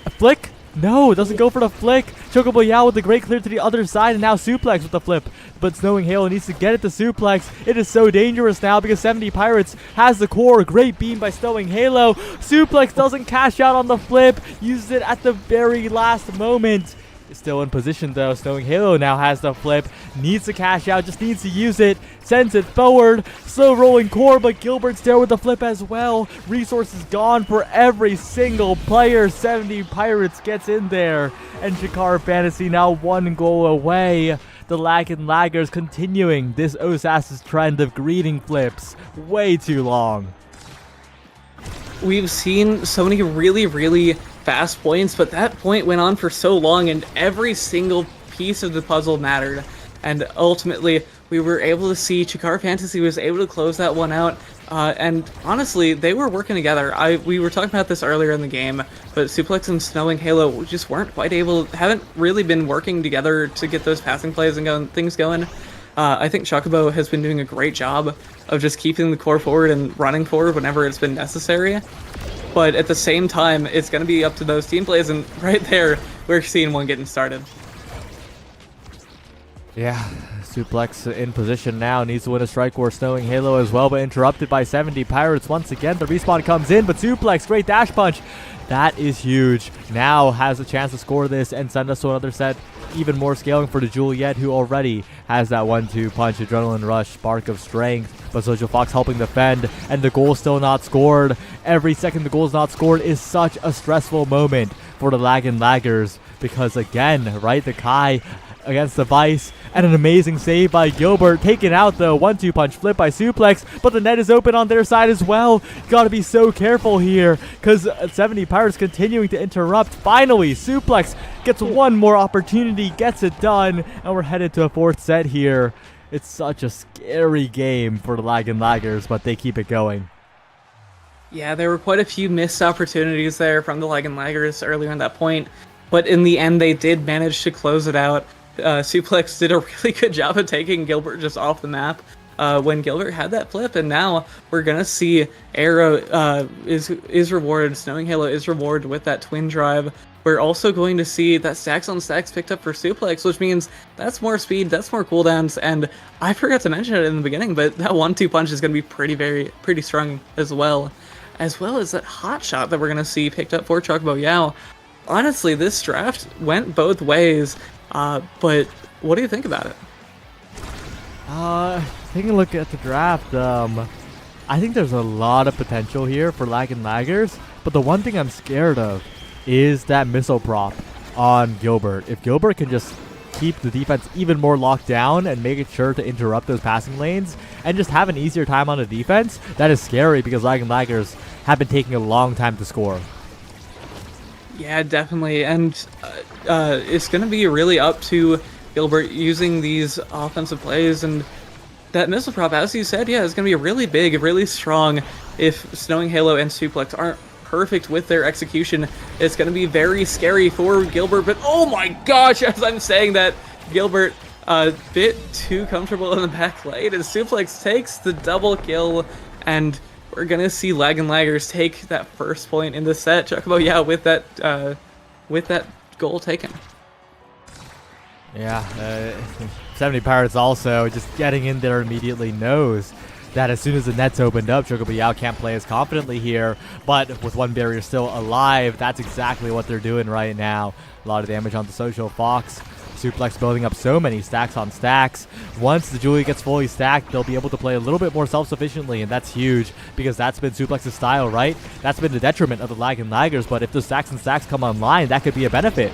A flick? No, doesn't go for the flick. Chocobo Yao with the great clear to the other side, and now Suplex with the flip. But Snowing Halo needs to get it to Suplex. It is so dangerous now because 70 Pirates has the core. Great beam by Snowing Halo. Suplex doesn't cash out on the flip. Uses it at the very last moment. Still in position though. Snowing Halo now has the flip. Needs to cash out. Just needs to use it. Sends it forward. Slow rolling core, but Gilbert's there with the flip as well. Resources gone for every single player. 70 Pirates gets in there. And Shakar Fantasy now 1 goal away. The Lagging Laggers continuing this OSAS's trend of greeting flips. Way too long. We've seen so many really fast points, but that point went on for so long, and every single piece of the puzzle mattered. And ultimately, we were able to see Chikara Fantasy was able to close that one out. And honestly, they were working together. We were talking about this earlier in the game, but Suplex and Snowing Halo just weren't quite haven't really been working together to get those passing plays and things going. I think Chocobo has been doing a great job of just keeping the core forward and running forward whenever it's been necessary. But at the same time, it's going to be up to those team plays, and right there, we're seeing one getting started. Yeah, Suplex in position now, needs to win a strike war. Snowing Halo as well, but interrupted by 70 Pirates once again. The respawn comes in, but Suplex, great dash punch. That is huge. Now has a chance to score this and send us to another set. Even more scaling for the Juliet, who already has that 1-2 punch, adrenaline rush, spark of strength. But Social Fox helping defend, and the goal still not scored. Every second the goal is not scored is such a stressful moment for the Lagging Laggers, because again, right, the Kai against the Vice, and an amazing save by Gilbert, taking out the 1-2 punch flip by Suplex, but the net is open on their side as well. Gotta be so careful here, because 70 Pirates continuing to interrupt. Finally, Suplex gets one more opportunity, gets it done, and we're headed to a 4th set here. It's such a scary game for the Lagging Laggers, but they keep it going. Yeah, there were quite a few missed opportunities there from the Lagging Laggers earlier in that point, but in the end they did manage to close it out. Suplex did a really good job of taking Gilbert just off the map when Gilbert had that flip, and now we're gonna see Arrow is rewarded, Snowing Halo is rewarded with that twin drive. We're also going to see that stacks on stacks picked up for Suplex, which means that's more speed, that's more cooldowns, and I forgot to mention it in the beginning, but that 1-2 punch is gonna be pretty strong as well as that hot shot that we're gonna see picked up for Chocobo Yao. Honestly, this draft went both ways. But what do you think about it? Taking a look at the draft, I think there's a lot of potential here for Lagging Laggers, but the one thing I'm scared of is that missile prop on Gilbert. If Gilbert can just keep the defense even more locked down and make it sure to interrupt those passing lanes and just have an easier time on the defense, that is scary because Lagging Laggers have been taking a long time to score. Yeah, definitely, and it's going to be really up to Gilbert using these offensive plays, and that missile prop, as you said, yeah, it's going to be really big, really strong. If Snowing Halo and Suplex aren't perfect with their execution, it's going to be very scary for Gilbert, but oh my gosh, as I'm saying that, Gilbert a bit too comfortable in the back lane, and Suplex takes the double kill, and we're gonna see Lagging Laggers take that first point in the set. Chocobo, yeah, with that goal taken. Yeah, 70 Pirates also just getting in there immediately knows that as soon as the net's opened up, Chocobo Yao can't play as confidently here, but with one barrier still alive, that's exactly what they're doing right now. A lot of damage on the Social Fox. Suplex building up so many stacks on stacks. Once the Julie gets fully stacked, they'll be able to play a little bit more self-sufficiently, and that's huge because that's been Suplex's style, right? That's been the detriment of the Lagging Laggers, but if the stacks and stacks come online, that could be a benefit.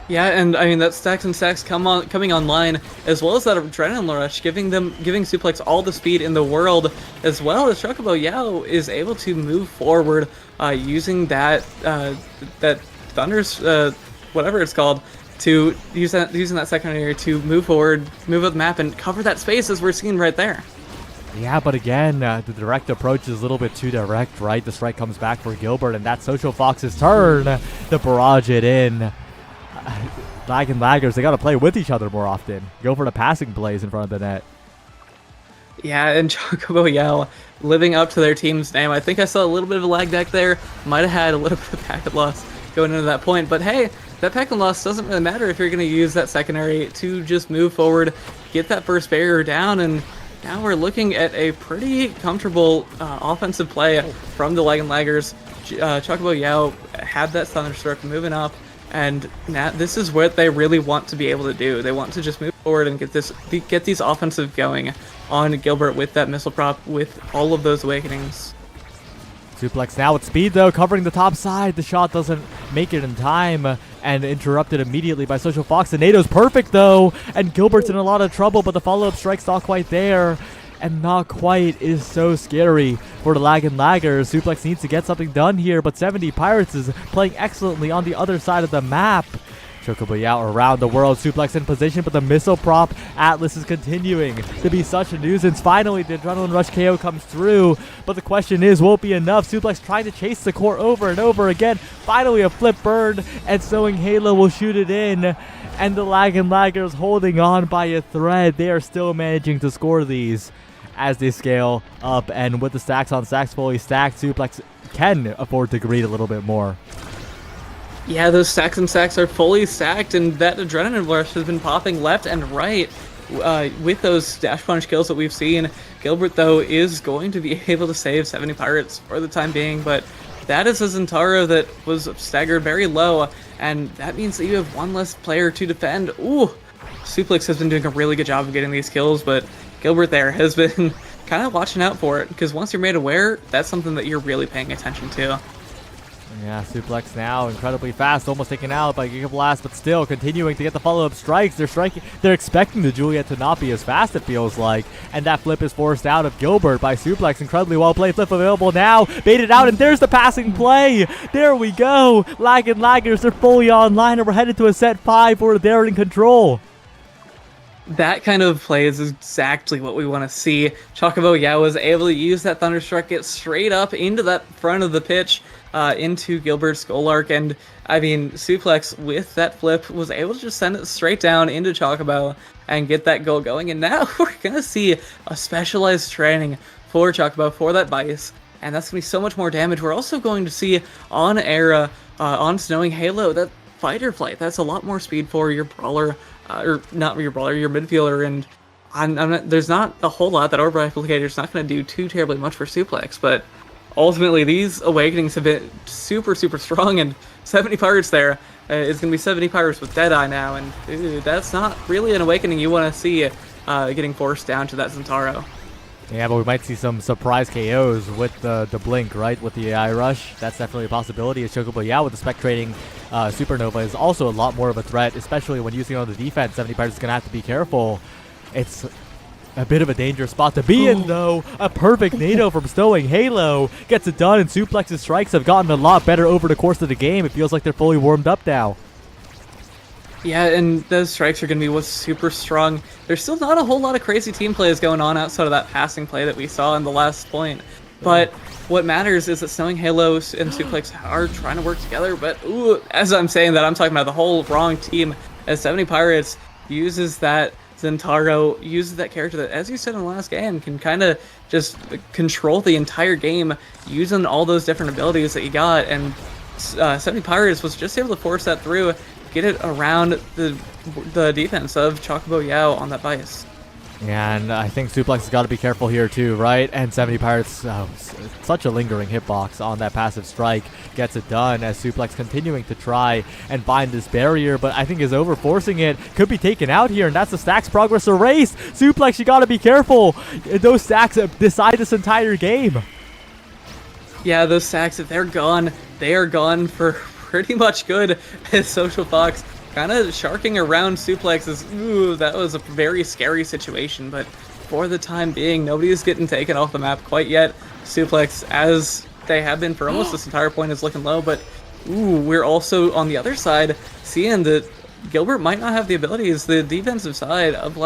Yeah, and I mean that stacks and stacks coming online, as well as that adrenaline rush, giving Suplex all the speed in the world, as well as Chocobo Yao is able to move forward using that Thunder's whatever it's called, to using that secondary to move forward, move up the map, and cover that space as we're seeing right there. Yeah, but again, the direct approach is a little bit too direct, right? The strike comes back for Gilbert, and that's Social Fox's turn to barrage it in. Lag and laggers, they got to play with each other more often. Go for the passing plays in front of the net. Yeah, and Chocobo Yao living up to their team's name. I think I saw a little bit of a lag deck there. Might have had a little bit of packet loss going into that point. But hey, that packet loss doesn't really matter if you're going to use that secondary to just move forward, get that first barrier down, and now we're looking at a pretty comfortable offensive play from the Lag and Laggers. Chocobo Yao had that Thunderstruck moving up, and now this is what they really want to be able to do. They want to just move forward and get these offensive going on Gilbert with that missile prop, with all of those awakenings. Suplex now with speed though, covering the top side. The shot doesn't make it in time and interrupted immediately by Social Fox. The nado's perfect though, and Gilbert's in a lot of trouble, but the follow-up strike's not quite there. And not quite is so scary for the Lag and Laggers. Suplex needs to get something done here, but 70 Pirates is playing excellently on the other side of the map. Chocobo Yao around the world, Suplex in position, but the missile prop Atlas is continuing to be such a nuisance. Finally, the Adrenaline Rush KO comes through, but the question is, will it be enough? Suplex trying to chase the core over and over again. Finally, a flip burn, and Snowing Halo will shoot it in, and the Lag and Laggers holding on by a thread. They are still managing to score these as they scale up, and with the stacks on stacks fully stacked, Suplex can afford to greed a little bit more. Yeah, those stacks and stacks are fully stacked, and that Adrenaline Rush has been popping left and right with those dash punch kills that we've seen. Gilbert, though, is going to be able to save 70 Pirates for the time being, but that is a Zentaro that was staggered very low, and that means that you have one less player to defend. Ooh, Suplex has been doing a really good job of getting these kills, but Gilbert there has been kind of watching out for it, because once you're made aware, that's something that you're really paying attention to. Yeah, Suplex now incredibly fast, almost taken out by Giga Blast, but still continuing to get the follow-up strikes. They're expecting the Juliet to not be as fast, it feels like, and that flip is forced out of Gilbert by Suplex. Incredibly well played. Flip available now, baited out, and there's the passing play. There we go. Lag and Laggers, they're fully online, and we're headed to a set 5 where they're in control. That kind of play is exactly what we want to see. Chocobo Yao was able to use that Thunderstruck, get straight up into that front of the pitch, into Gilbert's Skull Arc, and I mean, Suplex with that flip was able to just send it straight down into Chocobo and get that goal going, and now we're going to see a specialized training for Chocobo for that Vice, and that's going to be so much more damage. We're also going to see on Era, on Snowing Halo, that fighter flight. That's a lot more speed for your brawler, or not your brawler, your midfielder, and there's not a whole lot. That Orb Replicator is not going to do too terribly much for Suplex, but ultimately these awakenings have been super, super strong, and 70 Pirates there is going to be 70 Pirates with Deadeye now, and that's not really an awakening you want to see getting forced down to that Zentaro. Yeah, but we might see some surprise KOs with the Blink, right? With the AI Rush. That's definitely a possibility. As Chocobo Yao with the Spectrating Supernova is also a lot more of a threat, especially when using it on the defense. 70 Pirates is going to have to be careful. It's a bit of a dangerous spot to be in, though. A perfect NATO from Snowing Halo gets it done, and Suplex's strikes have gotten a lot better over the course of the game. It feels like they're fully warmed up now. Yeah, and those strikes are going to be what's super strong. There's still not a whole lot of crazy team plays going on outside of that passing play that we saw in the last point. But what matters is that Snowing Halo and Suplex are trying to work together. But ooh, as I'm saying that, I'm talking about the whole wrong team. As 70 Pirates uses that Zentaro, uses that character that, as you said in the last game, can kind of just control the entire game using all those different abilities that you got. And 70 Pirates was just able to force that through, get it around the defense of Chocobo Yao on that Vice. Yeah, and I think Suplex has got to be careful here too, right? And 70 Pirates, such a lingering hitbox on that passive strike, gets it done as Suplex continuing to try and find this barrier, but I think is overforcing it, could be taken out here, and that's the stacks progress erased. Suplex, you got to be careful. Those stacks decide this entire game. Yeah, those stacks, if they're gone, they are gone for pretty much good, as Social Fox kind of sharking around Suplexes. Ooh, that was a very scary situation, but for the time being, nobody is getting taken off the map quite yet. Suplex, as they have been for almost this entire point, is looking low, but ooh, we're also on the other side seeing that Gilbert might not have the abilities, the defensive side of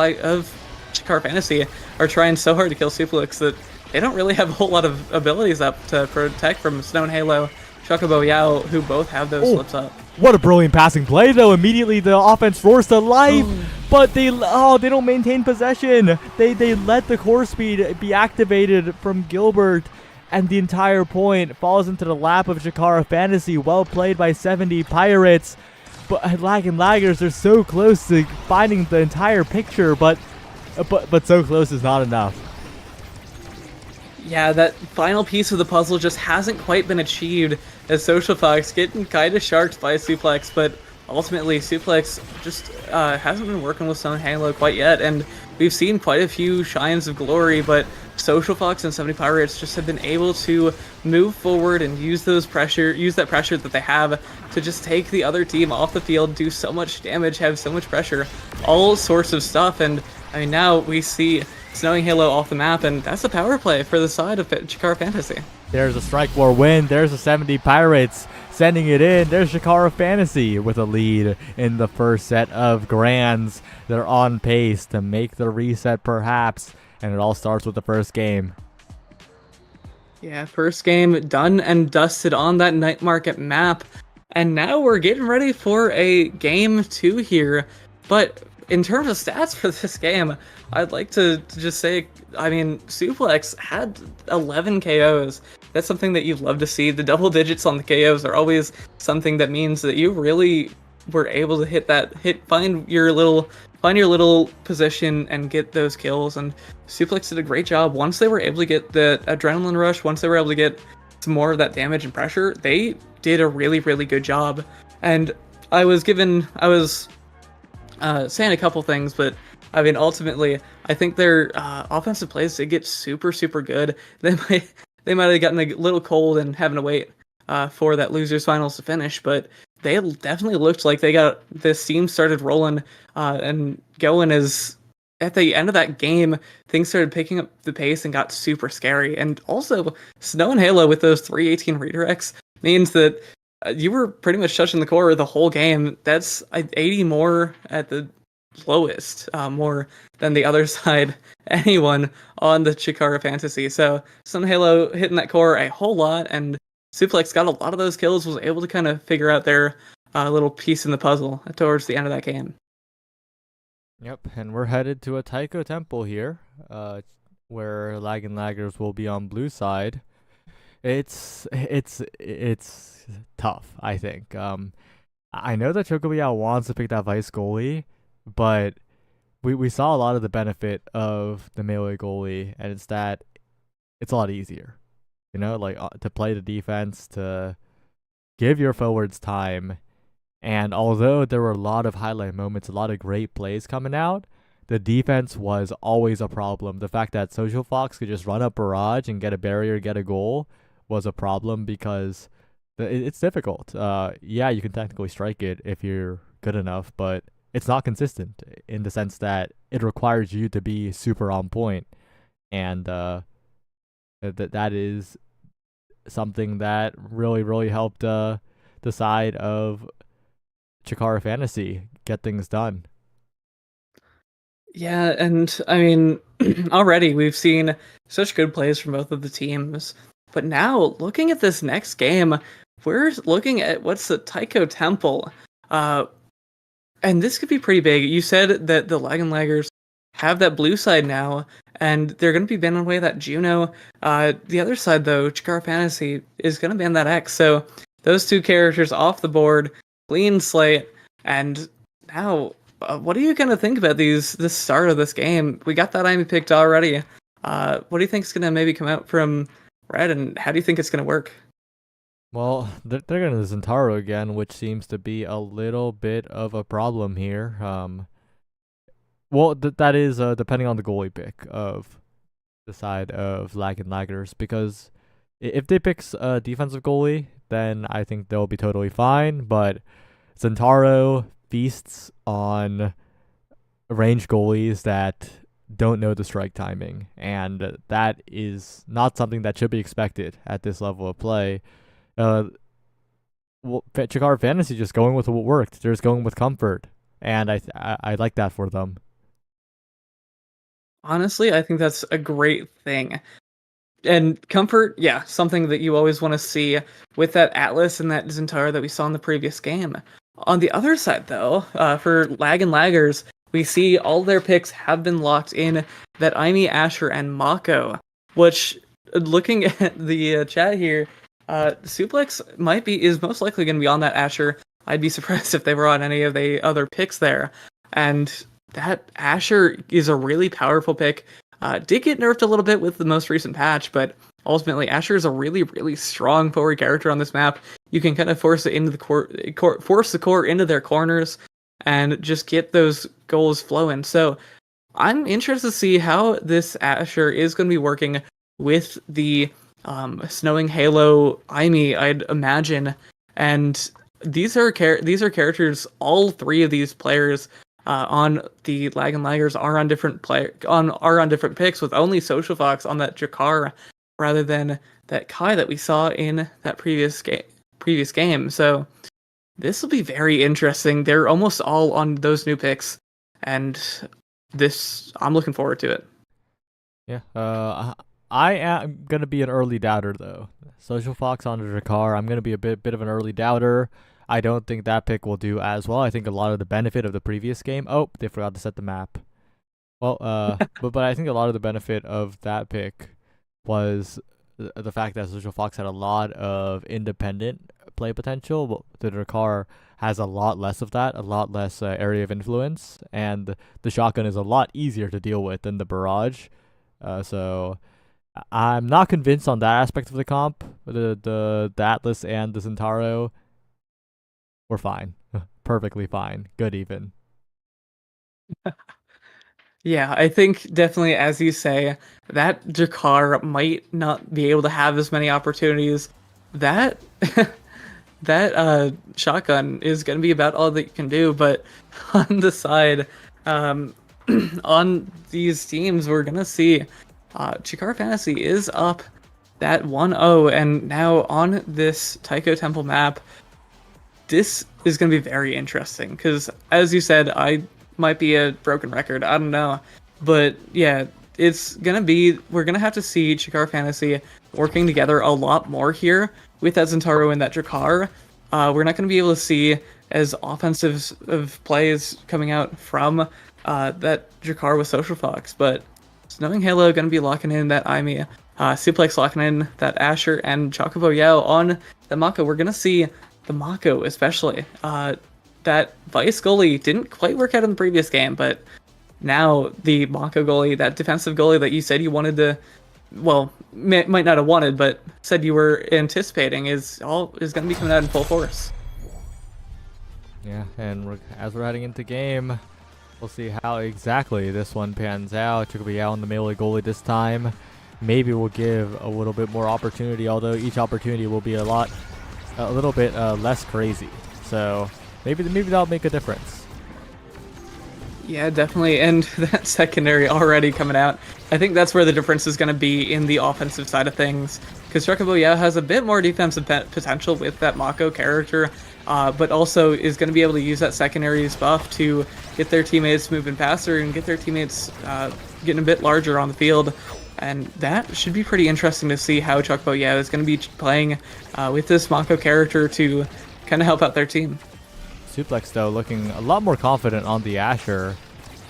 Chikara Fantasy are trying so hard to kill Suplex that they don't really have a whole lot of abilities up to protect from Snow and Halo, Chocobo Yao, who both have those slips up. What a brilliant passing play, though. Immediately the offense roars to life, but they don't maintain possession. They let the core speed be activated from Gilbert, and the entire point falls into the lap of Chikara Fantasy. Well played by 70 Pirates, but Lag and Laggers are so close to finding the entire picture, but so close is not enough. Yeah, that final piece of the puzzle just hasn't quite been achieved, as Social Fox getting kind of sharked by Suplex, but ultimately Suplex just hasn't been working with Sun Halo quite yet, and we've seen quite a few shines of glory, but Social Fox and 70 Pirates just have been able to move forward and use that pressure that they have to just take the other team off the field, do so much damage, have so much pressure, all sorts of stuff, and I mean, now we see Snowing Halo off the map, and that's a power play for the side of Chikara Fantasy. There's a Strike War win. There's a 70 Pirates sending it in. There's Chikara Fantasy with a lead in the first set of Grands. They're on pace to make the reset, perhaps, and it all starts with the first game. Yeah, first game done and dusted on that Night Market map, and now we're getting ready for a game 2 here, but in terms of stats for this game, I'd like to just say, I mean, Suplex had 11 KOs. That's something that you'd love to see. The double digits on the KOs are always something that means that you really were able to find your little position and get those kills. And Suplex did a great job. Once they were able to get the adrenaline rush, once they were able to get some more of that damage and pressure, they did a really, really good job. And I was saying a couple things, but I mean, ultimately, I think their offensive plays did get super, super good. They might have gotten a little cold and having to wait for that losers finals to finish, but they definitely looked like they got the steam started rolling and going. As at the end of that game, things started picking up the pace and got super scary. And also, Snow and Halo with those 318 redirects means that you were pretty much touching the core the whole game. That's 80 more at the lowest, more than the other side, anyone on the Chikara Fantasy. So Sun Halo hitting that core a whole lot, and Suplex got a lot of those kills, was able to kind of figure out their little piece in the puzzle towards the end of that game. Yep, and we're headed to a Taiko Temple here, where Lag and Laggers will be on blue side. It's tough, I think. I know that Chocobo wants to pick that vice goalie, but we saw a lot of the benefit of the melee goalie, and it's that it's a lot easier, you know, like to play the defense, to give your forwards time. And although there were a lot of highlight moments, a lot of great plays coming out, the defense was always a problem. The fact that Social Fox could just run up barrage and get a barrier, get a goal, was a problem because it's difficult. Yeah, you can technically strike it if you're good enough, but it's not consistent in the sense that it requires you to be super on point. And that is something that really, really helped the side of Chikara Fantasy get things done. Yeah, and I mean, already we've seen such good plays from both of the teams. But now, looking at this next game, we're looking at what's the Taiko Temple. And this could be pretty big. You said that the Lag and Laggers have that blue side now, and they're going to be banning away that Juno. The other side, though, Chikara Fantasy, is going to ban that X. So those two characters off the board, clean slate. And now, what are you going to think about this start of this game? We got that IME picked already. What do you think is going to maybe come out from Red, and how do you think it's going to work? Well, they're going to Zentaro again, which seems to be a little bit of a problem here. Well, that is depending on the goalie pick of the side of Lag and Laggers, because if they pick a defensive goalie, then I think they'll be totally fine. But Zentaro feasts on range goalies that don't know the strike timing, and that is not something that should be expected at this level of play. Well, Chikara Fantasy just going with what worked. They're just going with comfort, and I like that for them. Honestly, I think that's a great thing. And comfort, yeah, something that you always want to see with that Atlas and that Zentara that we saw in the previous game. On the other side, though, for Lag and Laggers, we see all their picks have been locked in that Aimi, Asher, and Mako, which, looking at the chat here, Suplex is most likely going to be on that Asher. I'd be surprised if they were on any of the other picks there. And that Asher is a really powerful pick. Did get nerfed a little bit with the most recent patch, but ultimately Asher is a really, really strong forward character on this map. You can kind of force it into the force the core into their corners, and just get those goals flowing. So I'm interested to see how this Asher is going to be working with the Snowing Halo Aimi, I'd imagine. And these are characters. All three of these players on the Lag and Laggers are on different different picks, with only Social Fox on that Jakar rather than that Kai that we saw in that previous game. So this will be very interesting. They're almost all on those new picks, and I'm looking forward to it. Yeah. I am gonna be an early doubter though. Social Fox on the Jakar. I'm gonna be a bit of an early doubter. I don't think that pick will do as well. I think a lot of the benefit of the previous game. Oh, they forgot to set the map. Well, but I think a lot of the benefit of that pick was the fact that Social Fox had a lot of independent play potential. But the Dakar has a lot less of that, a lot less area of influence, and the shotgun is a lot easier to deal with than the barrage. So I'm not convinced on that aspect of the comp. The Atlas and the Centauro were fine. Perfectly fine. Good even. Yeah, I think definitely, as you say, that Jakar might not be able to have as many opportunities. That that shotgun is going to be about all that you can do. But on the side, on these teams, we're going to see Chikara Fantasy is up that 1-0, and now on this Taiko Temple map, this is going to be very interesting, because as you said, I might be a broken record, I don't know, but yeah, we're going to have to see Chikara Fantasy working together a lot more here with that Zentaro and that Jakar. We're not going to be able to see as offensive of plays coming out from that Jakar with Social Fox, but Snowing Halo going to be locking in that Aimi, Suplex locking in that Asher, and Chocobo Yao on the Mako. We're going to see the Mako especially. That Vice goalie didn't quite work out in the previous game, but now the Mako goalie, that defensive goalie that you said you wanted to, well, might not have wanted, but said you were anticipating, is going to be coming out in full force. Yeah, and as we're heading into game, we'll see how exactly this one pans out. Chocobo Yao on the melee goalie this time. Maybe we'll give a little bit more opportunity, although each opportunity will be a little bit less crazy. So maybe that'll make a difference. Yeah, definitely. And that secondary already coming out, I think that's where the difference is going to be in the offensive side of things. Because Chocobo Yao has a bit more defensive potential with that Mako character, but also is going to be able to use that secondary's buff to get their teammates moving faster and get their teammates getting a bit larger on the field. And that should be pretty interesting to see how Chocobo Yao is going to be playing with this Mako character to kind of help out their team. Suplex, though, looking a lot more confident on the Asher,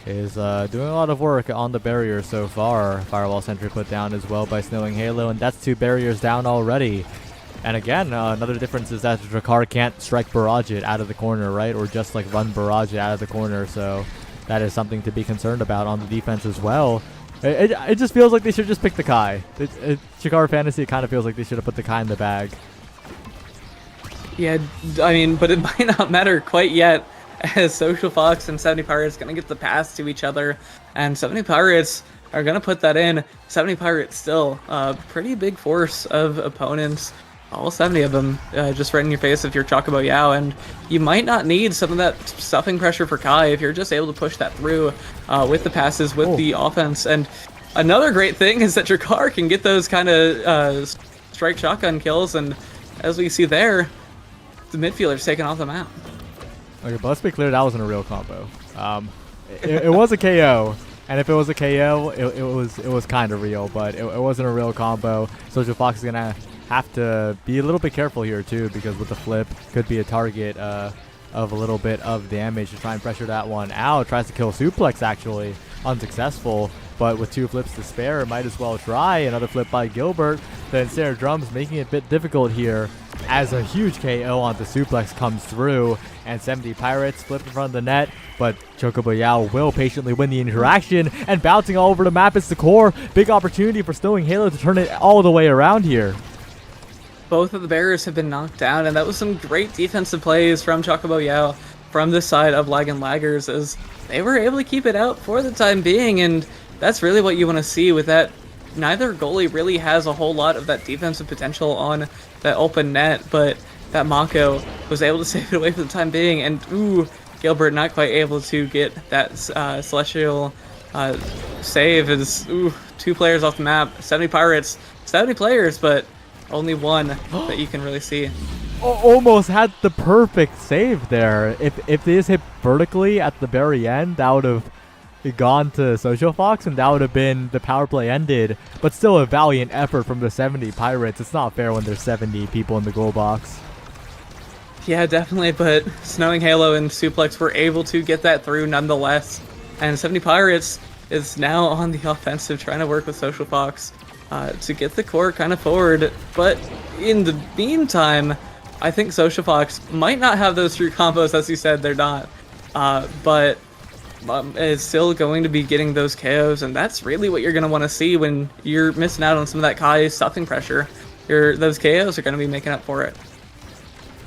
is doing a lot of work on the barrier so far. Firewall sentry put down as well by Snowing Halo, and that's 2 barriers down already. And again, another difference is that Drakar can't strike barrage it out of the corner, right? Or just like run barrage it out of the corner, so that is something to be concerned about on the defense as well. It just feels like they should just pick the Kai. Chikara Fantasy, it kind of feels like they should have put the Kai in the bag. Yeah, I mean, but it might not matter quite yet, as Social Fox and 70 Pirates going to get the pass to each other, and 70 Pirates are going to put that in. 70 Pirates still a pretty big force of opponents, all 70 of them, just right in your face if you're Chocobo Yao, and you might not need some of that stuffing pressure for Kai if you're just able to push that through with the passes, with the offense. And another great thing is that your car can get those kind of strike shotgun kills, and as we see there, the midfielder's taken off the map. Okay, but let's be clear, that wasn't a real combo. It was a KO, And if it was a KO, it was kind of real, but it wasn't a real combo. Social Fox is gonna have to be a little bit careful here too, because with the flip could be a target of a little bit of damage to try and pressure that one out. Tries to kill Suplex, actually unsuccessful, but with 2 flips to spare, might as well try. Another flip by Gilbert. Then Sarah Drums making it a bit difficult here as a huge KO onto Suplex comes through, and 70 Pirates flip in front of the net, but Chocobo Yao will patiently win the interaction, and bouncing all over the map is the core. Big opportunity for Snowing Halo to turn it all the way around here. Both of the barriers have been knocked down, and that was some great defensive plays from Chocobo Yao from this side of Lag and Laggers, as they were able to keep it out for the time being, and that's really what you want to see with that. Neither goalie really has a whole lot of that defensive potential on that open net, but that Mako was able to save it away for the time being, and ooh, Gilbert not quite able to get that Celestial save, as ooh, 2 players off the map. 70 Pirates, 70 players, but only one that you can really see. Almost had the perfect save there. If they just hit vertically at the very end, that would have gone to Social Fox, and that would have been the power play ended. But still a valiant effort from the 70 Pirates. It's not fair when there's 70 people in the goal box. Yeah, definitely, but Snowing Halo and Suplex were able to get that through nonetheless. And 70 Pirates is now on the offensive, trying to work with Social Fox to get the core kind of forward. But in the meantime, I think Social Fox might not have those true combos, as you said, they're not. But is still going to be getting those KOs, and that's really what you're going to want to see when you're missing out on some of that Kai stuffing pressure. Those KOs are going to be making up for it.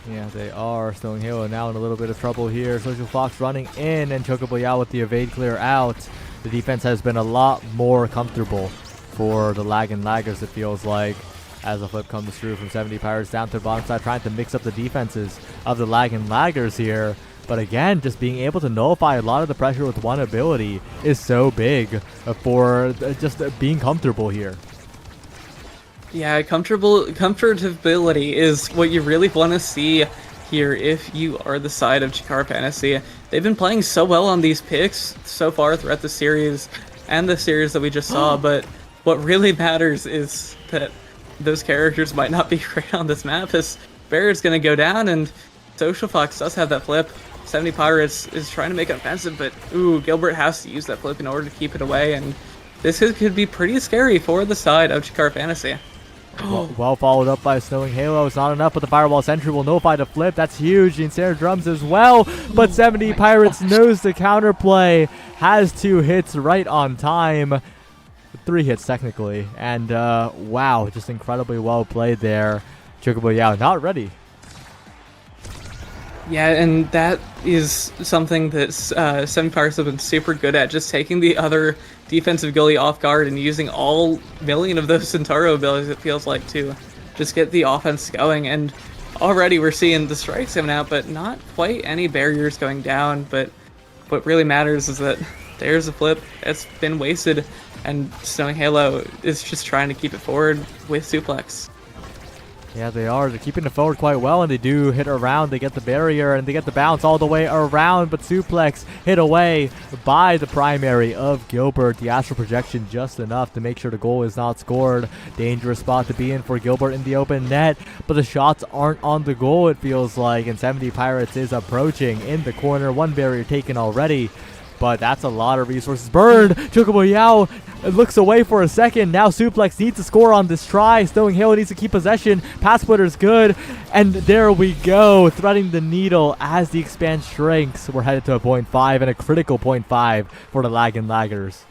Yeah, they are. Snowing Halo now in a little bit of trouble here. Social Fox running in, and Chocobo Yao with the evade clear out. The defense has been a lot more comfortable for the Lag and Laggers, it feels like, as the flip comes through from 70 Pirates down to the bottom side, trying to mix up the defenses of the Lag and Laggers here. But again, just being able to nullify a lot of the pressure with one ability is so big for just being comfortable here. Yeah, comfortability is what you really want to see here if you are the side of Chikara Fantasy. They've been playing so well on these picks so far throughout the series and the series that we just saw, but what really matters is that those characters might not be great on this map, as Barrett's going to go down, and Social Fox does have that flip. 70 Pirates is trying to make it offensive, but ooh, Gilbert has to use that flip in order to keep it away, and this could be pretty scary for the side of Chikara Fantasy. Well followed up by Snowing Halo. It's not enough, but the Fireball Sentry will nullify the flip. That's huge. And Sarah Drums as well. But 70 Pirates knows the counterplay. Has 2 hits right on time. 3 hits technically. And wow, just incredibly well played there. Chocobo Yao not ready. Yeah, and that is something that 70 Pirates have been super good at, just taking the other defensive goalie off guard and using all million of those Centauro abilities, it feels like, to just get the offense going. And already we're seeing the strikes coming out, but not quite any barriers going down. But what really matters is that there's a flip. It's been wasted, and Snowing Halo is just trying to keep it forward with Suplex. Yeah, they are. They're keeping it forward quite well, and they do hit around. They get the barrier, and they get the bounce all the way around, but Suplex hit away by the primary of Gilbert. The astral projection just enough to make sure the goal is not scored. Dangerous spot to be in for Gilbert in the open net, but the shots aren't on the goal, it feels like, and 70 Pirates is approaching in the corner. 1 barrier taken already, but that's a lot of resources burned. Chocobo Yao looks away for a second. Now Suplex needs to score on this try. Snowing Halo needs to keep possession. Pass splitter's good. And there we go. Threading the needle as the expand shrinks. We're headed to a 0.5 and a critical 0.5 for the Lag and Laggers.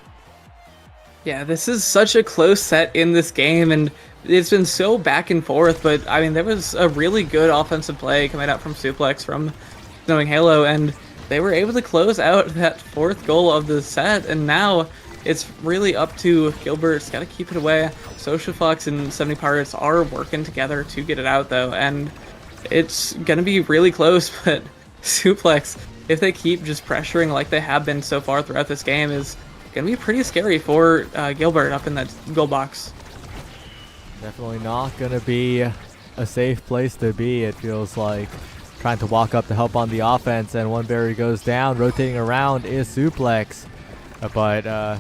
Yeah, this is such a close set in this game, and it's been so back and forth, but I mean, there was a really good offensive play coming out from Suplex from Snowing Halo, and they were able to close out that 4th goal of the set, and now it's really up to Gilbert. It's got to keep it away. Social Fox and 70 Pirates are working together to get it out, though, and it's going to be really close, but Suplex, if they keep just pressuring like they have been so far throughout this game, is going to be pretty scary for Gilbert up in that goal box. Definitely not going to be a safe place to be, it feels like. Trying to walk up to help on the offense, and 1 barrier goes down. Rotating around is Suplex. But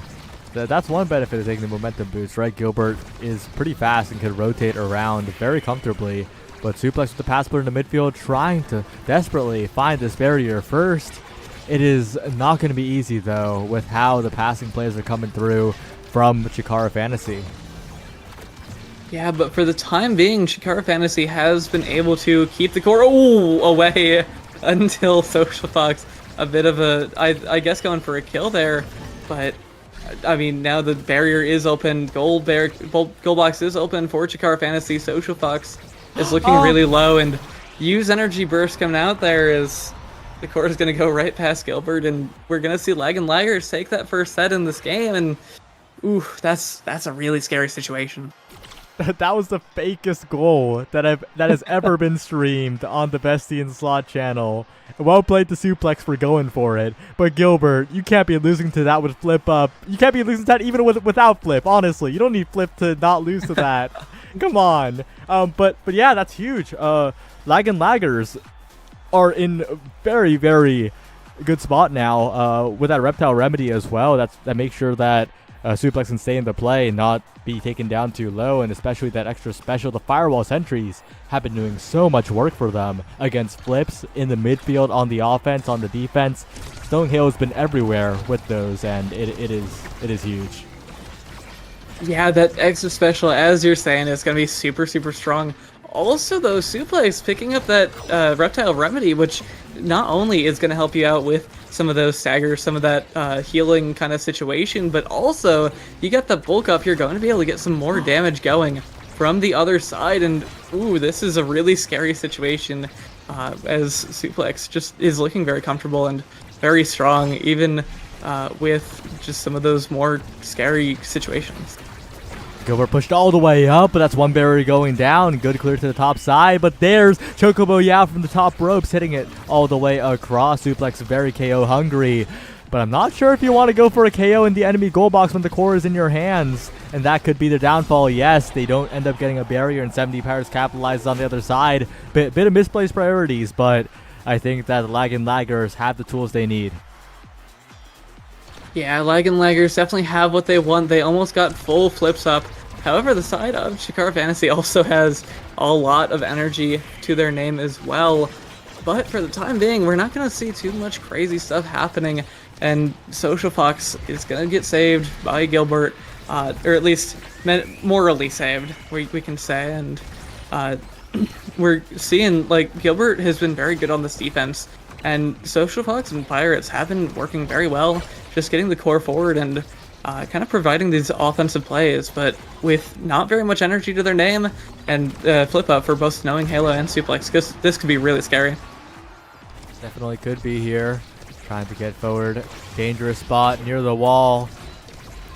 that's one benefit of taking the momentum boost, right? Gilbert is pretty fast and can rotate around very comfortably. But Suplex with the pass player in the midfield trying to desperately find this barrier first. It is not going to be easy, though, with how the passing plays are coming through from Chikara Fantasy. Yeah, but for the time being, Chikara Fantasy has been able to keep the core away until Social Fox, a bit of a, I guess, going for a kill there. But, I mean, now the barrier is open. Gold box is open for Chikara Fantasy. Social Fox is looking really low, and use energy burst coming out there is the core is going to go right past Gilbert, and we're going to see Lag and Laggers take that first set in this game, and ooh, that's a really scary situation. That was the fakest goal that has ever been streamed on the Bestie and Slot channel. Well played to Suplex for going for it, but Gilbert, you can't be losing to that with Flip up. You can't be losing to that even without Flip. Honestly, you don't need Flip to not lose to that. Come on. But yeah, that's huge. Lag and Laggers are in very, very good spot now with that Reptile Remedy as well. That makes sure that Suplex can stay in the play and not be taken down too low, and especially that extra special. The Firewall Sentries have been doing so much work for them against flips in the midfield, on the offense, on the defense. Stone Halo's been everywhere with those, and it is huge. Yeah, that extra special, as you're saying, is going to be super, super strong. Also, though, Suplex picking up that Reptile Remedy, which not only is going to help you out with some of those staggers, some of that healing kind of situation, but also you got the bulk up, you're going to be able to get some more damage going from the other side, and ooh, this is a really scary situation as Suplex just is looking very comfortable and very strong, even with just some of those more scary situations. Gilbert pushed all the way up, but that's one barrier going down. Good clear to the top side, but there's Chocobo Yao from the top ropes hitting it all the way across. Suplex very KO hungry, but I'm not sure if you want to go for a KO in the enemy goal box when the core is in your hands, and that could be the downfall. Yes, they don't end up getting a barrier, and 70 Pirates capitalizes on the other side. Bit of misplaced priorities, but I think that the Lag and Laggers have the tools they need. Yeah, Lag and Laggers definitely have what they want. They almost got full flips up. However, the side of Chikara Fantasy also has a lot of energy to their name as well. But for the time being, we're not going to see too much crazy stuff happening. And Social Fox is going to get saved by Gilbert, or at least morally saved, we can say. And we're seeing, like, Gilbert has been very good on this defense. And Social Fox and Pirates have been working very well, just getting the core forward and kind of providing these offensive plays, but with not very much energy to their name, and flip up for both Snowing Halo and Suplex, because this could be really scary. Definitely could be here. Trying to get forward. Dangerous spot near the wall.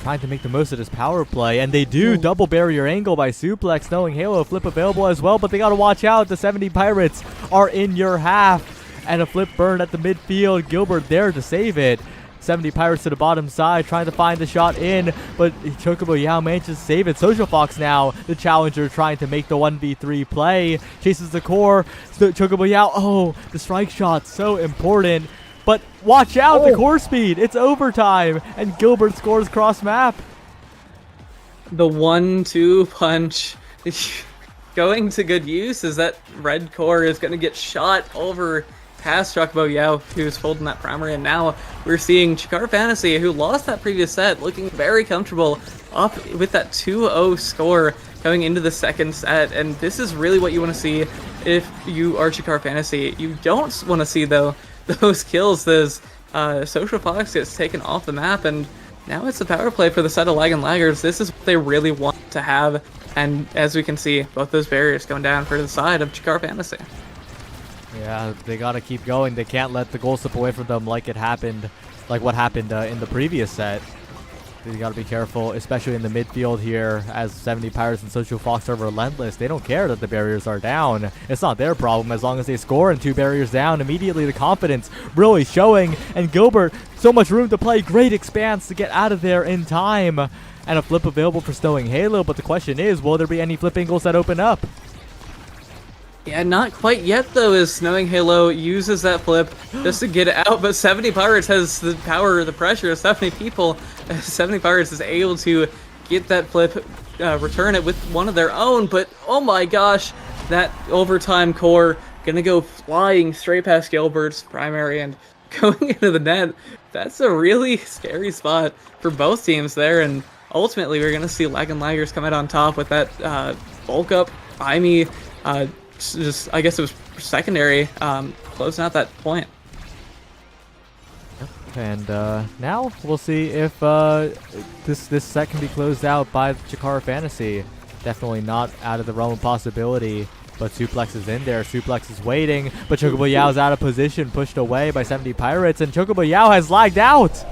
Trying to make the most of this power play, and they do. Double barrier angle by Suplex. Knowing Halo, flip available as well, but they got to watch out. The 70 Pirates are in your half, and a flip burn at the midfield. Gilbert there to save it. 70 Pirates to the bottom side, trying to find the shot in, but Chocobo Yao manages to save it. Social Fox now, the challenger, trying to make the 1v3 play. Chases the core. Chocobo Yao, oh, the strike shot, so important. But watch out, the core speed. It's overtime, and Gilbert scores cross map. The 1-2 punch going to good use, as that red core is going to get shot over past Chocobo Yao, who's holding that primary, and now we're seeing Chikara Fantasy, who lost that previous set, looking very comfortable up with that 2-0 score going into the second set, and this is really what you want to see if you are Chikara Fantasy. You don't want to see, though, those kills, as Social Fox gets taken off the map, and now it's a power play for the side of Lag and Laggers. This is what they really want to have, and as we can see, both those barriers going down for the side of Chikara Fantasy. Yeah, they got to keep going. They can't let the goal slip away from them like what happened in the previous set. You got to be careful, especially in the midfield here, as 70 Pirates and Social Fox are relentless. They don't care that the barriers are down. It's not their problem as long as they score, and 2 barriers down. Immediately the confidence really showing, and Gilbert, so much room to play. Great expanse to get out of there in time. And a flip available for Snowing Halo, but the question is, will there be any flip angles that open up? Yeah, not quite yet though, as Snowing Halo uses that flip just to get it out, but 70 Pirates has the power, the pressure of 70 people. 70 Pirates is able to get that flip, return it with one of their own, but oh my gosh, that overtime core gonna go flying straight past Gilbert's primary and going into the net. That's a really scary spot for both teams there, and ultimately we're gonna see Lag and Laggers come out on top with that bulk up. Imi, just I guess it was secondary, closing out that point. And now we'll see if this set can be closed out by Chikara Fantasy. Definitely not out of the realm of possibility. But Suplex is in there. Suplex is waiting. But Chocobo Yao's out of position, pushed away by 70 Pirates, and Chocobo Yao has lagged out.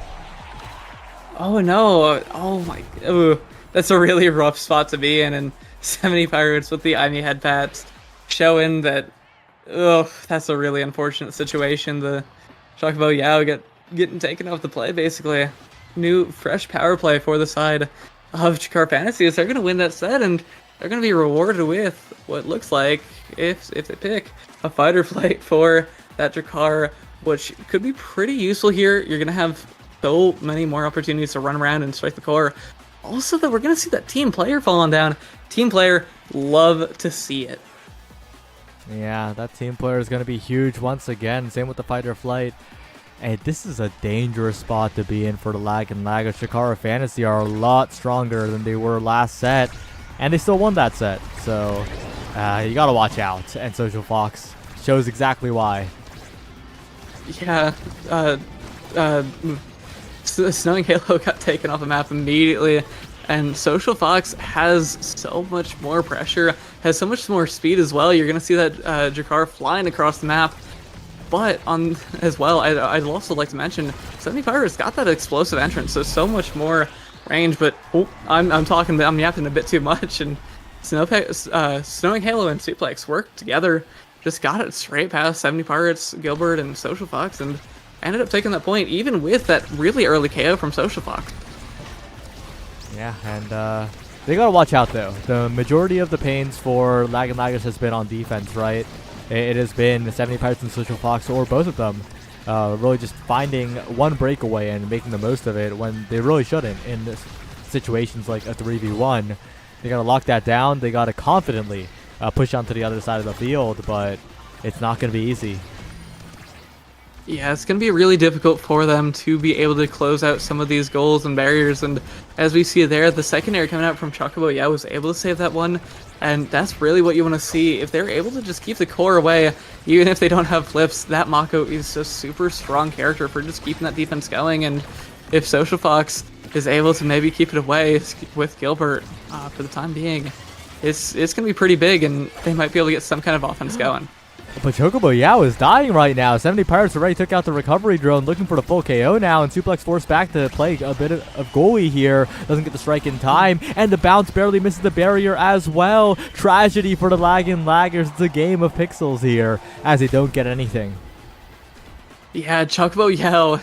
Oh no! Oh my! Ooh, that's a really rough spot to be in, and 70 Pirates with the Imi head pats showing that. Ugh, that's a really unfortunate situation. The Chocobo Yao getting taken off the play basically. New fresh power play for the side of Chikara Fantasy. They're gonna win that set, and they're gonna be rewarded with what looks like, if they pick, a fighter flight for that Jakar, which could be pretty useful here. You're gonna have so many more opportunities to run around and strike the core. Also, that we're gonna see that team player falling down. Team player, love to see it. Yeah, that team player is going to be huge once again. Same with the fighter flight. And this is a dangerous spot to be in for the Lag and Laggers. Chikara Fantasy are a lot stronger than they were last set. And they still won that set. So you got to watch out. And Social Fox shows exactly why. Yeah, Snowing Halo got taken off the map immediately, and Social Fox has so much more pressure, has so much more speed as well. You're gonna see that Jakar flying across the map, but on as well, I'd also like to mention 70 Pirates got that explosive entrance, so much more range. But I'm yapping a bit too much, and Snowing Halo and Suplex worked together, just got it straight past 70 Pirates, Gilbert, and Social Fox, and ended up taking that point, even with that really early KO from Social Fox. Yeah, and they gotta watch out though. The majority of the pains for Lag and Laggers has been on defense, right? It has been 70 Pirates and Social Fox, or both of them, really just finding one breakaway and making the most of it when they really shouldn't in situations like a 3v1. They gotta lock that down. They gotta confidently push onto the other side of the field, but it's not gonna be easy. Yeah, it's going to be really difficult for them to be able to close out some of these goals and barriers, and as we see there, the secondary coming out from Chocobo Yao was able to save that one, and that's really what you want to see. If they're able to just keep the core away, even if they don't have flips, that Mako is a super strong character for just keeping that defense going, and if Social Fox is able to maybe keep it away with Gilbert for the time being, it's going to be pretty big, and they might be able to get some kind of offense going. But Chocobo Yao is dying right now. 70 Pirates already took out the recovery drone, looking for the full KO now, and Suplex forced back to play a bit of goalie here. Doesn't get the strike in time, and the bounce barely misses the barrier as well. Tragedy for the Lag and Laggers. It's a game of pixels here, as they don't get anything. Yeah, Chocobo Yao,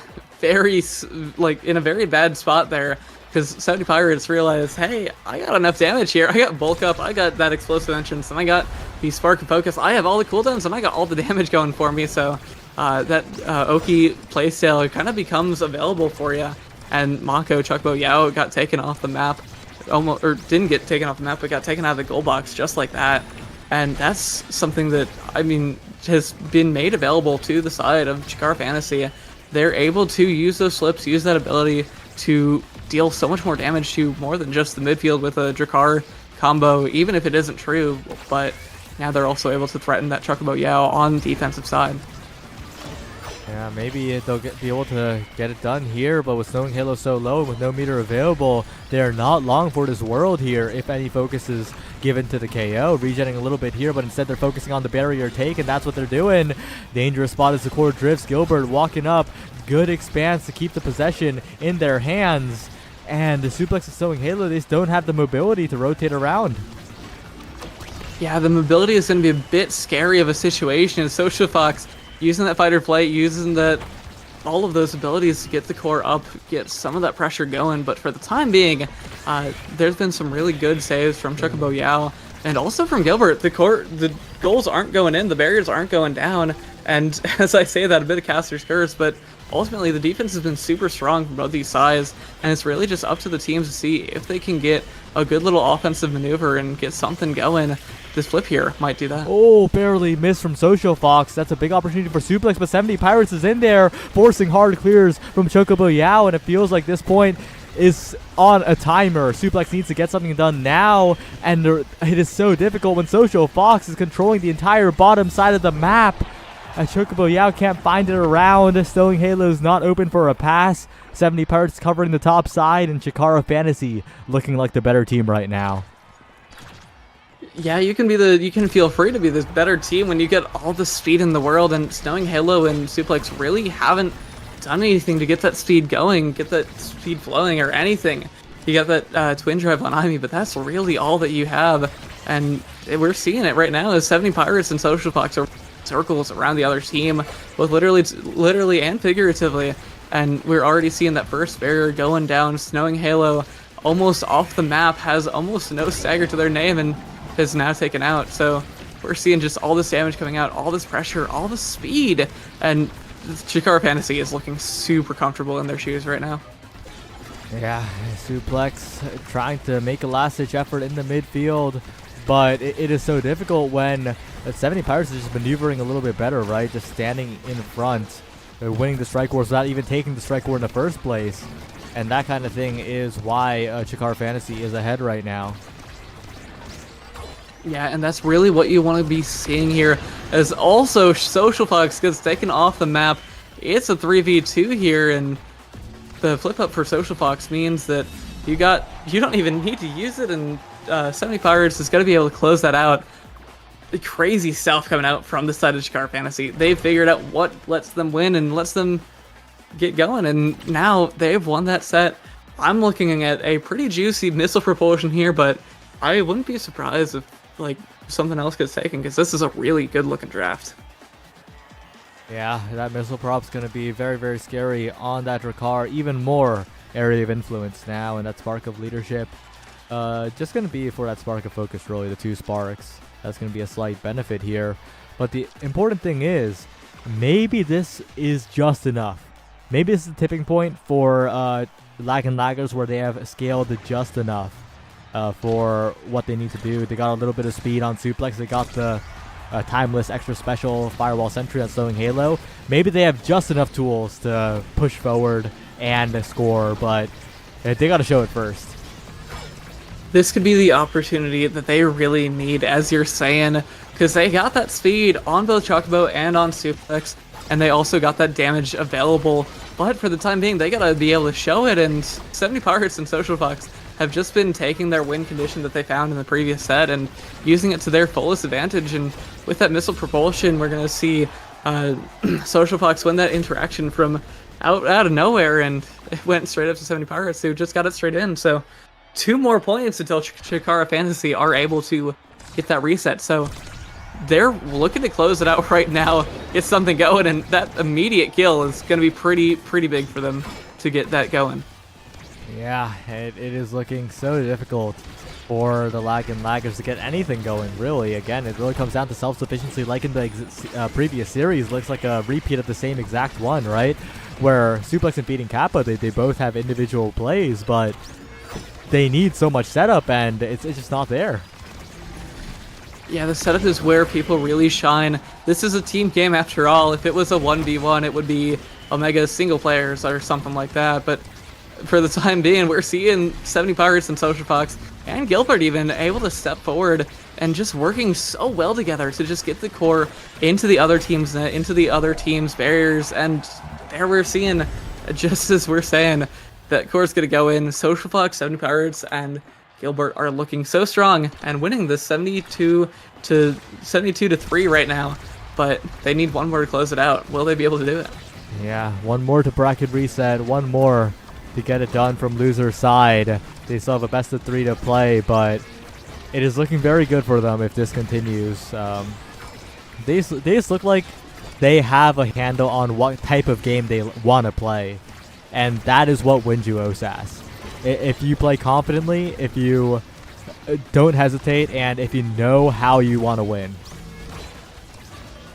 in a very bad spot there, because 70 Pirates realized, hey, I got enough damage here. I got bulk up, I got that explosive entrance, and I got the spark and focus. I have all the cooldowns, and I got all the damage going for me. So that Oki playstyle kind of becomes available for you. And Mako Chocobo Yao got taken off the map, or didn't get taken off the map, but got taken out of the goal box just like that. And that's something that, I mean, has been made available to the side of Chikara Fantasy. They're able to use those slips, use that ability to deal so much more damage to more than just the midfield with a Drakar combo, even if it isn't true. But now they're also able to threaten that Chocobo Yao on the defensive side. Yeah, maybe they'll be able to get it done here, but with Snowing Halo so low and with no meter available, they're not long for this world here if any focus is given to the KO. Regenning a little bit here, but instead they're focusing on the barrier take, and that's what they're doing. Dangerous spot as the core drifts. Gilbert walking up. Good expanse to keep the possession in their hands. And the Suplex of Snowing Halo, they just don't have the mobility to rotate around. Yeah, the mobility is going to be a bit scary of a situation. Social Fox using that fighter flight, using all of those abilities to get the core up, get some of that pressure going. But for the time being, there's been some really good saves from Chocobo Yao. And also from Gilbert, the goals aren't going in, the barriers aren't going down. And as I say that, a bit of caster's curse, but ultimately the defense has been super strong from both these sides, and it's really just up to the teams to see if they can get a good little offensive maneuver and get something going. This flip here might do that. Oh, barely missed from Social Fox. That's a big opportunity for Suplex, but 70 Pirates is in there, forcing hard clears from Chocobo Yao, and it feels like this point is on a timer. Suplex needs to get something done now, and it is so difficult when Social Fox is controlling the entire bottom side of the map. Chocobo Yao can't find it around. Stowing Halo is not open for a pass. 70 Pirates covering the top side, and Chikara Fantasy looking like the better team right now. Yeah, you can feel free to be this better team when you get all the speed in the world, and Stowing Halo and Suplex really haven't done anything to get that speed going, get that speed flowing or anything. You got that twin drive on Ivy, but that's really all that you have. And we're seeing it right now as 70 Pirates and Social Fox are circles around the other team, both literally and figuratively. And we're already seeing that first barrier going down. Snowing Halo almost off the map, has almost no stagger to their name, and is now taken out. So we're seeing just all this damage coming out, all this pressure, all the speed, and Chikara Fantasy is looking super comfortable in their shoes right now. Yeah, Suplex trying to make a last-ditch effort in the midfield, but it is so difficult when 70 Pirates is just maneuvering a little bit better, right? Just standing in front, winning the strike wars without even taking the strike war in the first place. And that kind of thing is why Chikara Fantasy is ahead right now. Yeah, and that's really what you want to be seeing here, as also Social Fox gets taken off the map. It's a 3v2 here, and the flip up for Social Fox means that you don't even need to use it, and 70 Pirates is going to be able to close that out. The crazy stuff coming out from the side of Chikara Fantasy. They figured out what lets them win and lets them get going, and now they've won that set. I'm looking at a pretty juicy missile propulsion here, but I wouldn't be surprised if something else gets taken, because this is a really good looking draft. Yeah, that missile prop's going to be very, very scary on that Drakkar. Even more area of influence now, and that spark of leadership. Just going to be for that spark of focus, really, the 2 sparks. That's going to be a slight benefit here. But the important thing is, maybe this is just enough. Maybe this is the tipping point for Lag and Laggers, where they have scaled just enough for what they need to do. They got a little bit of speed on Suplex. They got the timeless extra special Firewall Sentry on Stowing Halo. Maybe they have just enough tools to push forward and score, but they got to show it first. This could be the opportunity that they really need, as you're saying, because they got that speed on both Chocobo and on Suplex, and they also got that damage available. But for the time being, they gotta be able to show it, and 70 Pirates and Social Fox have just been taking their win condition that they found in the previous set and using it to their fullest advantage. And with that missile propulsion, we're gonna see Social Fox win that interaction from out of nowhere, and it went straight up to 70 Pirates, who just got it straight in. So 2 more points until Chikara Fantasy are able to get that reset. So they're looking to close it out right now, get something going, and that immediate kill is going to be pretty big for them to get that going. Yeah, it is looking so difficult for the Lag and Laggers to get anything going, really. Again, it really comes down to self-sufficiency, like in the previous series. Looks like a repeat of the same exact one, right? Where Suplex and beating Kappa, they both have individual plays, but they need so much setup, and it's just not there. Yeah, the setup is where people really shine. This is a team game after all. If it was a 1v1, it would be Omega single players or something like that. But for the time being, we're seeing 70 Pirates and Social Fox and Gilbert even able to step forward and just working so well together to just get the core into the other team's net, into the other team's barriers. And there we're seeing, just as we're saying, that core's going to go in. Social Fox, 70 Pirates, and Gilbert are looking so strong and winning this 72 to 3 right now. But they need one more to close it out. Will they be able to do it? Yeah, one more to bracket reset, one more to get it done from loser side. They still have a best of 3 to play, but it is looking very good for them if this continues. They just look like they have a handle on what type of game they want to play, and that is what wins you OSAS. If you play confidently, if you don't hesitate, and if you know how you want to win.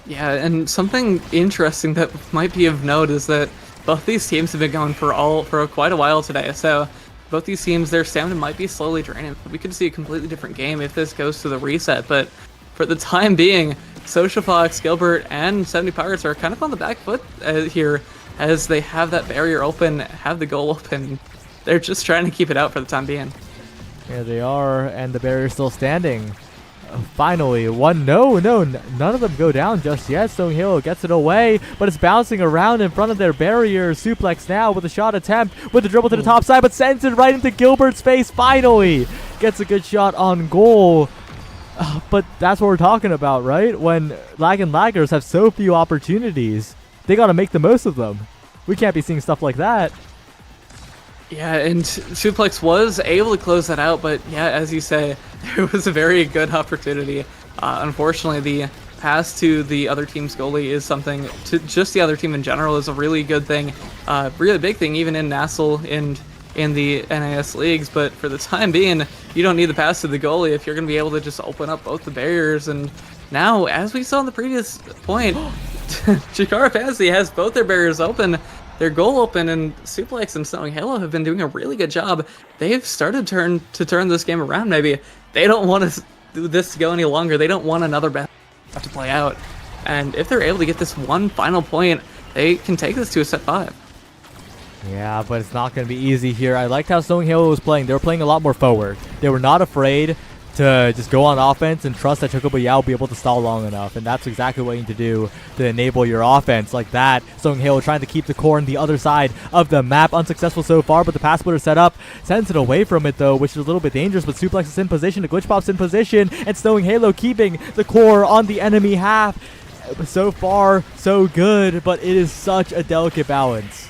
Yeah, and something interesting that might be of note is that both these teams have been going for quite a while today. So both these teams, their stamina might be slowly draining. We could see a completely different game if this goes to the reset. But for the time being, Social Fox, Gilbert, and 70 Pirates are kind of on the back foot here, as they have that barrier open, have the goal open. They're just trying to keep it out for the time being. Here they are, and the barrier's still standing. Finally, none of them go down just yet. Stone Halo gets it away, but it's bouncing around in front of their barrier. Suplex now with a shot attempt, with the dribble to the top side, but sends it right into Gilbert's face. Finally gets a good shot on goal. But that's what we're talking about, right? When Laggers have so few opportunities, they got to make the most of them. We can't be seeing stuff like that. Yeah, and Suplex was able to close that out, but yeah, as you say, there was a very good opportunity. Unfortunately, the pass to the other team's goalie is something, to just the other team in general, is a really good thing, really big thing, even in Nassel and in the NIS leagues. But for the time being, you don't need the pass to the goalie if you're going to be able to just open up both the barriers. And now, as we saw in the previous point, Chikara Fantasy has both their barriers open, their goal open, and Suplex and Snowing Halo have been doing a really good job. They've started to turn this game around. Maybe they don't want to do this to go any longer. They don't want another battle to play out. And if they're able to get this one final point, they can take this to a set 5. Yeah, but it's not going to be easy here. I liked how Snowing Halo was playing. They were playing a lot more forward. They were not afraid to just go on offense and trust that Chocobo Yao will be able to stall long enough. And that's exactly what you need to do to enable your offense like that. Snowing Halo trying to keep the core on the other side of the map. Unsuccessful so far, but the pass splitter set up. Sends it away from it, though, which is a little bit dangerous. But Suplex is in position. The Glitch Pop's in position. And Snowing Halo keeping the core on the enemy half. So far, so good, but it is such a delicate balance.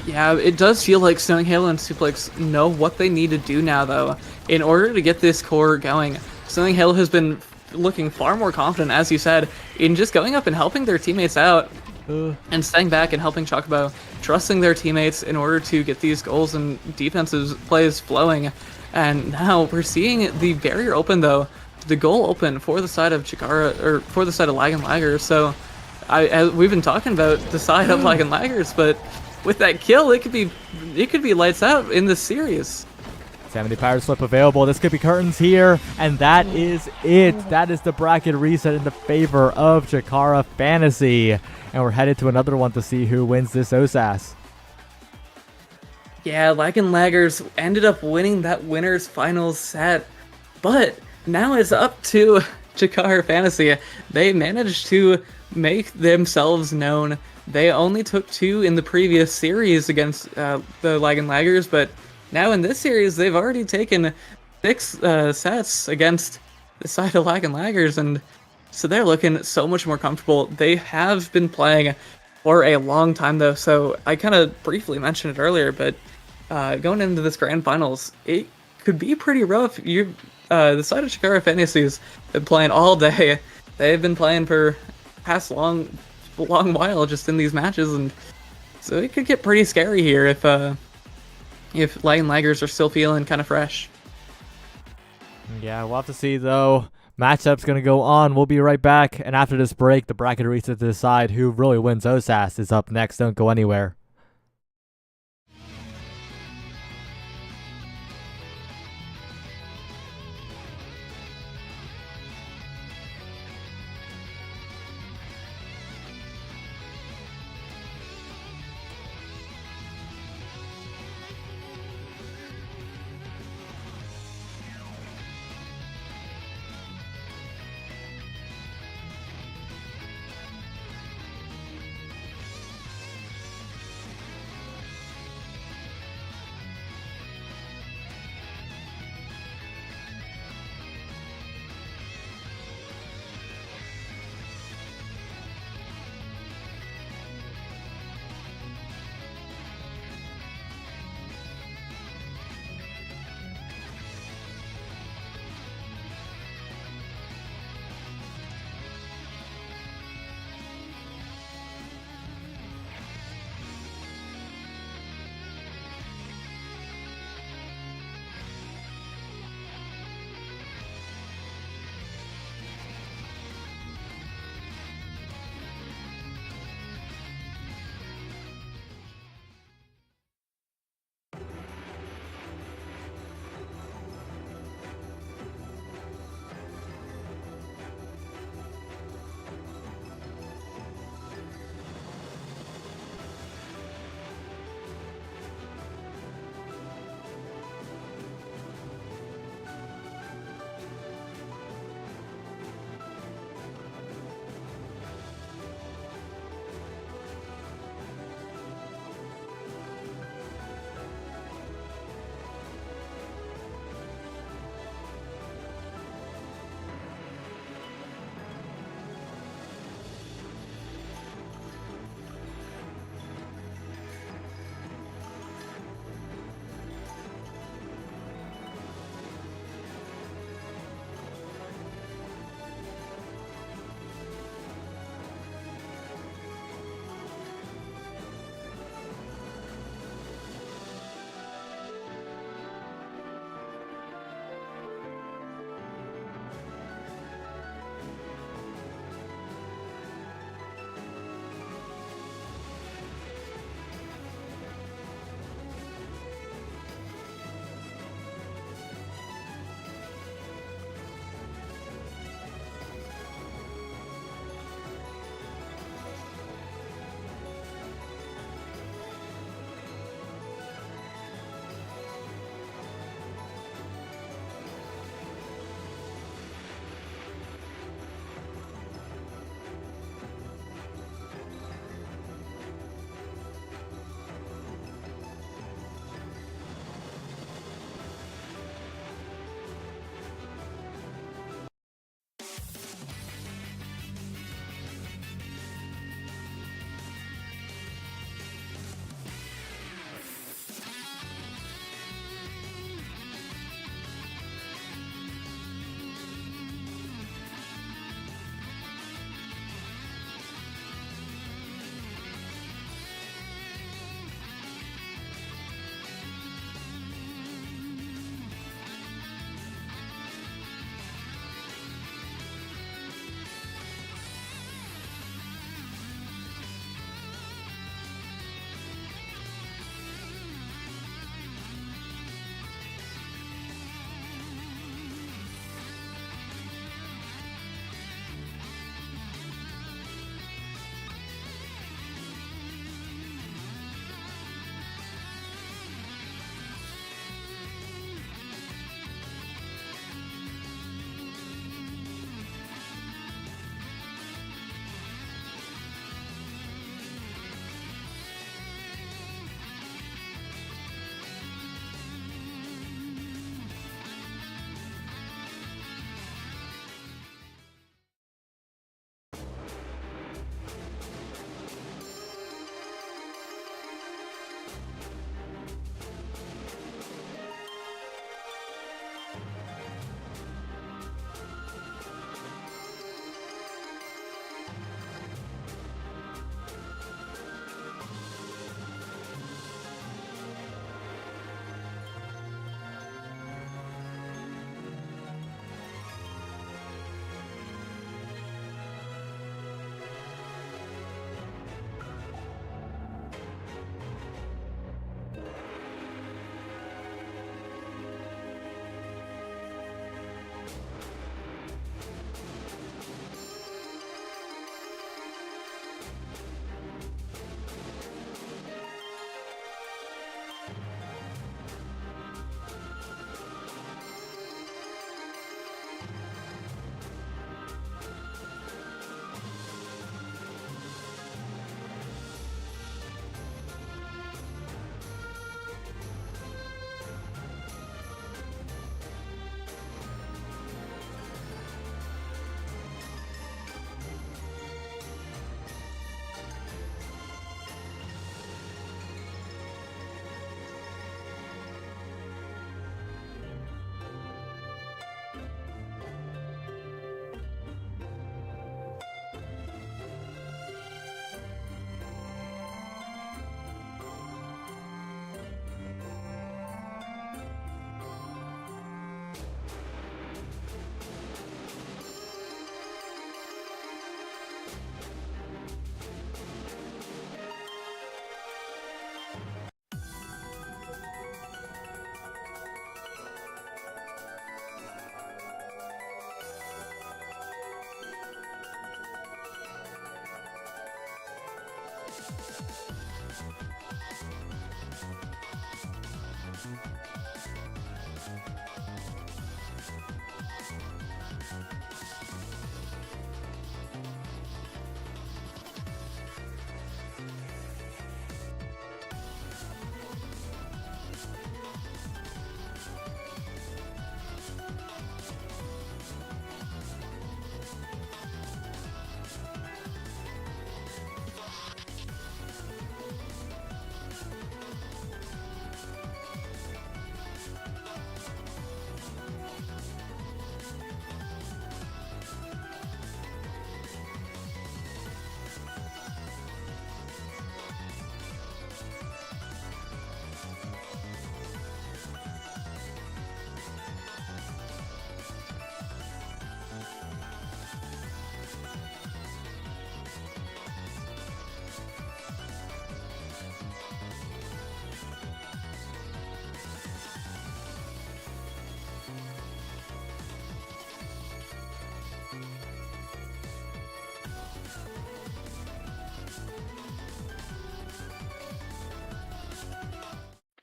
Yeah, it does feel like Snowing Halo and Suplex know what they need to do now, though, in order to get this core going. Snowing Halo has been looking far more confident, as you said, in just going up and helping their teammates out and staying back and helping Chocobo, trusting their teammates in order to get these goals and defensive plays flowing. And now we're seeing the barrier open, though, the goal open for the side of Chikara, or for the side of Lag and Laggers. So we've been talking about the side of Lag and Laggers, but with that kill, it could be lights out in this series. 70 Pirates flip available. This could be curtains here, and that is it. That is the bracket reset in the favor of Chikara Fantasy, and we're headed to another one to see who wins this OSAS. Yeah, Lag and Laggers ended up winning that winner's finals set, but now it's up to Chikara Fantasy. They managed to make themselves known. They only took 2 in the previous series against the Lag and Laggers, but now in this series, they've already taken 6 sets against the side of Lag and Laggers, and so they're looking so much more comfortable. They have been playing for a long time, though, so I kind of briefly mentioned it earlier, but going into this grand finals, it could be pretty rough. The side of Chikara Fantasy's been playing all day. They've been playing for past long while just in these matches, and so it could get pretty scary here if Lag and Laggers are still feeling kind of fresh. Yeah, we'll have to see, though. Matchup's going to go on. We'll be right back, and after this break, the bracket reset to decide who really wins OSAS is up next. Don't go anywhere.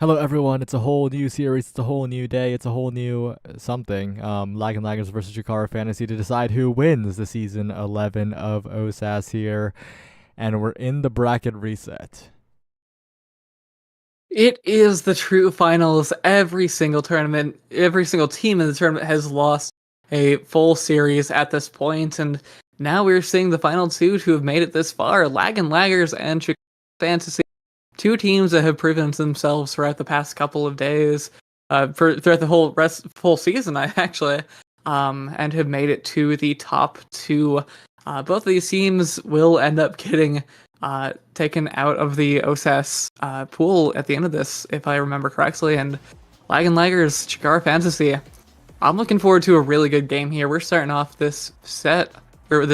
Hello everyone, it's a whole new series, it's a whole new day, it's a whole new something. Lag and Laggers versus Jakara Fantasy to decide who wins the season 11 of OSAS here. And we're in the bracket reset. It is the true finals. Every single tournament, every single team in the tournament has lost a full series at this point, and now we're seeing the final two to have made it this far. Lag and Laggers and Jakara Fantasy. Two teams that have proven themselves throughout the past couple of days, throughout the whole season, and have made it to the top two. Both of these teams will end up getting taken out of the OSAS pool at the end of this, if I remember correctly. And Lag and Laggers, Jakara Fantasy. I'm looking forward to a really good game here. We're starting off this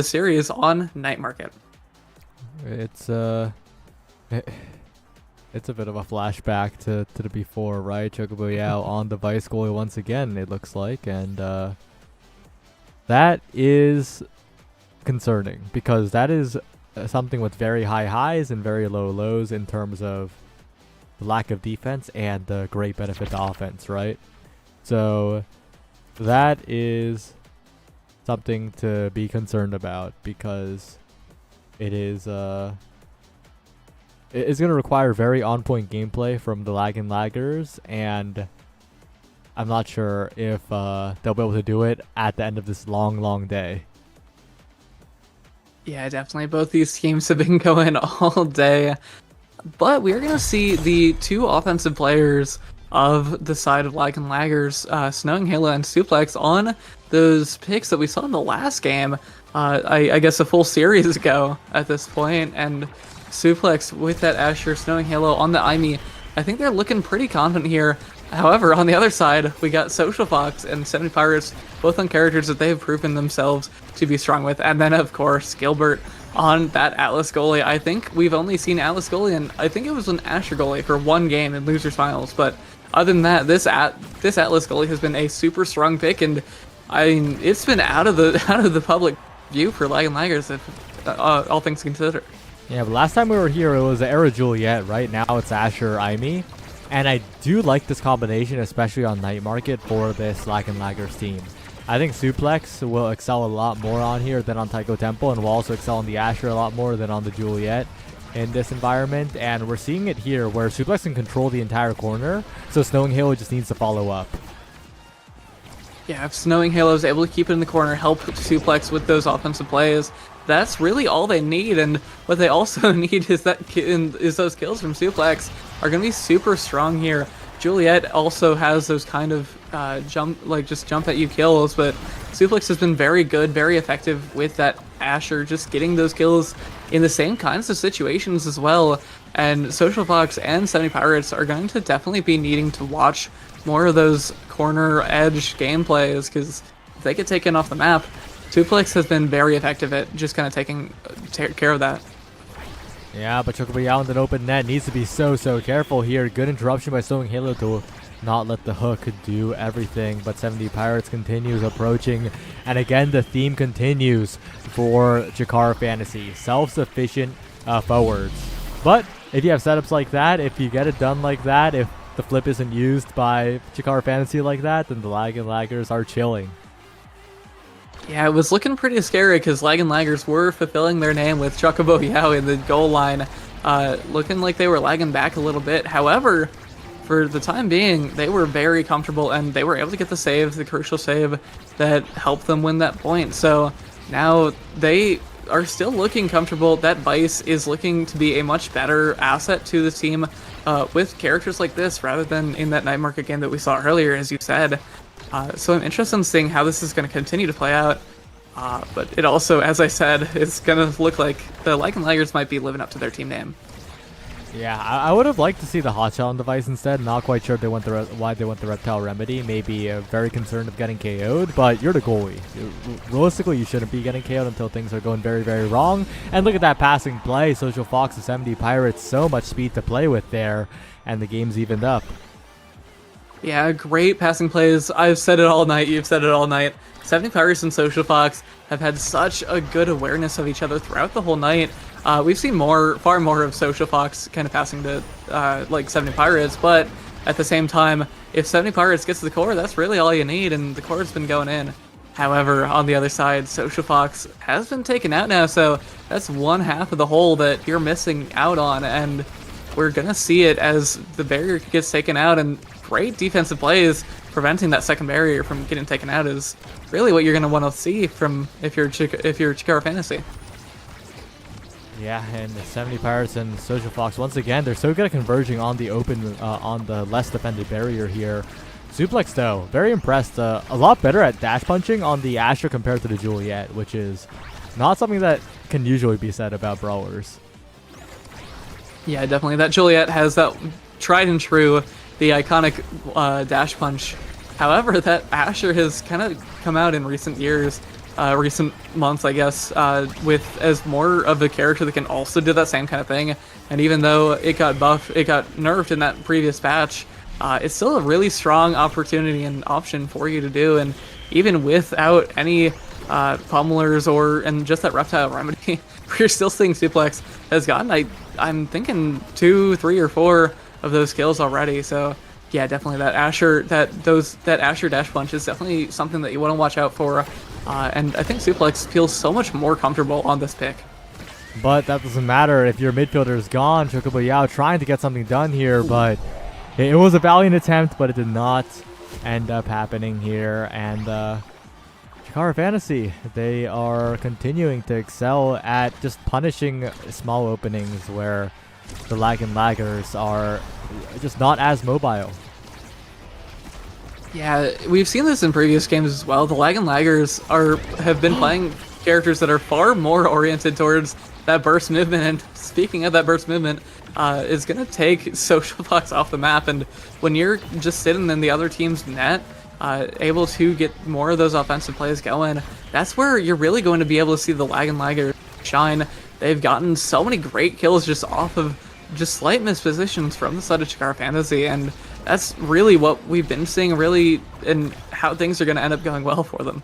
series on Night Market. It's a bit of a flashback to the before, right? Chocobo Yao on the vice goalie once again, it looks like, and that is concerning because that is something with very high highs and very low lows in terms of the lack of defense and the great benefit to offense, right? So that is something to be concerned about because it is it's going to require very on-point gameplay from the Lag and Laggers, and I'm not sure if they'll be able to do it at the end of this long day. Yeah, definitely. Both these teams have been going all day, but we're going to see the two offensive players of the side of Lag and Laggers, Snowing Halo and Suplex, on those picks that we saw in the last game, I guess a full series ago at this point, and Suplex with that Asher, Snowing Halo on the IME. I think they're looking pretty confident here. However, on the other side, we got Social Fox and 70 Pirates, both on characters that they've proven themselves to be strong with. And then, of course, Gilbert on that Atlas goalie. I think we've only seen Atlas goalie, and I think it was an Asher goalie for one game in Losers Finals. But other than that, this Atlas goalie has been a super strong pick, and I mean, it's been out of the public view for Lag and Laggers, if all things considered. Yeah, but last time we were here, it was Era Juliet, right? Now it's Asher Aimee. And I do like this combination, especially on Night Market for this Lag and Laggers team. I think Suplex will excel a lot more on here than on Taiko Temple, and will also excel on the Asher a lot more than on the Juliet in this environment. And we're seeing it here where Suplex can control the entire corner, so Snowing Halo just needs to follow up. Yeah, if Snowing Halo is able to keep it in the corner, help Suplex with those offensive plays, that's really all they need. And what they also need is those kills from Suplex are going to be super strong here. Juliet also has those kind of just jump at you kills, but Suplex has been very good, very effective with that Asher, just getting those kills in the same kinds of situations as well. And Social Fox and 70 Pirates are going to definitely be needing to watch more of those corner edge gameplays, because if they get taken off the map, Suplex has been very effective at just kind of taking care of that. Yeah, but Chocobo Yao in an open net needs to be so careful here. Good interruption by Snowing Halo to not let the hook do everything, but 70 Pirates continues approaching, and again the theme continues for Jakara Fantasy. Self-sufficient forwards. But if you have setups like that, if you get it done like that, if the flip isn't used by Chikara Fantasy like that, then the Lag and Laggers are chilling. Yeah, it was looking pretty scary because Lag and Laggers were fulfilling their name with Chocobo Yao in the goal line, looking like they were lagging back a little bit. However, for the time being, they were very comfortable and they were able to get the save, the crucial save that helped them win that point. So now they are still looking comfortable. That Vice is looking to be a much better asset to the team with characters like this rather than in that night market game that we saw earlier, as you said. So I'm interested in seeing how this is going to continue to play out. But it also, as I said, is going to look like the Lag and Laggers might be living up to their team name. Yeah, I would have liked to see the hotshot on device instead. Not quite sure if they went why they went the reptile remedy. Maybe very concerned of getting KO'd, but you're the goalie. Realistically, you shouldn't be getting KO'd until things are going very, very wrong. And look at that passing play. Social Fox and 70 Pirates, so much speed to play with there, and the game's evened up. Yeah, great passing plays. I've said it all night. You've said it all night. 70 Pirates and Social Fox have had such a good awareness of each other throughout the whole night. We've seen far more of Social Fox kind of passing to like 70 Pirates, but at the same time, if 70 Pirates gets to the core, that's really all you need, and the core's been going in. However, on the other side, Social Fox has been taken out now, so that's one half of the hole that you're missing out on, and we're gonna see it as the barrier gets taken out, and great defensive plays preventing that second barrier from getting taken out is really what you're gonna want to see from if you're Chikara Fantasy. Yeah, and the 70 Pirates and Social Fox, once again, they're so good at converging on the open, on the less defended barrier here. Suplex, though, very impressed. A lot better at dash punching on the Asher compared to the Juliet, which is not something that can usually be said about brawlers. Yeah, definitely. That Juliet has that tried and true, the iconic dash punch. However, that Asher has kind of come out in recent years, recent months, I guess, with as more of a character that can also do that same kind of thing. And even though it got nerfed in that previous patch, it's still a really strong opportunity and option for you to do. And even without any pummelers and just that reptile remedy, we're still seeing Suplex has gotten, I'm thinking 2, 3, or 4 of those kills already. So yeah, definitely that Asher Asher dash punch is definitely something that you want to watch out for. And I think Suplex feels so much more comfortable on this pick. But that doesn't matter if your midfielder is gone. Chocobo Yao trying to get something done here, but it was a valiant attempt, but it did not end up happening here. And Chikara Fantasy, they are continuing to excel at just punishing small openings where the Lag and Laggers are just not as mobile. Yeah, we've seen this in previous games as well. The Lag and Laggers have been playing characters that are far more oriented towards that burst movement. And speaking of that burst movement, is going to take Social Fox off the map. And when you're just sitting in the other team's net, able to get more of those offensive plays going, that's where you're really going to be able to see the Lag and Laggers shine. They've gotten so many great kills just off of just slight mispositions from the side of Chikara Fantasy, and that's really what we've been seeing, really, and how things are going to end up going well for them.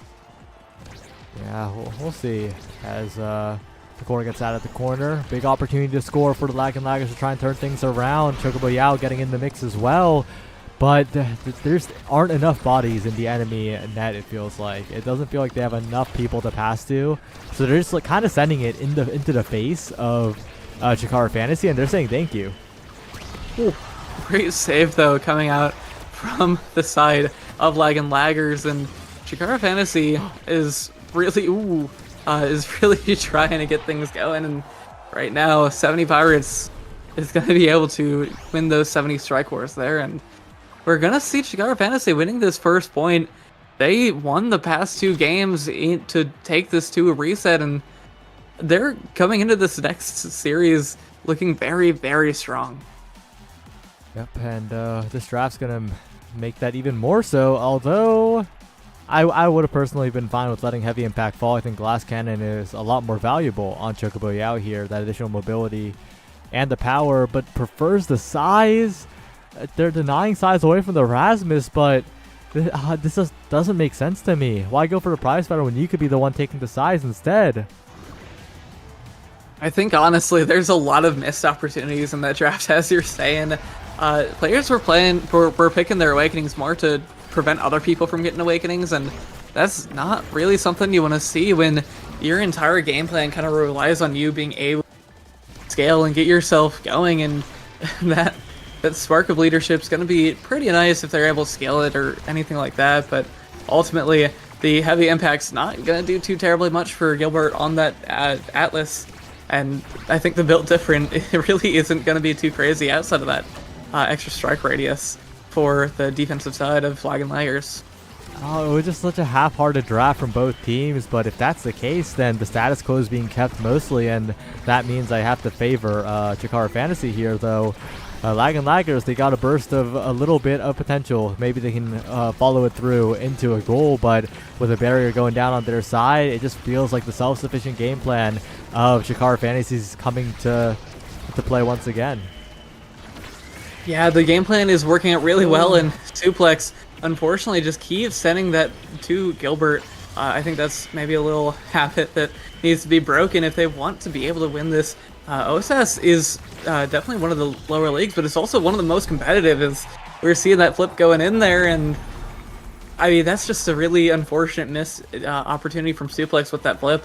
Yeah, we'll see as the corner gets out at the corner. Big opportunity to score for the Lag and Laggers to try and turn things around. Chocobo Yao getting in the mix as well, but there's aren't enough bodies in the enemy net, it feels like. It doesn't feel like they have enough people to pass to, so they're just like kind of sending it into the face of Chikara Fantasy, and they're saying thank you. Ooh, great save, though, coming out from the side of Lag and Laggers, and Chikara Fantasy is really trying to get things going, and right now 70 Pirates is going to be able to win those 70 strike wars there, and we're going to see Chikara Fantasy winning this first point. They won the past 2 games to take this to a reset, and they're coming into this next series looking very, very strong. Yep, and this draft's going to make that even more so, although I would have personally been fine with letting Heavy Impact fall. I think Glass Cannon is a lot more valuable on Chocobo Yao here, that additional mobility and the power, but prefers the size. They're denying size away from the Rasmus, but this just doesn't make sense to me. Why go for the prize fighter when you could be the one taking the size instead? I think honestly, there's a lot of missed opportunities in that draft, as you're saying. Players were picking their awakenings more to prevent other people from getting awakenings, and that's not really something you want to see when your entire game plan kind of relies on you being able to scale and get yourself going. And that spark of leadership is going to be pretty nice if they're able to scale it or anything like that. But ultimately, the heavy impact's not going to do too terribly much for Gilbert on that Atlas. And I think the build different, it really isn't going to be too crazy outside of that extra strike radius for the defensive side of Flag and Laggers. Oh, it was just such a half-hearted draft from both teams, but if that's the case, then the status quo is being kept mostly, and that means I have to favor Chikara Fantasy here, though. Lag and Laggers, they got a burst of a little bit of potential. Maybe they can follow it through into a goal, but with a barrier going down on their side, it just feels like the self-sufficient game plan of Chikara Fantasy is coming to play once again. Yeah, the game plan is working out really well, and Suplex unfortunately just keeps sending that to Gilbert. I think that's maybe a little habit that needs to be broken if they want to be able to win this. OSAS is definitely one of the lower leagues, but it's also one of the most competitive, as we're seeing that flip going in there, and I mean, that's just a really unfortunate miss opportunity from Suplex with that flip,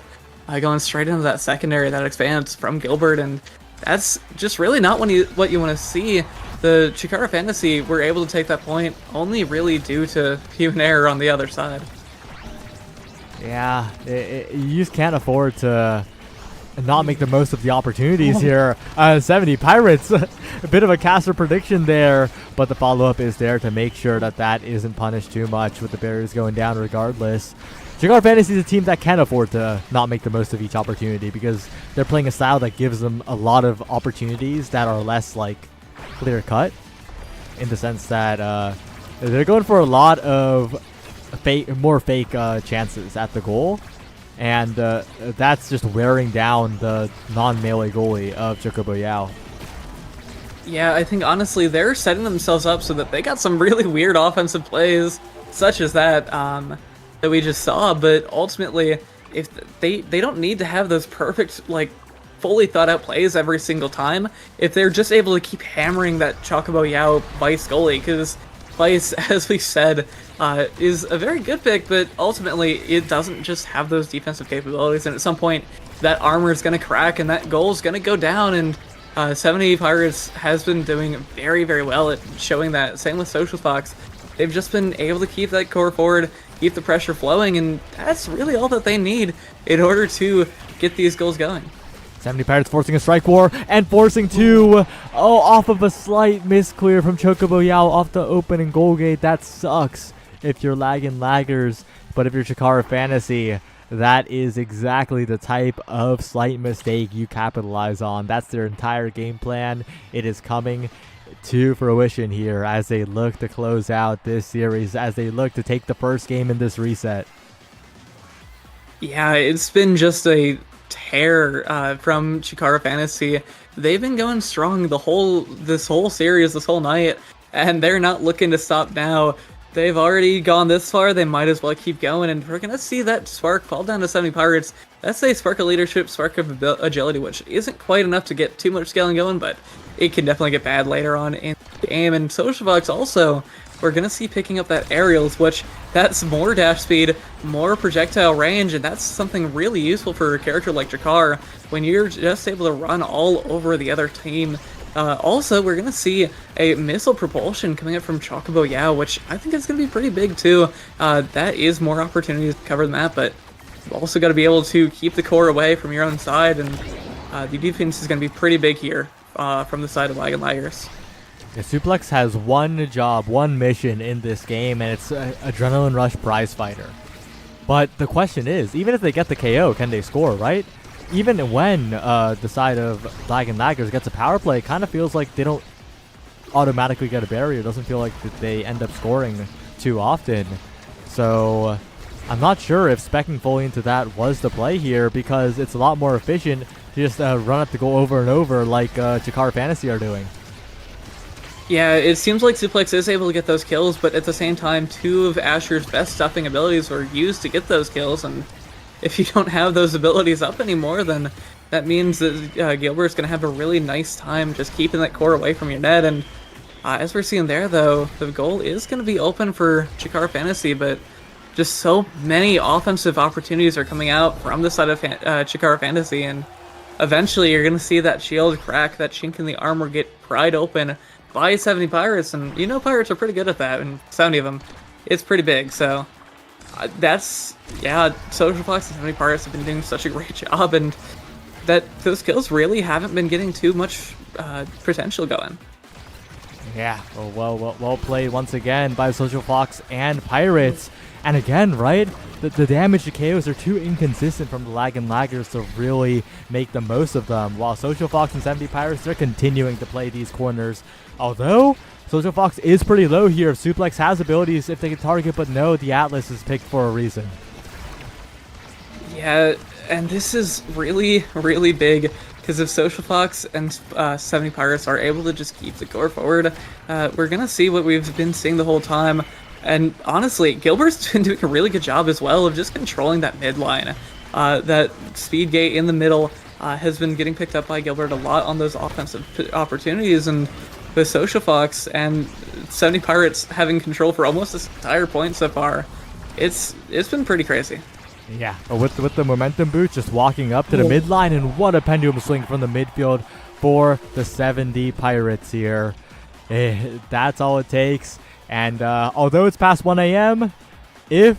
going straight into that secondary that expands from Gilbert, and that's just really not what you want to see. The Chikara Fantasy were able to take that point only really due to human error on the other side. Yeah, you just can't afford to not make the most of the opportunities here. 70 Pirates, a bit of a caster prediction there, but the follow-up is there to make sure that that isn't punished too much with the barriers going down regardless. Chikara Fantasy is a team that can afford to not make the most of each opportunity because they're playing a style that gives them a lot of opportunities that are less like clear cut, in the sense that they're going for a lot of more fake chances at the goal, and that's just wearing down the non-melee goalie of Chocobo Yao. Yeah, I think honestly they're setting themselves up so that they got some really weird offensive plays, such as that that we just saw. But ultimately, if they don't need to have those perfect, like, fully thought out plays every single time, if they're just able to keep hammering that Chocobo Yao Vice goalie, because Vice, as we said, is a very good pick, but ultimately it doesn't just have those defensive capabilities, and at some point that armor is going to crack and that goal is going to go down, and 70 Pirates has been doing very, very well at showing that. Same with Social Fox. They've just been able to keep that core forward, keep the pressure flowing, and that's really all that they need in order to get these goals going. 70 Pirates forcing a strike war and forcing two. Oh, off of a slight misclear from Chocobo Yao off the opening goal gate. That sucks if you're lagging laggers, but if you're Chikara Fantasy, that is exactly the type of slight mistake you capitalize on. That's their entire game plan. It is coming to fruition here as they look to close out this series, as they look to take the first game in this reset. Yeah, it's been just a tear from Chikara Fantasy. They've been going strong this whole series, this whole night, and they're not looking to stop now. They've already gone this far, they might as well keep going, and we're gonna see that spark fall down to 70 Pirates. That's a spark of leadership, spark of agility, which isn't quite enough to get too much scaling going, but it can definitely get bad later on in the game. And Social Fox also, we're gonna see picking up that aerials, which that's more dash speed, more projectile range, and that's something really useful for a character like Jakar when you're just able to run all over the other team. Also, we're gonna see a missile propulsion coming up from Chocobo Yao, which I think is gonna be pretty big too. That is more opportunities to cover the map, but you've also got to be able to keep the core away from your own side, and the defense is gonna be pretty big here from the side of Lag and Laggers. Yeah, Suplex has one job, one mission in this game, and it's Adrenaline Rush Prize Fighter. But the question is, even if they get the KO, can they score, right? Even when the side of Lag and Laggers gets a power play, it kind of feels like they don't automatically get a barrier. It doesn't feel like that they end up scoring too often. So I'm not sure if speccing fully into that was the play here, because it's a lot more efficient to just run up the goal over and over like Chikara Fantasy are doing. Yeah, it seems like Suplex is able to get those kills, but at the same time, two of Asher's best stuffing abilities were used to get those kills, and if you don't have those abilities up anymore, then That means that Gilbert's going to have a really nice time just keeping that core away from your net. And as we're seeing there, though, the goal is going to be open for Chikara Fantasy, but just so many offensive opportunities are coming out from the side of Chikara Fantasy, and eventually you're going to see that shield crack, that chink in the armor get pried open by 70 Pirates, and you know Pirates are pretty good at that, and 70 of them. It's pretty big, so yeah, Social Fox and 70 Pirates have been doing such a great job, and that those kills really haven't been getting too much potential going. Yeah, well played once again by Social Fox and Pirates. And again, right, the damage to KOs are too inconsistent from the lag and laggers to really make the most of them. While Social Fox and 70 Pirates, they're continuing to play these corners. Although, Social Fox is pretty low here. Suplex has abilities if they can target, but no, the Atlas is picked for a reason. Yeah, and this is really, really big, because if Social Fox and 70 Pirates are able to just keep the core forward, we're going to see what we've been seeing the whole time. And honestly, Gilbert's been doing a really good job as well of just controlling that mid line. That speed gate in the middle has been getting picked up by Gilbert a lot on those offensive opportunities, and with Social Fox and 70 Pirates having control for almost this entire point so far, it's been pretty crazy. Yeah, with the momentum boost, just walking up to the midline, and what a pendulum swing from the midfield for the 70 Pirates here. That's all it takes. And although it's past 1 a.m., if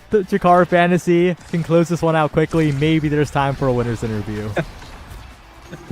the Chikara Fantasy can close this one out quickly, maybe there's time for a winner's interview.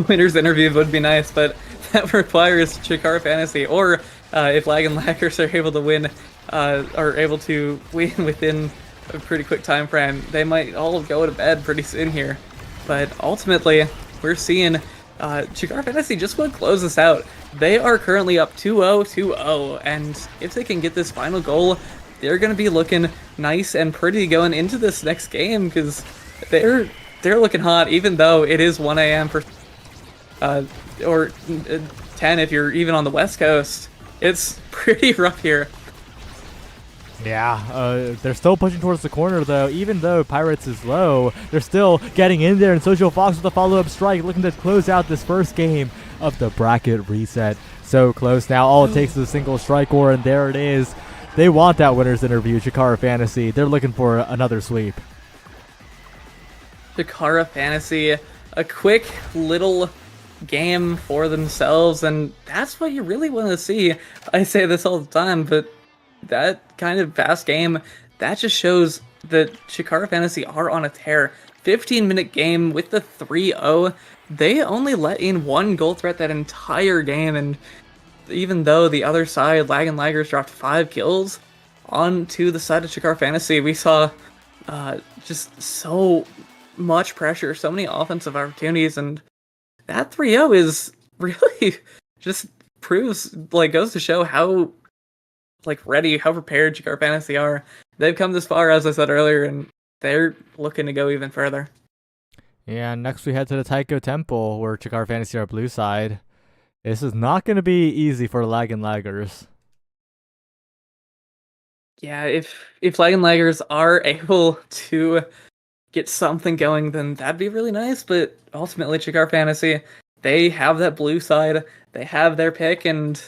Winner's interview would be nice, but that requires Chikara Fantasy, or if Lag and Laggers are able to win within a pretty quick time frame, they might all go to bed pretty soon here. But ultimately, we're seeing Chikara Fantasy just want to close this out. They are currently up 2-0, and if they can get this final goal, they're going to be looking nice and pretty going into this next game, because they're looking hot, even though it is 1 a.m. for or 10 if you're even on the West Coast. It's pretty rough here. Yeah, they're still pushing towards the corner, though. Even though Pirates is low, they're still getting in there, and Social Fox with a follow-up strike, looking to close out this first game of the bracket reset. So close now. All it takes is a single strike war, and there it is. They want that winner's interview, Chikara Fantasy. They're looking for another sweep. Chikara Fantasy, a quick little game for themselves, and that's what you really want to see. I say this all the time, but that kind of fast game, that just shows that Chikara Fantasy are on a tear. 15-minute game with the 3-0. They only let in one goal threat that entire game, and even though the other side, Lag and Laggers, dropped 5 kills onto the side of Chikara Fantasy, we saw just so much pressure, so many offensive opportunities, and that 3-0 is really just proves, goes to show how ready, how prepared Chikara Fantasy are. They've come this far, as I said earlier, and they're looking to go even further. Yeah, next we head to the Taiko Temple, where Chikara Fantasy are blue side. This is not going to be easy for Lag and Laggers. Yeah, if Lag and Laggers are able to get something going, then that'd be really nice, but ultimately Chikara Fantasy, they have that blue side, they have their pick, and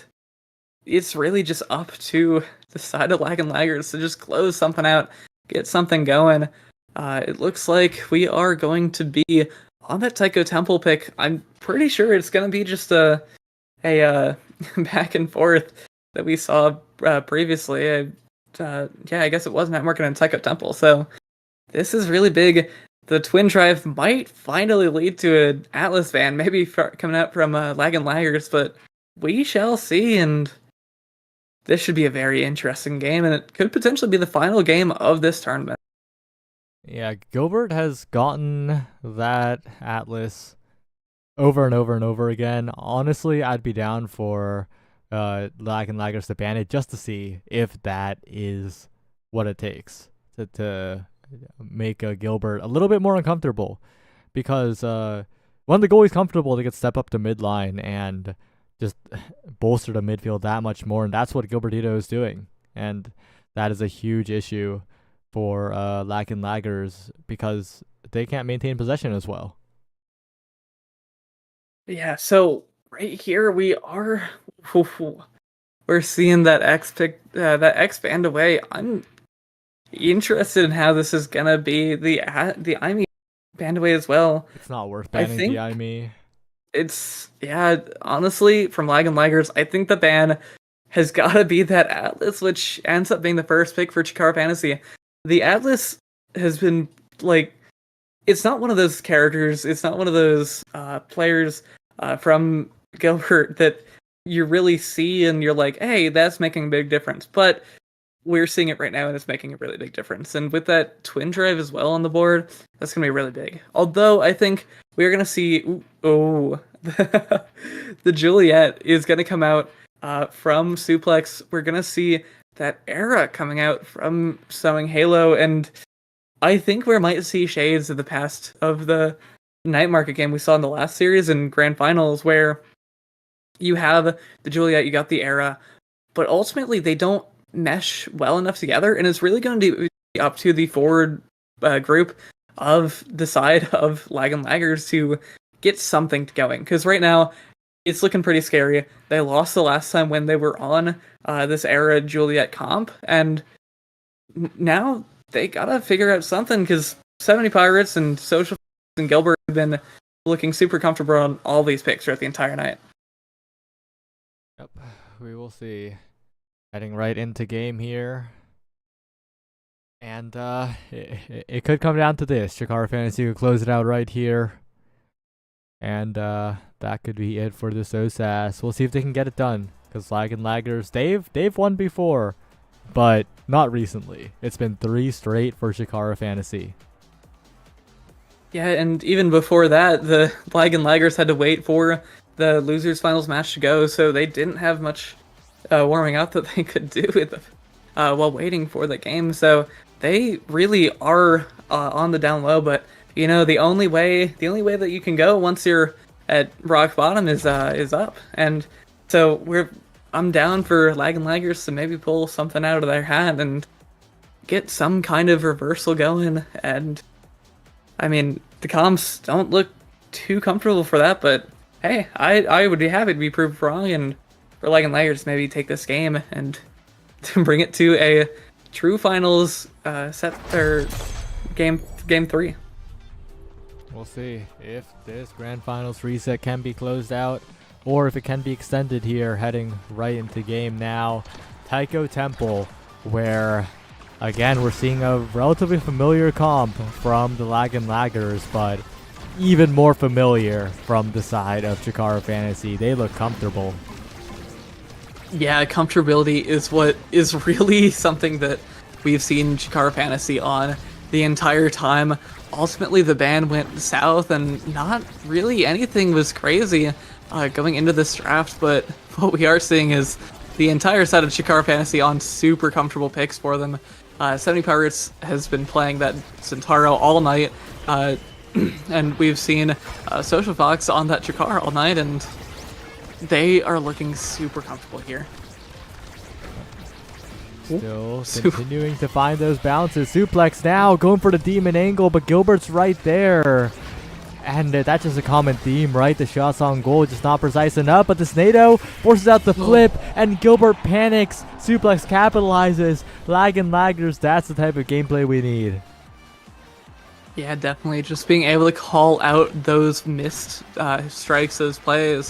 it's really just up to the side of Lag and Laggers to just close something out, get something going. It looks like we are going to be on that Taiko Temple pick. I'm pretty sure it's going to be just a back and forth that we saw previously. Yeah, I guess it was Matt Market and Taiko Temple. So this is really big. The Twin Drive might finally lead to an Atlas van, maybe coming out from Lag and Laggers, but we shall see. And this should be a very interesting game, and it could potentially be the final game of this tournament. Yeah, Gilbert has gotten that Atlas over and over and over again. Honestly, I'd be down for Lag and Laggers to ban it just to see if that is what it takes to make Gilbert a little bit more uncomfortable. Because when the goalie's comfortable, they can step up to midline and just bolster the midfield that much more, and that's what Gilbertito is doing. And that is a huge issue for Lag and Laggers, because they can't maintain possession as well. Yeah, so right here we're seeing that X band away. I'm interested in how this is gonna be. The IME band away as well. It's not worth I banning think the IME. it's yeah. Honestly, from Lag and Laggers, I think the ban has got to be that Atlas, which ends up being the first pick for Chikara Fantasy. The Atlas has been like, it's not one of those characters. It's not one of those players from Gilbert that you really see and you're like, hey, that's making a big difference. But we're seeing it right now and it's making a really big difference. And with that twin drive as well on the board, that's going to be really big. Although I think we're going to see, the Juliet is going to come out from Suplex. We're going to see that era coming out from Snowing Halo. And I think we might see shades of the past of the night market game we saw in the last series and grand finals, where you have the Juliet, you got the era, but ultimately they don't mesh well enough together, and it's really going to be up to the forward group of the side of Lag and Laggers to get something going, because right now it's looking pretty scary. They lost the last time when they were on this era Juliet comp, and now they gotta figure out something, because 70 Pirates and Social and Gilbert have been looking super comfortable on all these picks throughout the entire night. Yep, we will see. Heading right into game here. And it could come down to this. Chikara Fantasy could close it out right here. And that could be it for this OSAS. We'll see if they can get it done. Because Lag and Laggers, they've won before. But not recently. It's been 3 straight for Chikara Fantasy. Yeah, and even before that, the Lag and Laggers had to wait for the losers finals match to go, so they didn't have much warming up that they could do with while waiting for the game. So they really are on the down low. But you know, the only way that you can go once you're at rock bottom is up. And so I'm down for Lag and Laggers to maybe pull something out of their hat and get some kind of reversal going. And I mean, the comps don't look too comfortable for that, but hey, I would be happy to be proved wrong and for Lag and Laggers maybe take this game and bring it to a true finals set their game 3. We'll see if this grand finals reset can be closed out or if it can be extended here, heading right into game now. Taiko Temple, where again we're seeing a relatively familiar comp from the Lag and Laggers, but even more familiar from the side of Chikara Fantasy. They look comfortable. Yeah, comfortability is what is really something that we've seen Chikara Fantasy on the entire time. Ultimately, the ban went south, and not really anything was crazy going into this draft, but what we are seeing is the entire set of Chikara Fantasy on super comfortable picks for them. 70 Pirates has been playing that Centauro all night, and we've seen Social Fox on that Chikara all night, and they are looking super comfortable here. Still continuing to find those bounces. Suplex now going for the demon angle, but Gilbert's right there. And that's just a common theme, right? The shots on goal just not precise enough, but the Snado forces out the flip, and Gilbert panics. Suplex capitalizes. Lag and Laggers, that's the type of gameplay we need. Yeah, definitely. Just being able to call out those missed strikes, those plays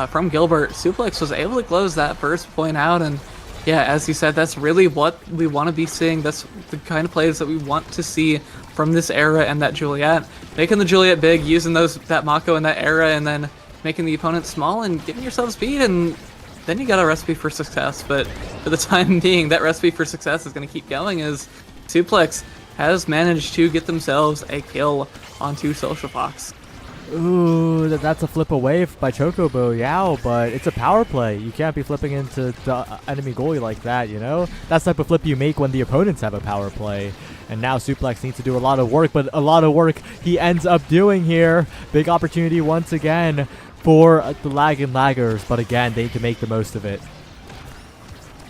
from Gilbert. Suplex was able to close that first point out, and yeah, as you said, that's really what we want to be seeing. That's the kind of plays that we want to see from this era and that Juliet. Making the Juliet big, using that Mako in that era, and then making the opponent small and giving yourself speed, and then you got a recipe for success. But for the time being, that recipe for success is going to keep going as Suplex has managed to get themselves a kill onto Social Fox. Ooh, that's a flip away by Chocobo, yeah, but it's a power play. You can't be flipping into the enemy goalie like that, you know? That's the type of flip you make when the opponents have a power play. And now Suplex needs to do a lot of work, but a lot of work he ends up doing here. Big opportunity once again for the Lag and Laggers, but again, they need to make the most of it.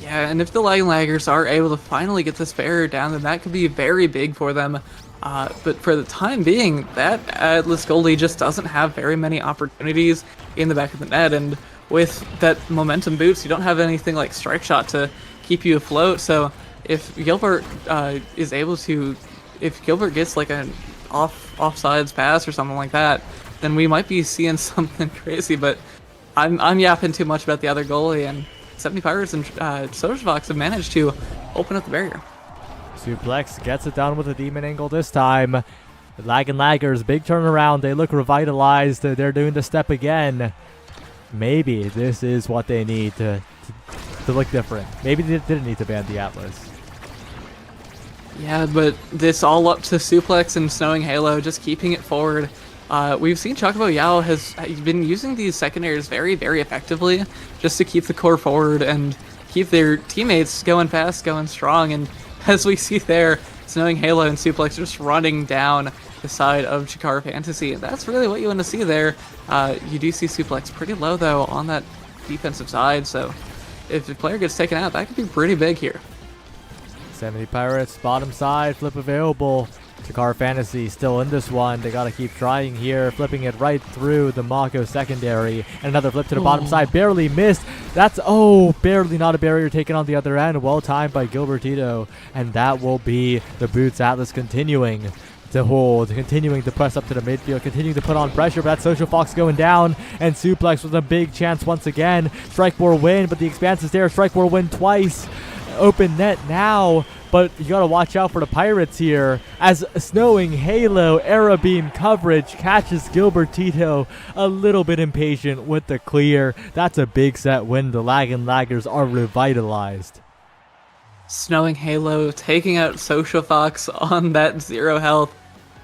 Yeah, and if the Lag and Laggers are able to finally get this barrier down, then that could be very big for them But for the time being, that Atlas goalie just doesn't have very many opportunities in the back of the net, and with that momentum boost, you don't have anything like strike shot to keep you afloat. So if Gilbert if Gilbert gets like an offsides pass or something like that, then we might be seeing something crazy. But I'm yapping too much about the other goalie, and 70 Pirates and Social Fox have managed to open up the barrier. Suplex gets it down with a demon angle this time. The Lag and Laggers, big turnaround. They look revitalized. They're doing the step again. Maybe this is what they need to look different. Maybe they didn't need to ban the Atlas. Yeah, but this all up to Suplex and Snowing Halo, just keeping it forward. We've seen Chocobo Yao has been using these secondaries very, very effectively just to keep the core forward and keep their teammates going fast, going strong. And as we see there, Snowing Halo and Suplex just running down the side of Chikara Fantasy. And that's really what you want to see there. You do see Suplex pretty low, though, on that defensive side. So if the player gets taken out, that could be pretty big here. 70 Pirates, bottom side, flip available. Chikara Fantasy still in this one. They gotta keep trying here, flipping it right through the Mako secondary. And another flip to the bottom side, barely missed. That's, barely not a barrier taken on the other end. Well timed by Gilbertito. And that will be the Boots Atlas continuing to hold, continuing to press up to the midfield, continuing to put on pressure, but that Social Fox going down, and Suplex with a big chance once again. Strike War win, but the expanse is there. Strike War win twice. Open net now, but you gotta watch out for the Pirates here as Snowing Halo Era Beam coverage catches Gilbertito a little bit impatient with the clear. That's a big set win. The Lag and Laggers are revitalized. Snowing Halo taking out Social Fox on that 0 health,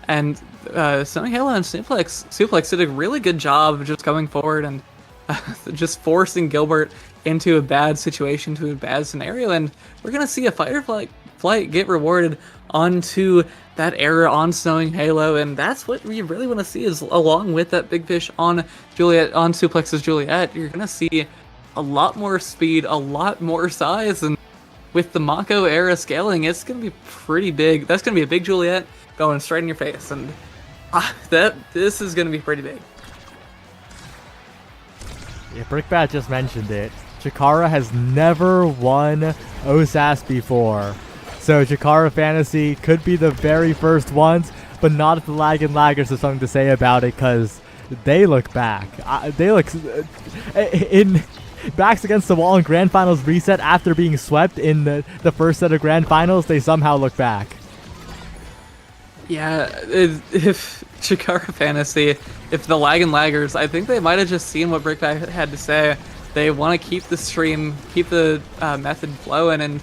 and Snowing Halo and Suplex did a really good job of just going forward and just forcing Gilbert into a bad situation, to a bad scenario, and we're gonna see a Firefly flight get rewarded onto that error on Snowing Halo, and that's what we really want to see. Is along with that big fish on Juliet, on Suplex's Juliet, you're gonna see a lot more speed, a lot more size, and with the Mako era scaling, it's gonna be pretty big. That's gonna be a big Juliet going straight in your face, and this is gonna be pretty big. Yeah, Brickbat just mentioned it. Chikara has never won OSAS before. So Chikara Fantasy could be the very first ones, but not if the Lag and Laggers have something to say about it, because they look back. They look in backs against the wall in Grand Finals reset after being swept in the first set of Grand Finals. They somehow look back. Yeah, if Chikara Fantasy, if the Lag and Laggers, I think they might have just seen what Brickbat had to say. They want to keep the stream, keep the method flowing, and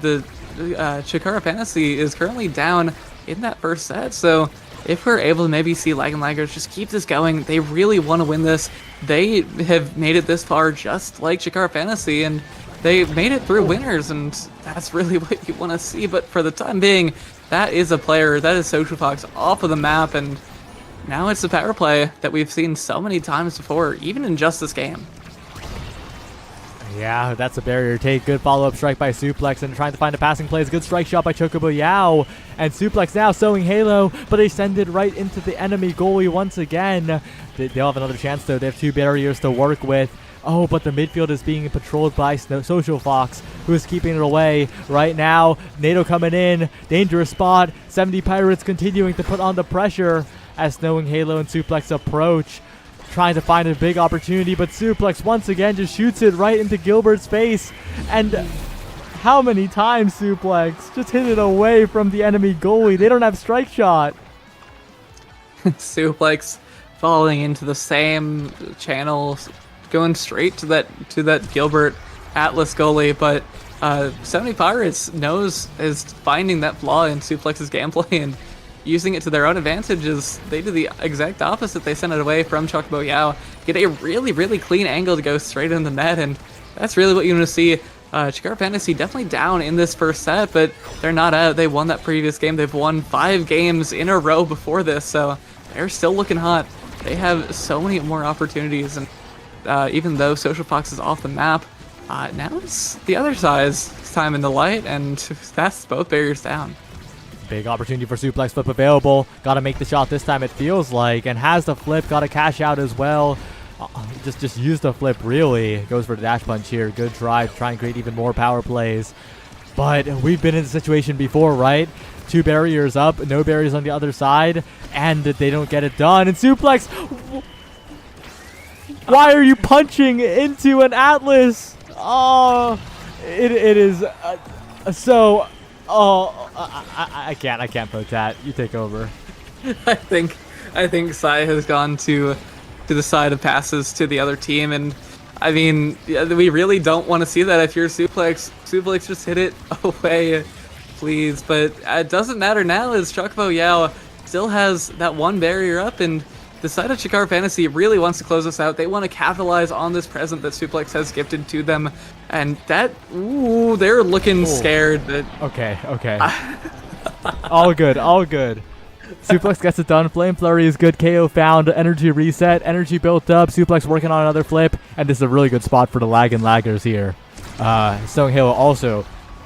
the Chikara Fantasy is currently down in that first set. So if we're able to maybe see Lag and Laggers just keep this going, they really want to win this. They have made it this far just like Chikara Fantasy, and they made it through winners, and that's really what you want to see. But for the time being, that is a player, that is Social Fox off of the map, and now it's a power play that we've seen so many times before, even in just this game. Yeah, that's a barrier take. Good follow-up strike by Suplex and trying to find a passing plays. Good strike shot by Chocobo Yao. And Suplex now sowing Halo, but they send it right into the enemy goalie once again. They'll have another chance, though. They have 2 barriers to work with. Oh, but the midfield is being patrolled by Social Fox, who is keeping it away right now. NATO coming in. Dangerous spot. 70 Pirates continuing to put on the pressure as Snowing Halo and Suplex approach, trying to find a big opportunity, but Suplex once again just shoots it right into Gilbert's face. And how many times Suplex just hit it away from the enemy goalie? They don't have strike shot. Suplex falling into the same channel, going straight to that Gilbert Atlas goalie, but 70 Pirates is finding that flaw in Suplex's gameplay and using it to their own advantages. They do the exact opposite. They send it away from Chocobo Yao, get a really, really clean angle to go straight in the net, and that's really what you want to see. Chikara Fantasy definitely down in this first set, but they're not out. They won that previous game. They've won 5 games in a row before this, so they're still looking hot. They have so many more opportunities, and even though Social Fox is off the map, now it's the other side's time in the light, and that's both barriers down. Big opportunity for suplex flip available. Got to make the shot this time, it feels like, and has the flip. Got to cash out as well. Just use the flip, really. Goes for the dash punch here. Good drive. Try and create even more power plays. But we've been in this situation before, right? 2 barriers up, no barriers on the other side, and they don't get it done. And suplex! Why are you punching into an Atlas? Oh, it is so... Oh, I can't vote that. You take over. I think Sai has gone to the side of passes to the other team, and I mean, we really don't want to see that. If you're suplex, just hit it away, please. But it doesn't matter now, as Chocobo Yao still has that 1 barrier up, and the side of Chikara Fantasy really wants to close us out. They want to capitalize on this present that Suplex has gifted to them, and that, ooh, they're looking scared. That okay. All good. Suplex gets it done. Flame Flurry is good. KO found. Energy reset. Energy built up. Suplex working on another flip, and this is a really good spot for the laggers here. Stone Halo also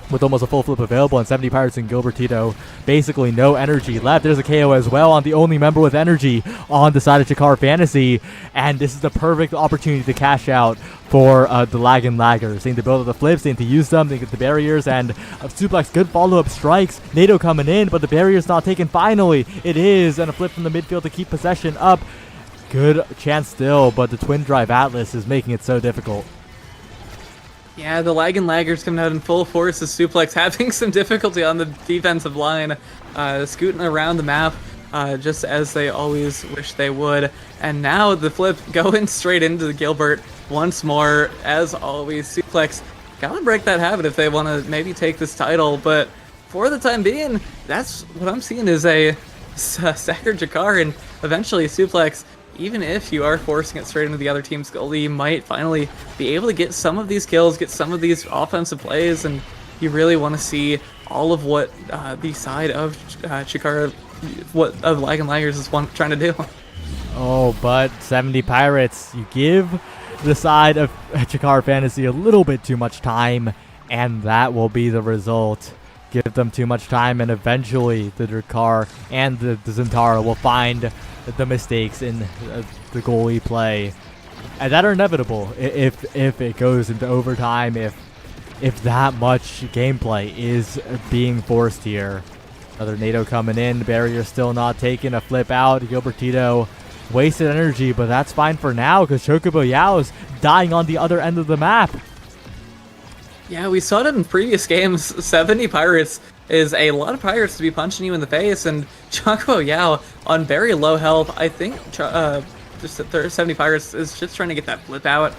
with almost a full flip available, and 70 Pirates and Gilbert Tito basically no energy left. There's a KO as well on the only member with energy on the side of Chikara Fantasy, and this is the perfect opportunity to cash out for the laggers. They need to build up the flips, they need to use them, they get the barriers, and Suplex, good follow-up strikes. NATO coming in, but the barrier's not taken. Finally, it is, and a flip from the midfield to keep possession up. Good chance still, but the Twin Drive Atlas is making it so difficult. Yeah, the laggers coming out in full force as Suplex having some difficulty on the defensive line, scooting around the map just as they always wish they would. And now the flip going straight into the Gilbert once more. As always, Suplex gotta break that habit if they want to maybe take this title, but for the time being, that's what I'm seeing is a staggered Jakar, and eventually Suplex, even if you are forcing it straight into the other team's goalie, you might finally be able to get some of these kills, get some of these offensive plays, and you really want to see all of what the side of Chikara, what of Laggers is trying to do. Oh, but 70 Pirates, you give the side of Chikara Fantasy a little bit too much time, and that will be the result. Give them too much time, and eventually the Drakkar and the Zentara will find the mistakes in the goalie play, and that are inevitable if it goes into overtime, if that much gameplay is being forced here. Another NATO coming in, barrier still not taken, a flip out. Gilbert Tito wasted energy, but that's fine for now because Chocobo Yao's dying on the other end of the map. Yeah, we saw it in previous games. 70 Pirates is a lot of Pirates to be punching you in the face, and Chocobo Yao on very low health. I think just 70 Pirates is just trying to get that flip out,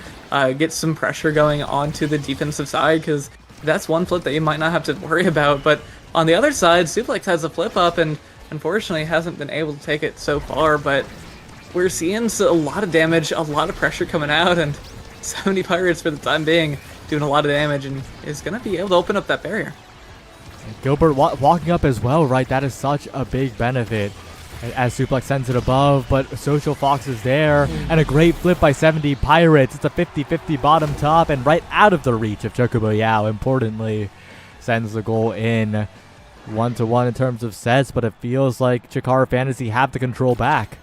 get some pressure going onto the defensive side, because that's one flip that you might not have to worry about. But on the other side, Suplex has a flip up, and unfortunately hasn't been able to take it so far, but we're seeing a lot of damage, a lot of pressure coming out, and 70 Pirates for the time being doing a lot of damage, and is going to be able to open up that barrier. Gilbert walking up as well, right? That is such a big benefit as Suplex sends it above, but Social Fox is there, and a great flip by 70 Pirates. It's a 50-50 bottom top, and right out of the reach of Chocobo Yao, importantly, sends the goal in. 1-1 in terms of sets, but it feels like Chikara Fantasy have the control back.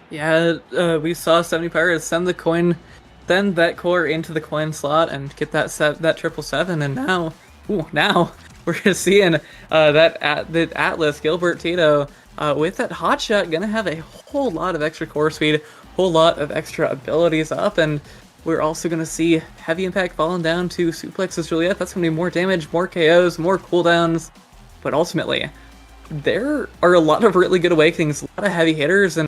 Yeah, we saw 70 Pirates send the coin, send that core into the coin slot and get that 777, and now we're seeing the Atlas Gilbert Tito with that hot shot gonna have a whole lot of extra core speed, whole lot of extra abilities up, and we're also gonna see heavy impact falling down to Suplex's Juliet. That's gonna be more damage, more KOs, more cooldowns, but ultimately there are a lot of really good awakenings, a lot of heavy hitters, and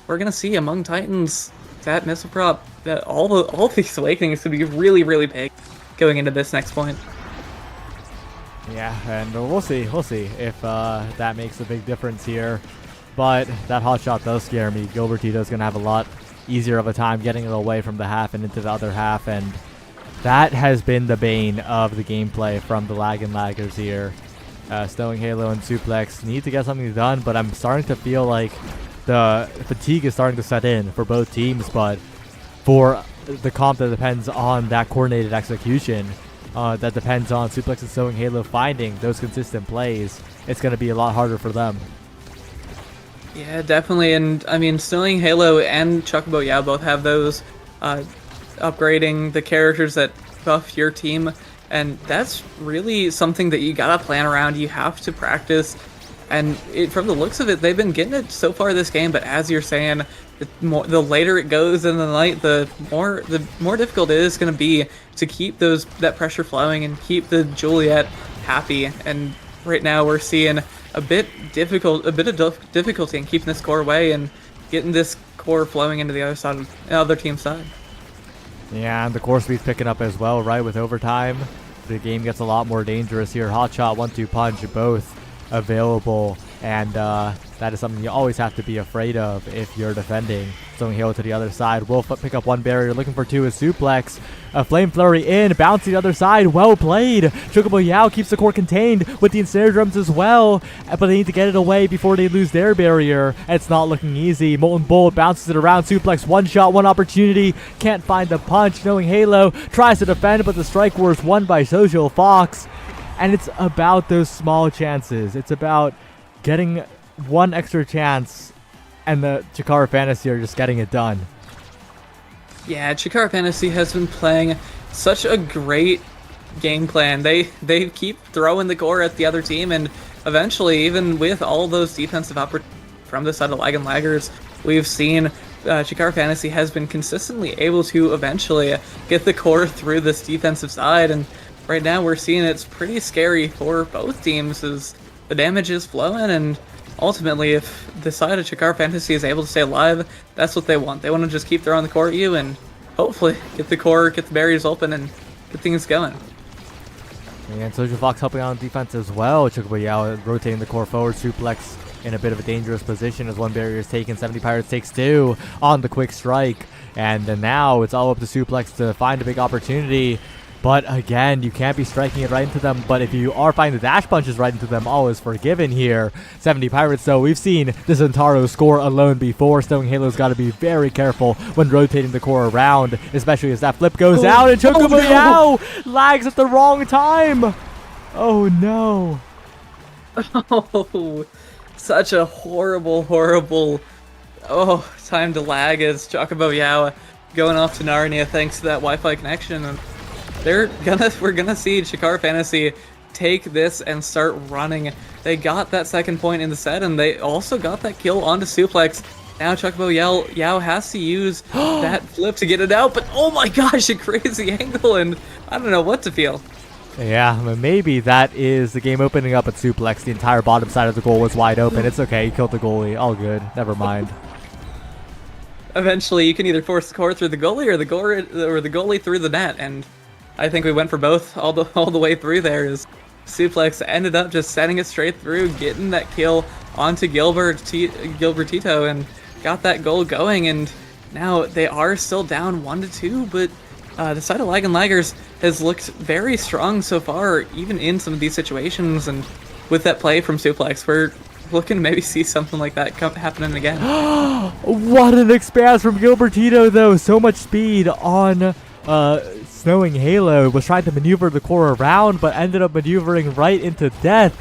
we're gonna see among Titans that missile prop that all these awakenings could be really, really big going into this next point. Yeah, and we'll see if that makes a big difference here. But that hot shot does scare me. Gilbert Tito's going to have a lot easier of a time getting it away from the half and into the other half, and that has been the bane of the gameplay from the laggers here. Stowing Halo and Suplex need to get something done, but I'm starting to feel like the fatigue is starting to set in for both teams, but for the comp that depends on that coordinated execution, that depends on Suplex and Snowing Halo finding those consistent plays, it's going to be a lot harder for them. Yeah, definitely. And I mean, Snowing Halo and Chocobo Yao both have those upgrading the characters that buff your team. And that's really something that you gotta plan around. You have to practice. And from the looks of it, they've been getting it so far this game. But as you're saying, the later it goes in the night, the more difficult it is going to be to keep that pressure flowing and keep the Juliet happy. And right now we're seeing a bit of difficulty in keeping this core away and getting this core flowing into the other team's side. Yeah, and the core speed's picking up as well, right? With overtime, the game gets a lot more dangerous here. Hot shot, 1-2 punch, both available, and that is something you always have to be afraid of if you're defending. Snowing Halo to the other side. Will pick up one barrier, looking for two is Suplex. A Flame Flurry in, bounce to the other side. Well played. Chocobo Yao keeps the core contained with the Ensnare Drums as well, but they need to get it away before they lose their barrier. It's not looking easy. Molten Bolt bounces it around. Suplex, one shot, one opportunity. Can't find the punch. Snowing Halo tries to defend, but the strike war is won by Social Fox. And it's about those small chances. It's about getting one extra chance, and the Chikara Fantasy are just getting it done. Yeah, Chikara Fantasy has been playing such a great game plan. They keep throwing the core at the other team, and eventually, even with all those defensive opportunities from the side of Lag and Laggers, we've seen Chikara Fantasy has been consistently able to eventually get the core through this defensive side, and right now we're seeing it's pretty scary for both teams as the damage is flowing, and ultimately if the side of Chikara Fantasy is able to stay alive, that's what they want. They want to just keep throwing the core at you and hopefully get the barriers open and get things going. And Social Fox helping out on defense as well. Chocobo Yao rotating the core forward. Suplex in a bit of a dangerous position as one barrier is taken. 70 Pirates takes two on the quick strike. And then now it's all up to Suplex to find a big opportunity. But again, you can't be striking it right into them. But if you are finding the dash punches right into them, all is forgiven here. 70 Pirates, though, we've seen the Zentaro score alone before. Snowing Halo's got to be very careful when rotating the core around, especially as that flip goes out. And Chocobo Yao lags at the wrong time. Oh, no. Oh, such a horrible time to lag as Chocobo Yao going off to Narnia thanks to that Wi-Fi connection. And we're gonna see Chikara Fantasy take this and start running. They got that second point in the set, and they also got that kill onto Suplex. Now Chocobo Yao has to use that flip to get it out, but oh my gosh, a crazy angle, and I don't know what to feel. Yeah, maybe that is the game opening up at Suplex. The entire bottom side of the goal was wide open. It's okay, he killed the goalie. All good, never mind. Eventually, you can either force the core through the goalie or the goalie through the net, and I think we went for both all the way through there. As Suplex ended up just setting it straight through, getting that kill onto Gilbertito, and got that goal going. And now they are still down 1-2, but the side of Lag and Laggers has looked very strong so far, even in some of these situations. And with that play from Suplex, we're looking to maybe see something like that happening again. What an expanse from Gilbertito, though. So much speed on Snowing Halo. Was trying to maneuver the core around, but ended up maneuvering right into death.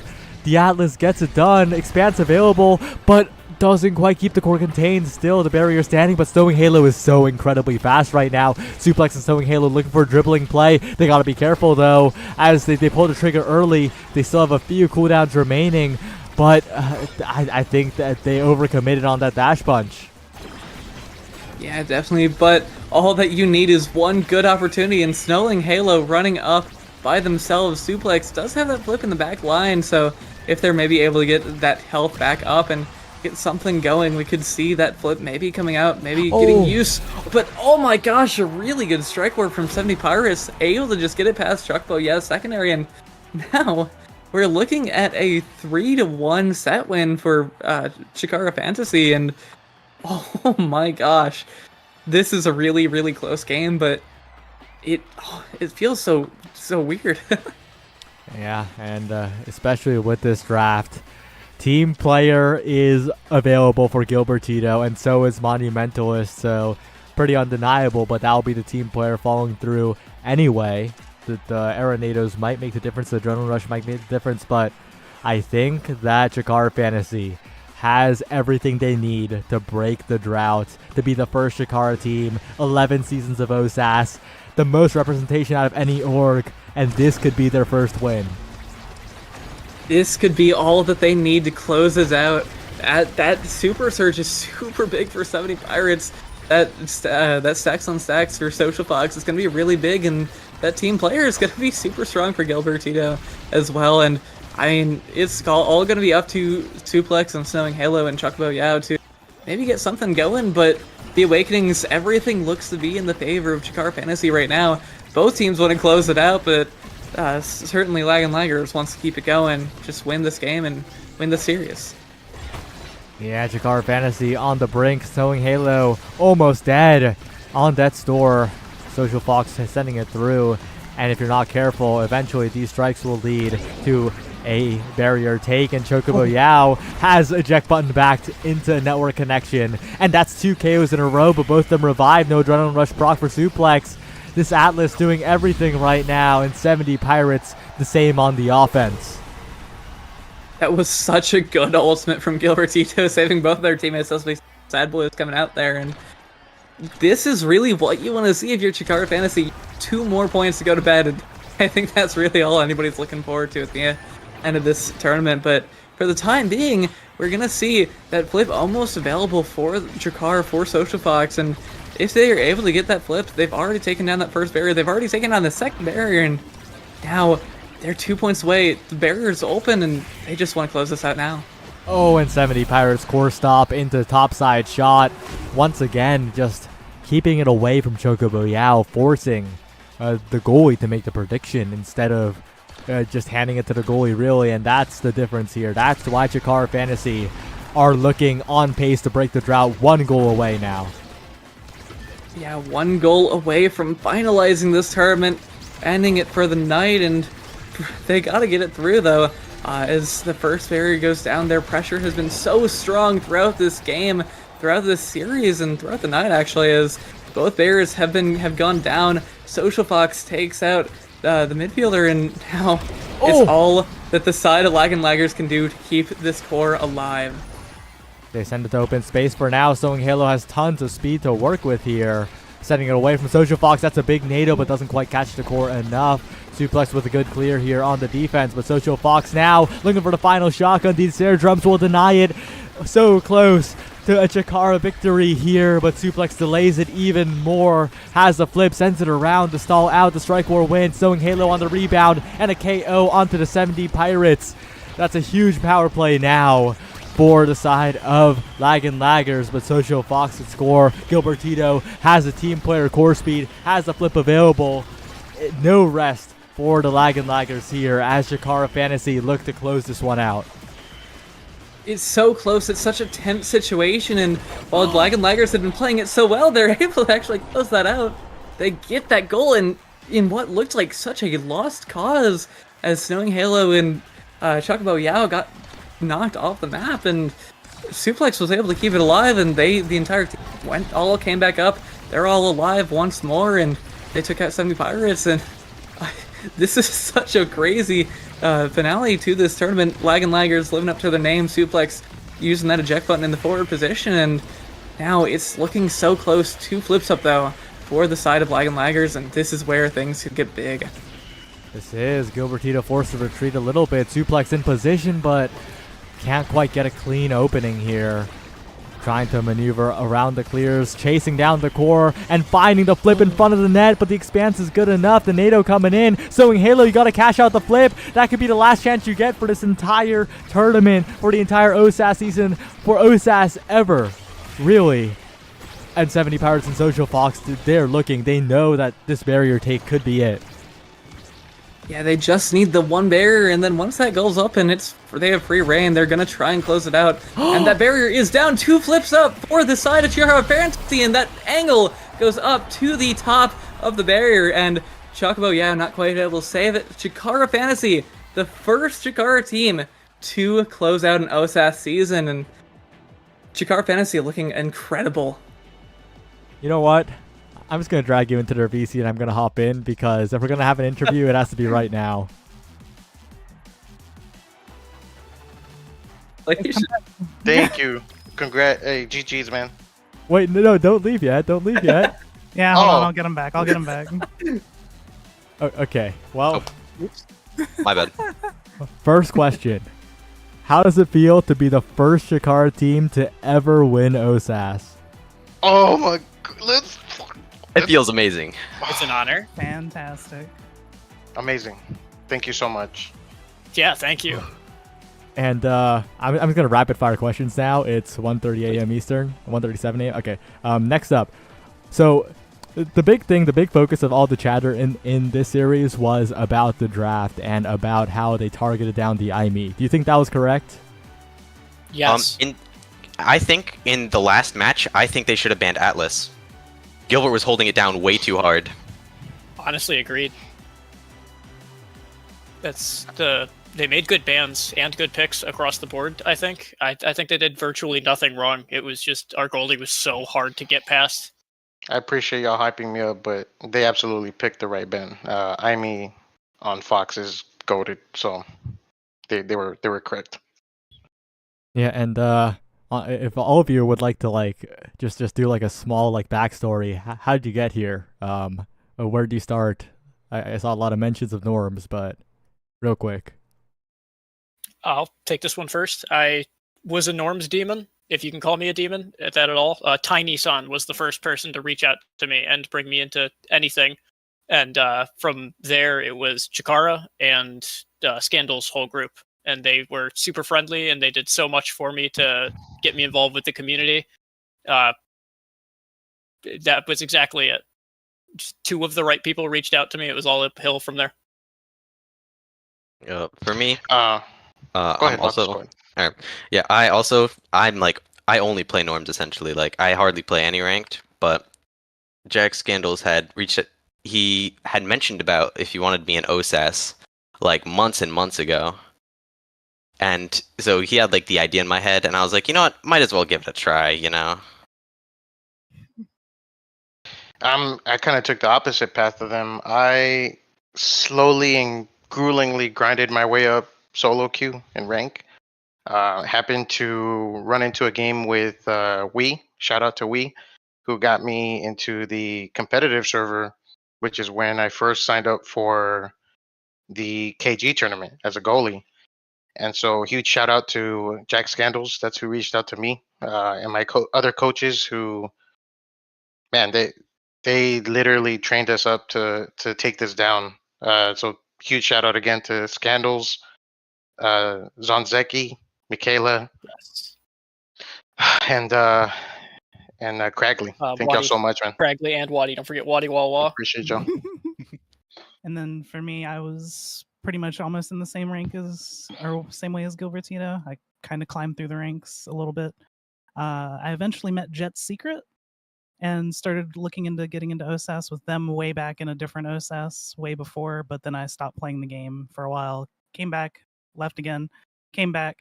The Atlas gets it done. Expanse available, but doesn't quite keep the core contained. Still, the barrier standing, but Snowing Halo is so incredibly fast right now. Suplex and Snowing Halo looking for a dribbling play. They gotta be careful, though, as they pull the trigger early. They still have a few cooldowns remaining, but I think that they overcommitted on that dash punch. Yeah, definitely, but all that you need is one good opportunity, and Snowing Halo running up by themselves. Suplex does have that flip in the back line, so if they're maybe able to get that health back up and get something going, we could see that flip maybe coming out, maybe getting use. But oh my gosh, a really good strike work from 70 Pirates, able to just get it past Chocobo Yao secondary, and now we're looking at a 3-1 set win for Chikara Fantasy, and oh my gosh, this is a really close game, but it feels so weird. Yeah, and especially with this draft, team player is available for Gilbertito, and so is Monumentalist, so pretty undeniable, but that'll be the team player following through anyway. the Arenados might make the difference, the Adrenaline Rush might make the difference, but I think that Jakar Fantasy has everything they need to break the drought, to be the first Jakar team, 11 seasons of OSAS, the most representation out of any org, and this could be their first win. This could be all that they need to close this out. That Super Surge is super big for 70 Pirates. That stacks on stacks for Social Fox is going to be really big, and that team player is going to be super strong for Gilbertito as well. And I mean, it's all going to be up to Suplex and Snowing Halo and Chocobo Yao to maybe get something going, but the Awakenings, everything looks to be in the favor of Jakar Fantasy right now. Both teams want to close it out, but certainly Laggin' Laggers wants to keep it going, just win this game and win the series. Yeah, Jakar Fantasy on the brink, Snowing Halo almost dead on death's door. Social Fox sending it through, and if you're not careful, eventually these strikes will lead to a barrier take, and Chocobo Yao has eject button backed into network connection, and that's 2 KOs in a row, but both of them revived. No Adrenaline Rush proc for Suplex. This Atlas doing everything right now, and 70 Pirates the same on the offense. That was such a good ultimate from Gilbertito, saving both of their teammates, especially Sad Boys coming out there, and this is really what you want to see if you're Jakar Fantasy. 2 more points to go to bed, and I think that's really all anybody's looking forward to at the end of this tournament. But for the time being, we're gonna see that flip almost available for Jakar, for Social Fox, and if they are able to get that flip, they've already taken down that first barrier, they've already taken down the second barrier, and now they're 2 points away. The barrier's open, and they just want to close this out now. Oh, and 70 Pirates core stop into topside shot. Once again, just keeping it away from Chocobo Yao, forcing the goalie to make the prediction instead of just handing it to the goalie, really, and that's the difference here. That's why Jakar Fantasy are looking on pace to break the drought, 1 goal away now. Yeah, 1 goal away from finalizing this tournament, ending it for the night, and they gotta get it through, though. As the first barrier goes down, their pressure has been so strong throughout this game, throughout this series, and throughout the night, actually, as both barriers have gone down. Social Fox takes out the midfielder, and now it's all that the side of Laggin' Laggers can do to keep this core alive. They send it to open space for now. Snowing Halo has tons of speed to work with here. Sending it away from Social Fox. That's a big NATO, but doesn't quite catch the core enough. Suplex with a good clear here on the defense, but Social Fox now looking for the final shotgun. These air drums will deny it. So close to a Jakar victory here, but Suplex delays it even more. Has the flip, sends it around to stall out the strike war win. Snowing Halo on the rebound, and a KO onto the 70 Pirates. That's a huge power play now for the side of Laggin' Laggers, but Social Fox would score. Gilbertito has a team player core speed, has the flip available. No rest for the Laggin' Laggers here as Jakar Fantasy look to close this one out. It's so close, it's such a tense situation, and while Laggin' Laggers had been playing it so well, they're able to actually close that out. They get that goal in what looked like such a lost cause, as Snowing Halo and Chocobo Yao got knocked off the map, and Suplex was able to keep it alive, and the entire team came back up. They're all alive once more, and they took out 70 Pirates, and this is such a crazy finale to this tournament. Laggin' Laggers living up to their name, Suplex using that eject button in the forward position, and now it's looking so close. 2 flips up, though, for the side of Laggin' Laggers, and this is where things could get big. This is Gilbertito forced to retreat a little bit. Suplex in position, but can't quite get a clean opening here. Trying to maneuver around the clears, chasing down the core, and finding the flip in front of the net, but the expanse is good enough. The NATO coming in. Snowing Halo, you got to cash out the flip. That could be the last chance you get for this entire tournament, for the entire OSAS season, for OSAS ever, really. And 70 Pirates and Social Fox, they're looking. They know that this barrier take could be it. Yeah, they just need the 1 barrier, and then once that goes up and they have free reign, they're gonna try and close it out. And that barrier is down, 2 flips up for the side of Jakar Fantasy, and that angle goes up to the top of the barrier, and Chocobo Yao not quite able to save it. Jakar Fantasy, the first Jakar team to close out an OSAS season, and Jakar Fantasy looking incredible. You know what? I'm just gonna drag you into their VC and I'm gonna hop in because if we're gonna have an interview, it has to be right now. Like, you should- Thank you. Hey, GG's, man. Wait, no, don't leave yet. Don't leave yet. Yeah, hold on, Oh. I'll get him back. I'll get him back. Okay. Well, My bad. first question: how does it feel to be the first Chikara team to ever win OSAS? Oh my. Let's. It feels amazing. It's an honor. Fantastic. Amazing. Thank you so much. Yeah, thank you. And I'm just gonna rapid fire questions now. It's 1:30 a.m. Eastern, 1:37 a.m. Okay. Next up, so the big focus of all the chatter in this series was about the draft and about how they targeted down the IME. Do you think that was correct? Yes. I think in the last match, I think they should have banned Atlas. Gilbert was holding it down way too hard. Honestly, agreed. They made good bans and good picks across the board. I think. I think they did virtually nothing wrong. It was just our goalie was so hard to get past. I appreciate y'all hyping me up, but they absolutely picked the right Ben. IME on Fox is goated, so they were correct. Yeah, and if all of you would like to just do like a small backstory, how did you get here? Where do you start? I saw a lot of mentions of norms, but real quick. I'll take this one first. I was a norms demon, if you can call me a demon at that at all. Tiny San was the first person to reach out to me and bring me into anything. And from there, it was Chikara and Scandal's whole group. And they were super friendly, and they did so much for me to get me involved with the community. That was exactly it. Just two of the right people reached out to me. It was all uphill from there. For me, Go I'm ahead, Marcus, also. go ahead. Alright. Yeah, I only play norms essentially. Like I hardly play any ranked, but Jack Scandals had reached it. He had mentioned about if you wanted me in OSAS like months and months ago. And so he had like the idea in my head, and I was like, you know what, might as well give it a try, you know. I kind of took the opposite path of them. I slowly and gruelingly grinded my way up solo queue and rank. Happened to run into a game with Wee. Shout out to Wee, who got me into the competitive server, which is when I first signed up for the KG tournament as a goalie. And so, huge shout out to Jack Scandals. That's who reached out to me, and my other coaches who, man, they literally trained us up to take this down. So huge shout out again to Scandals, Zonzeki, Michaela, Yes. and Cragley. Thank y'all Wadi. so much, man. Cragley and Wadi. Don't forget Wadi Wawa. Appreciate y'all. And then for me, I was pretty much almost in the same rank or same way as Gilbertino. I kind of climbed through the ranks a little bit. I eventually met Jet's Secret and started looking into getting into OSAS with them way back in a different OSAS way before, but then I stopped playing the game for a while, came back, left again, came back,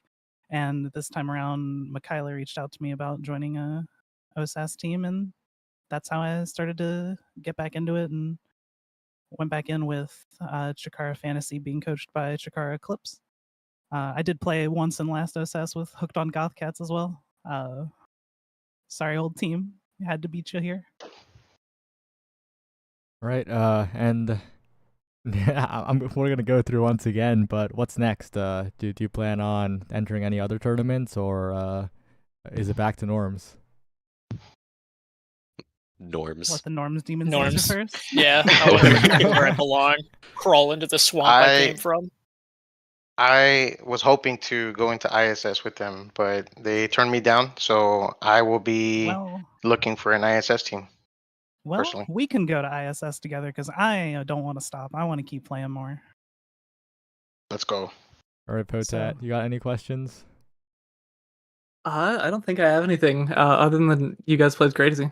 and this time around, Michaela reached out to me about joining a OSAS team, and that's how I started to get back into it and went back in with Chikara Fantasy being coached by Chikara Eclipse. I did play once in last OSAS with Hooked on Goth Cats as well. Sorry, old team. Had to beat you here. Right, and we're gonna go through once again, but what's next? Do you plan on entering any other tournaments, or is it back to norms? Norms. What the Norms Demons Norms. answer first? Yeah, I want to be where I belong. Crawl into the swamp I came from. I was hoping to go into ISS with them, but they turned me down. So I will be looking for an ISS team. Well, personally. we can go to ISS together because I don't want to stop. I want to keep playing more. Let's go. All right, Potat, you got any questions? I don't think I have anything other than you guys played crazy.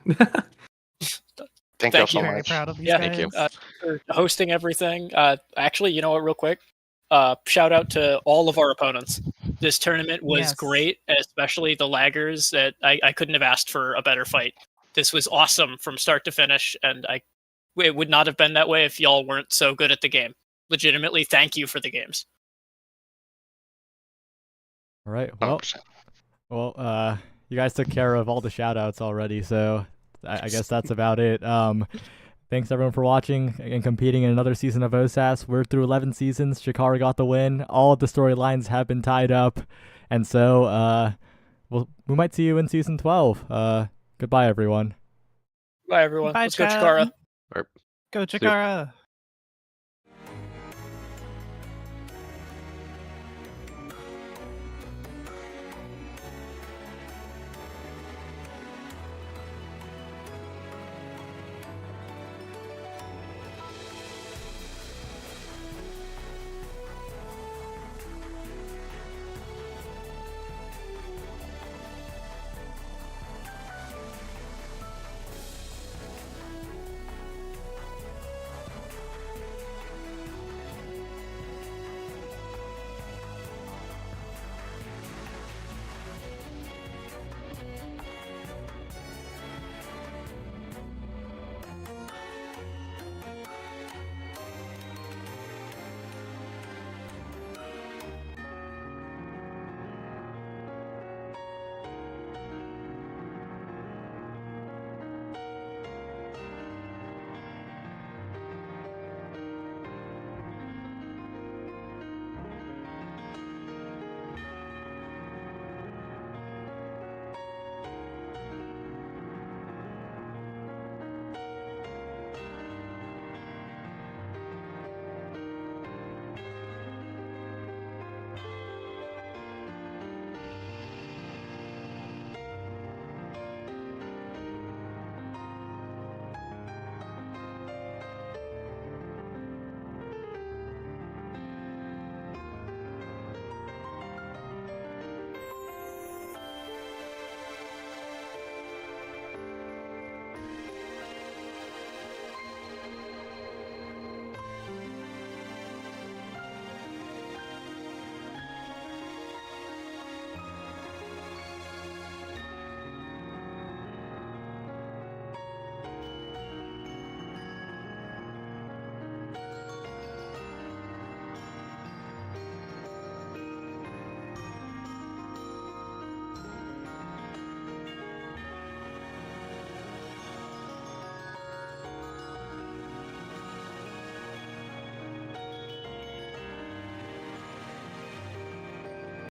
Thank y'all so Very much. proud of these Yeah, guys. Thank you. For hosting everything. Actually, you know what, real quick? Shout out to all of our opponents. This tournament was Yes. great, especially the laggers that I couldn't have asked for a better fight. this was awesome from start to finish, and it would not have been that way if y'all weren't so good at the game. Legitimately, thank you for the games. All right. Well, 100%. you guys took care of all the shout outs already, so I guess that's about it. Thanks everyone for watching and competing in another season of OSAS. We're through 11 seasons. Shikara got the win. All of the storylines have been tied up, and so we might see you in season 12. Goodbye, everyone. Bye, everyone. Bye, Let's go, chat. Chikara. Or Go Chikara.